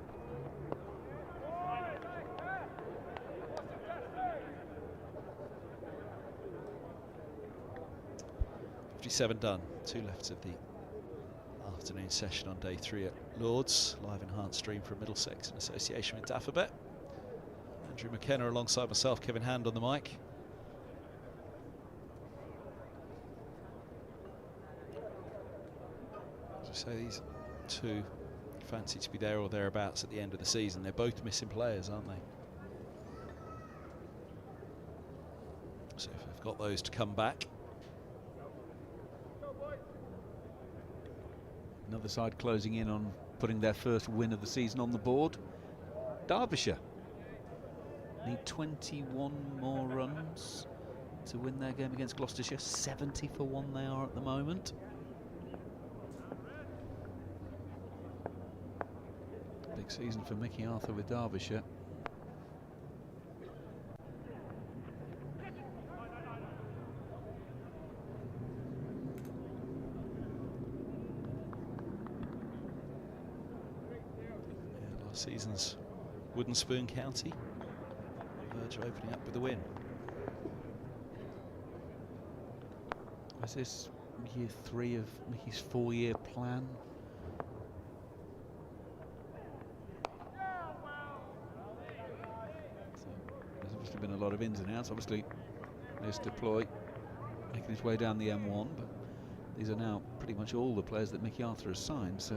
Speaker 1: .57 done, 2 left of the afternoon session on day 3 at Lords. Live enhanced stream from Middlesex in association with Daffabet. Andrew McKenna alongside myself, Kevin Hand on the mic. As I say, these two fancy to be there or thereabouts at the end of the season. They're both missing players, aren't they? So if they've got those to come back.
Speaker 2: Another side closing in on putting their first win of the season on the board. Derbyshire need 21 more runs to win their game against Gloucestershire. 70 for 1 they are at the moment. Big season for Mickey Arthur with Derbyshire.
Speaker 1: Season's Wooden Spoon County on the verge of opening up with a win.
Speaker 2: Is this year 3 of Mickey's 4-year plan? So there's obviously been a lot of ins and outs. Obviously, there's Deploy making his way down the M1, but these are now pretty much all the players that Mickey Arthur has signed, so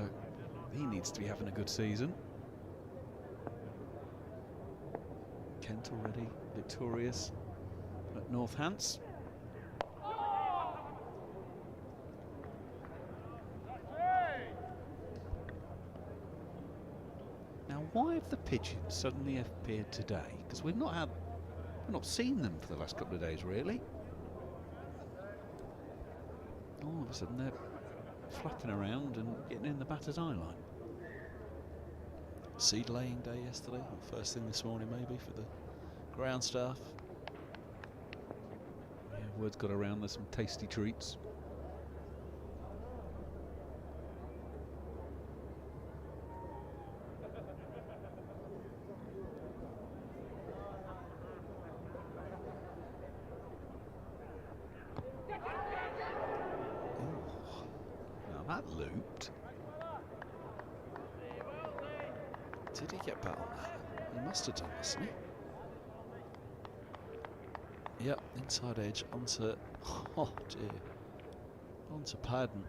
Speaker 2: he needs to be having a good season. Kent already victorious at Northants. Now, why have the pigeons suddenly appeared today? Because we've not seen them for the last couple of days, really. All of a sudden, they're flapping around and getting in the batter's eye line.
Speaker 1: Seed laying day yesterday, or first thing this morning maybe for the ground staff.
Speaker 2: Yeah, word's got around there's some tasty treats. Now that looped.
Speaker 1: Did he get bat on that? He must have done, mustn't he? Yep, inside edge onto, oh dear, onto Padden.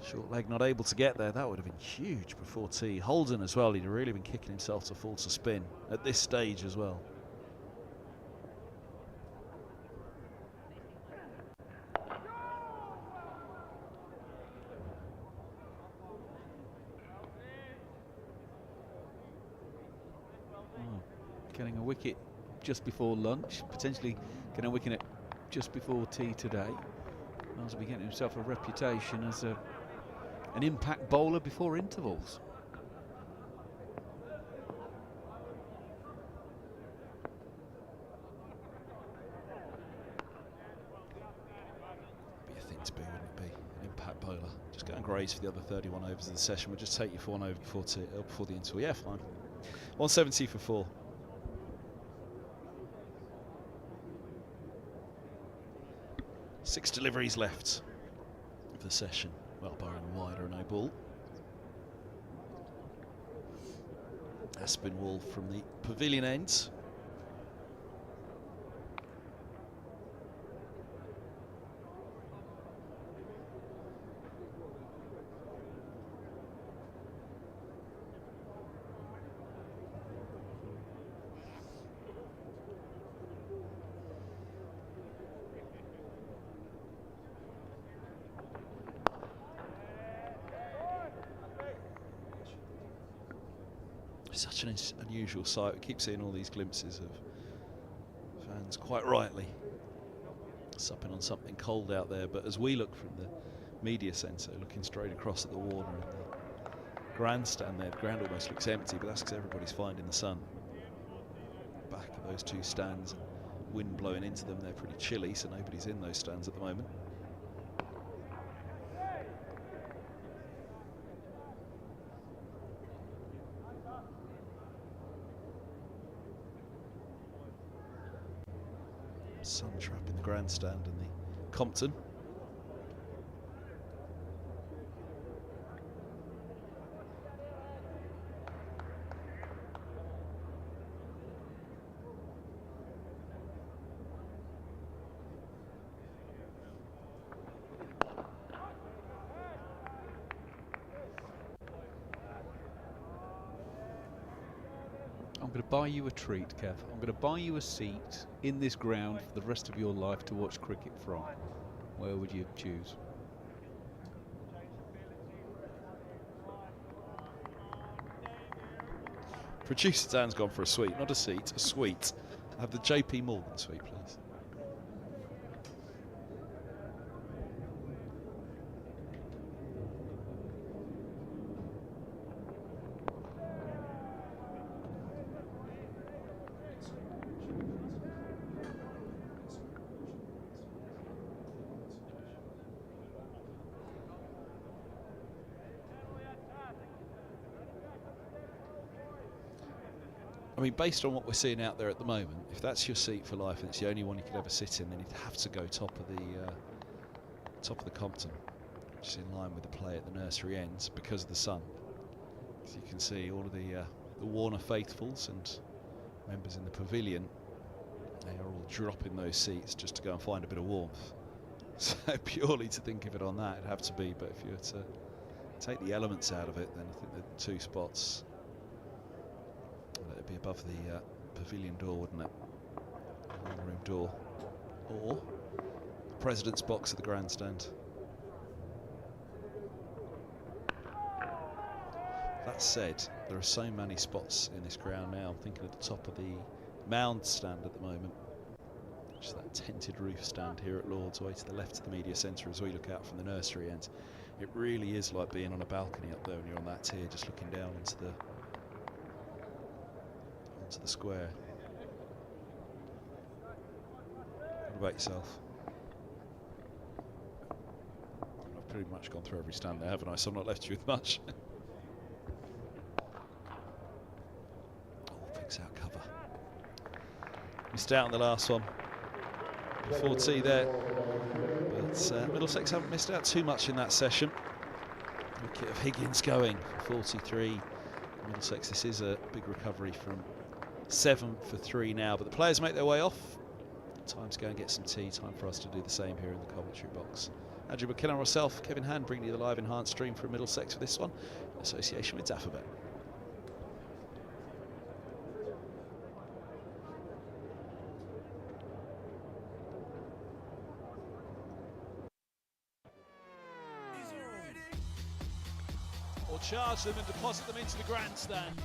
Speaker 1: Short leg not able to get there. That would have been huge before tea. Holden as well, he'd really been kicking himself to fall to spin at this stage as well.
Speaker 2: Getting a wicket just before lunch, potentially getting a wicket just before tea today. Miles will be getting himself a reputation as an impact bowler before intervals.
Speaker 1: thing to be, wouldn't it be? An impact bowler. Just go and graze for the other 31 overs of the session. We'll just take you for 1 over before the interval. Yeah, fine. 170 for 4. Six deliveries left of the session. Well, barring a wide or a no ball. Aspinwall from the pavilion end. Such an unusual sight. We keep seeing all these glimpses of fans, quite rightly, supping on something cold out there. But as we look from the media centre, looking straight across at the Warner and the grandstand there, the ground almost looks empty, but that's because everybody's finding the sun. Back of those two stands, wind blowing into them, they're pretty chilly, so nobody's in those stands at the moment. Sun trap in the grandstand and the Compton.
Speaker 2: I'm going to buy you a treat, Kev. I'm going to buy you a seat in this ground for the rest of your life to watch cricket from. Where would you choose?
Speaker 1: Producer Dan's gone for a suite, not a seat, a suite. Have the JP Morgan suite, please. I mean, based on what we're seeing out there at the moment, if that's your seat for life and it's the only one you could ever sit in, then you'd have to go top of the Compton, which is in line with the play at the nursery ends because of the sun. As you can see, all of the Warner faithfuls and members in the pavilion, they are all dropping those seats just to go and find a bit of warmth. So purely to think of it on that, it'd have to be. But if you were to take the elements out of it, then I think the 2 spots. Well, it'd be above the pavilion door, wouldn't it? The room door. Or the president's box at the grandstand. That said, there are so many spots in this ground now. I'm thinking at the top of the mound stand at the moment, which is that tented roof stand here at Lord's, away to the left of the media centre as we look out from the nursery end. It really is like being on a balcony up there when you're on that tier, just looking down into the square. What about yourself? I've pretty much gone through every stand there, haven't I? So I'm not left you with much. Oh, picks out cover. Missed out on the last one. Before tea there. But Middlesex haven't missed out too much in that session. Wicket of Higgins going for 43. Middlesex, this is a big recovery from 7 for 3 now, but the players make their way off. Time to go and get some tea. Time for us to do the same here in the commentary box. Andrew McKinnon, myself, Kevin Hand, bringing you the live enhanced stream from Middlesex for this one, in association with Zaf Gohar. Or charge them and deposit them into the grandstand.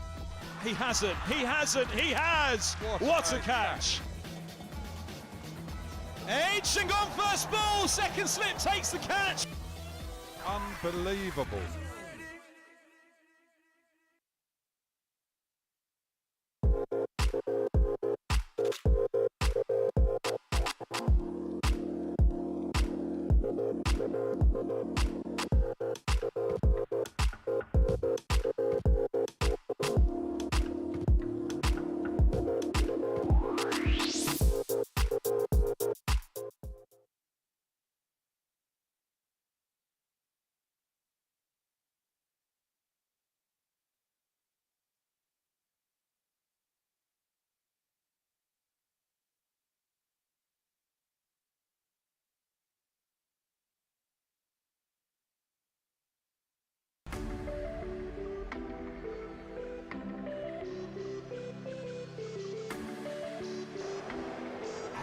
Speaker 1: He hasn't, he hasn't, he has! What a catch! Edged and gone first ball, second slip takes the catch.
Speaker 3: Unbelievable.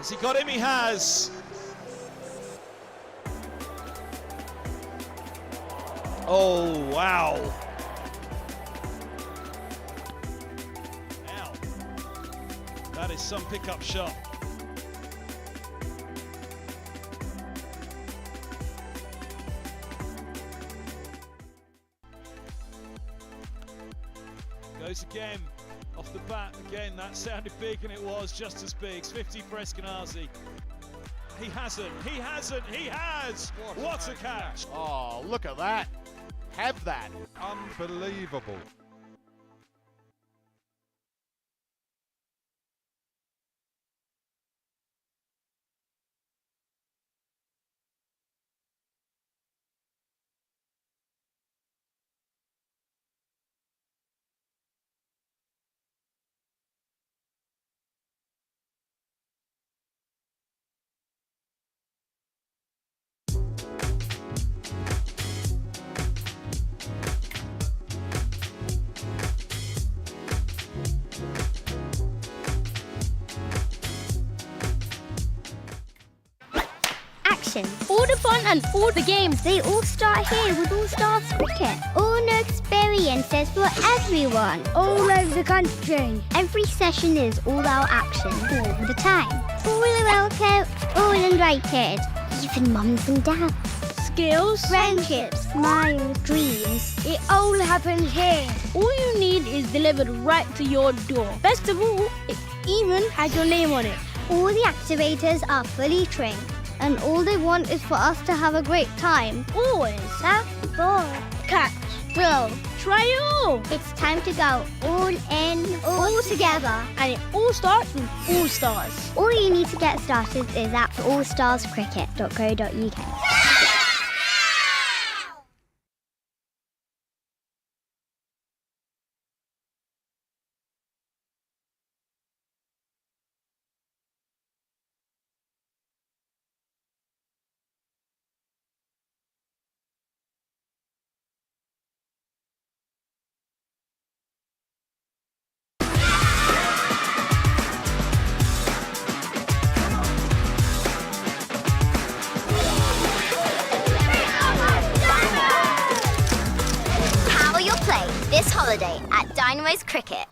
Speaker 1: Has he got him? He has. Oh, wow. Now, that is some pickup shot. Goes again, off the bat again. That sounded big, and it was just as big. It's 50 for Eskenazi. He hasn't, he hasn't, he has! What a catch!
Speaker 3: Oh, look at that. Have that.
Speaker 5: Unbelievable.
Speaker 4: Action. All the fun and all the games, they all start here with All Stars Cricket. All new experiences for everyone.
Speaker 7: All over the country.
Speaker 4: Every session is all-out action all the time. All welcome, all invited. Even mums and dads.
Speaker 7: Skills,
Speaker 4: Friendships, smiles, dreams.
Speaker 7: it all happens here. All you need is delivered right to your door. Best of all, it even has your name on it.
Speaker 4: All the activators are fully trained. And all they want is for us to have a great time.
Speaker 7: Always.
Speaker 4: Zaf Gohar.
Speaker 7: Catch, throw, try it all.
Speaker 4: It's time to go all in, all together.
Speaker 7: And it all starts with All Stars.
Speaker 4: All you need to get started is at allstarscricket.co.uk.
Speaker 8: Power your play this holiday at Dynamo's Cricket.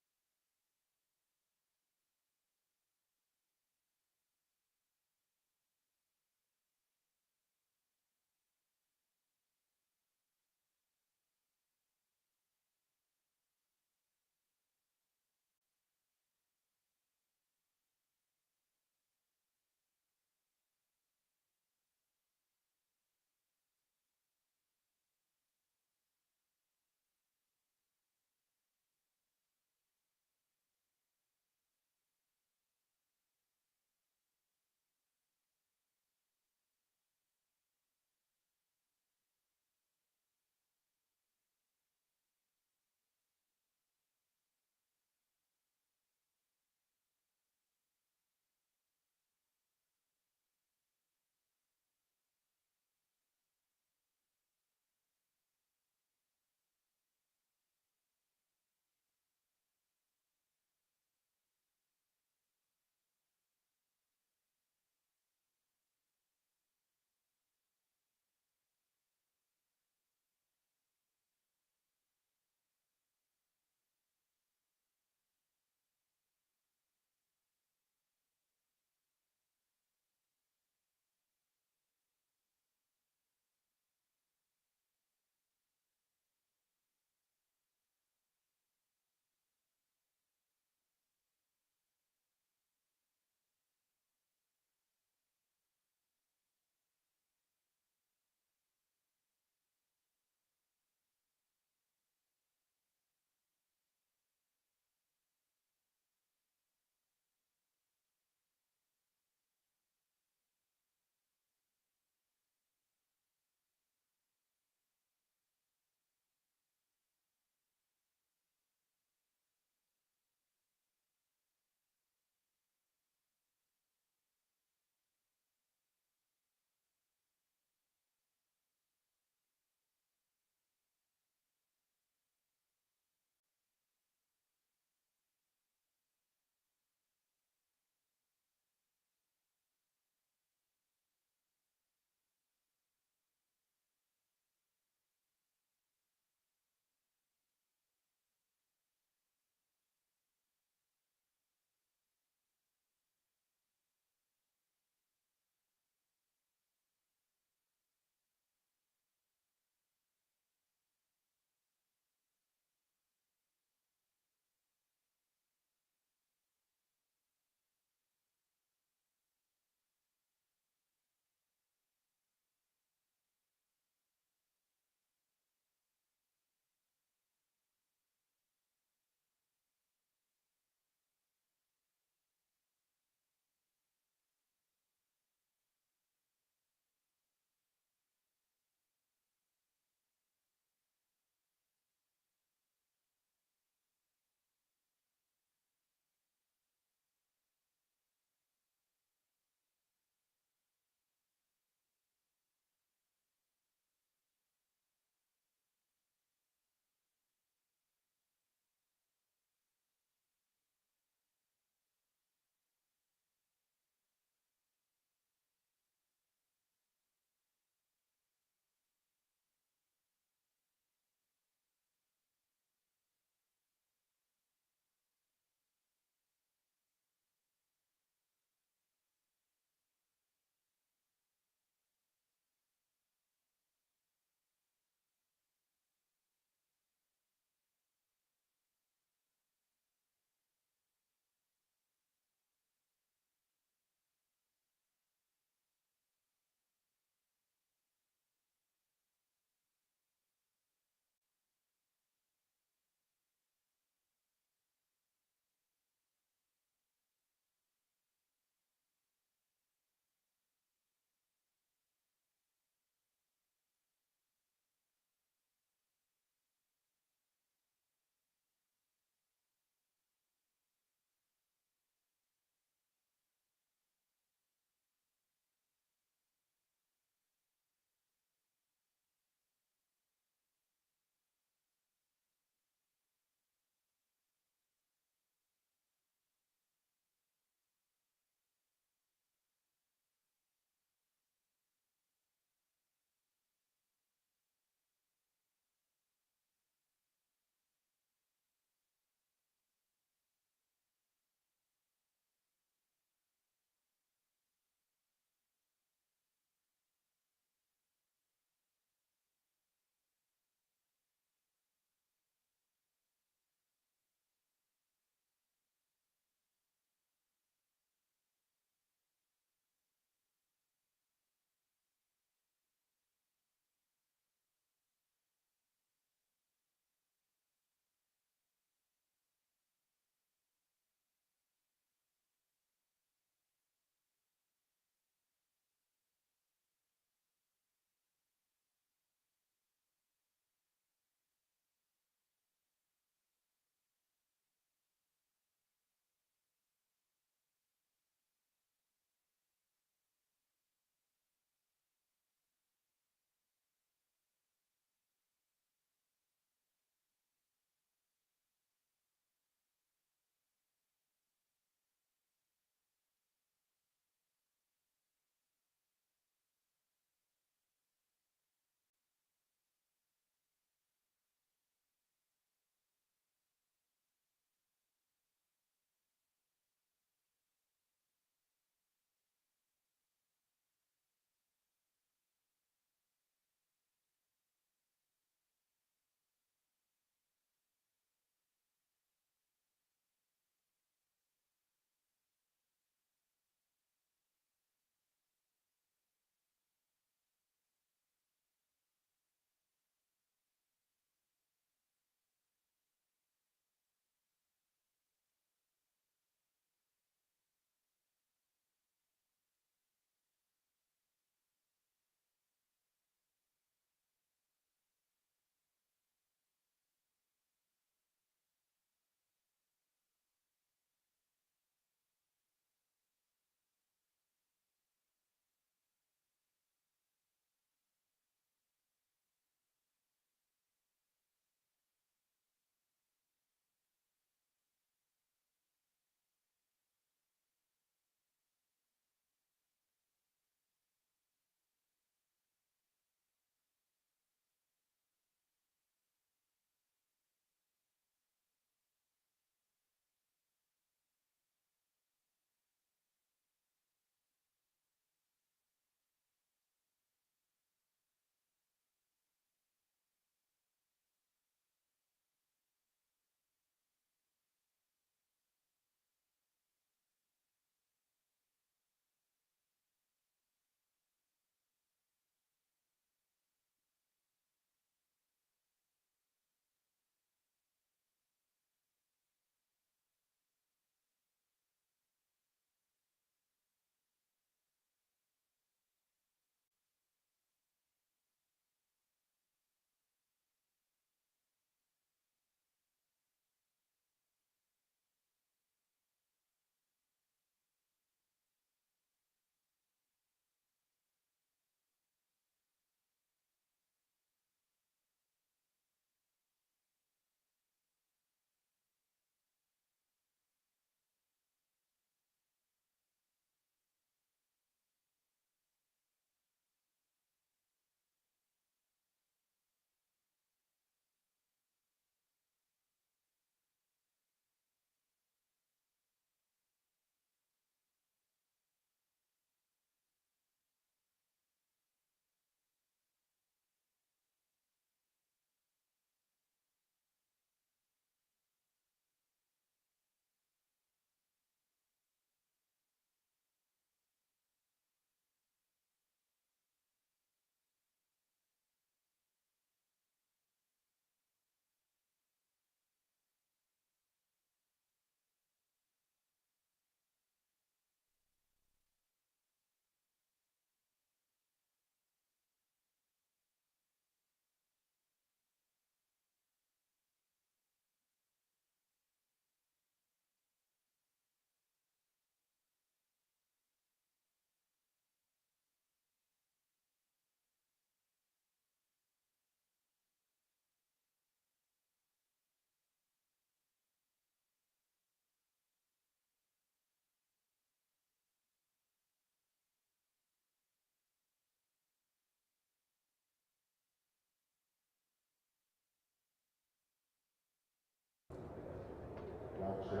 Speaker 1: Well,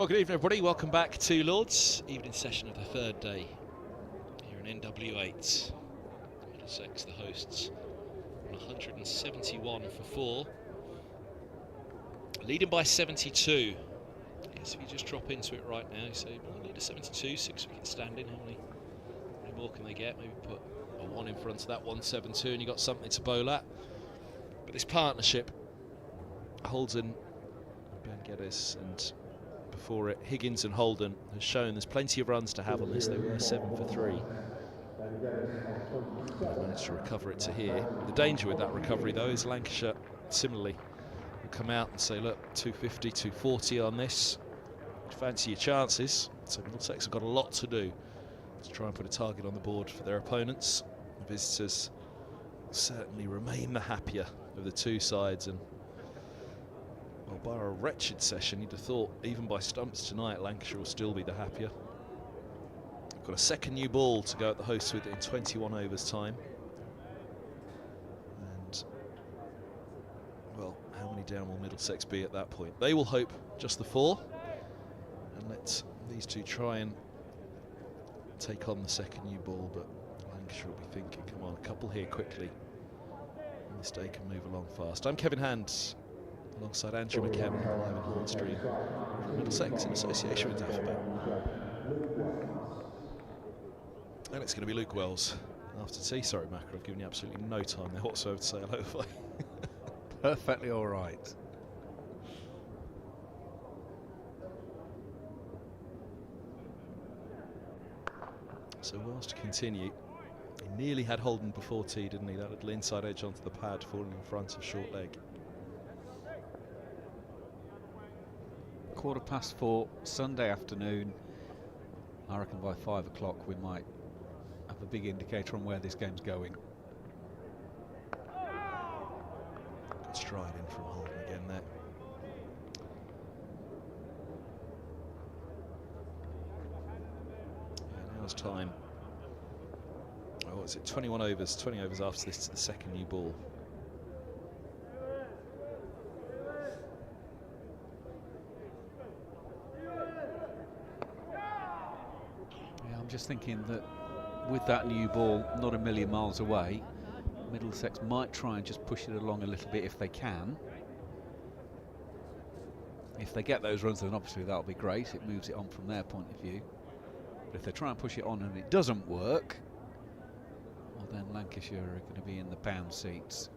Speaker 1: good evening, everybody. Welcome back to Lord's evening session of the third day here in NW8. Middlesex, the hosts, 171 for 4, leading by 72. Yes, if you just drop into it right now, you say, well, lead a 72, 6 wickets standing. How many more can they get? Maybe put a 1 in front of that 172, and you got something to bowl at. But this partnership, Holden, Ben Geddes, and before it, Higgins and Holden, has shown there's plenty of runs to have on this. They were 7 for 3. Managed to recover it to here. The danger with that recovery, though, is Lancashire similarly will come out and say, look, 250, 240 on this. Fancy your chances. So Middlesex have got a lot to do to try and put a target on the board for their opponents. The visitors certainly remain the happier of the two sides, and well, by a wretched session, you'd have thought even by stumps tonight, Lancashire will still be the happier. Got a second new ball to go at the hosts with in 21 overs time. And, well, how many down will Middlesex be at that point? They will hope just the 4. And let these two try and take on the second new ball. But Lancashire will be thinking, come on, a couple here quickly. And this day can move along fast. I'm Kevin Hand, alongside Andrew McKevin, live in Horn Stream from Middlesex in association with Zaf. And it's going to be Luke Wells after tea. Sorry, Macca, I've given you absolutely no time there whatsoever to say hello.
Speaker 2: Perfectly all right.
Speaker 1: So Wells to continue. He nearly had Holden before tea, didn't he? That little inside edge onto the pad, falling in front of short leg.
Speaker 2: 4:15 Sunday afternoon. I reckon by 5 o'clock we might have a big indicator on where this game's going.
Speaker 1: Good stride in from Holden again there. Yeah, now's time. Oh, what is it? 21 overs. 20 overs after this to the second new ball.
Speaker 2: I'm just thinking that with that new ball not a million miles away, Middlesex might try and just push it along a little bit if they can. If they get those runs, then obviously that'll be great. It moves it on from their point of view. But if they try and push it on and it doesn't work, well, then Lancashire are going to be in the pound seats.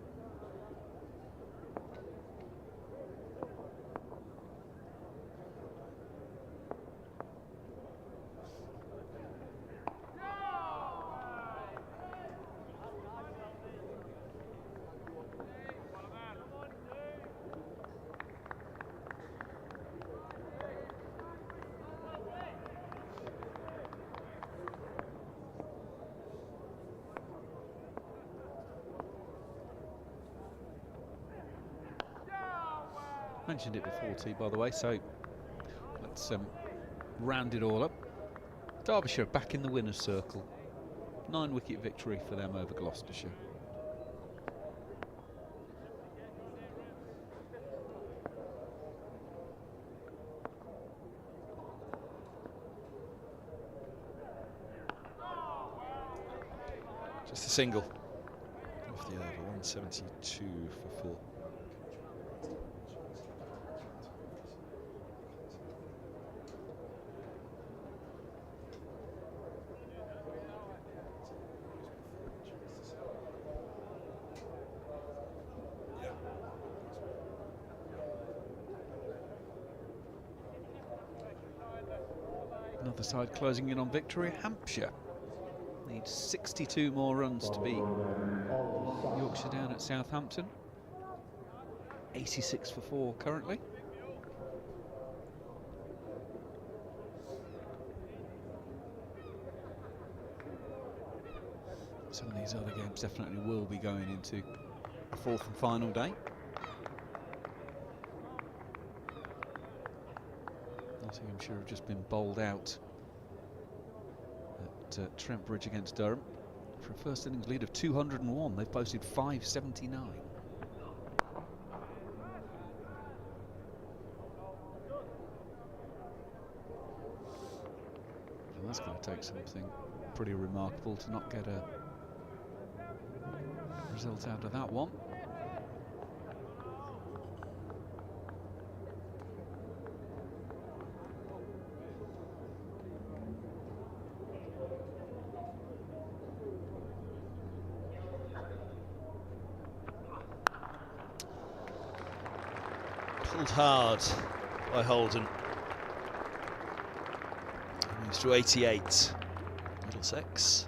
Speaker 2: Mentioned it before tea, by the way, so let's round it all up. Derbyshire back in the winner's circle. 9-wicket victory for them over Gloucestershire.
Speaker 1: Just a single off the over, 172 for 4.
Speaker 2: Another side closing in on victory. Hampshire needs 62 more runs to beat Yorkshire down at Southampton. 86 for 4 currently. Some of these other games definitely will be going into a 4th and final day. Lancashire have just been bowled out at Trent Bridge against Durham. For a first innings lead of 201, they've posted 579. Well, that's going to take something pretty remarkable to not get a result out of that one.
Speaker 1: Pulled hard by Holden. Moves to 88. Middlesex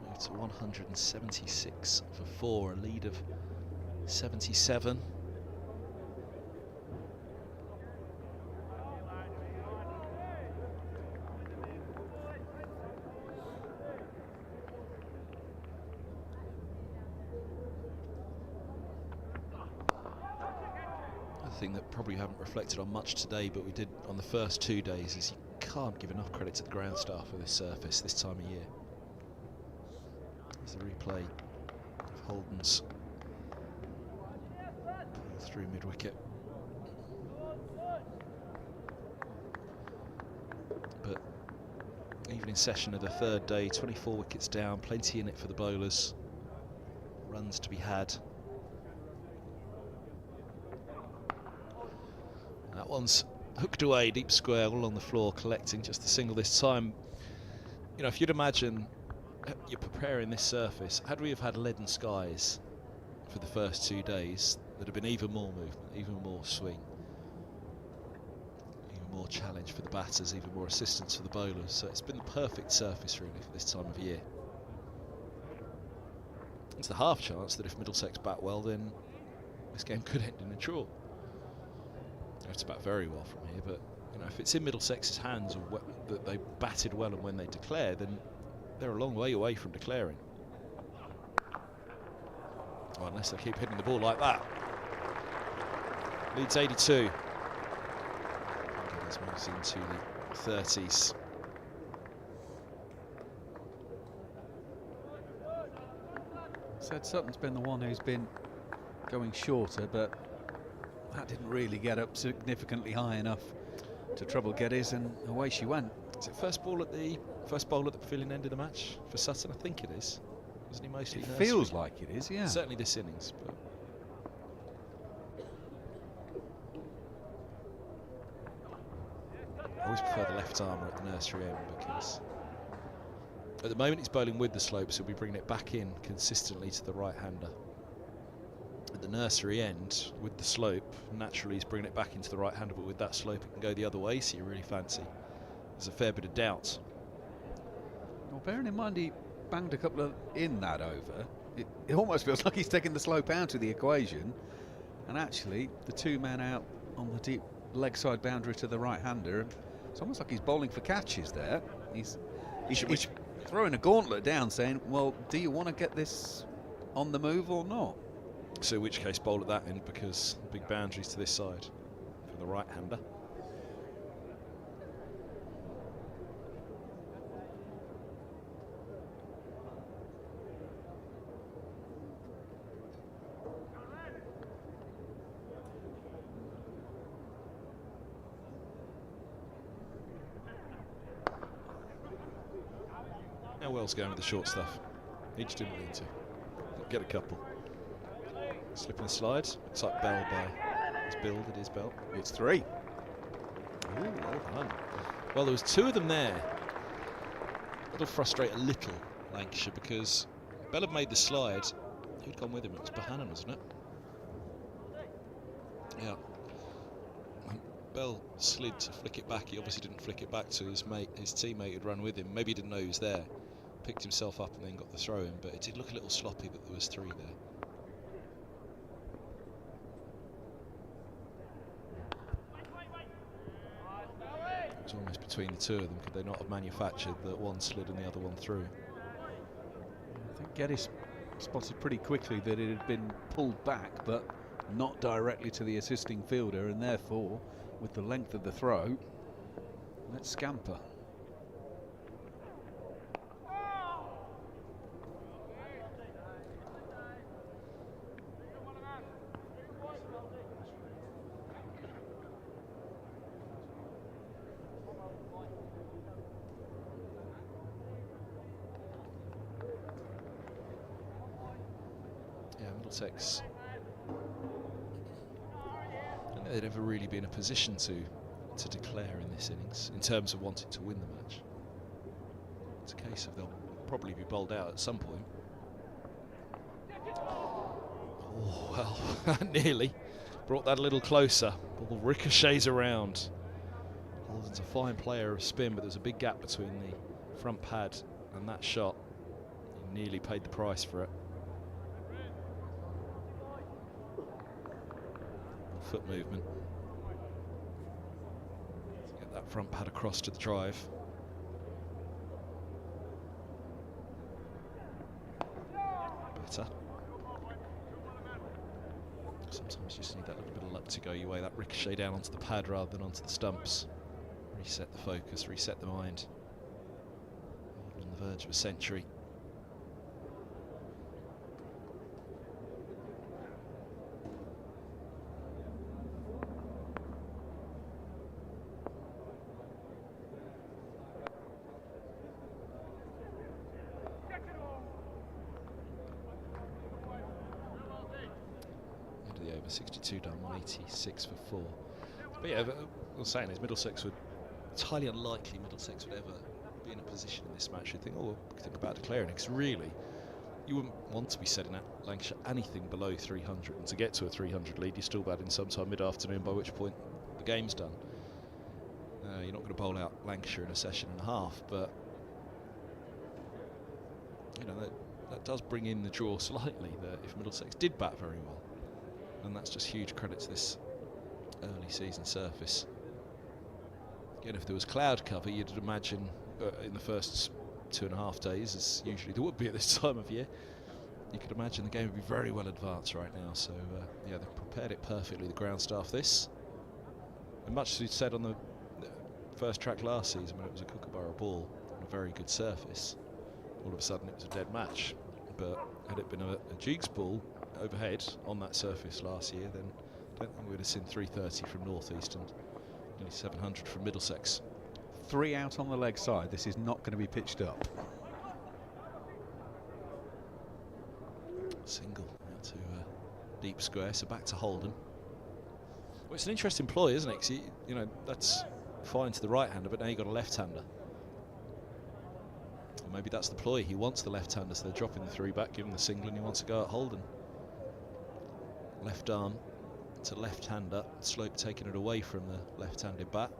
Speaker 1: moves to 176 for 4, a lead of 77. Thing that probably haven't reflected on much today, but we did on the first 2 days, is you can't give enough credit to the ground staff for this surface this time of year. There's the replay of Holden's pull through mid-wicket. But even in session of the third day, 24 wickets down, plenty in it for the bowlers. Runs to be had. That one's hooked away, deep square, all on the floor, collecting just a single this time. You know, if you'd imagine you're preparing this surface, had we have had leaden skies for the first 2 days, there'd have been even more movement, even more swing, even more challenge for the batters, even more assistance for the bowlers. So it's been the perfect surface really for this time of year. It's the half chance that if Middlesex bat well, then this game could end in a draw. They have to bat very well from here, but you know, if it's in Middlesex's hands or that they batted well and when they declare, then they're a long way away from declaring. Well, unless they keep hitting the ball like that. Leads 82. This moves into the 30s.
Speaker 2: Said Sutton's been the one who's been going shorter, but that didn't really get up significantly high enough to trouble Geddes, and away she went.
Speaker 1: Is it first bowl at the pavilion end of the match for Sutton? I think it is. Wasn't he mostly
Speaker 2: It
Speaker 1: nursery?
Speaker 2: feels like it is, yeah.
Speaker 1: Certainly this innings, but I always prefer the left armour at the nursery end, because at the moment he's bowling with the slope, so we'll be bringing it back in consistently to the right-hander. At the nursery end, with the slope, naturally he's bringing it back into the right-hander, but with that slope it can go the other way, so you really fancy. There's a fair bit of doubt.
Speaker 2: Well, bearing in mind he banged a couple of in that over, it almost feels like he's taking the slope out of the equation, and actually the 2 men out on the deep leg side boundary to the right-hander, it's almost like he's bowling for catches there. He's throwing a gauntlet down, saying, well, do you want to get this on the move or not?
Speaker 1: So in which case bowl at that end, because the big boundaries to this side for the right-hander. Now Wells going with the short stuff. He just didn't need to. Get a couple. Slip and slide. Looks like Bell by his build at his belt.
Speaker 2: It's 3.
Speaker 1: Ooh, well done. Well, there was 2 of them there. That'll frustrate a little Lancashire, because Bell had made the slide. Who'd gone with him? It was Bohannon, wasn't it? Yeah. And Bell slid to flick it back. He obviously didn't flick it back to his teammate who'd run with him. Maybe he didn't know he was there. Picked himself up and then got the throw in, but it did look a little sloppy that there was 3 there. It was almost between the 2 of them. Could they not have manufactured that one slid and the other one through?
Speaker 2: I think Geddes spotted pretty quickly that it had been pulled back, but not directly to the assisting fielder, and therefore, with the length of the throw, Let's scamper.
Speaker 1: Yeah, Middlesex. I don't know they'd ever really be in a position to declare in this innings in terms of wanting to win the match. It's a case of they'll probably be bowled out at some point. Oh, well, nearly. Brought that a little closer. Ball ricochets around. Holden's a fine player of spin, but there's a big gap between the front pad and that shot. He nearly paid the price for it. Foot movement. Get that front pad across to the drive. Better. Sometimes you just need that little bit of luck to go your way. That ricochet down onto the pad rather than onto the stumps. Reset the focus, reset the mind. On the verge of a century. End of the over, 62 done, 186 for 4. But yeah, what I was saying is Middlesex would, it's highly unlikely Middlesex would ever be in a position in this match. You'd think, oh, we'll think about declaring it, because really, you wouldn't want to be setting at Lancashire anything below 300, and to get to a 300 lead, you're still batting sometime mid-afternoon, by which point the game's done. You're not going to bowl out Lancashire in a session and a half, but you know that does bring in the draw slightly. That if Middlesex did bat very well, and that's just huge credit to this early season surface. Again, if there was cloud cover, you'd imagine in the first 2.5 days, as usually there would be at this time of year, you could imagine the game would be very well advanced right now. So yeah, they've prepared it perfectly, the ground staff, this. And much as we said on the first track last season when it was a Kookaburra ball on a very good surface, all of a sudden it was a dead match. But had it been a jigs ball overhead on that surface last year, then I don't think we would have seen 330 from North East and nearly 700 from Middlesex.
Speaker 2: 3 out on the leg side. This is not going to be pitched up.
Speaker 1: Single out to deep square, so back to Holden. Well, it's an interesting ploy, isn't it? 'Cause you know, that's fine to the right-hander, but now you've got a left-hander. Or maybe that's the ploy. He wants the left-hander, so they're dropping the 3 back, give him the single, and he wants to go at Holden. Left arm to left-hander, Slope taking it away from the left-handed bat.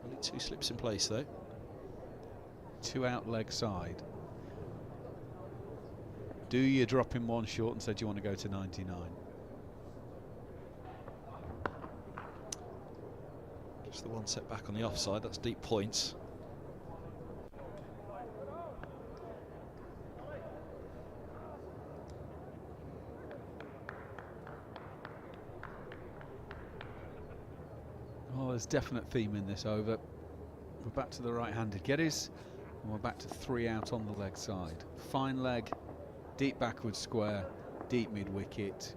Speaker 1: Only 2 slips in place, though.
Speaker 2: 2 out leg side. Do you drop him 1 short and say, do you want to go to 99?
Speaker 1: Just the 1 set back on the offside, that's deep points.
Speaker 2: Oh, there's definite theme in this over. We're back to the right-handed getters, and we're back to 3 out on the leg side. Fine leg, deep backward square, deep mid-wicket.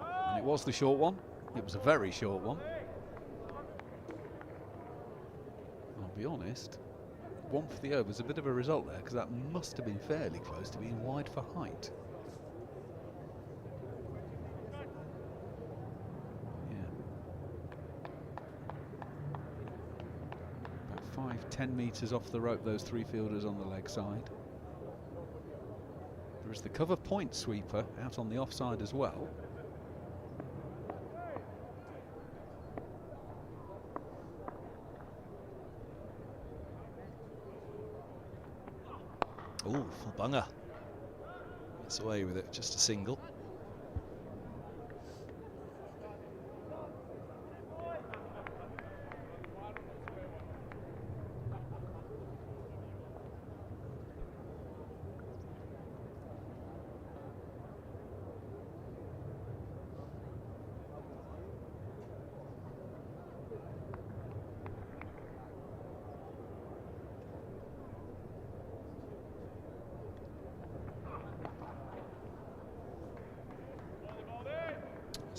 Speaker 2: And it was the short one. It was a very short one. I'll be honest, 1 for the over is a bit of a result there, because that must have been fairly close to being wide for height. 5-10 metres off the rope, those 3 fielders on the leg side. There is the cover point sweeper out on the offside as well.
Speaker 1: Oh, full bunger. Gets away with it, just a single.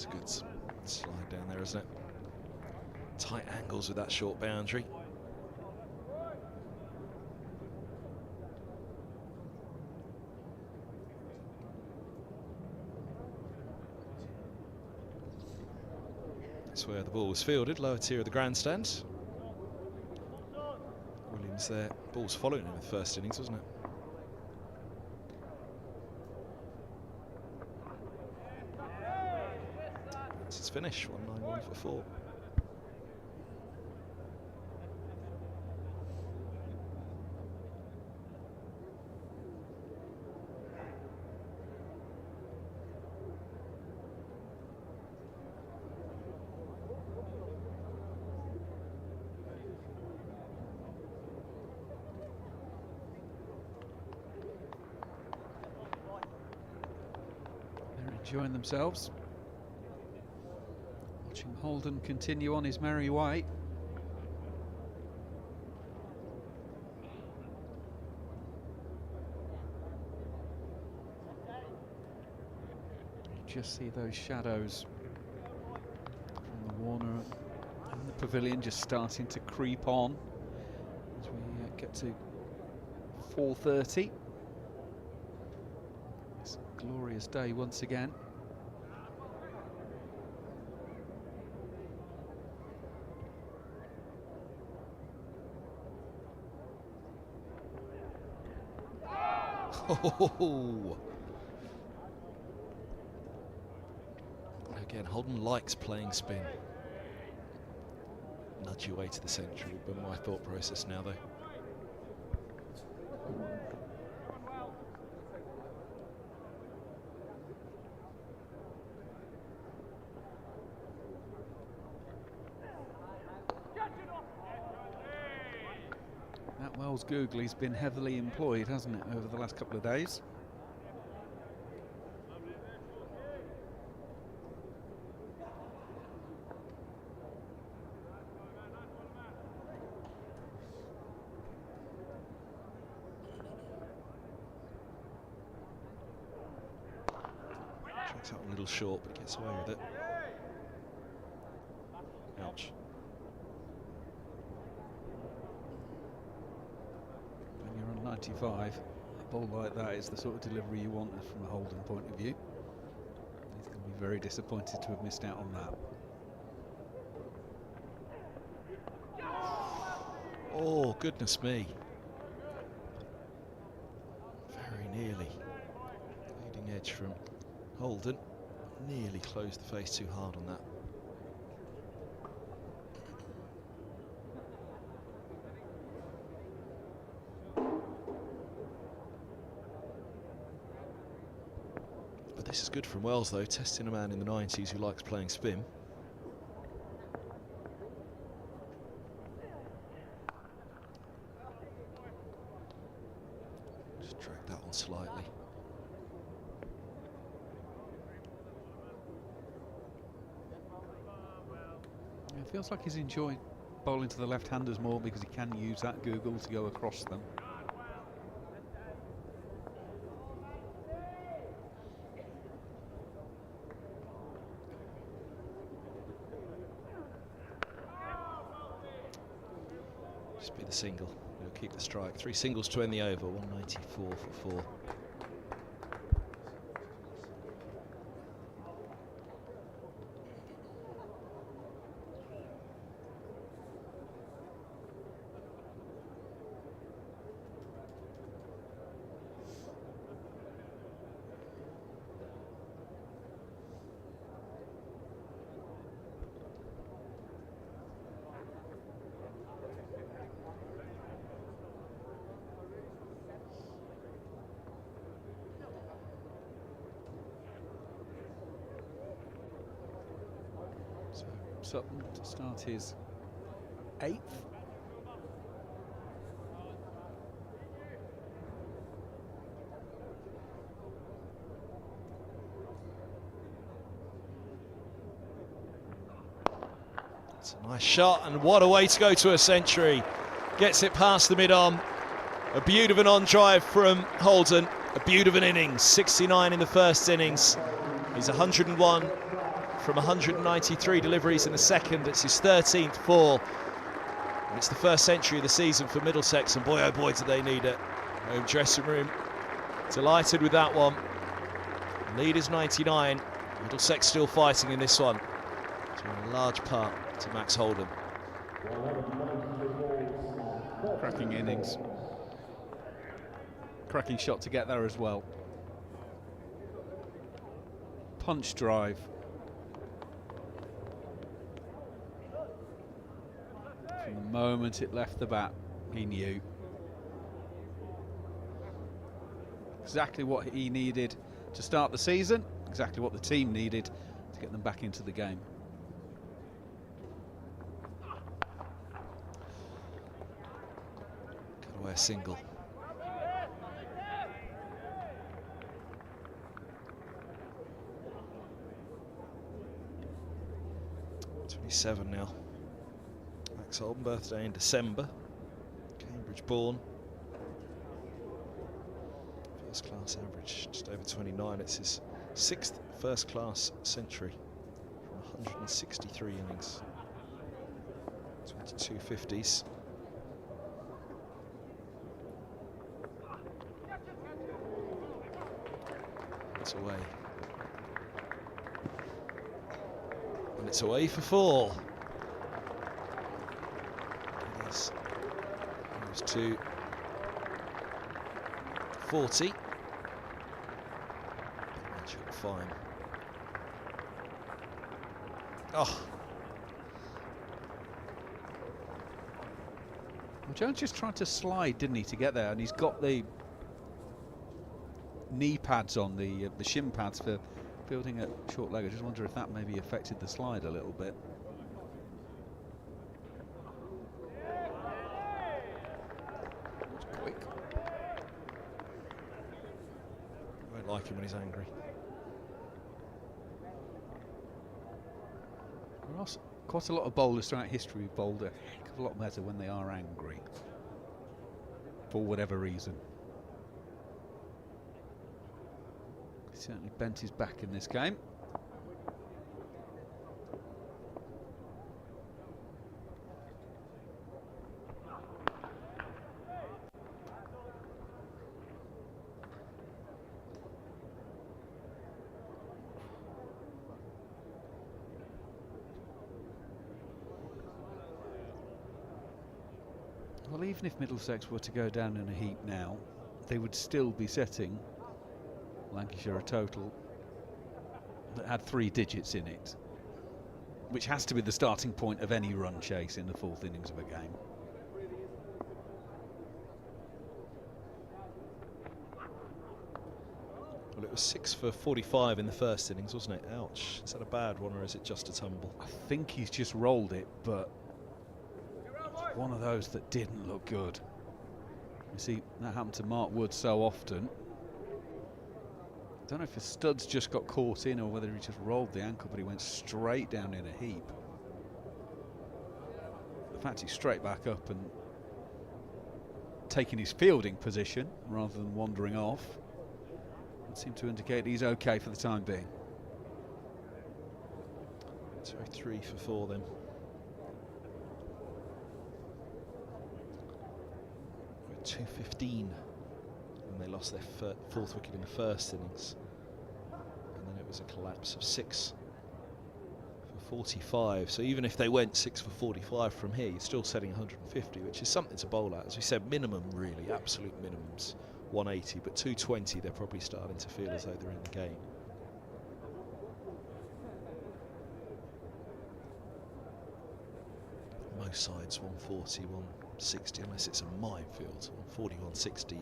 Speaker 1: It's a good slide down there, isn't it? Tight angles with that short boundary. That's where the ball was fielded, lower tier of the grandstand. Williams there, ball's following him in the first innings, wasn't it? That's his finish, 191 for 4.
Speaker 2: Enjoying themselves. Watching Holden continue on his merry way. You just see those shadows from the Warner and the pavilion just starting to creep on as we get to 4:30. It's a glorious day once again.
Speaker 1: Oh. Again, Holden likes playing spin. Nudge your way to the century, but my thought process now, though.
Speaker 2: That Wells googly's been heavily employed, hasn't it, over the last couple of days?
Speaker 1: Tracks out a little short, but gets away with it. Ouch.
Speaker 2: When you're on 95, a ball like that is the sort of delivery you want from a Holden point of view. He's going to be very disappointed to have missed out on that.
Speaker 1: Oh, goodness me. Very nearly. Leading edge from Holden. Nearly closed the face too hard on that. But this is good from Wells, though, testing a man in the 90s who likes playing spin. Just drag that on slightly.
Speaker 2: It feels like he's enjoying bowling to the left-handers more because he can use that Google to go across them.
Speaker 1: Just be the single. He'll keep the strike. 3 singles to end the over. 194 for 4.
Speaker 2: Sutton to start his 8th.
Speaker 1: It's a nice shot, and what a way to go to a century. Gets it past the mid-on. A beaut of an on-drive from Holden. A beaut of an innings. 69 in the first innings. He's 101 from 193 deliveries in the second. It's his 13th 4. And it's the first century of the season for Middlesex, and boy oh boy do they need it. Home dressing room delighted with that one. Lead is 99. Middlesex still fighting in this one. So a large part to Max Holden.
Speaker 2: Cracking innings. Cracking shot to get there as well. Punch drive. From the moment it left the bat, he knew exactly what he needed to start the season, exactly what the team needed to get them back into the game.
Speaker 1: Cut away a single. Seven now. Max Holden, birthday in December. Cambridge born. First class average just over 29. It's his 6th first class century from 163 innings. 22 50s. It's away. And it's away for 4. It is. Moves to 40. Matchup fine. Oh.
Speaker 2: Well, Jones just tried to slide, didn't he, to get there, and he's got the knee pads on, the shin pads for fielding at short leg. I just wonder if that maybe affected the slide a little bit.
Speaker 1: Quick. I won't like him when he's angry.
Speaker 2: There are quite a lot of bowlers throughout history who've bowled a heck of a lot better when they are angry, for whatever reason. He certainly bent his back in this game. Well, even if Middlesex were to go down in a heat now, they would still be setting Lancashire a total that had 3 digits in it, which has to be the starting point of any run chase in the 4th innings of a game.
Speaker 1: Well, it was 6 for 45 in the first innings, wasn't it? Ouch. Is that a bad one, or is it just a tumble?
Speaker 2: I think he's just rolled it, but it's one of those that didn't look good. You see, that happened to Mark Wood so often. I don't know if his studs just got caught in or whether he just rolled the ankle, but he went straight down in a heap. The fact he's straight back up and taking his fielding position rather than wandering off would seem to indicate he's okay for the time being.
Speaker 1: So 3 for 4 then. We're at 2:15. And they lost their 4th wicket in the first innings, and then it was a collapse of 6 for 45. So even if they went 6 for 45 from here, you're still setting 150, which is something to bowl at. As we said, minimum, really, absolute minimums 180, but 220 they're probably starting to feel as though they're in the game. Most sides 140, 160, unless it's a minefield. 140, 160.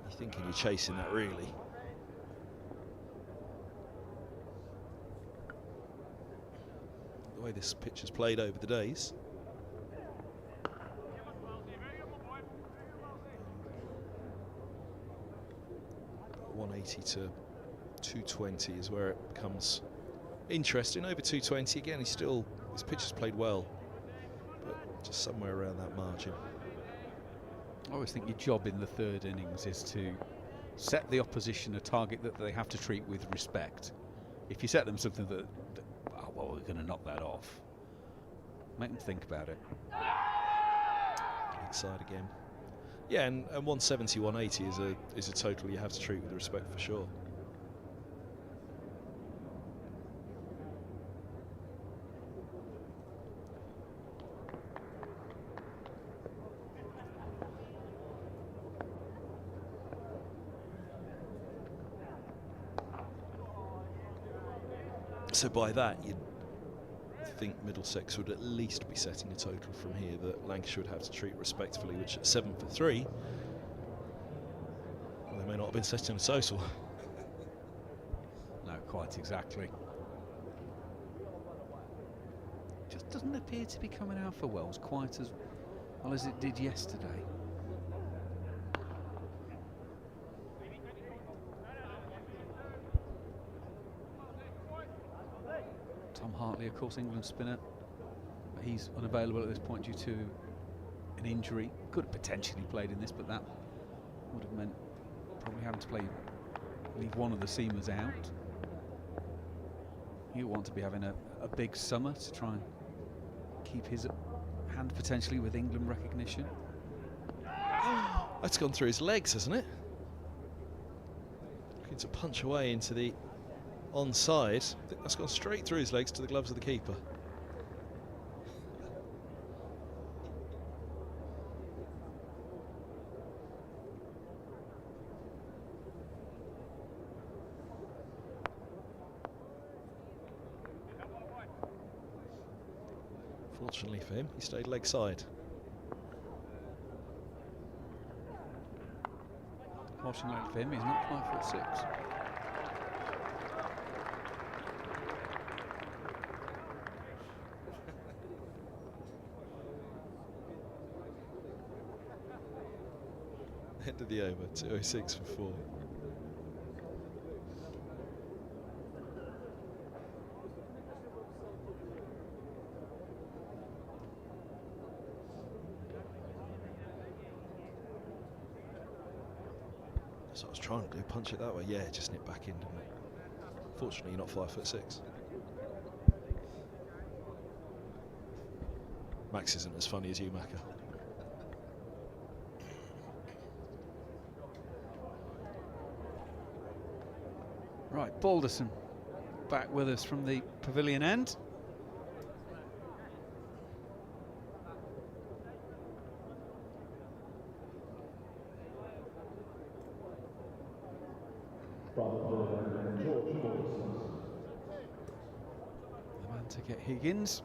Speaker 1: You're thinking you're chasing that, really. The way this pitch has played over the days. 180 to 220 is where it becomes interesting. Over 220 again, his pitch has played well, but just somewhere around that margin.
Speaker 2: I always think your job in the 3rd innings is to set the opposition a target that they have to treat with respect. if you set them something that oh, well, we're going to knock that off, make them think about it.
Speaker 1: Leg side again. Yeah, and 170, 180 is a total you have to treat with respect for sure. So by that, you'd think Middlesex would at least be setting a total from here that Lancashire would have to treat respectfully, which at 7 for 3, well, they may not have been setting a total.
Speaker 2: No, quite exactly. Just doesn't appear to be coming out for Wells quite as well as it did yesterday. Tom Hartley, of course, England spinner, but he's unavailable at this point due to an injury. Could have potentially played in this, but that would have meant probably having to leave one of the seamers out. He'll want to be having a big summer to try and keep his hand potentially with England recognition.
Speaker 1: That's gone through his legs, hasn't it? Looking to punch away into the onside. I think that's gone straight through his legs to the gloves of the keeper. Fortunately for him, he stayed leg side.
Speaker 2: Fortunately for him, he's not 5'6".
Speaker 1: End of the over, 206 for 4. That's what I was trying to do, punch it that way. Yeah, it just nipped back in, didn't it? Fortunately, you're not 5'6". Max isn't as funny as you, Macca.
Speaker 2: Right, Balderson back with us from the pavilion end.
Speaker 9: The
Speaker 2: man to get Higgins.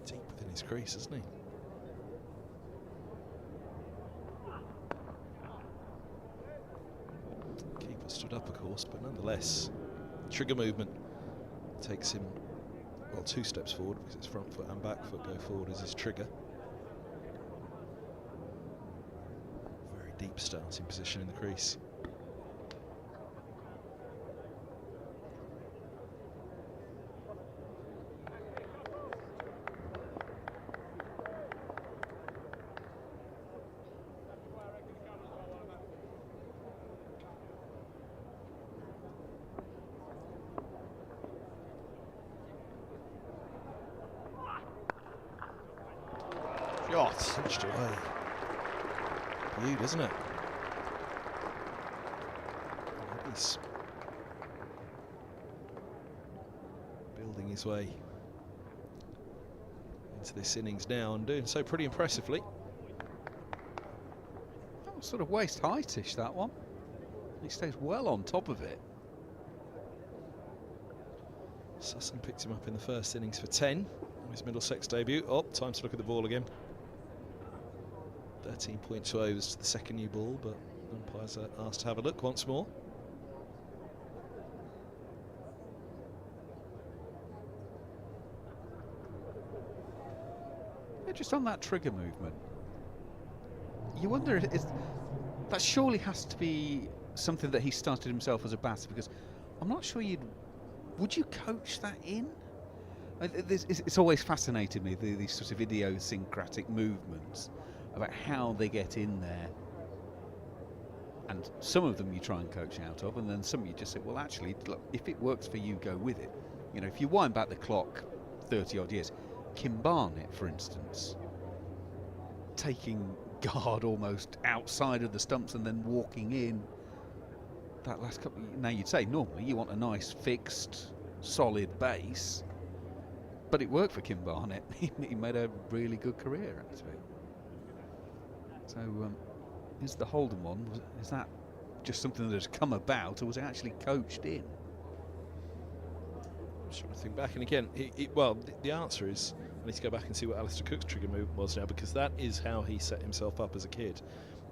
Speaker 1: Deep within his crease, isn't he? Keeper stood up, of course, but nonetheless, trigger movement takes him, well, 2 steps forward because it's front foot and back foot go forward as his trigger. Very deep starting position in the crease.
Speaker 3: Shot.
Speaker 1: Punched away. view, doesn't it? He's building his way into this innings now and doing so pretty impressively.
Speaker 2: That was sort of waist heightish, that one. He stays well on top of it.
Speaker 1: Sussan picked him up in the first innings for 10 on his Middlesex debut. Oh, time to look at the ball again. 13.2 overs to the second new ball, but umpires are asked to have a look once more.
Speaker 2: Yeah, just on that trigger movement, you wonder if that surely has to be something that he started himself as a batter, because I'm not sure would you coach that in? It's always fascinated me, these sort of idiosyncratic movements about how they get in there. And some of them you try and coach out of, and then some you just say, well, actually, look, if it works for you, go with it. You know, if you wind back the clock 30 odd years, Kim Barnett, for instance, taking guard almost outside of the stumps and then walking in. That last couple, now you'd say normally you want a nice fixed solid base, but it worked for Kim Barnett. He made a really good career out of it. So is the Holden one, is that just something that has come about, or was it actually coached in?
Speaker 1: I'm just trying to think back, and again, well, the answer is I need to go back and see what Alistair Cook's trigger movement was now, because that is how he set himself up as a kid.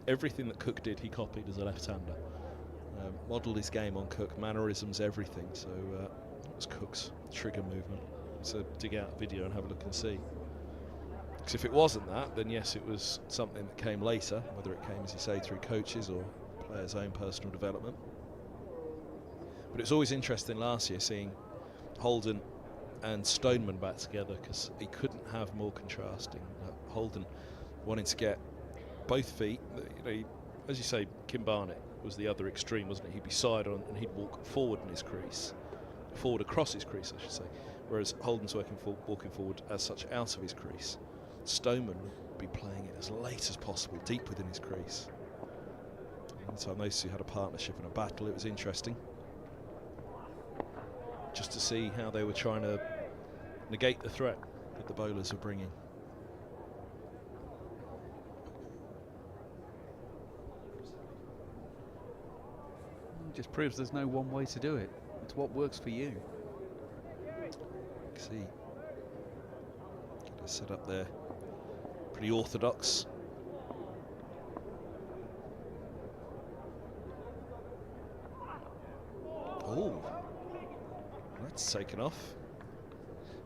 Speaker 1: Everything that Cook did, he copied as a left-hander. Modelled his game on Cook, mannerisms, everything. So it was Cook's trigger movement. So dig out a video and have a look and see. Because if it wasn't that, then yes, it was something that came later, whether it came, as you say, through coaches or players' own personal development. But it's always interesting last year seeing Holden and Stoneman back together, because he couldn't have more contrasting. Holden wanting to get both feet, you know, as you say, Kim Barnett was the other extreme, wasn't it? He'd be side on and he'd walk forward in his crease, forward across his crease, I should say. Whereas Holden's walking forward as such out of his crease. Stoneman would be playing it as late as possible, deep within his crease. And so those two had a partnership and a battle. It was interesting just to see how they were trying to negate the threat that the bowlers were bringing.
Speaker 2: Just proves there's no one way to do it. It's what works for you.
Speaker 1: See, get it set up there. Pretty orthodox. Oh, that's taken off.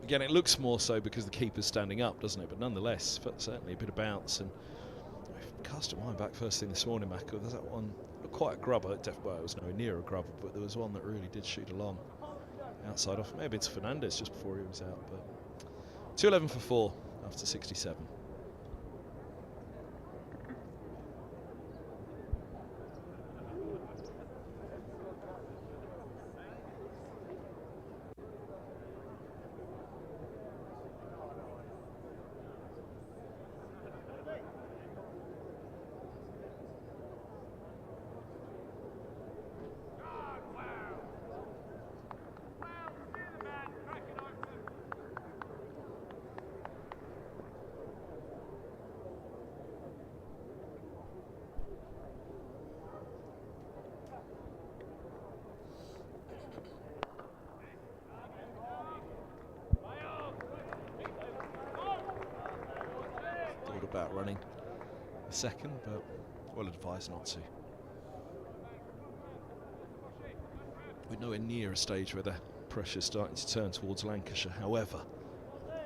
Speaker 1: Again, it looks more so because the keeper's standing up, doesn't it? But nonetheless, certainly a bit of bounce. And I've cast mine back first thing this morning, Mac. There's that one. Quite a grubber, well, it was nowhere near a grubber, but there was one that really did shoot along outside off. Maybe it's Fernandez just before he was out, but 211 for 4 after 67. About running a second, but well advised not to. We're nowhere near a stage where the pressure's starting to turn towards Lancashire. However,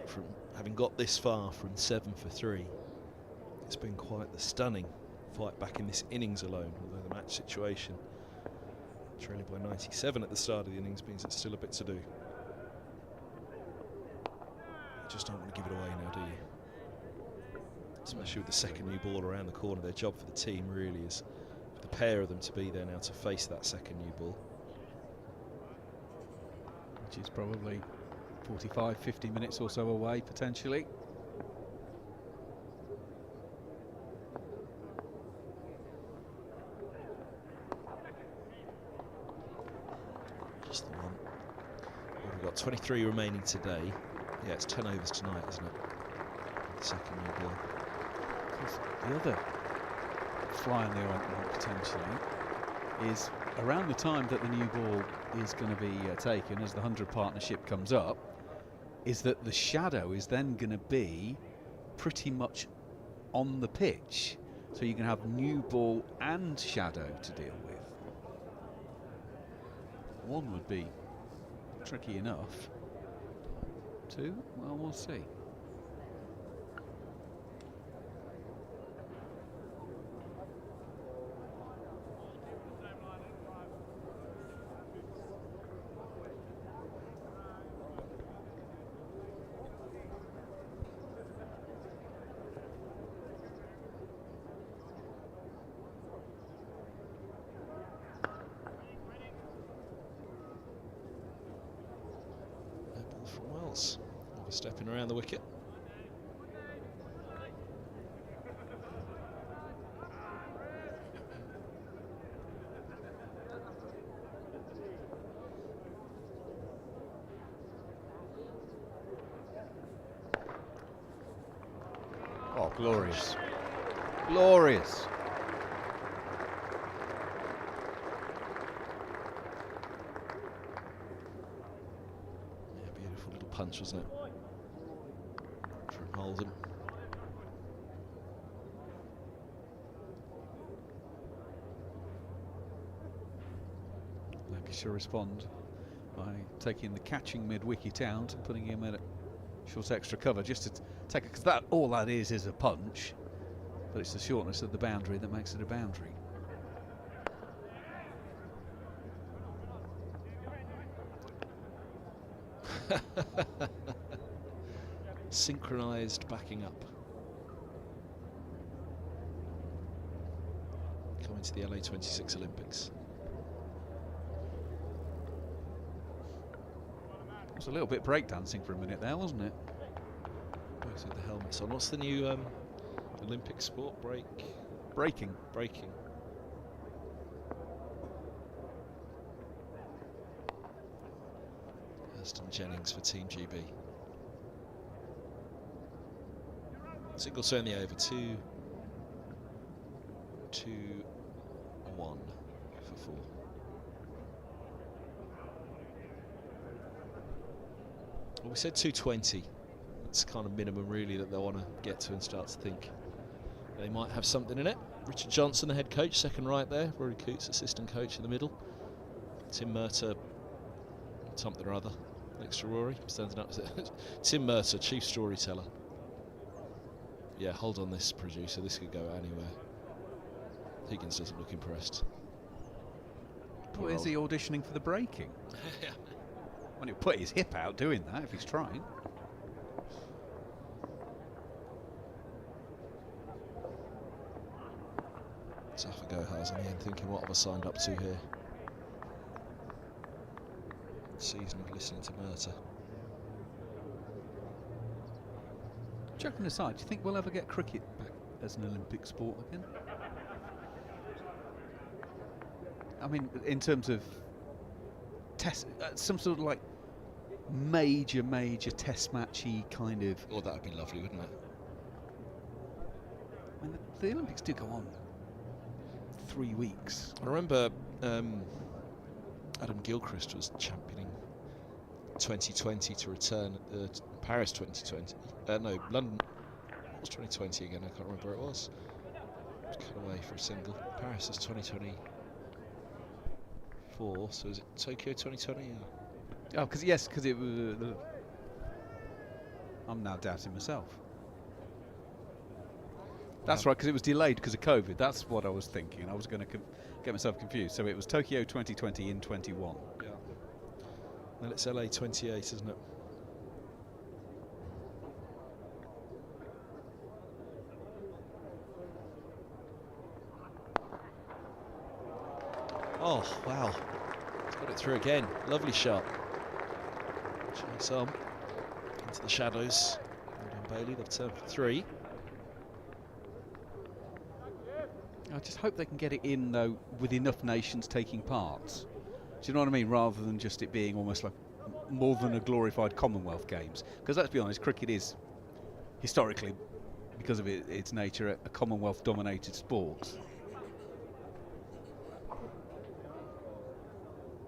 Speaker 1: from having got this far from 7 for 3, it's been quite the stunning fight back in this innings alone, although the match situation, trailing by 97 at the start of the innings, means it's still a bit to do. You just don't want to give it away now, do you? Especially with the second new ball around the corner. Their job for the team really is for the pair of them to be there now to face that second new ball.
Speaker 2: Which is probably 45, 50 minutes or so away, potentially.
Speaker 1: got 23 remaining today. Yeah, it's 10 overs tonight, isn't it? The second new ball.
Speaker 2: The other fly on the ointment potentially is around the time that the new ball is going to be taken, as the 100 partnership comes up, is that the shadow is then going to be pretty much on the pitch. So you can have new ball and shadow to deal with. One would be tricky enough. Two, well, we'll see.
Speaker 1: From Wells, overstepping around the wicket.
Speaker 2: Oh, glorious. Glorious.
Speaker 1: Punch, wasn't it? From Holden.
Speaker 2: Lancashire respond by taking the catching mid-wicket out and putting him at a short extra cover just to take it, because that all that is a punch, but it's the shortness of the boundary that makes it a boundary.
Speaker 1: Synchronised backing up. Coming to the LA 26 Olympics.
Speaker 2: It was a little bit breakdancing for a minute there, wasn't it?
Speaker 1: Both with the helmets on. What's the new Olympic sport?
Speaker 2: Breaking.
Speaker 1: Breaking. Aston Jennings for Team GB. Single turn the over, 2-1 for 4. Well, we said 220. That's kind of minimum really that they want to get to and start to think they might have something in it. Richard Johnson, the head coach, second right there. Rory Coots, assistant coach in the middle. Tim Murtagh, something or other. Next to Rory, standing up. Tim Murtagh, chief storyteller. Yeah, hold on this, producer. This could go anywhere. Higgins doesn't look impressed.
Speaker 2: Well, is he auditioning for the breaking?
Speaker 1: Yeah.
Speaker 2: Well, he'll put his hip out doing that if he's trying.
Speaker 1: Zaf Gohar's in the end thinking, what have I signed up to here? Season of listening to Murtagh.
Speaker 2: Joking aside, do you think we'll ever get cricket back as an Olympic sport again? I mean, in terms of test, some sort of like major test matchy kind of.
Speaker 1: Oh, that would be lovely, wouldn't it?
Speaker 2: I mean, the Olympics do go on 3 weeks.
Speaker 1: I remember Adam Gilchrist was championing 2020 to return at Paris 2020. No, London. What was 2020 again? I can't remember where it was. Cut away for a single. Paris is 2024. So is it Tokyo 2020? Yeah.
Speaker 2: Oh, because it was. I'm now doubting myself. That's right, because it was delayed because of COVID. That's what I was thinking. I was going to get myself confused. So it was Tokyo 2020 in 21.
Speaker 1: Yeah. Well, it's LA 28, isn't it? Oh, wow. Got it through again. Lovely shot. Chase on. Into the shadows. Well done, Bailey. They've turned for 3.
Speaker 2: I just hope they can get it in, though, with enough nations taking part. Do you know what I mean? Rather than just it being almost like more than a glorified Commonwealth Games. Because let's be honest, cricket is historically, because of its nature, a Commonwealth-dominated sport.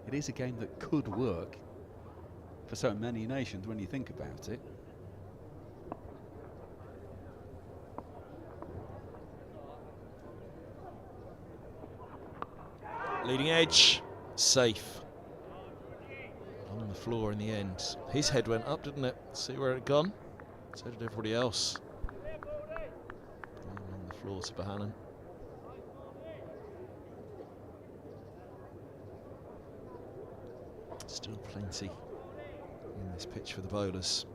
Speaker 2: It is a game that could work for so many nations when you think about it.
Speaker 1: Leading edge, safe. On the floor in the end. His head went up, didn't it? See where it had gone? So did everybody else. On the floor to Bohannon. Still plenty in this pitch for the bowlers.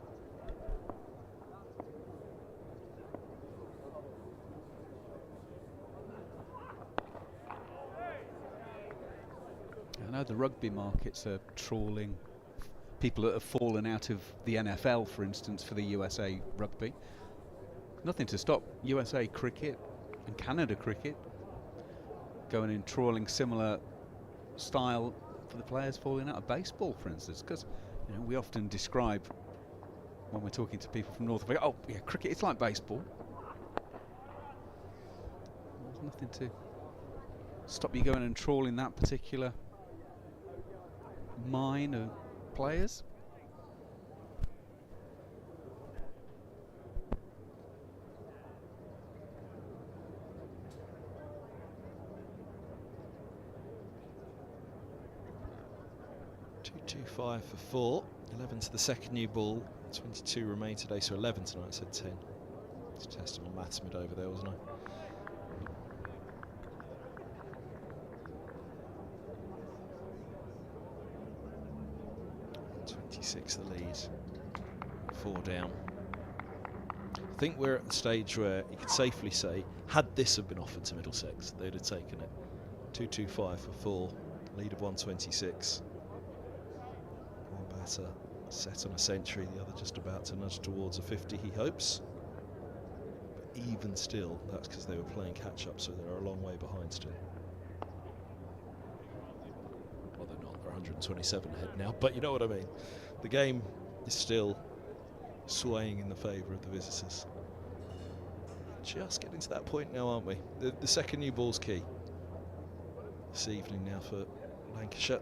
Speaker 2: I know the rugby markets are trawling people that have fallen out of the NFL, for instance, for the USA rugby. Nothing to stop USA cricket and Canada cricket going in trawling similar style for the players falling out of baseball, for instance, because we often describe when we're talking to people from North America, oh yeah, cricket, it's like baseball. There's nothing to stop you going and trawling that particular mine of players.
Speaker 1: .225 for 4, 11 to the second new ball, 22 remain today, so 11 tonight, I said 10. Just testing my maths mid over there, wasn't I? 26 the lead, 4 down. I think we're at the stage where you could safely say, had this have been offered to Middlesex, they'd have taken it. 225 for 4, lead of 126. One batter set on a century, the other just about to nudge towards a 50, he hopes. But even still, that's because they were playing catch-up, so they're a long way behind still. Well, they're not, they're 127 ahead now, but you know what I mean. The game is still swaying in the favour of the visitors. Just getting to that point now, aren't we? The second new ball's key this evening now for Lancashire.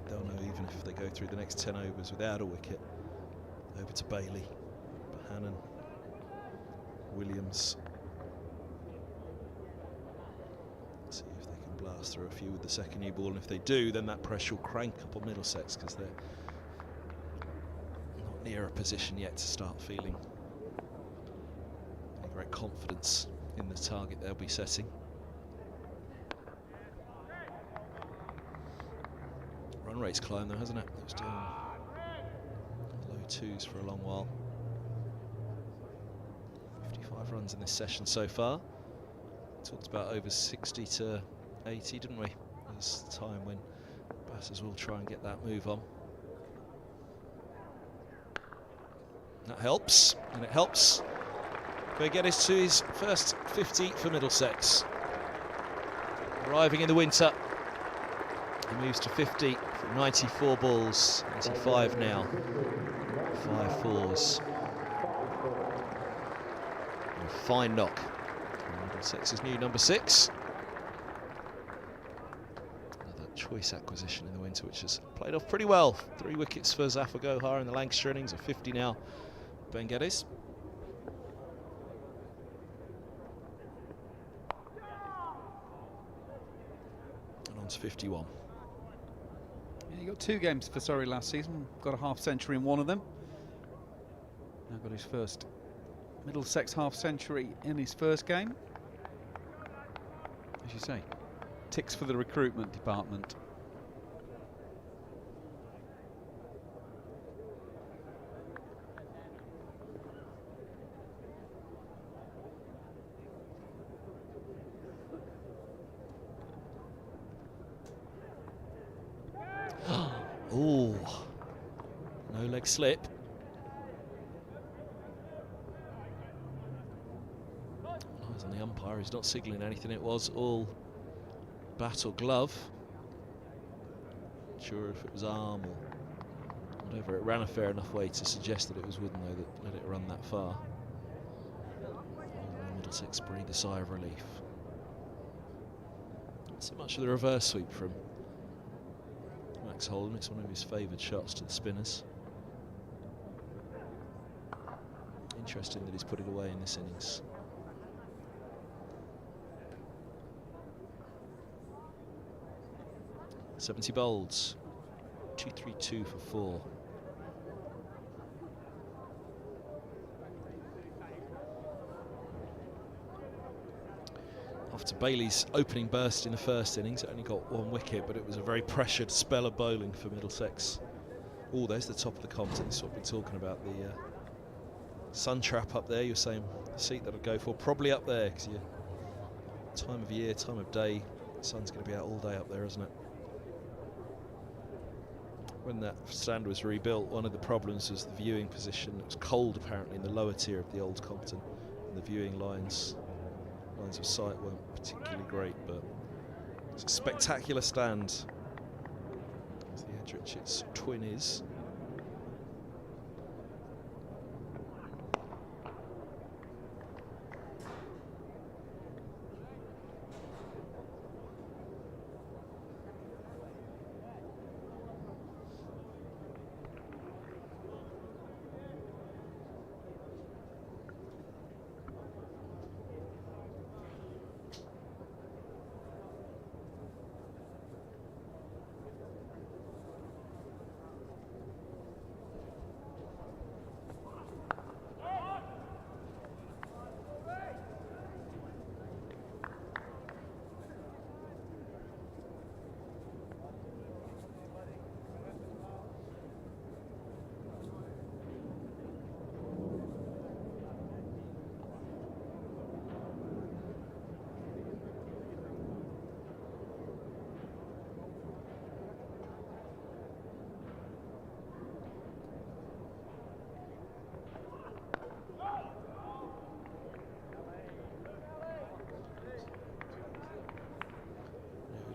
Speaker 1: They'll know even if they go through the next 10 overs without a wicket. Over to Bailey, Bohannon, Williams. See if they can blast through a few with the second new ball, and if they do, then that pressure will crank up on Middlesex, because they're not near a position yet to start feeling any great confidence in the target they'll be setting. Run rate's climbed though, hasn't it? It was down low 2s for a long while. 55 runs in this session so far. Talked about over 60 to 80, didn't we? There's a time when batters will try and get that move on. That helps, and it helps Wickets to his first 50 for Middlesex. Arriving in the winter, he moves to 50 from 94 balls, 85 now, 5 fours. A fine knock. Middlesex's new number 6. Another choice acquisition in the winter, which has played off pretty well. 3 wickets for Zaf Gohar in the Lancashire innings, of 50 now. Ben Geddes. And on to 51.
Speaker 2: Yeah, he got 2 games for Surrey last season, got a half century in one of them. Now got his first Middlesex half century in his first game. As you say, ticks for the recruitment department.
Speaker 1: Oh, no leg slip. Eyes on the umpire, he's not signalling anything. It was all bat or glove. Not sure if it was arm or Whatever, it ran a fair enough way to suggest that it was Wooden, though, that let it run that far. Middlesex breathed a sigh of relief. Not so much of the reverse sweep from Max Holden. It's one of his favoured shots to the spinners. Interesting that he's put it away in this innings. .70 bowls, 232 for 4. After Bailey's opening burst in the first innings, it only got 1 wicket, but it was a very pressured spell of bowling for Middlesex. Oh, there's the top of the Compton. This is what we're talking about, the sun trap up there. You're saying the seat that I'd go for, probably up there, because your time of year, time of day, the sun's going to be out all day up there, isn't it? When that stand was rebuilt, one of the problems was the viewing position. It was cold apparently in the lower tier of the old Compton, and the viewing lines of sight weren't particularly great, but it's a spectacular stand. As the Edrich, its twin is.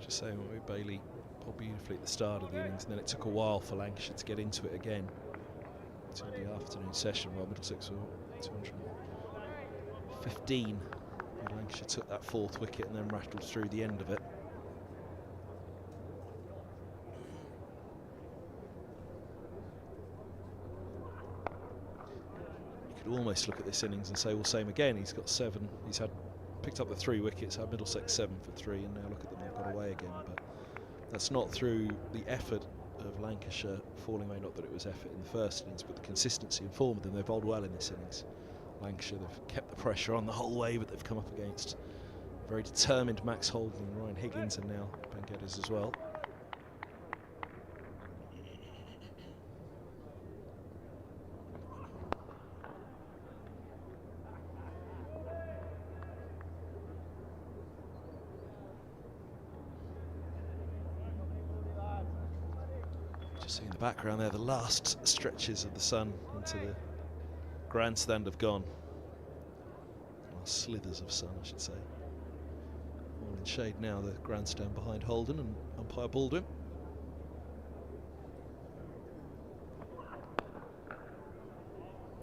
Speaker 1: Saying with Bailey pulled beautifully at the start of the innings, and then it took a while for Lancashire to get into it again until the afternoon session, while Middlesex were 215. And Lancashire took that 4th wicket and then rattled through the end of it. You could almost look at this innings and say, well, same again. He's got 7. He's picked up the 3 wickets, had Middlesex 7 for 3, and now look at them, they've got away again. But that's not through the effort of Lancashire falling away, not that it was effort in the first innings, but the consistency and form of them. They've bowled well in this innings. Lancashire, they've kept the pressure on the whole way, but they've come up against very determined Max Holden and Ryan Higgins, and now Ben Geddes as well. See in the background there, the last stretches of the sun into the grandstand have gone. Last slithers of sun, I should say. All in shade now, the grandstand behind Holden and umpire Baldwin.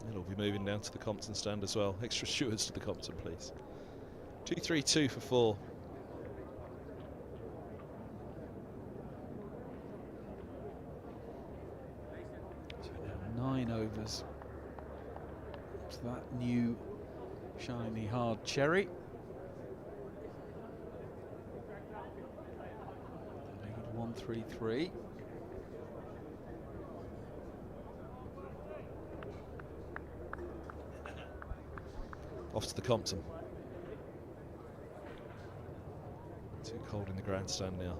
Speaker 1: It'll be moving down to the Compton stand as well. Extra stewards to the Compton, please. 2-3-2 for 4.
Speaker 2: 9 overs to that new shiny hard cherry. Lead 1-3-3.
Speaker 1: Off to the Compton. Too cold in the grandstand now.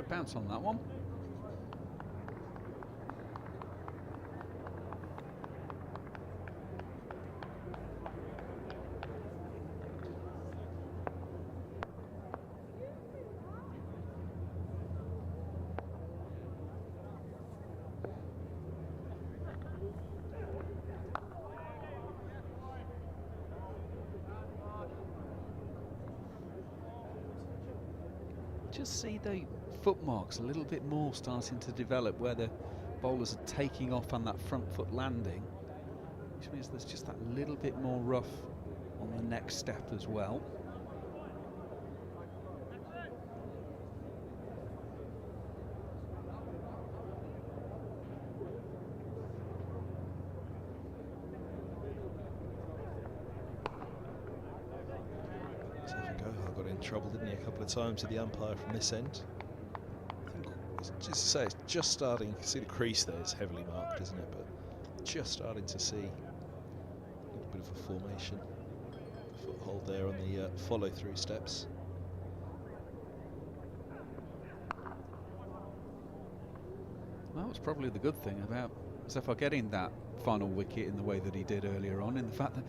Speaker 2: right bounce on that one. Just see the footmarks a little bit more starting to develop where the bowlers are taking off on that front foot landing, which means there's just that little bit more rough on the next step as well.
Speaker 1: Zaf Gohar got in trouble, didn't he, a couple of times with the umpire from this end. I think, just to say, it's just starting. You can see the crease there is heavily marked, isn't it? But just starting to see a little bit of a formation, foothold there on the follow-through steps.
Speaker 2: Well, that was probably the good thing about Zaf getting that final wicket in the way that he did earlier on, in the fact that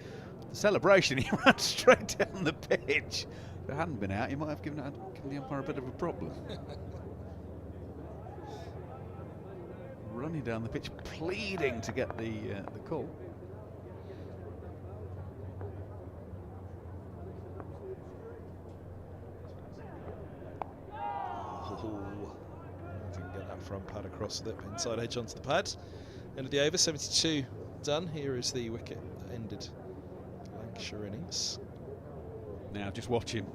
Speaker 2: the celebration, he ran straight down the pitch. If it hadn't been out, he might have given the umpire a bit of a problem. Running down the pitch, pleading to get the call.
Speaker 1: Didn't get that front pad across the inside edge onto the pad. End of the over, 72 done. Here is the wicket that ended the Lancashire innings.
Speaker 2: Now just watch him.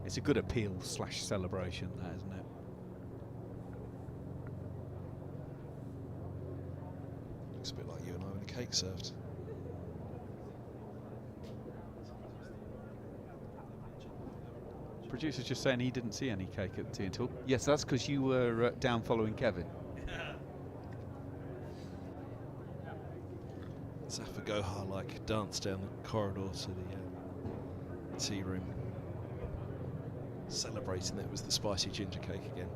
Speaker 2: It's a good appeal / celebration, that, isn't it?
Speaker 1: Looks a bit like you and I when a cake served.
Speaker 2: Producer's just saying he didn't see any cake at the tea until. Yes, that's because you were down following Kevin.
Speaker 1: Zaf Gohar like danced down the corridor to the tea room, celebrating that it was the spicy ginger cake again.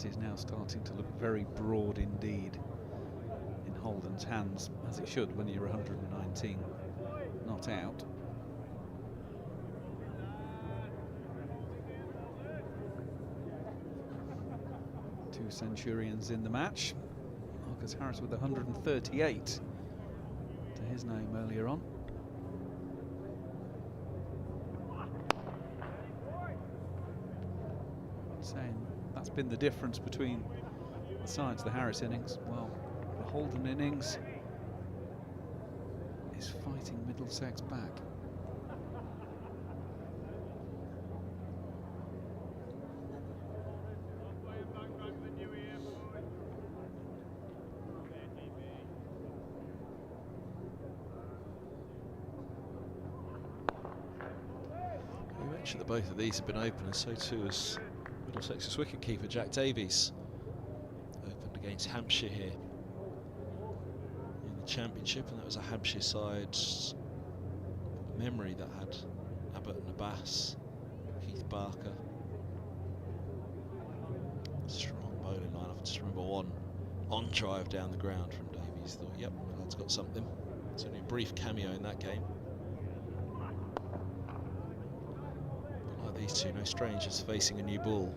Speaker 2: Is now starting to look very broad indeed in Holden's hands, as it should when you're 119 not out. Two centurions in the match. Marcus Harris with 138 to his name earlier on. Saying that's been the difference between the sides, the Harris innings. Well, the Holden innings is fighting Middlesex back.
Speaker 1: You mentioned that both of these have been open, and so too has Middlesex's wicketkeeper Jack Davies. Opened against Hampshire here in the Championship, and that was a Hampshire side memory that had Abbott and Abbas, Keith Barker. Strong bowling line. I just remember one on drive down the ground from Davies. Thought, yep, the lad's got something. It's only a brief cameo in that game. But like these two, no strangers facing a new ball.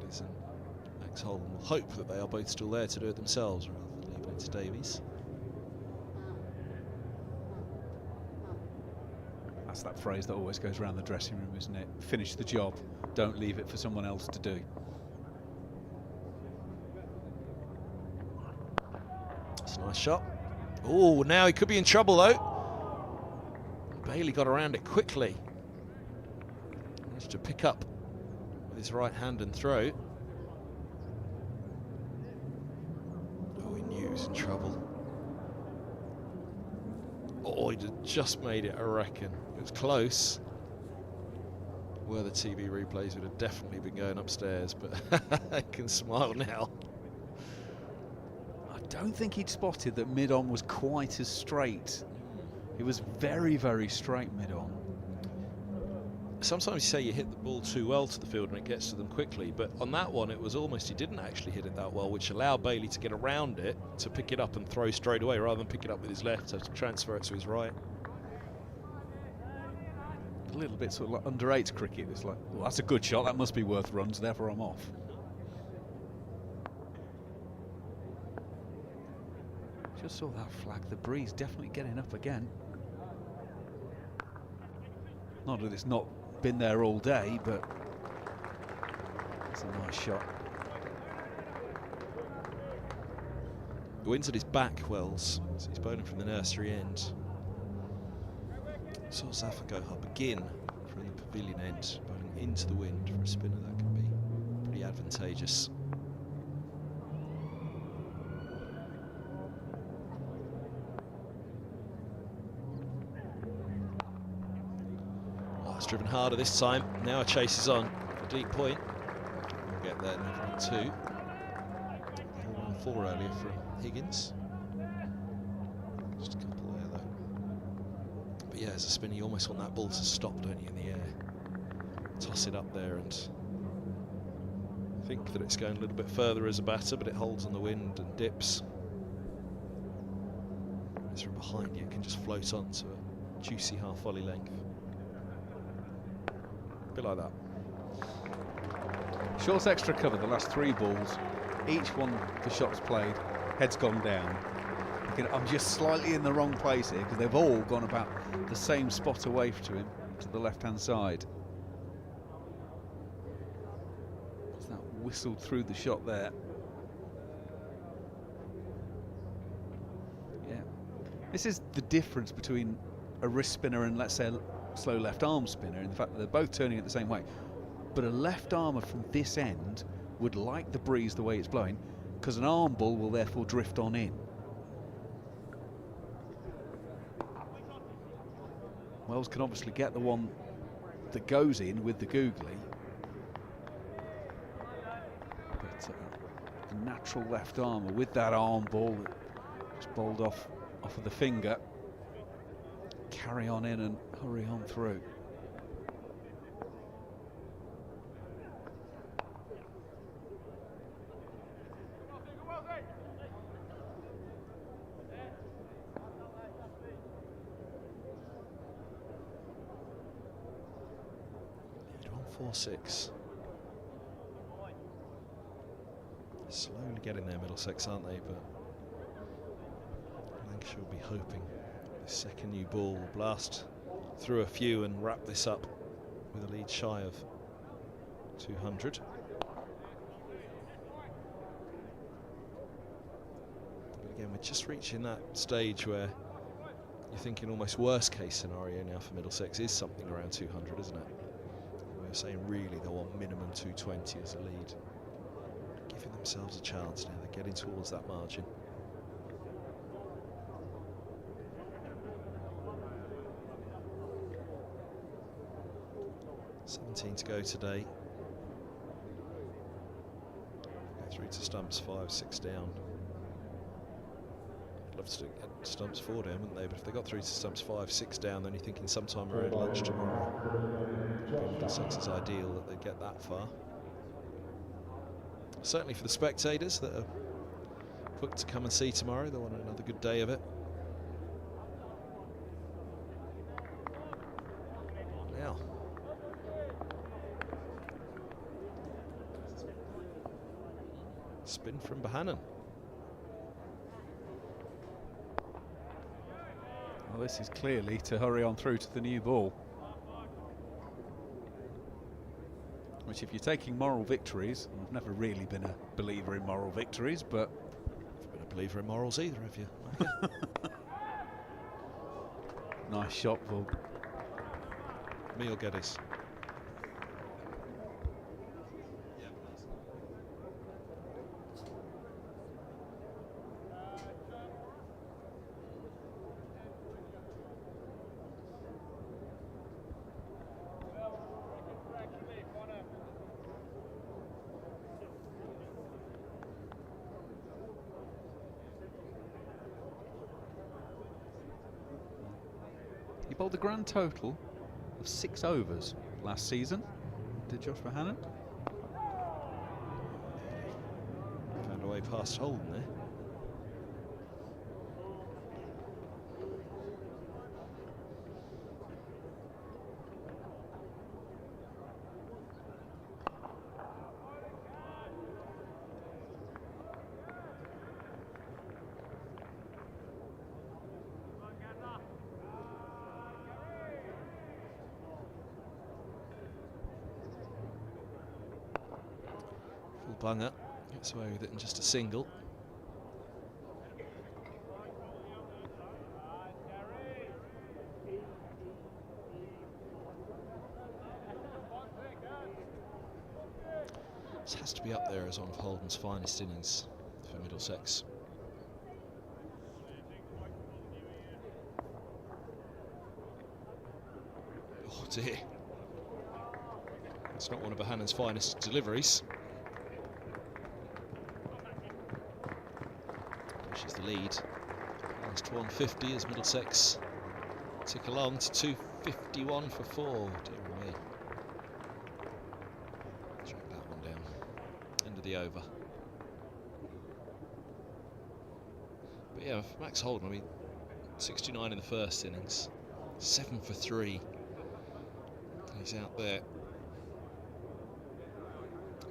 Speaker 1: Davies and Max Holden will hope that they are both still there to do it themselves rather than leaving it to Davies.
Speaker 2: That's that phrase that always goes around the dressing room, isn't it? Finish the job, don't leave it for someone else to do.
Speaker 1: It's a nice shot. Oh, now he could be in trouble though. Bailey got around it quickly. Managed to pick up with his right hand and throw. Oh, he knew he was in trouble. Oh, he just made it, I reckon. It was close. Were the TV replays, would have definitely been going upstairs, but I can smile now.
Speaker 2: I don't think he'd spotted that mid-on was quite as straight. It was very, very straight mid-on.
Speaker 1: Sometimes you say you hit the ball too well to the field and it gets to them quickly, but on that one it was almost he didn't actually hit it that well, which allowed Bailey to get around it, to pick it up and throw straight away rather than pick it up with his left, to transfer it to his right.
Speaker 2: A little bit sort of like under 8s cricket. It's like, well, that's a good shot, that must be worth runs, therefore I'm off. Just saw that flag, the breeze definitely getting up again. Not that it's not been there all day, but it's a nice shot.
Speaker 1: The wind's at his back, Wells, so he's bowling from the nursery end. Saw Zaf Gohar begin from the pavilion end, bowling into the wind. For a spinner that can be pretty advantageous. It's driven harder this time. Now a chase is on. A deep point. We'll get there now from 2. 4 earlier from Higgins. Just a couple there though. But yeah, as a spinner, you almost want that ball to stop, don't you, in the air? Toss it up there and think that it's going a little bit further as a batter, but it holds on the wind and dips. It's from behind you, it can just float on to a juicy half volley length. Bit like that.
Speaker 2: Short's extra cover, the last 3 balls, each one the shots played, head's gone down. I'm just slightly in the wrong place here because they've all gone about the same spot away to him, to the left-hand side. As that whistled through the shot there. Yeah. This is the difference between a wrist spinner and, let's say, slow left arm spinner, in the fact that they're both turning it the same way, but a left armer from this end would like the breeze the way it's blowing, because an arm ball will therefore drift on in. Wells can obviously get the one that goes in with the googly, but the natural left armer with that arm ball that's bowled off of the finger, carry on in and hurry on through.
Speaker 1: Lead on 4-6. Slowly getting there, Middlesex, aren't they? But Lancashire will be hoping the second new ball will blast through a few and wrap this up with a lead shy of 200. But again, we're just reaching that stage where you're thinking almost worst case scenario now for Middlesex is something around 200, isn't it? We're saying really they want minimum 220 as a lead. Giving themselves a chance now, they're getting towards that margin. To go today. Go through to stumps 5, 6 down. I'd love to get stumps 4 down, wouldn't they? But if they got through to stumps 5, 6 down, then you're thinking sometime around lunch tomorrow. Middlesex is ideal that they get that far. Certainly for the spectators that are booked to come and see tomorrow, they want another good day of it. Now. Spin from Bohannon.
Speaker 2: Well, this is clearly to hurry on through to the new ball. Which, if you're taking moral victories, and I've never really been a believer in moral victories, but...
Speaker 1: I've been a believer in morals either, have you?
Speaker 2: Nice shot, Vul.
Speaker 1: Me or Geddes?
Speaker 2: He bowled a grand total of 6 overs last season, did Josh Bohannon.
Speaker 1: Found a way past Holden there. Bunger gets away with it in just a single. This has to be up there as one of Holden's finest innings for Middlesex. Oh dear. It's not one of Bohannon's finest deliveries. Pushes the lead. Last to 150 as Middlesex tick along to 251 for 4. Dear me. Track that one down. End of the over. But yeah, for Max Holden, I mean, 69 in the first innings, 7 for 3. He's out there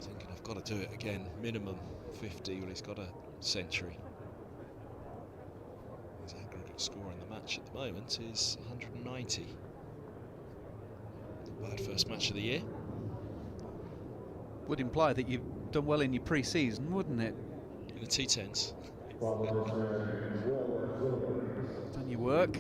Speaker 1: thinking, I've got to do it again. Minimum 50. Well, he's got a century. His aggregate score in the match at the moment is 190. Not bad first match of the year.
Speaker 2: Would imply that you've done well in your pre-season, wouldn't it?
Speaker 1: In the T10s.
Speaker 2: Done your work.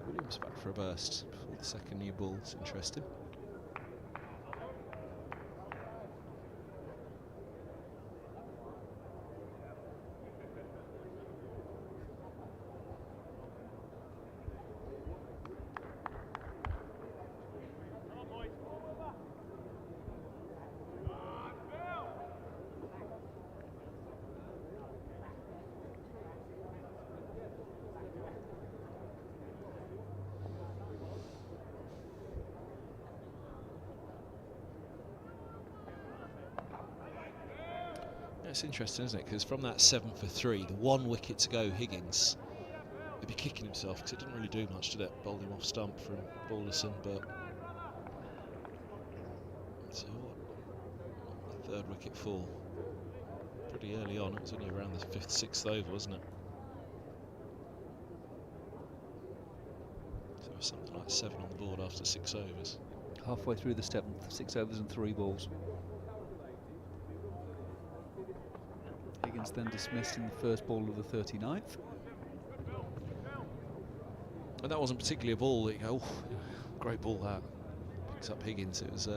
Speaker 1: Williams back for a burst before the second new ball. It's interesting. It's interesting, isn't it? Because from that 7 for 3, the 1 wicket to go, Higgins, he'd be kicking himself because it didn't really do much, did it? Bowled him off stump from Balderson, but so what? The 3rd wicket fall pretty early on. It was only around the 5th, 6th over, wasn't it? So it was something like 7 on the board after 6 overs.
Speaker 2: Halfway through the 7th, 6 overs and 3 balls. Higgins then dismissed in the first ball of the 39th.
Speaker 1: And that wasn't particularly a ball that you go, oh, great ball that. Picks up Higgins. It was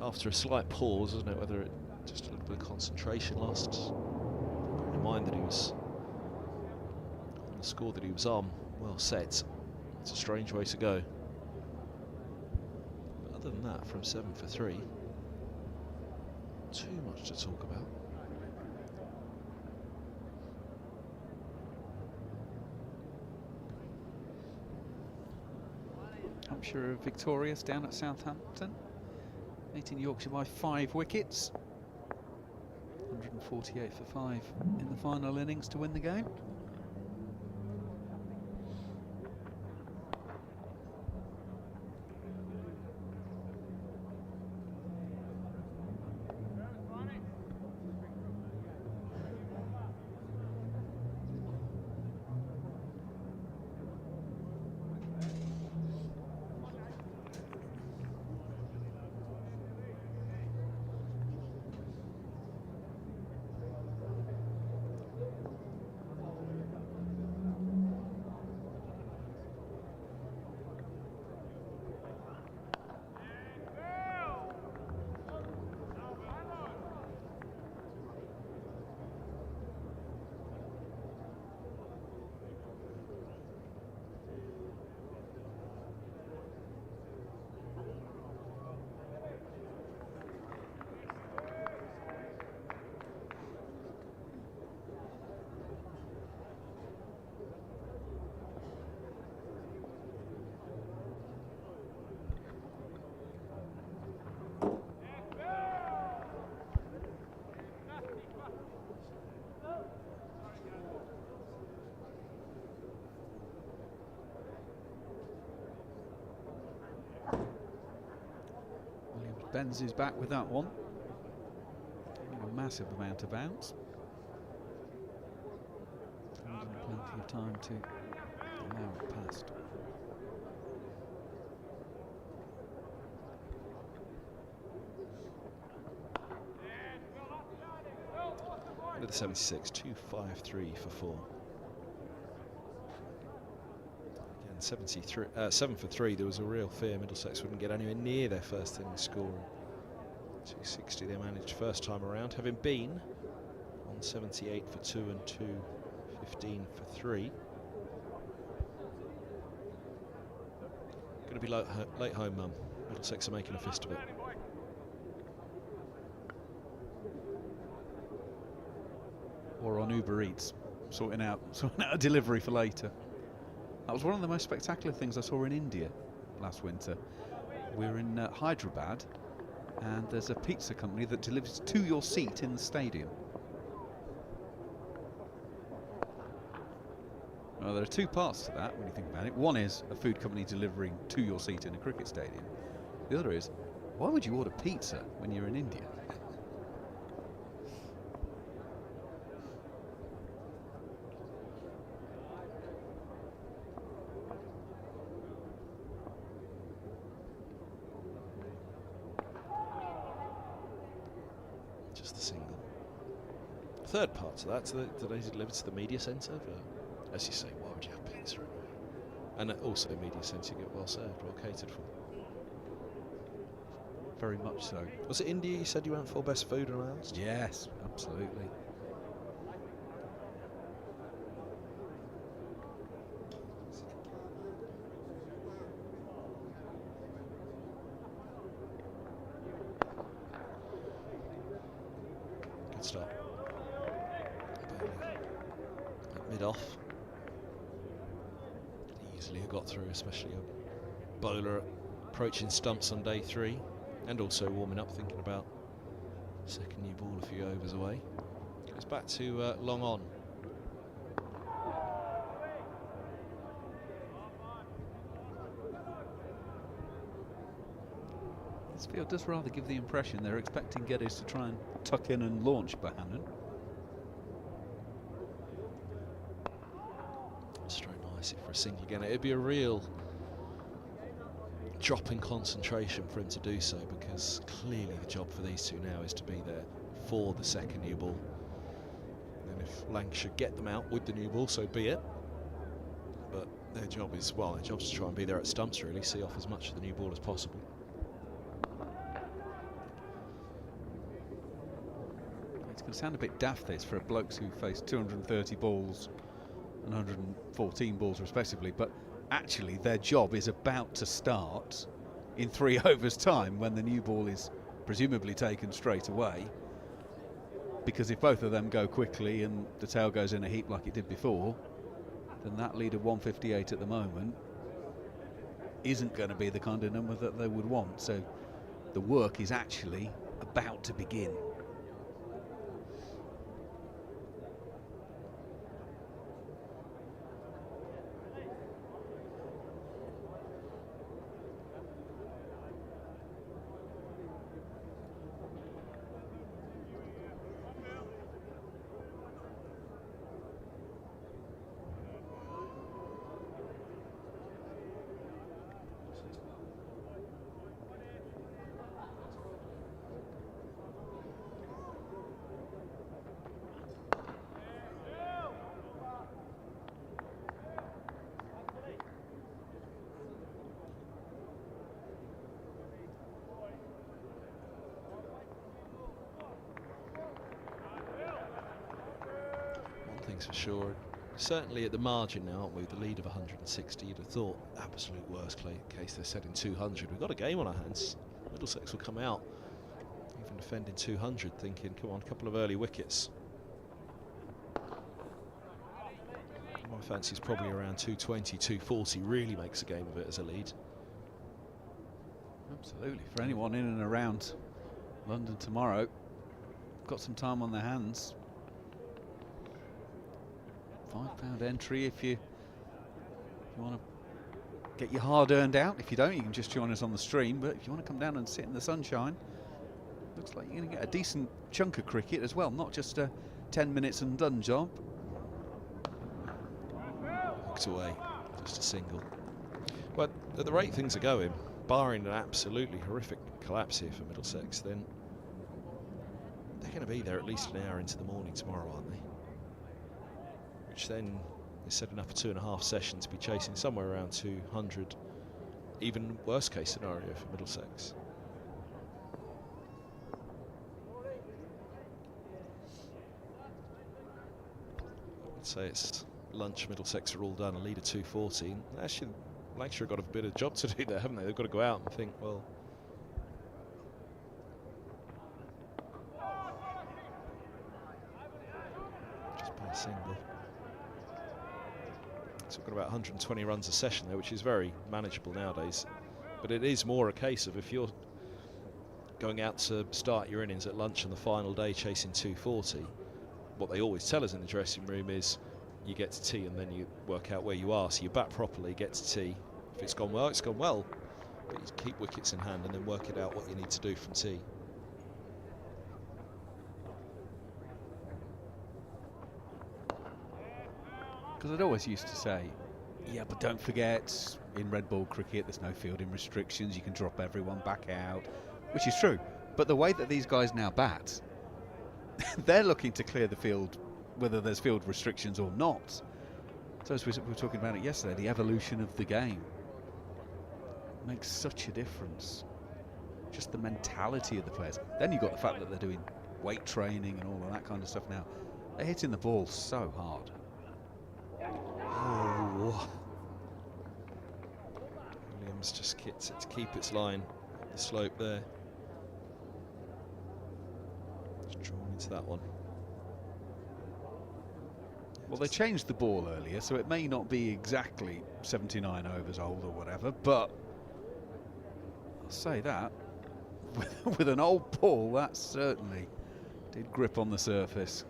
Speaker 1: after a slight pause, wasn't it? Whether it just a little bit of concentration lost. Bearing in mind that he was on the score that he was on, well set. It's a strange way to go. But other than that, from 7 for 3, too much to talk about.
Speaker 2: Hampshire are victorious down at Southampton. beating Yorkshire by 5 wickets. 148 for 5 in the final innings to win the game. Benz is back with that one. A massive amount of bounce. And plenty of time to allow it past.
Speaker 1: With the 76, 253 for 4. Again, 7 for 3. There was a real fear Middlesex wouldn't get anywhere near their first innings score. 260 they managed first time around, having been on 78 for 2 and 215 for 3. Going to be late home, Mum. Middlesex are making a fist of it.
Speaker 2: Or on Uber Eats, sorting out a delivery for later. That was one of the most spectacular things I saw in India last winter. We were in Hyderabad, and there's a pizza company that delivers to your seat in the stadium. Well, there are two parts to that when you think about it. One is a food company delivering to your seat in a cricket stadium. The other is, why would you order pizza when you're in India?
Speaker 1: Just the single. Third part to that, do they deliver to the media centre? As you say, why would you have pizza anyway? And also media centre, you get well served, well catered for.
Speaker 2: Very much so.
Speaker 1: Was it India you said you went for best food around?
Speaker 2: Yes, absolutely.
Speaker 1: Good start. At mid-off. Easily got through, especially a bowler approaching stumps on day 3. And also warming up, thinking about second new ball a few overs away. Goes back to long on.
Speaker 2: This field does rather give the impression they're expecting Geddes to try and tuck in and launch Bohannon.
Speaker 1: Straight nice for a single again. It'd be a real drop in concentration for him to do so, because clearly the job for these two now is to be there for the second new ball. And if Lancashire get them out with the new ball, so be it. But their job is, well, their job is to try and be there at stumps, really, see off as much of the new ball as possible.
Speaker 2: It's going to sound a bit daft, this, for blokes who face 230 balls and 114 balls respectively, but actually their job is about to start in 3 overs time when the new ball is presumably taken straight away, because if both of them go quickly and the tail goes in a heap like it did before, then that lead of 158 at the moment isn't going to be the kind of number that they would want. So the work is actually about to begin.
Speaker 1: Things for sure. Certainly at the margin now, aren't we? The lead of 160. You'd have thought absolute worst case they're setting 200. We've got a game on our hands. Middlesex will come out, even defending 200, thinking, come on, a couple of early wickets. My fancy's probably around 220, 240. Really makes a game of it as a lead.
Speaker 2: Absolutely. For anyone in and around London tomorrow, got some time on their hands. £5 entry if you want to get your hard earned out. If you don't, you can just join us on the stream. But if you want to come down and sit in the sunshine, looks like you're going to get a decent chunk of cricket as well, not just a 10 minutes and done job.
Speaker 1: Knocked away, just a single. But at the rate things are going, barring an absolutely horrific collapse here for Middlesex, then they're going to be there at least an hour into the morning tomorrow, aren't they? Which then is setting up a 2.5 session to be chasing somewhere around 200, even worst case scenario for Middlesex. I'd say it's lunch, Middlesex are all done, a lead of 240. Actually, Lancashire have got a bit of job to do there, haven't they? They've got to go out and think, well, just by a single. So we've got about 120 runs a session there, which is very manageable nowadays. But it is more a case of if you're going out to start your innings at lunch on the final day chasing 240, what they always tell us in the dressing room is you get to tea and then you work out where you are. So you bat properly, get to tea. If it's gone well, it's gone well. But you keep wickets in hand and then work it out what you need to do from tea.
Speaker 2: Because I'd always used to say, yeah, but don't forget, in red ball cricket, there's no fielding restrictions. You can drop everyone back out, which is true. But the way that these guys now bat, they're looking to clear the field, whether there's field restrictions or not. So as we were talking about it yesterday, the evolution of the game makes such a difference. Just the mentality of the players. Then you've got the fact that they're doing weight training and all of that kind of stuff now. They're hitting the ball so hard.
Speaker 1: Oh. Williams just gets it to keep its line, the slope there. Just drawn into that one.
Speaker 2: Well, they changed the ball earlier, so it may not be exactly 79 overs old or whatever, but I'll say that with an old ball, that certainly did grip on the surface.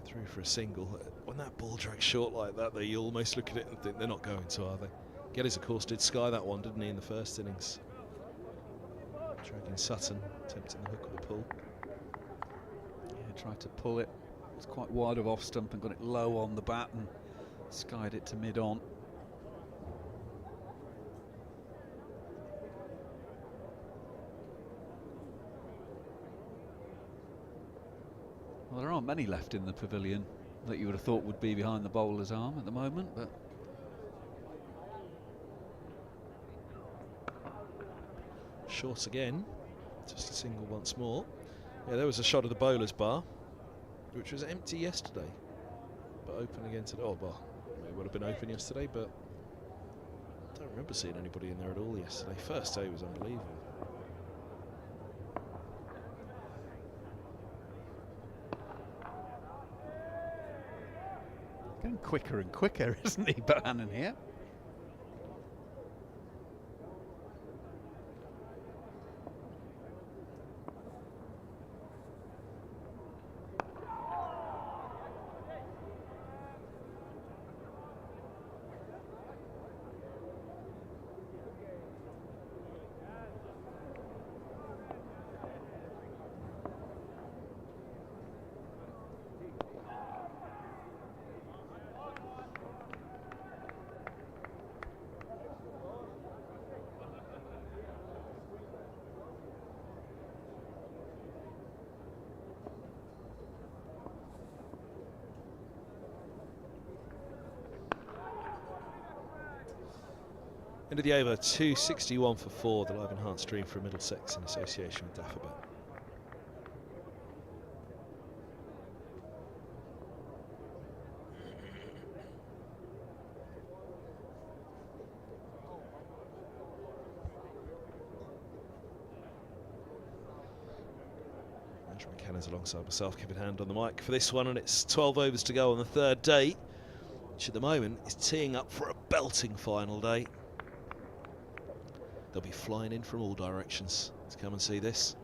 Speaker 1: Through for a single. When that ball drags short like that, though, you almost look at it and think they're not going to, are they? Geddes, of course, did sky that one, didn't he, in the first innings? Dragging Sutton, attempting the hook with the pull.
Speaker 2: Yeah, tried to pull it. It's quite wide of off stump and got it low on the bat and skied it to mid on. Well, there aren't many left in the pavilion that you would have thought would be behind the bowler's arm at the moment, but
Speaker 1: short again. Just a single once more. Yeah, there was a shot of the bowler's bar, which was empty yesterday, but open again today. Oh, well, it would have been open yesterday, but I don't remember seeing anybody in there at all yesterday. First day was unbelievable.
Speaker 2: Going quicker and quicker, isn't he, Bohannon here?
Speaker 1: End of the over, 261 for 4, the live enhanced stream from Middlesex in association with Dafabet. Andrew McKennan's alongside myself, keeping hand on the mic for this one, and it's 12 overs to go on the third day, which at the moment is teeing up for a belting final day. They'll be flying in from all directions to come and see this.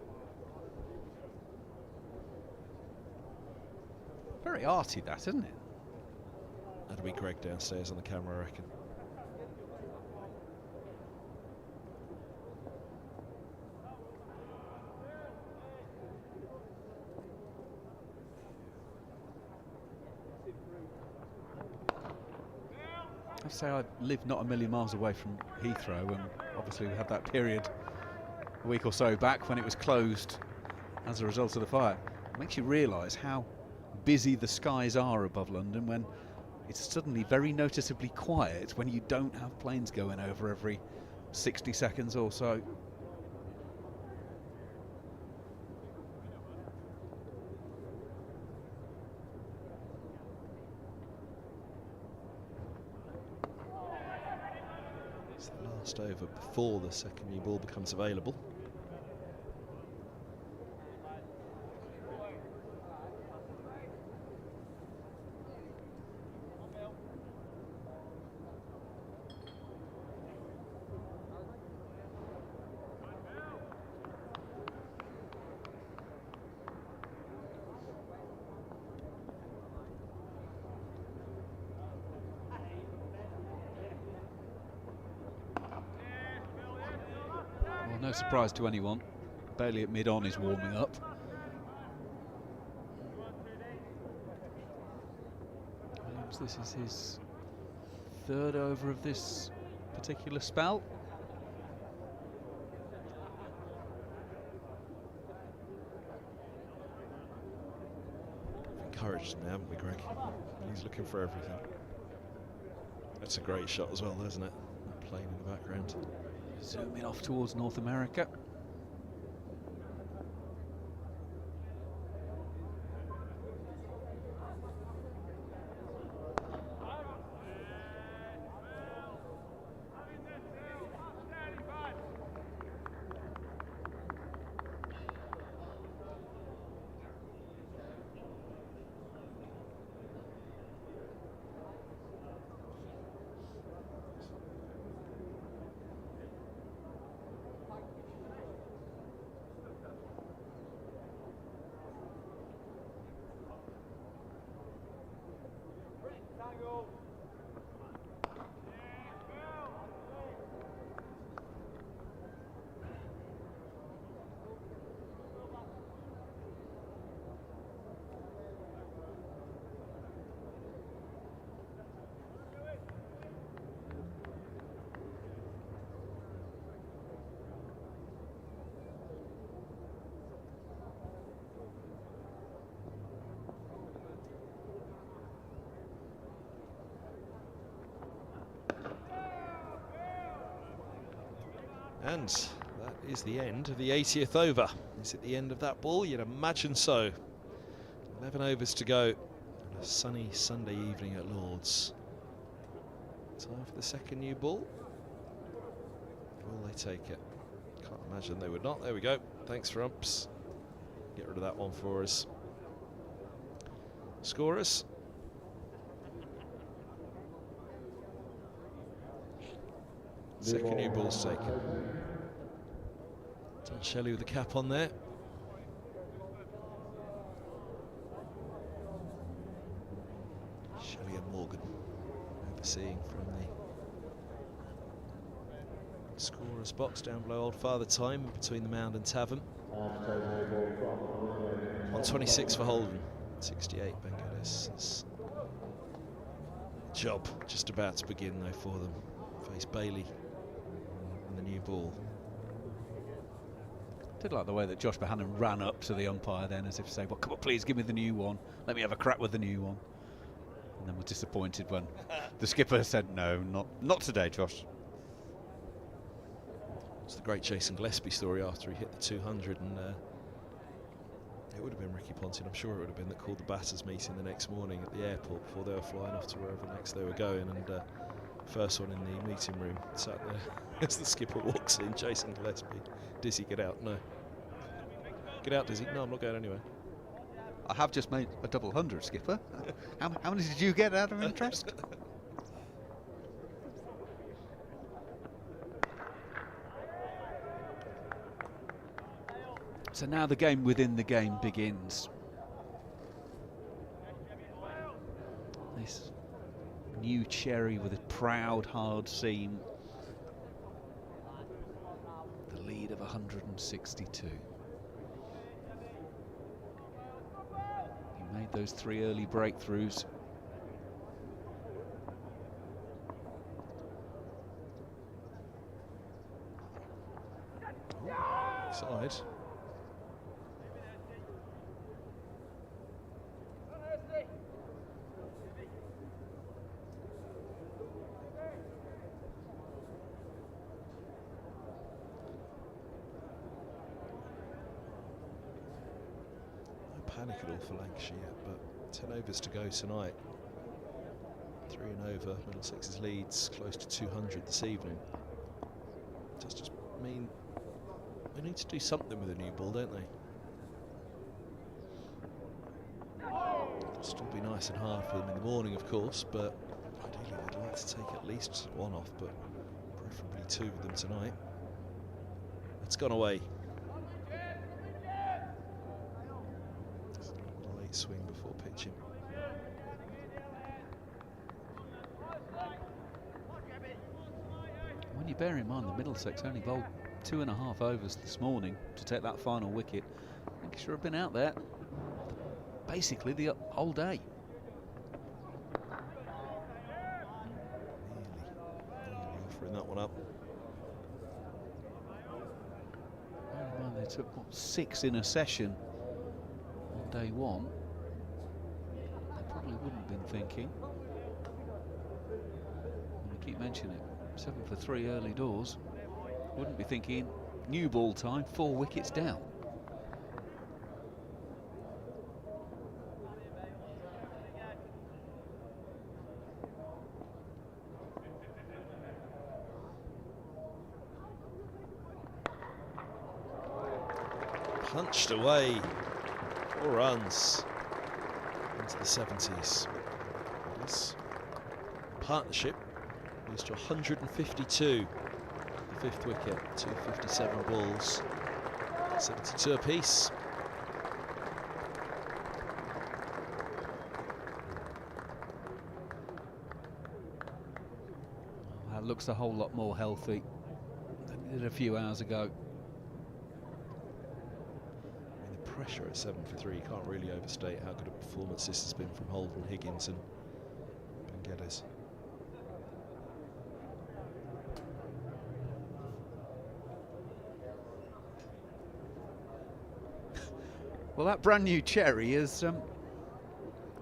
Speaker 2: Very arty, that, isn't it?
Speaker 1: That'll be Greg downstairs on the camera, I reckon.
Speaker 2: I say I live not a million miles away from Heathrow, and obviously we had that period a week or so back when it was closed as a result of the fire. It makes you realise how busy the skies are above London when it's suddenly very noticeably quiet when you don't have planes going over every 60 seconds or so.
Speaker 1: Over before the second new ball becomes available.
Speaker 2: No surprise to anyone. Bailey at mid-on is warming up. Williams, this is his third over of this particular spell.
Speaker 1: We've encouraged him, haven't we, Greg? He's looking for everything. That's a great shot as well, isn't it? That plane in the background.
Speaker 2: Zooming off towards North America.
Speaker 1: And that is the end of the 80th over. Is it the end of that ball? You'd imagine so. 11 overs to go on a sunny Sunday evening at Lord's. Time for the second new ball. Will they take it? Can't imagine they would not. There we go. Thanks for umps. Get rid of that one for us. Scorers. Second new ball's taken. Don Shelley with the cap on there. Shelley and Morgan overseeing from the scorer's box down below Old Father Time between the Mound and Tavern. 126 for Holden, 68 Bangladesh. Job just about to begin though for them. Face Bailey and the new ball.
Speaker 2: Did like the way that Josh Bohannon ran up to the umpire then as if to say, well, come on, please give me the new one. Let me have a crack with the new one. And then was disappointed when the skipper said, no, not today, Josh.
Speaker 1: It's the great Jason Gillespie story after he hit the 200, and it would have been Ricky Ponting, I'm sure it would have been, that called the batters meeting the next morning at the airport before they were flying off to wherever next they were going, and first one in the meeting room sat there as the skipper walks in. Jason Gillespie, Dizzy, get out. No. Get out, Dizzy. No, I'm not going anywhere.
Speaker 2: I have just made a double 100, skipper. How many did you get out of interest? So now the game within the game begins. This new Cherry with a proud hard seam. The lead of 162. He made those 3 early breakthroughs.
Speaker 1: Side. Panic at all for Lancashire yet, but 10 overs to go tonight. 3 and over. Middlesex's leads close to 200 this evening. Does just mean they need to do something with a new ball, don't they? It'll still be nice and hard for them in the morning, of course, but ideally they'd like to take at least one off, but preferably 2 with them tonight. It's gone away. Swing before pitching.
Speaker 2: When you bear in mind the Middlesex only bowled 2.5 overs this morning to take that final wicket, I think he should have been out there basically the whole day.
Speaker 1: Nearly offering that one up.
Speaker 2: Bear in mind they took, what, 6 in a session on day 1. They probably wouldn't have been thinking. And we keep mentioning it. 7 for 3 early doors. Wouldn't be thinking new ball time, 4 wickets down.
Speaker 1: Punched away. 4 runs into the 70s. This partnership is to 152. The 5th wicket, 257 balls, 72 apiece.
Speaker 2: That looks a whole lot more healthy than it did a few hours ago.
Speaker 1: Pressure at 7 for 3, you can't really overstate how good a performance this has been from Holden, Higgins and Benguedes.
Speaker 2: Well, that brand new Cherry is...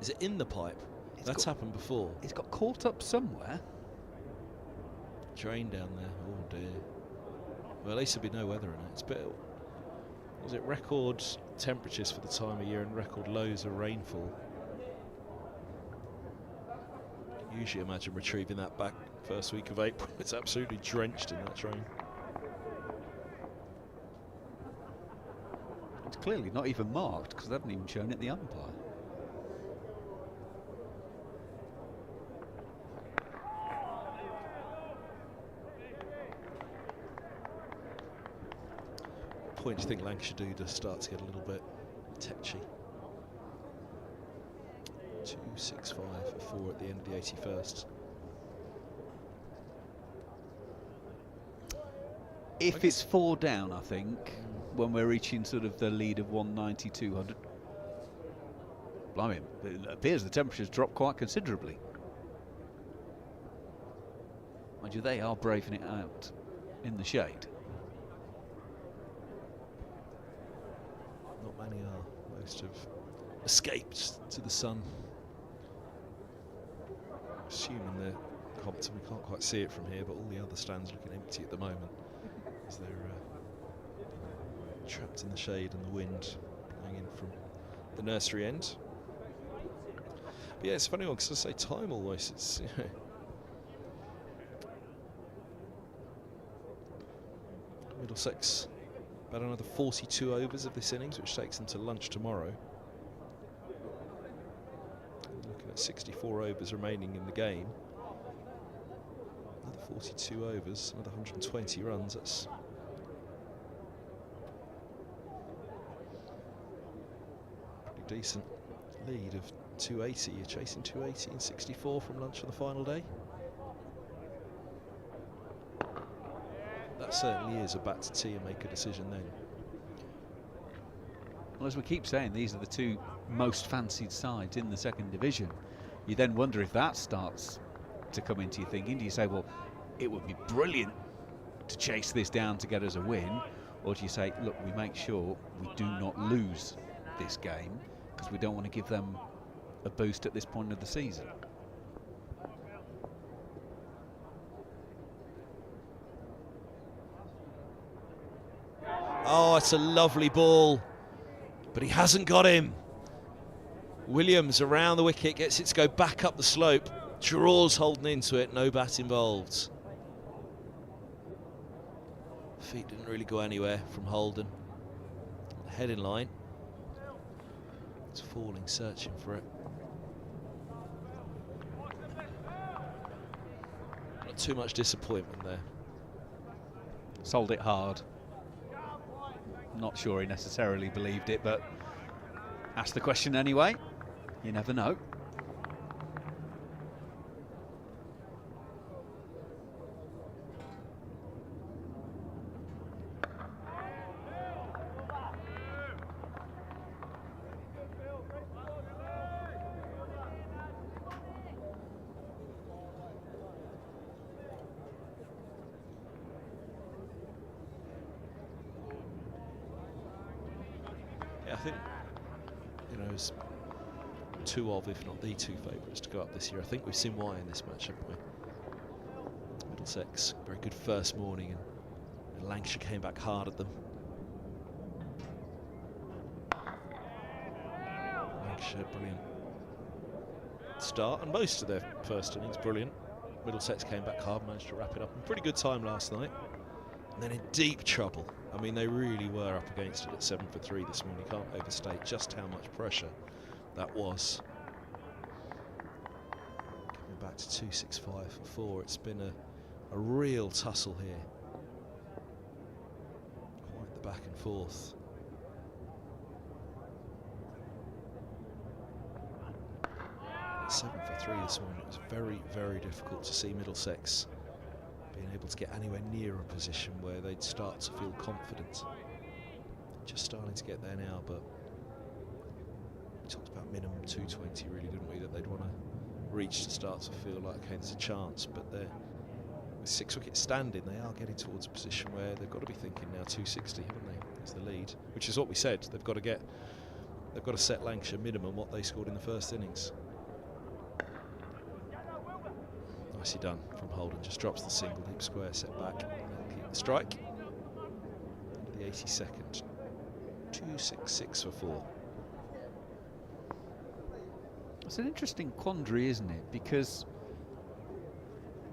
Speaker 1: Is it in the pipe? That's happened before.
Speaker 2: It's got caught up somewhere.
Speaker 1: Drain down there, oh dear. Well, at least there'll be no weather in it. It's a bit, was it record temperatures for the time of year and record lows of rainfall? Usually imagine retrieving that back first week of April. It's absolutely drenched in that train.
Speaker 2: It's clearly not even marked because they haven't even shown it the umpire.
Speaker 1: What point do you think Lancashire do to start to get a little bit tetchy? 2.65 for 4 at the end of the 81st.
Speaker 2: If it's 4 down, I think, when we're reaching sort of the lead of 190, 200. Blimey, it appears the temperature's dropped quite considerably. Mind you, they are braving it out in the shade.
Speaker 1: Not many are. Most have escaped to the sun. Assuming they're Compton, we can't quite see it from here, but all the other stands looking empty at the moment as they're trapped in the shade and the wind blowing in from the nursery end. But yeah, it's a funny one because I say time almost. It's, you know, Middlesex about another 42 overs of this innings, which takes them to lunch tomorrow. Looking at 64 overs remaining in the game. Another 42 overs, another 120 runs. That's pretty decent lead of 280. You're chasing 280 and 64 from lunch on the final day. That certainly is a bat to tee and make a decision then.
Speaker 2: Well, as we keep saying, these are the 2 most fancied sides in the second division. You then wonder if that starts to come into your thinking. Do you say, well, it would be brilliant to chase this down to get us a win? Or do you say, look, we make sure we do not lose this game because we don't want to give them a boost at this point of the season?
Speaker 1: Oh, it's a lovely ball, but he hasn't got him. Williams around the wicket, gets it to go back up the slope, draws Holden into it, no bat involved. Feet didn't really go anywhere from Holden. Head in line. It's falling, searching for it. Not too much disappointment there.
Speaker 2: Sold it hard. Not sure he necessarily believed it, but ask the question anyway. You never know.
Speaker 1: Yeah, I think, you know, it's 2 of, if not the 2 favourites to go up this year. I think we've seen why in this match, haven't we? Middlesex, very good first morning, and Lancashire came back hard at them. Lancashire, brilliant start, and most of their first innings, brilliant. Middlesex came back hard, managed to wrap it up. And pretty good time last night. And then in deep trouble. I mean, they really were up against it at 7 for 3 this morning. You can't overstate just how much pressure that was. Coming back to 265 for 4. It's been a real tussle here. Quite the back and forth. At 7 for 3 this morning. It was very, very difficult to see Middlesex being able to get anywhere near a position where they'd start to feel confident. Just starting to get there now, but we talked about minimum 220 really, didn't we, that they'd want to reach to start to feel like, okay, there's a chance, but they're with 6 wickets standing, they are getting towards a position where they've got to be thinking now 260, haven't they, as the lead, which is what we said. They've got to set Lancashire minimum what they scored in the first innings. Nicely done from Holden, just drops the single, deep square, set back, keep the strike. the 82nd. 266 for 4.
Speaker 2: It's an interesting quandary, isn't it? Because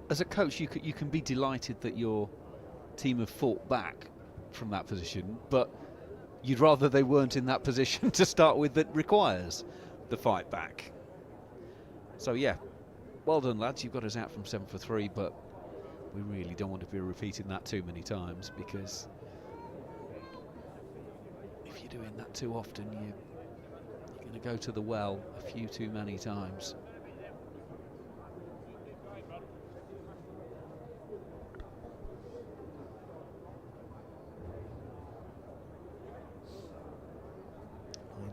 Speaker 2: as a coach, you can be delighted that your team have fought back from that position, but you'd rather they weren't in that position to start with that requires the fight back. So yeah, well done lads, you've got us out from 7 for 3, but we really don't want to be repeating that too many times, because if you're doing that too often, you're going to go to the well a few too many times.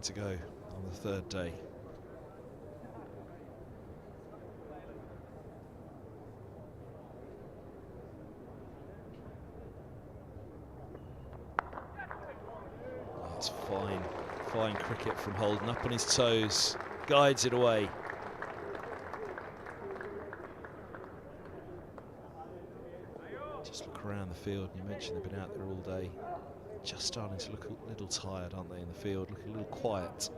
Speaker 1: To go on the third day. That's fine cricket from Holden, up on his toes, guides it away. Just look around the field, and you mentioned they've been out there all day. Just starting to look a little tired, aren't they, in the field? Look a little quiet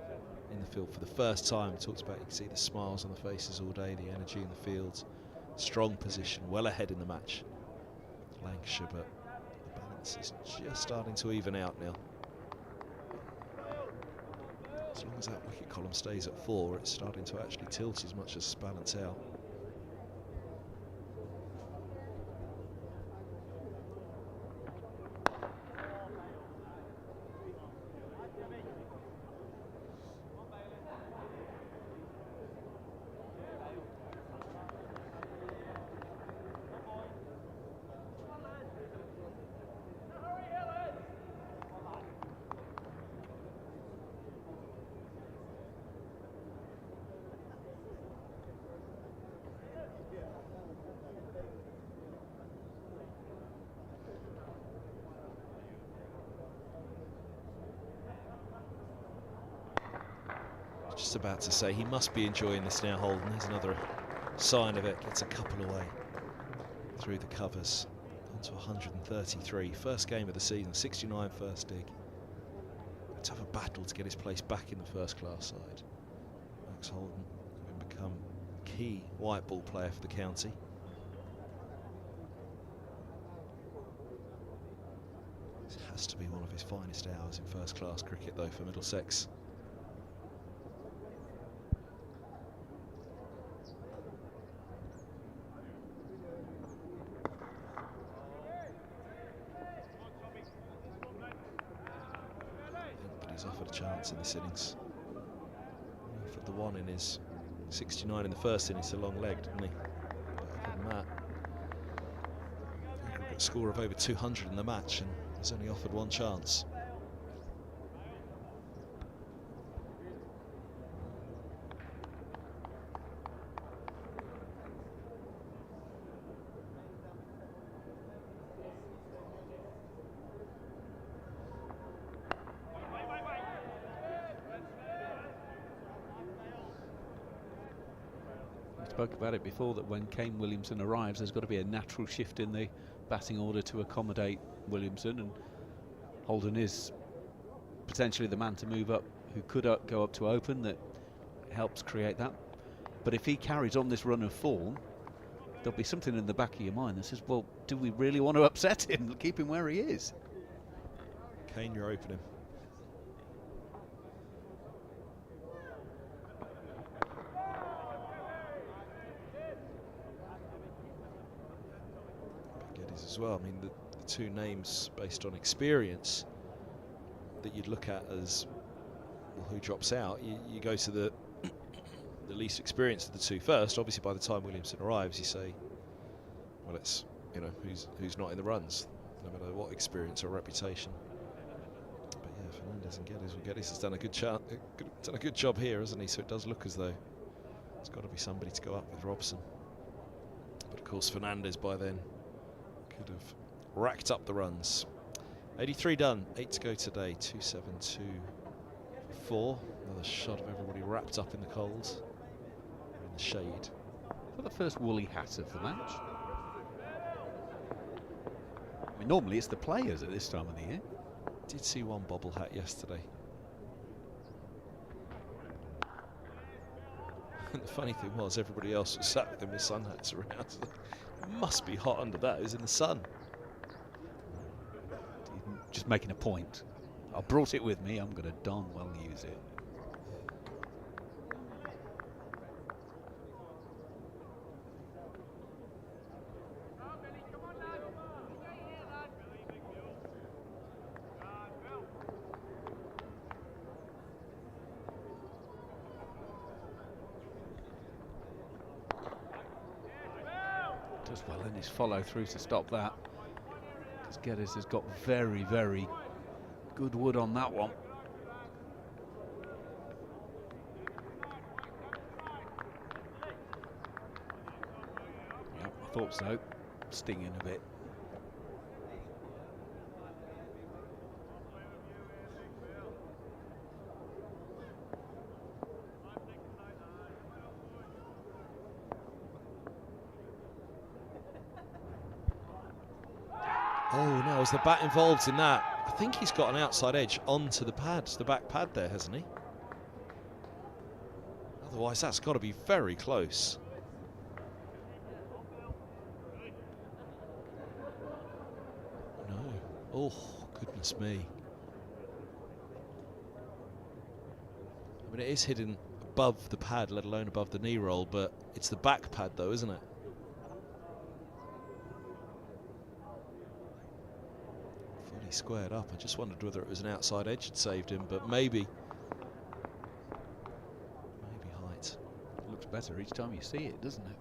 Speaker 1: in the field for the first time. He talks about, you can see the smiles on the faces all day, the energy in the field, strong position, well ahead in the match. Lancashire, but the balance is just starting to even out now. As long as that wicket column stays at 4, it's starting to actually tilt as much as balance out. Just about to say he must be enjoying this now, Holden. There's another sign of it. Gets a couple away through the covers. On to 133. First game of the season, 69 first dig. Let's have a battle to get his place back in the first class side. Max Holden will become key white ball player for the county. This has to be one of his finest hours in first class cricket though for Middlesex. He's offered a chance in this innings. He offered the one in his 69 in the first innings, a long leg, didn't he? But other than that, aggregate score of over 200 in the match, and he's only offered one chance.
Speaker 2: Spoke about it before that when Kane Williamson arrives, there's got to be a natural shift in the batting order to accommodate Williamson, and Holden is potentially the man to move up, who could go up to open, that helps create that. But if he carries on this run of form, there'll be something in the back of your mind that says, well, do we really want to upset him, keep him where he is?
Speaker 1: Kane, you're opening. As well. I mean, the two names based on experience that you'd look at as, well, who drops out. You go to the least experienced of the two first. Obviously, by the time Williamson arrives, you say, well, it's, you know, who's not in the runs, no matter what experience or reputation. But yeah, Fernandez and Geddes has done a good job here, hasn't he? So it does look as though it's got to be somebody to go up with Robson. But of course, Fernandez by then could have racked up the runs. 83 done, 8 to go today, 272 4. Another shot of everybody wrapped up in the cold, in the shade.
Speaker 2: For the first woolly hat of the match. I mean, normally it's the players at this time of the year.
Speaker 1: Did see one bobble hat yesterday. And the funny thing was, everybody else was sat with them with sun hats around. It must be hot under that. It was in the sun.
Speaker 2: Just making a point. I brought it with me. I'm going to darn well use it. Does well in his follow through to stop that. Because Geddes has got very, very good wood on that one. Yep, I thought so. Stinging a bit.
Speaker 1: Oh no, is the bat involved in that? I think he's got an outside edge onto the pad, the back pad there, hasn't he? Otherwise, that's got to be very close. No. Oh, goodness me. I mean, it is hidden above the pad, let alone above the knee roll, but it's the back pad though, isn't it? Fully squared up. I just wondered whether it was an outside edge that saved him, but maybe. Maybe height.
Speaker 2: It looks better each time you see it, doesn't it?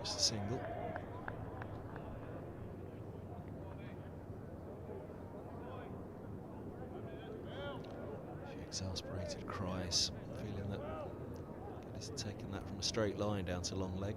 Speaker 1: Just a single. A few exasperated cries, feeling that he's taken that from a straight line down to long leg.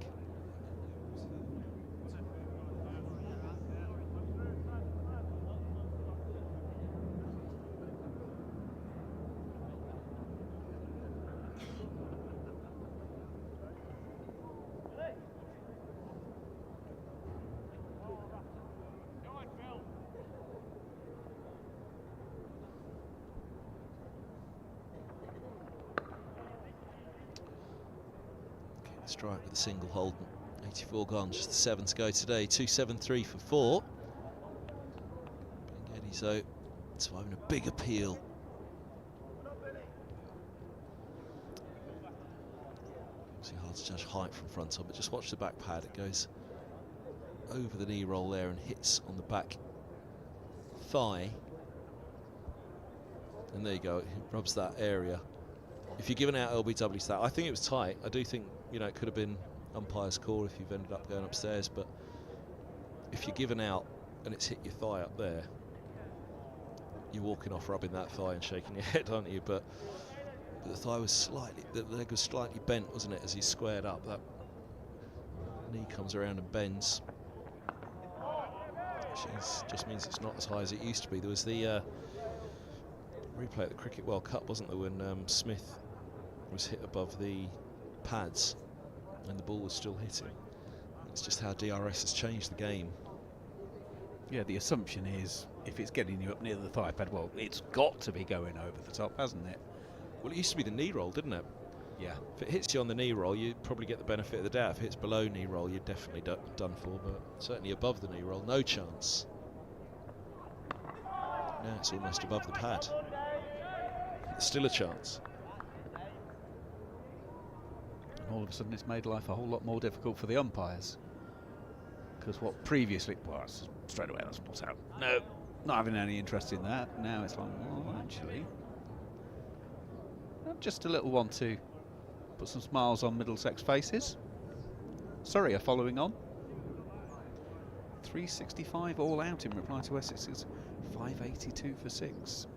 Speaker 1: Strike with a single hold. 84 gone, just the 7 to go today. 273 for 4. Geddes though, it's having a big appeal. Obviously hard to judge height from front on, but just watch the back pad. It goes over the knee roll there and hits on the back thigh. And there you go, it rubs that area. If you're giving out LBW to that, I think it was tight. I do think, you know, it could have been umpire's call if you've ended up going upstairs, but if you're giving out and it's hit your thigh up there, you're walking off rubbing that thigh and shaking your head, aren't you? But the thigh was slightly, the leg was slightly bent, wasn't it, as he squared up. That knee comes around and bends. Which just means it's not as high as it used to be. There was the replay at the Cricket World Cup, wasn't there, when Smith was hit above the pads and the ball was still hitting. It's just how DRS has changed the game.
Speaker 2: Yeah, the assumption is if it's getting you up near the thigh pad, well, it's got to be going over the top, hasn't it?
Speaker 1: Well, it used to be the knee roll, didn't it?
Speaker 2: Yeah.
Speaker 1: If it hits you on the knee roll, you'd probably get the benefit of the doubt. If it hits below knee roll, you're definitely done for, but certainly above the knee roll, no chance. Now it's almost above the pad. Still a chance.
Speaker 2: And all of a sudden it's made life a whole lot more difficult for the umpires. Because what previously, well, straight away that's not out. No, not having any interest in that. Now it's like, well, actually. Just a little one to put some smiles on Middlesex faces. Surrey are following on. 365 all out in reply to Essex's 582 for 6.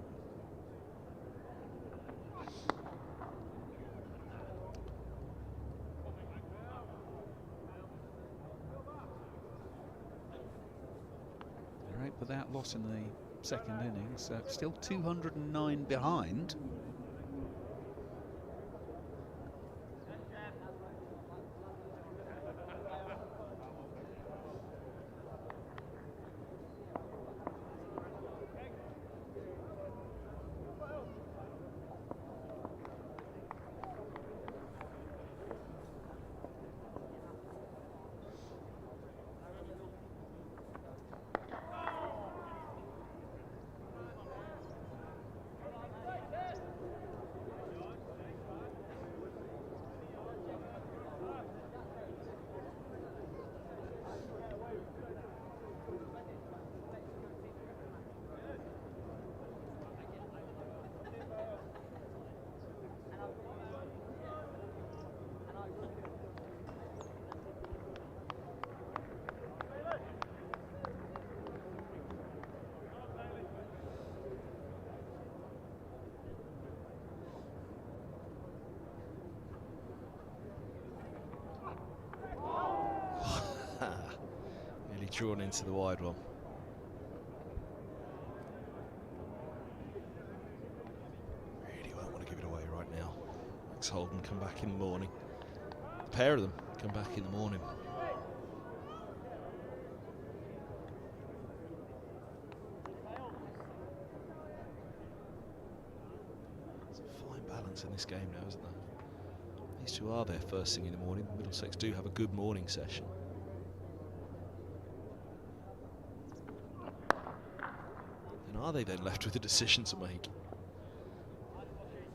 Speaker 2: They're 8 without loss in the second innings, still 209 behind.
Speaker 1: Nearly drawn into the wide one. Really won't want to give it away right now. Max Holden come back in the morning. A pair of them come back in the morning. There's a fine balance in this game now, isn't there? These two are there first thing in the morning. Middlesex do have a good morning session. And are they then left with a decision to make?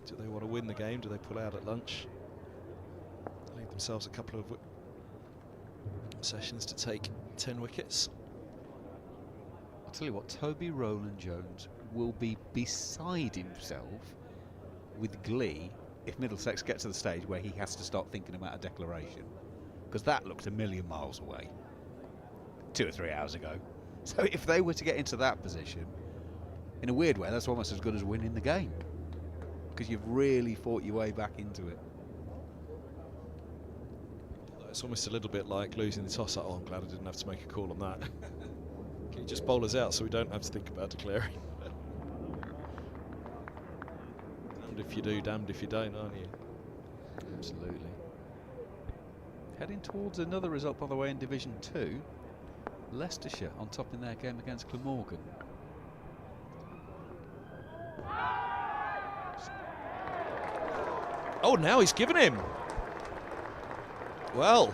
Speaker 1: Do they want to win the game? Do they pull out at lunch? Leave themselves a couple of sessions to take 10 wickets.
Speaker 2: I'll tell you what, Toby Rowland-Jones will be beside himself with glee if Middlesex gets to the stage where he has to start thinking about a declaration, because that looked a million miles away 2 or 3 hours ago. So if they were to get into that position, in a weird way, that's almost as good as winning the game, because you've really fought your way back into it.
Speaker 1: It's almost a little bit like losing the toss. Oh, I'm glad I didn't have to make a call on that. Can you just bowl us out so we don't have to think about declaring? Damned if you do, damned if you don't, aren't you?
Speaker 2: Absolutely. Heading towards another result, by the way, in Division 2. Leicestershire on top in their game against Glamorgan.
Speaker 1: Oh, now he's given him. Well,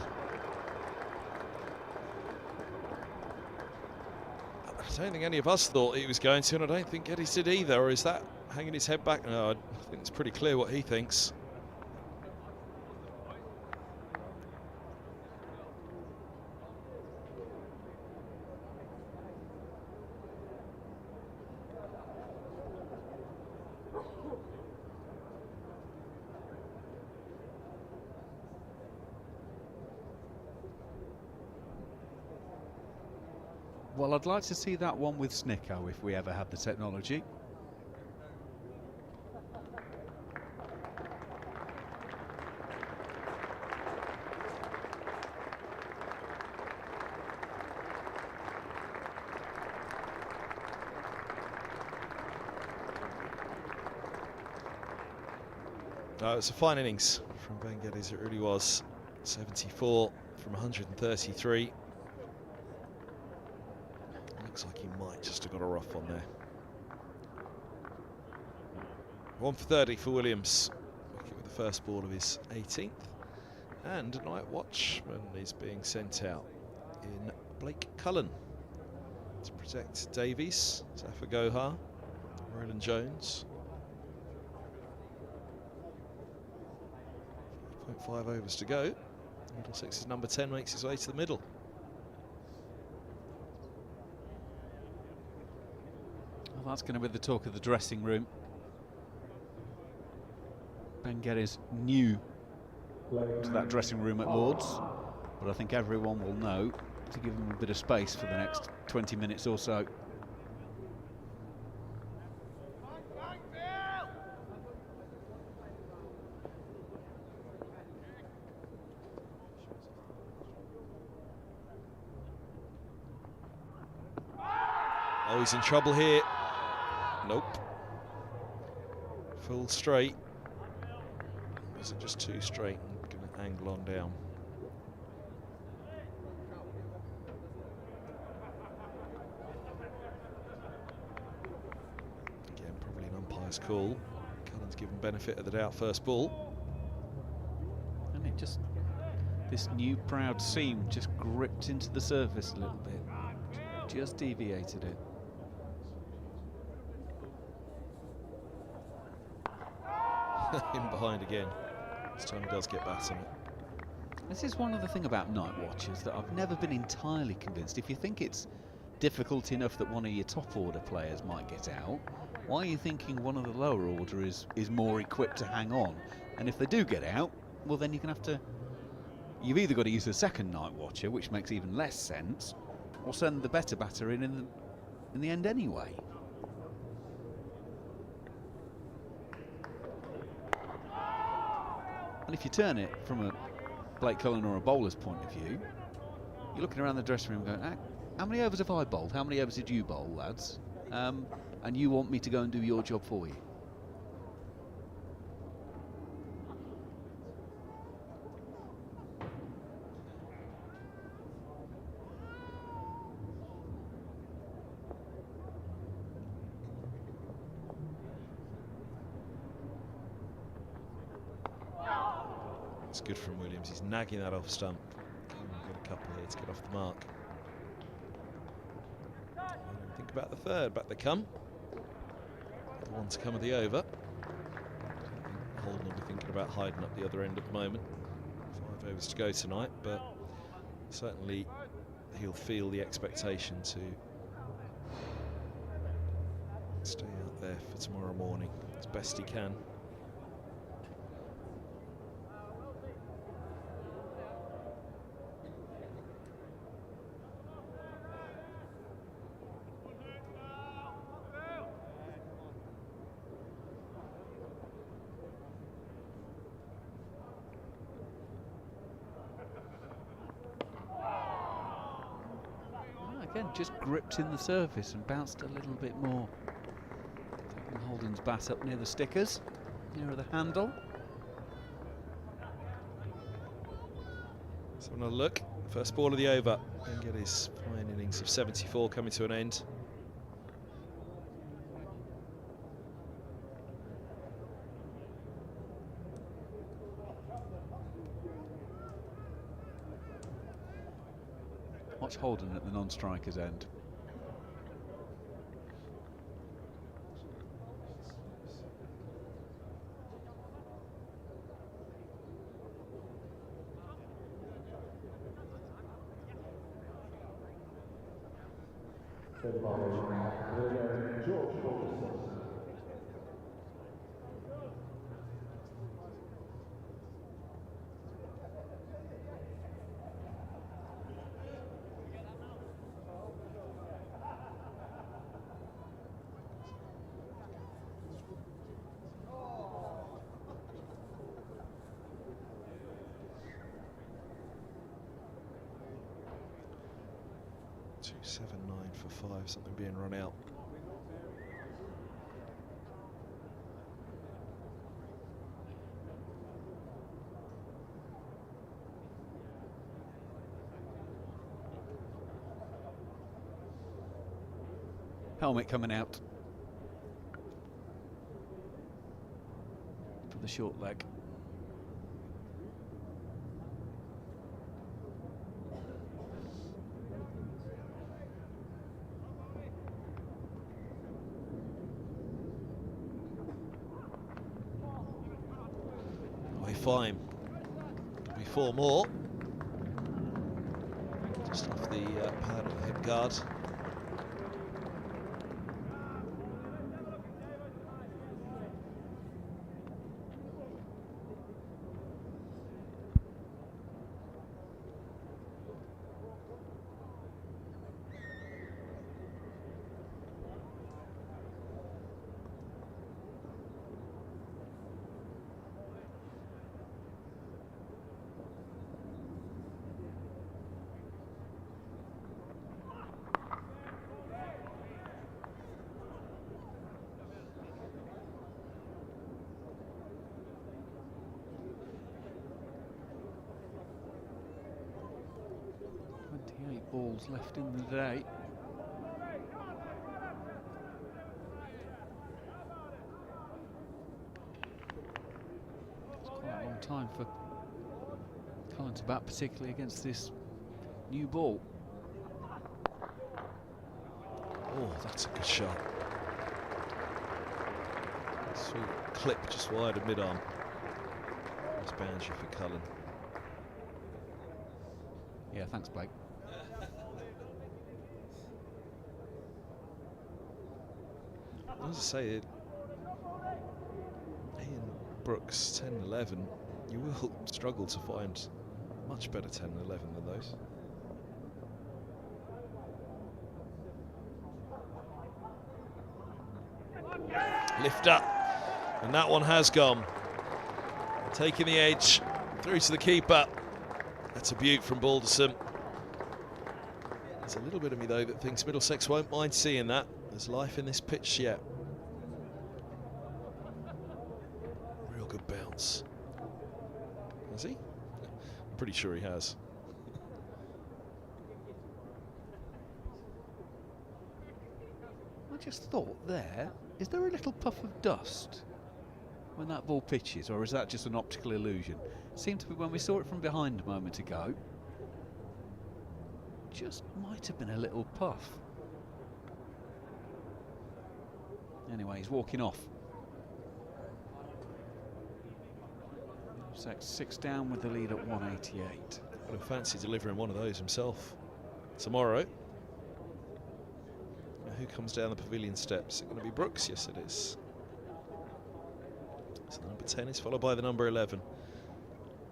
Speaker 1: I don't think any of us thought he was going to, and I don't think Geddes did either. Or is that hanging his head back? No, I think it's pretty clear what he thinks.
Speaker 2: Well, I'd like to see that one with Snicko if we ever have the technology.
Speaker 1: It's a fine innings from Ben Geddes, it really was. 74 from 133. Looks like he might just have got a rough one there. 1 for 30 for Williams. Wicket with the first ball of his 18th. And a night watchman is being sent out in Blake Cullen to protect Davies, Zaf Gohar, Roland Jones. 5 overs to go. Middlesex's number 10 makes his way to the middle.
Speaker 2: Well, that's going to be the talk of the dressing room. Ben is new to that dressing room at Lord's, but I think everyone will know to give him a bit of space for the next 20 minutes or so.
Speaker 1: Oh, he's in trouble here. Nope. Full straight. Is it just too straight and going to angle on down? Again, probably an umpire's call. Cullen's given benefit of the doubt first ball.
Speaker 2: And it just, this new proud seam just gripped into the surface a little bit. Just deviated it.
Speaker 1: In behind again. This time he does get back on it.
Speaker 2: This is one other thing about night watches that I've never been entirely convinced. If you think it's difficult enough that one of your top order players might get out, why are you thinking one of the lower order is more equipped to hang on? And if they do get out, well then you're going to have to... You've either got to use a second night watcher, which makes even less sense, or send the better batter in the end anyway. And if you turn it from a Blake Cullen or a bowler's point of view, you're looking around the dressing room going, how many overs have I bowled? How many overs did you bowl, lads? And you want me to go and do your job for you?
Speaker 1: It's good from Williams. He's nagging that off stump. We've got a couple here to get off the mark. Think about the third. Back they come. The one to come of the over. Holden will be thinking about hiding up the other end at the moment. 5 overs to go tonight, but certainly he'll feel the expectation to stay out there for tomorrow morning as best he can.
Speaker 2: Again, just gripped in the surface and bounced a little bit more. Taking Holden's bat up near the stickers, nearer the handle.
Speaker 1: Let's have another look. First ball of the over. And get his fine innings of 74 coming to an end.
Speaker 2: Watch Holden at the non-striker's end.
Speaker 1: $2.79 for 5, something being run out.
Speaker 2: Helmet coming out for the short leg.
Speaker 1: Fine. Could be 4 more. Just off the pad of the hip guard.
Speaker 2: balls left in the day. It's quite a long time for Cullen to bat, particularly against this new ball.
Speaker 1: Oh, that's a good shot. Sweet clip just wide of mid-arm. Nice boundary for Cullen.
Speaker 2: Yeah, thanks, Blake.
Speaker 1: As I say, Ian Brooks 10-11, you will struggle to find much better 10 and 11 than those. Lift up, and that one has gone. Taking the edge through to the keeper. That's a beaut from Balderson. There's a little bit of me though that thinks Middlesex won't mind seeing that. There's life in this pitch yet. Real good bounce. Has he? I'm pretty sure he has.
Speaker 2: I just thought there, is there a little puff of dust when that ball pitches, or is that just an optical illusion? It seemed to be when we saw it from behind a moment ago. Just might have been a little puff. Anyway, he's walking off. Middlesex 6 down with the lead at 188.
Speaker 1: Would have fancied delivering one of those himself tomorrow. Now who comes down the pavilion steps? Is it going to be Brooks? Yes, it is. So the number 10 is followed by the number 11,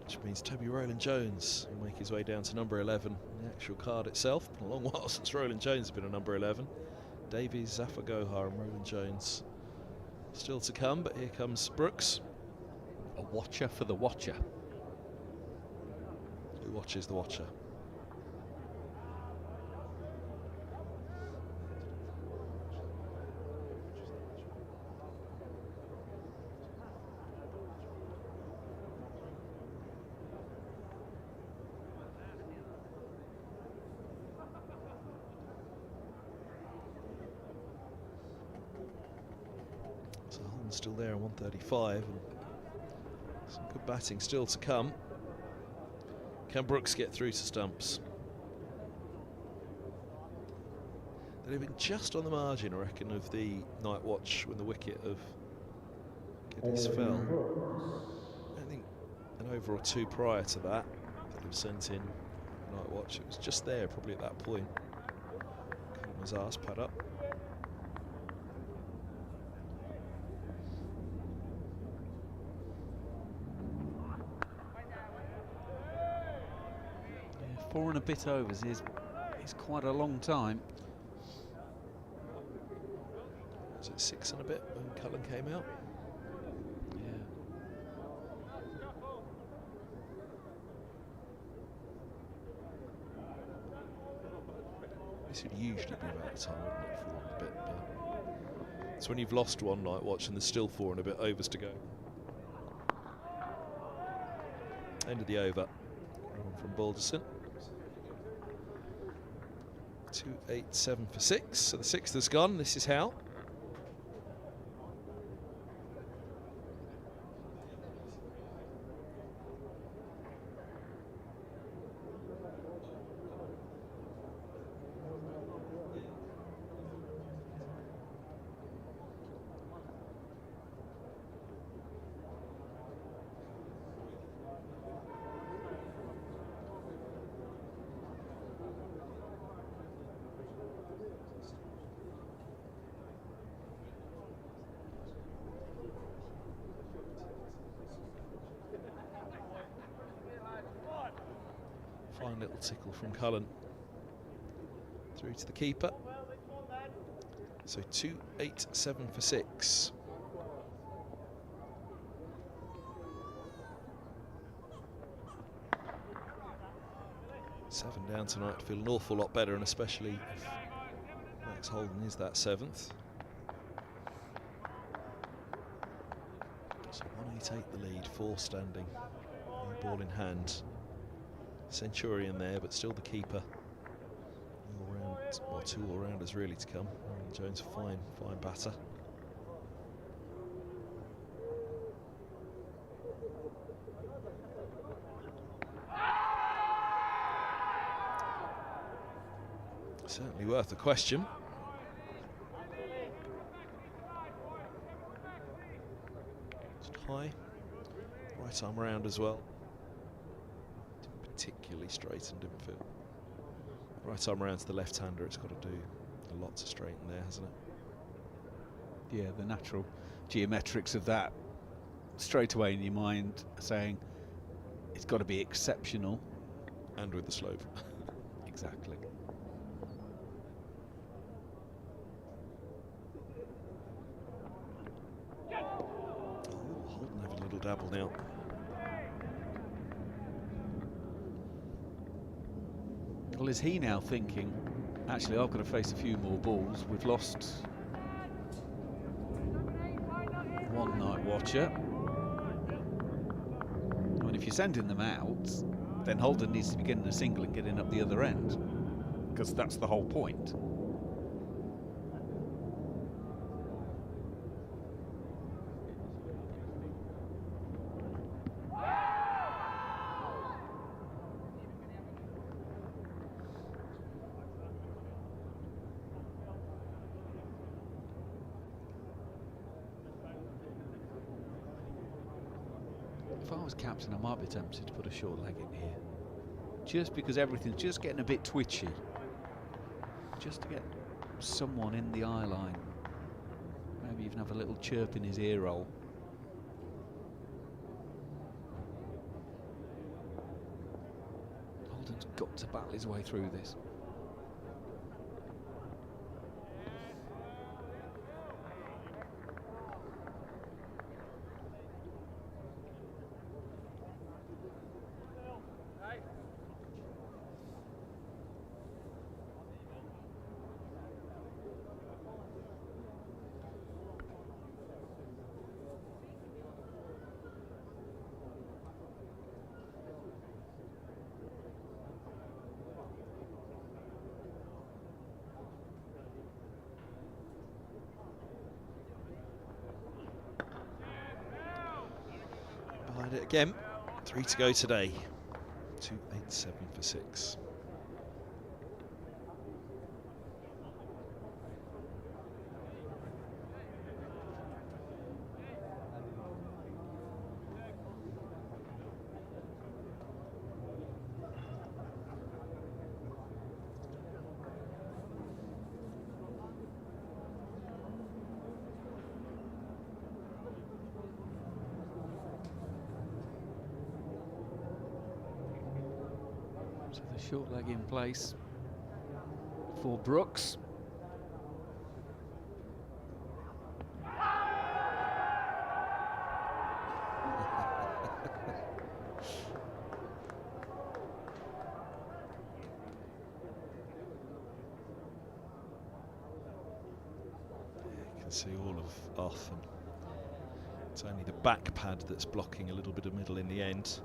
Speaker 1: which means Toby Rowland-Jones will make his way down to number 11. The actual card itself, been a long while since Rowland-Jones has been a number 11. Davies, Zaf Gohar and Rowland-Jones still to come, but here comes Brooks.
Speaker 2: A watcher for the watcher.
Speaker 1: Who watches the watcher? So Holland's still there on 135. And some good batting still to come. Can Brooks get through to stumps? They'd have been just on the margin, I reckon, of the night watch when the wicket of Geddes fell. I think an over or two prior to that, they'd have sent in night watch. It was just there, probably at that point. Mazar's pad up.
Speaker 2: Yeah, 4 and a bit overs is quite a long time.
Speaker 1: Was it 6 and a bit when Cullen came out?
Speaker 2: Yeah.
Speaker 1: This would usually be about the time, wouldn't it, 4 and a bit, but it's when you've lost one night watch and there's still 4 and a bit overs to go. End of the over from Balderson. 287 for 6, so the 6th has gone. This is how. Fine little tickle from Cullen through to the keeper. So 287 for 6. Seven down tonight, feel an awful lot better, and especially if Max Holden is that 7th. So 188 the lead, 4 standing, new ball in hand. Centurion there, but still the keeper Or 2 all-rounders really to come. Jones, fine batter. Certainly worth a question. Just high. Right arm round as well. Didn't particularly straighten, didn't feel. Right arm round to the left-hander, it's got to do a lot to straighten there, hasn't it?
Speaker 2: Yeah, the natural geometrics of that straight away in your mind saying it's got to be exceptional.
Speaker 1: And with the slope.
Speaker 2: Exactly.
Speaker 1: Holden having a little dabble now.
Speaker 2: Well, is he now thinking, actually, I've got to face a few more balls. We've lost one night watcher. I mean, if you're sending them out, then Holden needs to be getting a single and getting up the other end, because that's the whole point. If I was captain, I might be tempted to put a short leg in here, just because everything's just getting a bit twitchy, just to get someone in the eye line, maybe even have a little chirp in his ear roll. Holden's got to battle his way through this.
Speaker 1: Behind it again. 3 to go today. 287 for 6.
Speaker 2: So the short leg in place for Brooks.
Speaker 1: You can see all of off, and it's only the back pad that's blocking a little bit of middle in the end.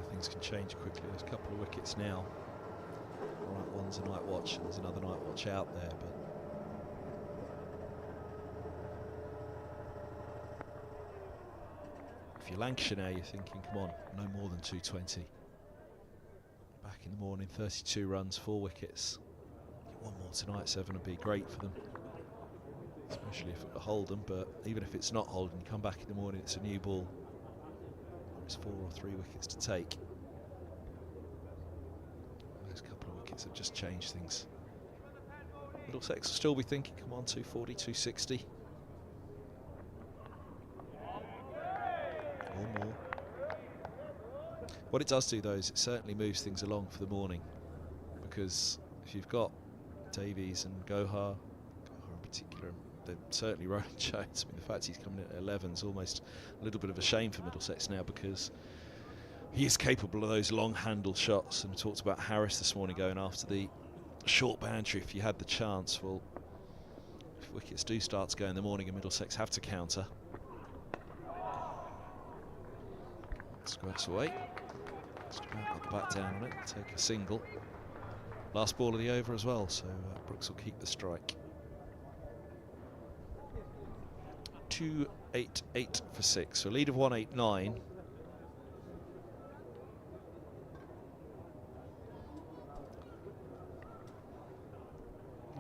Speaker 1: Things can change quickly. There's a couple of wickets now. Right, one's a night watch, and there's another night watch out there. But if you're Lancashire now, you're thinking, come on, no more than 220. back in the morning, 32 runs, 4 wickets. Get one more tonight, 7 would be great for them. Especially if it Holden, but even if it's not Holden, you come back in the morning, it's a new ball. There's 4 or 3 wickets to take. Those couple of wickets have just changed things. Middlesex will still be thinking, come on, 240, 260. Or more. What it does do, though, is it certainly moves things along for the morning. Because if you've got Davies and Gohar in particular, they're certainly rolling Jones. I mean, the fact he's coming in at 11 is almost a little bit of a shame for Middlesex now, because he is capable of those long handle shots. And we talked about Harris this morning going after the short boundary if you had the chance. Well, if wickets do start to go in the morning and Middlesex have to counter. Squares away. Just about got the bat down on it. Take a single. Last ball of the over as well, so Brooks will keep the strike. 288 for 6. So a lead of 189.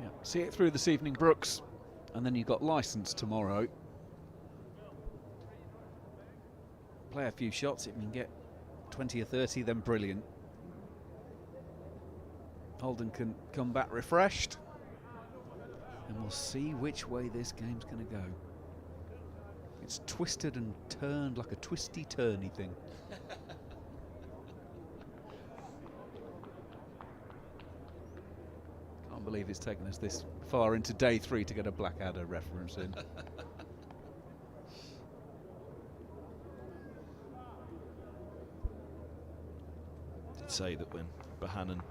Speaker 2: Yeah, see it through this evening, Brooks, and then you've got licence tomorrow. Play a few shots, if you can get 20 or 30, then brilliant. Holden can come back refreshed, and we'll see which way this game's going to go. It's twisted and turned like a twisty-turny thing. Can't believe it's taken us this far into day 3 to get a Blackadder reference in.
Speaker 1: Did say that when Bohannon,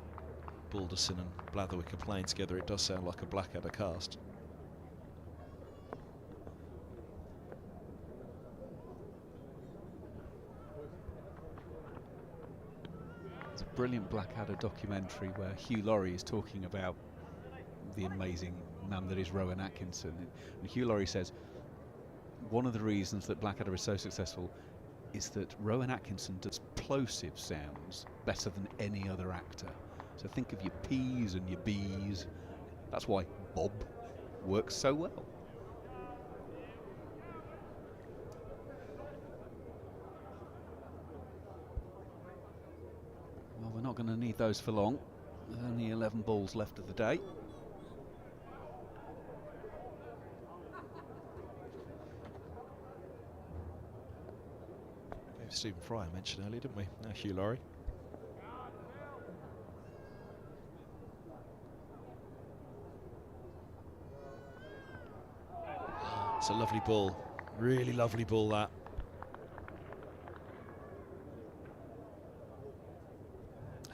Speaker 1: Balderson and Blatherwick are playing together, it does sound like a Blackadder cast.
Speaker 2: It's a brilliant Blackadder documentary where Hugh Laurie is talking about the amazing man that is Rowan Atkinson. And Hugh Laurie says one of the reasons that Blackadder is so successful is that Rowan Atkinson does plosive sounds better than any other actor. So think of your P's and your B's. That's why Bob works so well. Well, we're not going to need those for long. There's only 11 balls left of the day.
Speaker 1: Stephen Fry I mentioned earlier, didn't we? Now Hugh Laurie. It's a lovely ball. Really lovely ball, that.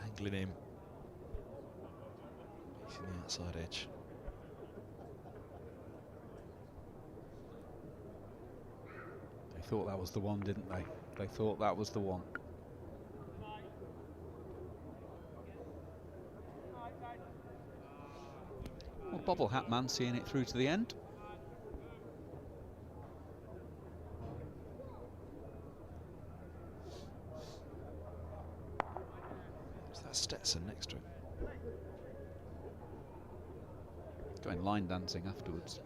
Speaker 1: Angling him. He's in the outside edge.
Speaker 2: They thought that was the one, didn't they? They thought that was the one. Well, Bobble Hat Man seeing it through to the end.
Speaker 1: Is that Stetson next to him?
Speaker 2: Going line dancing afterwards.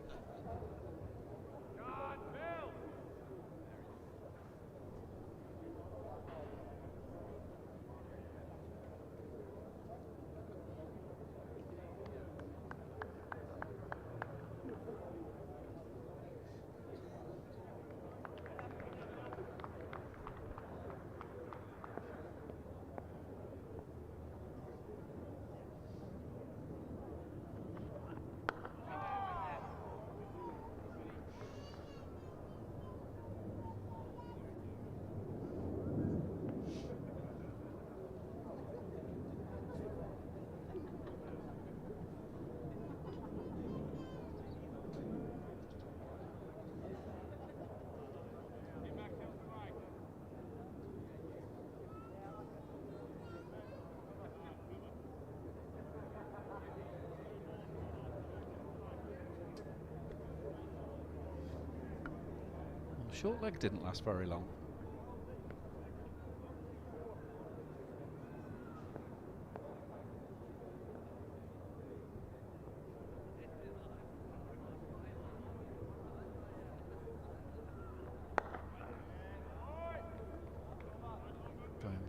Speaker 2: Short leg didn't last very long.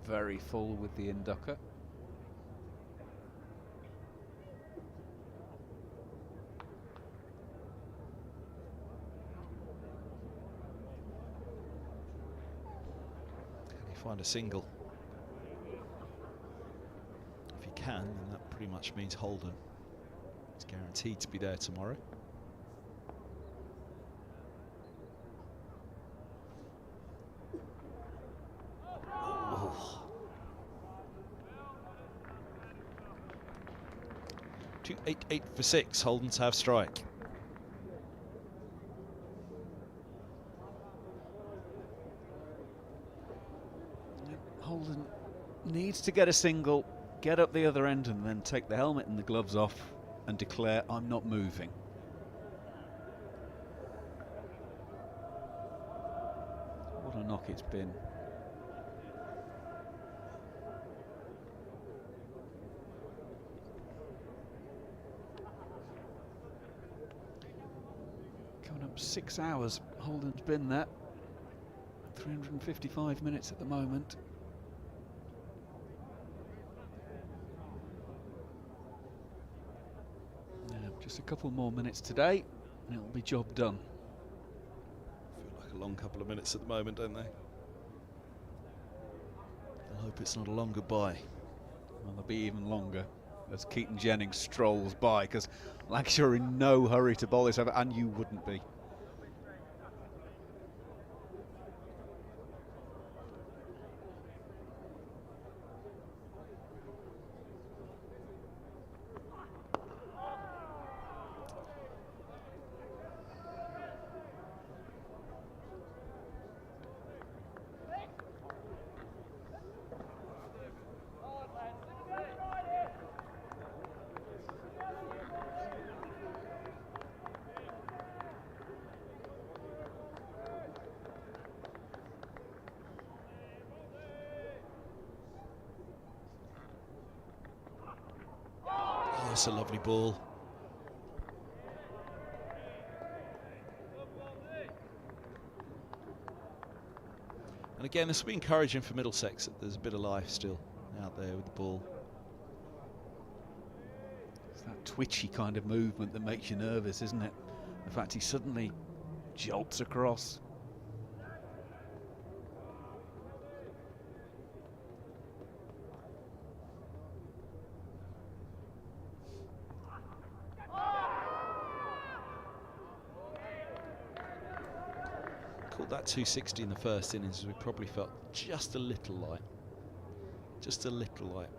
Speaker 2: very full with the inducker.
Speaker 1: Can he find a single? If he can, then that pretty much means Holden is guaranteed to be there tomorrow. Oh. 288 for 6, Holden to have strike.
Speaker 2: Holden needs to get a single, get up the other end, and then take the helmet and the gloves off and declare, I'm not moving. What a knock it's been. Coming up 6 hours, Holden's been there. 355 minutes at the moment. Just a couple more minutes today, and it'll be job done.
Speaker 1: Feel like a long couple of minutes at the moment, don't they? I hope it's not a long goodbye.
Speaker 2: Well, they'll be even longer as Keaton Jennings strolls by, because Lancashire are in no hurry to bowl this over, and you wouldn't be.
Speaker 1: That's a lovely ball. And again, this will be encouraging for Middlesex that there's a bit of life still out there with the ball.
Speaker 2: It's that twitchy kind of movement that makes you nervous, isn't it? The fact he suddenly jolts across.
Speaker 1: That 260 in the first innings, we probably felt just a little light. Just a little light.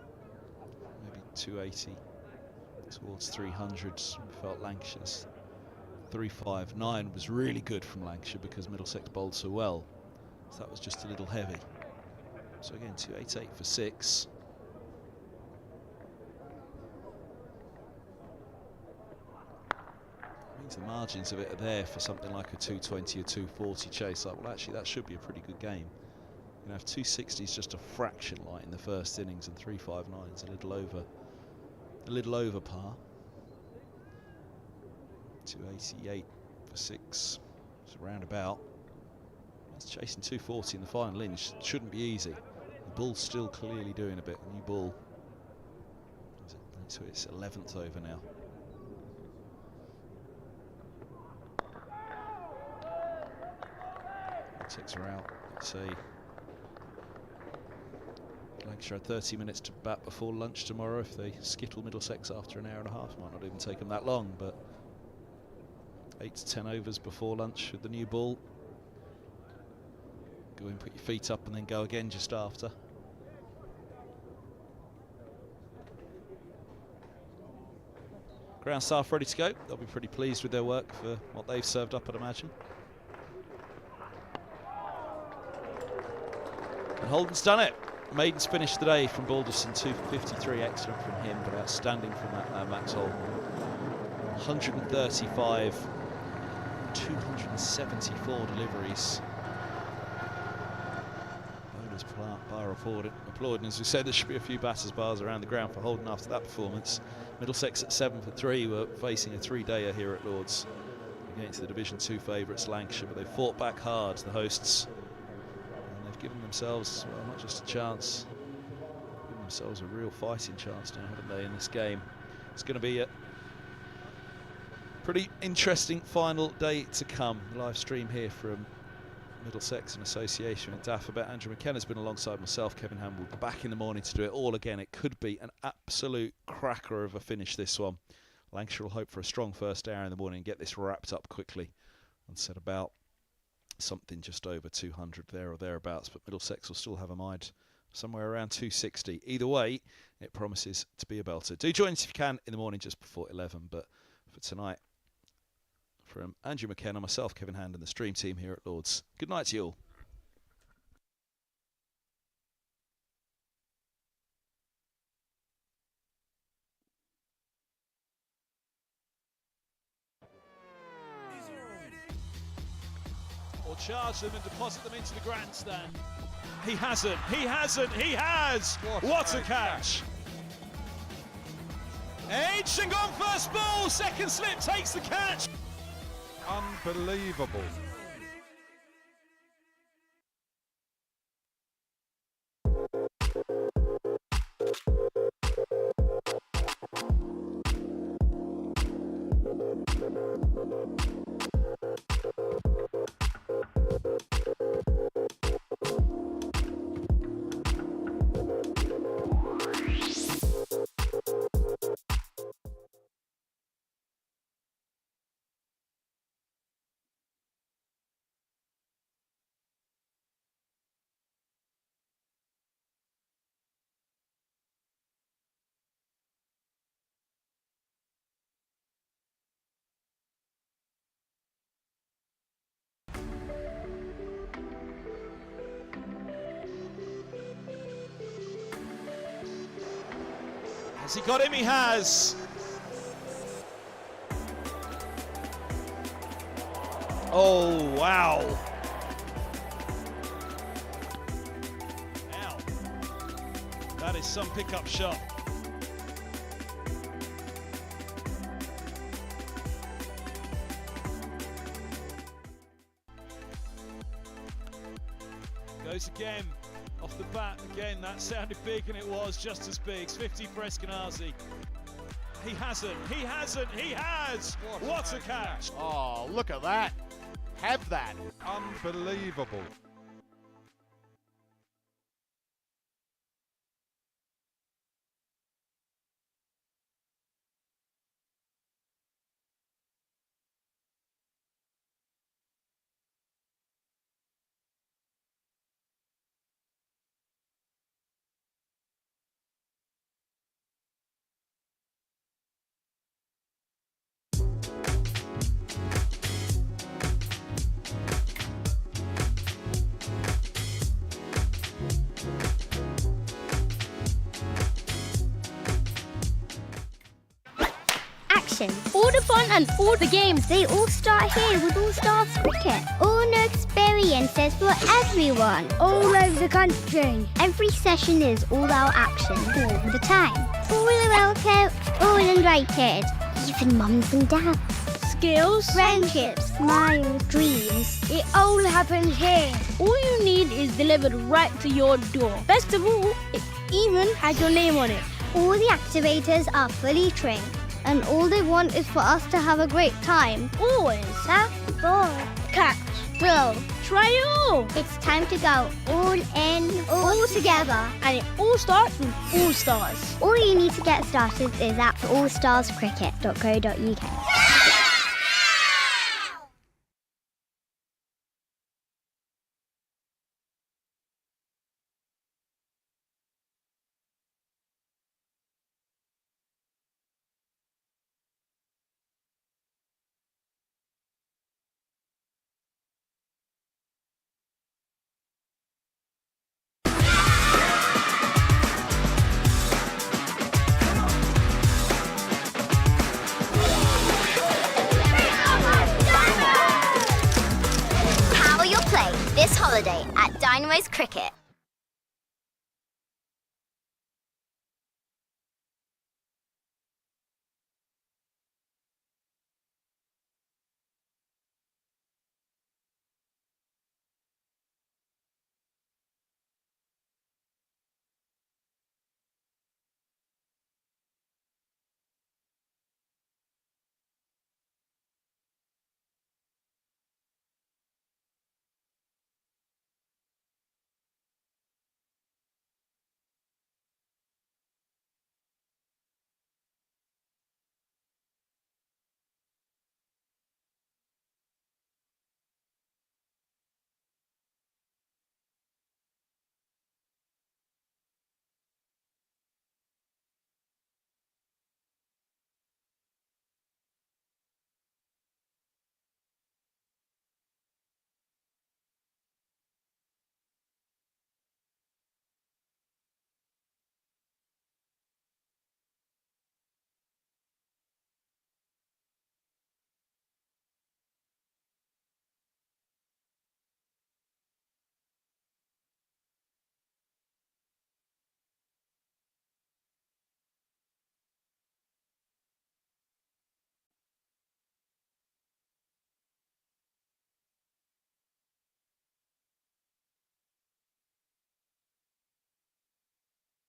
Speaker 1: Maybe 280 towards 300s. We felt Lancashire's 359 was really good from Lancashire because Middlesex bowled so well. So that was just a little heavy. So again, 288 for 6. The margins of it are there for something like a 220 or 240 chase. Like, well, actually, that should be a pretty good game. You know, if 260 is just a fraction light in the first innings and 359 is a little over par. 288 for 6. It's a roundabout. It's chasing 240 in the final innings. Shouldn't be easy. The ball's still clearly doing a bit. New ball. So it's 11th over now. Six are out. Let's see. Lancashire had 30 minutes to bat before lunch tomorrow. If they skittle Middlesex after an hour and a half, might not even take them that long, but 8 to 10 overs before lunch with the new ball. Go in, put your feet up, and then go again just after. Ground staff ready to go. They'll be pretty pleased with their work for what they've served up, I'd imagine. And Holden's done it. Maiden's finish today from Balderson, 253, excellent from him, but outstanding from that Max Holden. 135, 274 deliveries. Bowlers bar applauding. As we said, there should be a few batters bars around the ground for Holden after that performance. Middlesex at 7 for 3 were facing a 3-dayer here at Lord's against the Division 2 favourites Lancashire, but they fought back hard, the hosts. Given themselves, well, not just a chance, themselves a real fighting chance now, haven't they, in this game? It's going to be a pretty interesting final day to come. Live stream here from Middlesex in association with DAF. Andrew McKenna's been alongside myself, Kevin Ham. Will be back in the morning to do it all again. It could be an absolute cracker of a finish, this one. Lancashire will hope for a strong first hour in the morning and get this wrapped up quickly and set about something just over 200 there or thereabouts. But Middlesex will still have a mind somewhere around 260. Either way, it promises to be a belter. Do join us if you can in the morning just before 11. But for tonight, from Andrew McKenna, myself, Kevin Hand, and the stream team here at Lords, good night to you all. Or charge them and deposit them into the grandstand. He hasn't, he hasn't, he has! What a catch! Edged and gone first ball, second slip takes the catch.
Speaker 5: Unbelievable.
Speaker 1: Has he got him? He has. Oh, wow. Now, that is some pickup shot. Goes again. Off the bat again, that sounded big and it was just as big. It's 50 for Eskenazi. He hasn't, he hasn't, he has! What a catch!
Speaker 3: Oh, look at that. Have that.
Speaker 5: Unbelievable.
Speaker 4: All the fun and all the games, they all start here with All Stars Cricket. All new experiences for everyone.
Speaker 7: All over the country.
Speaker 4: Every session is all-out action all the time. All welcome, all invited. Even mums and dads.
Speaker 7: Skills,
Speaker 4: Friendships, smiles, dreams.
Speaker 7: it all happens here. All you need is delivered right to your door. Best of all, it even has your name on it.
Speaker 4: All the activators are fully trained. And all they want is for us to have a great time.
Speaker 7: Always.
Speaker 4: Zaf Gohar.
Speaker 7: Catch.
Speaker 4: Thrill.
Speaker 7: Try it all.
Speaker 4: It's time to go all in, all together.
Speaker 7: And it all starts with All Stars.
Speaker 4: All you need to get started is at allstarscricket.co.uk.
Speaker 8: This holiday at Dynamo's Cricket.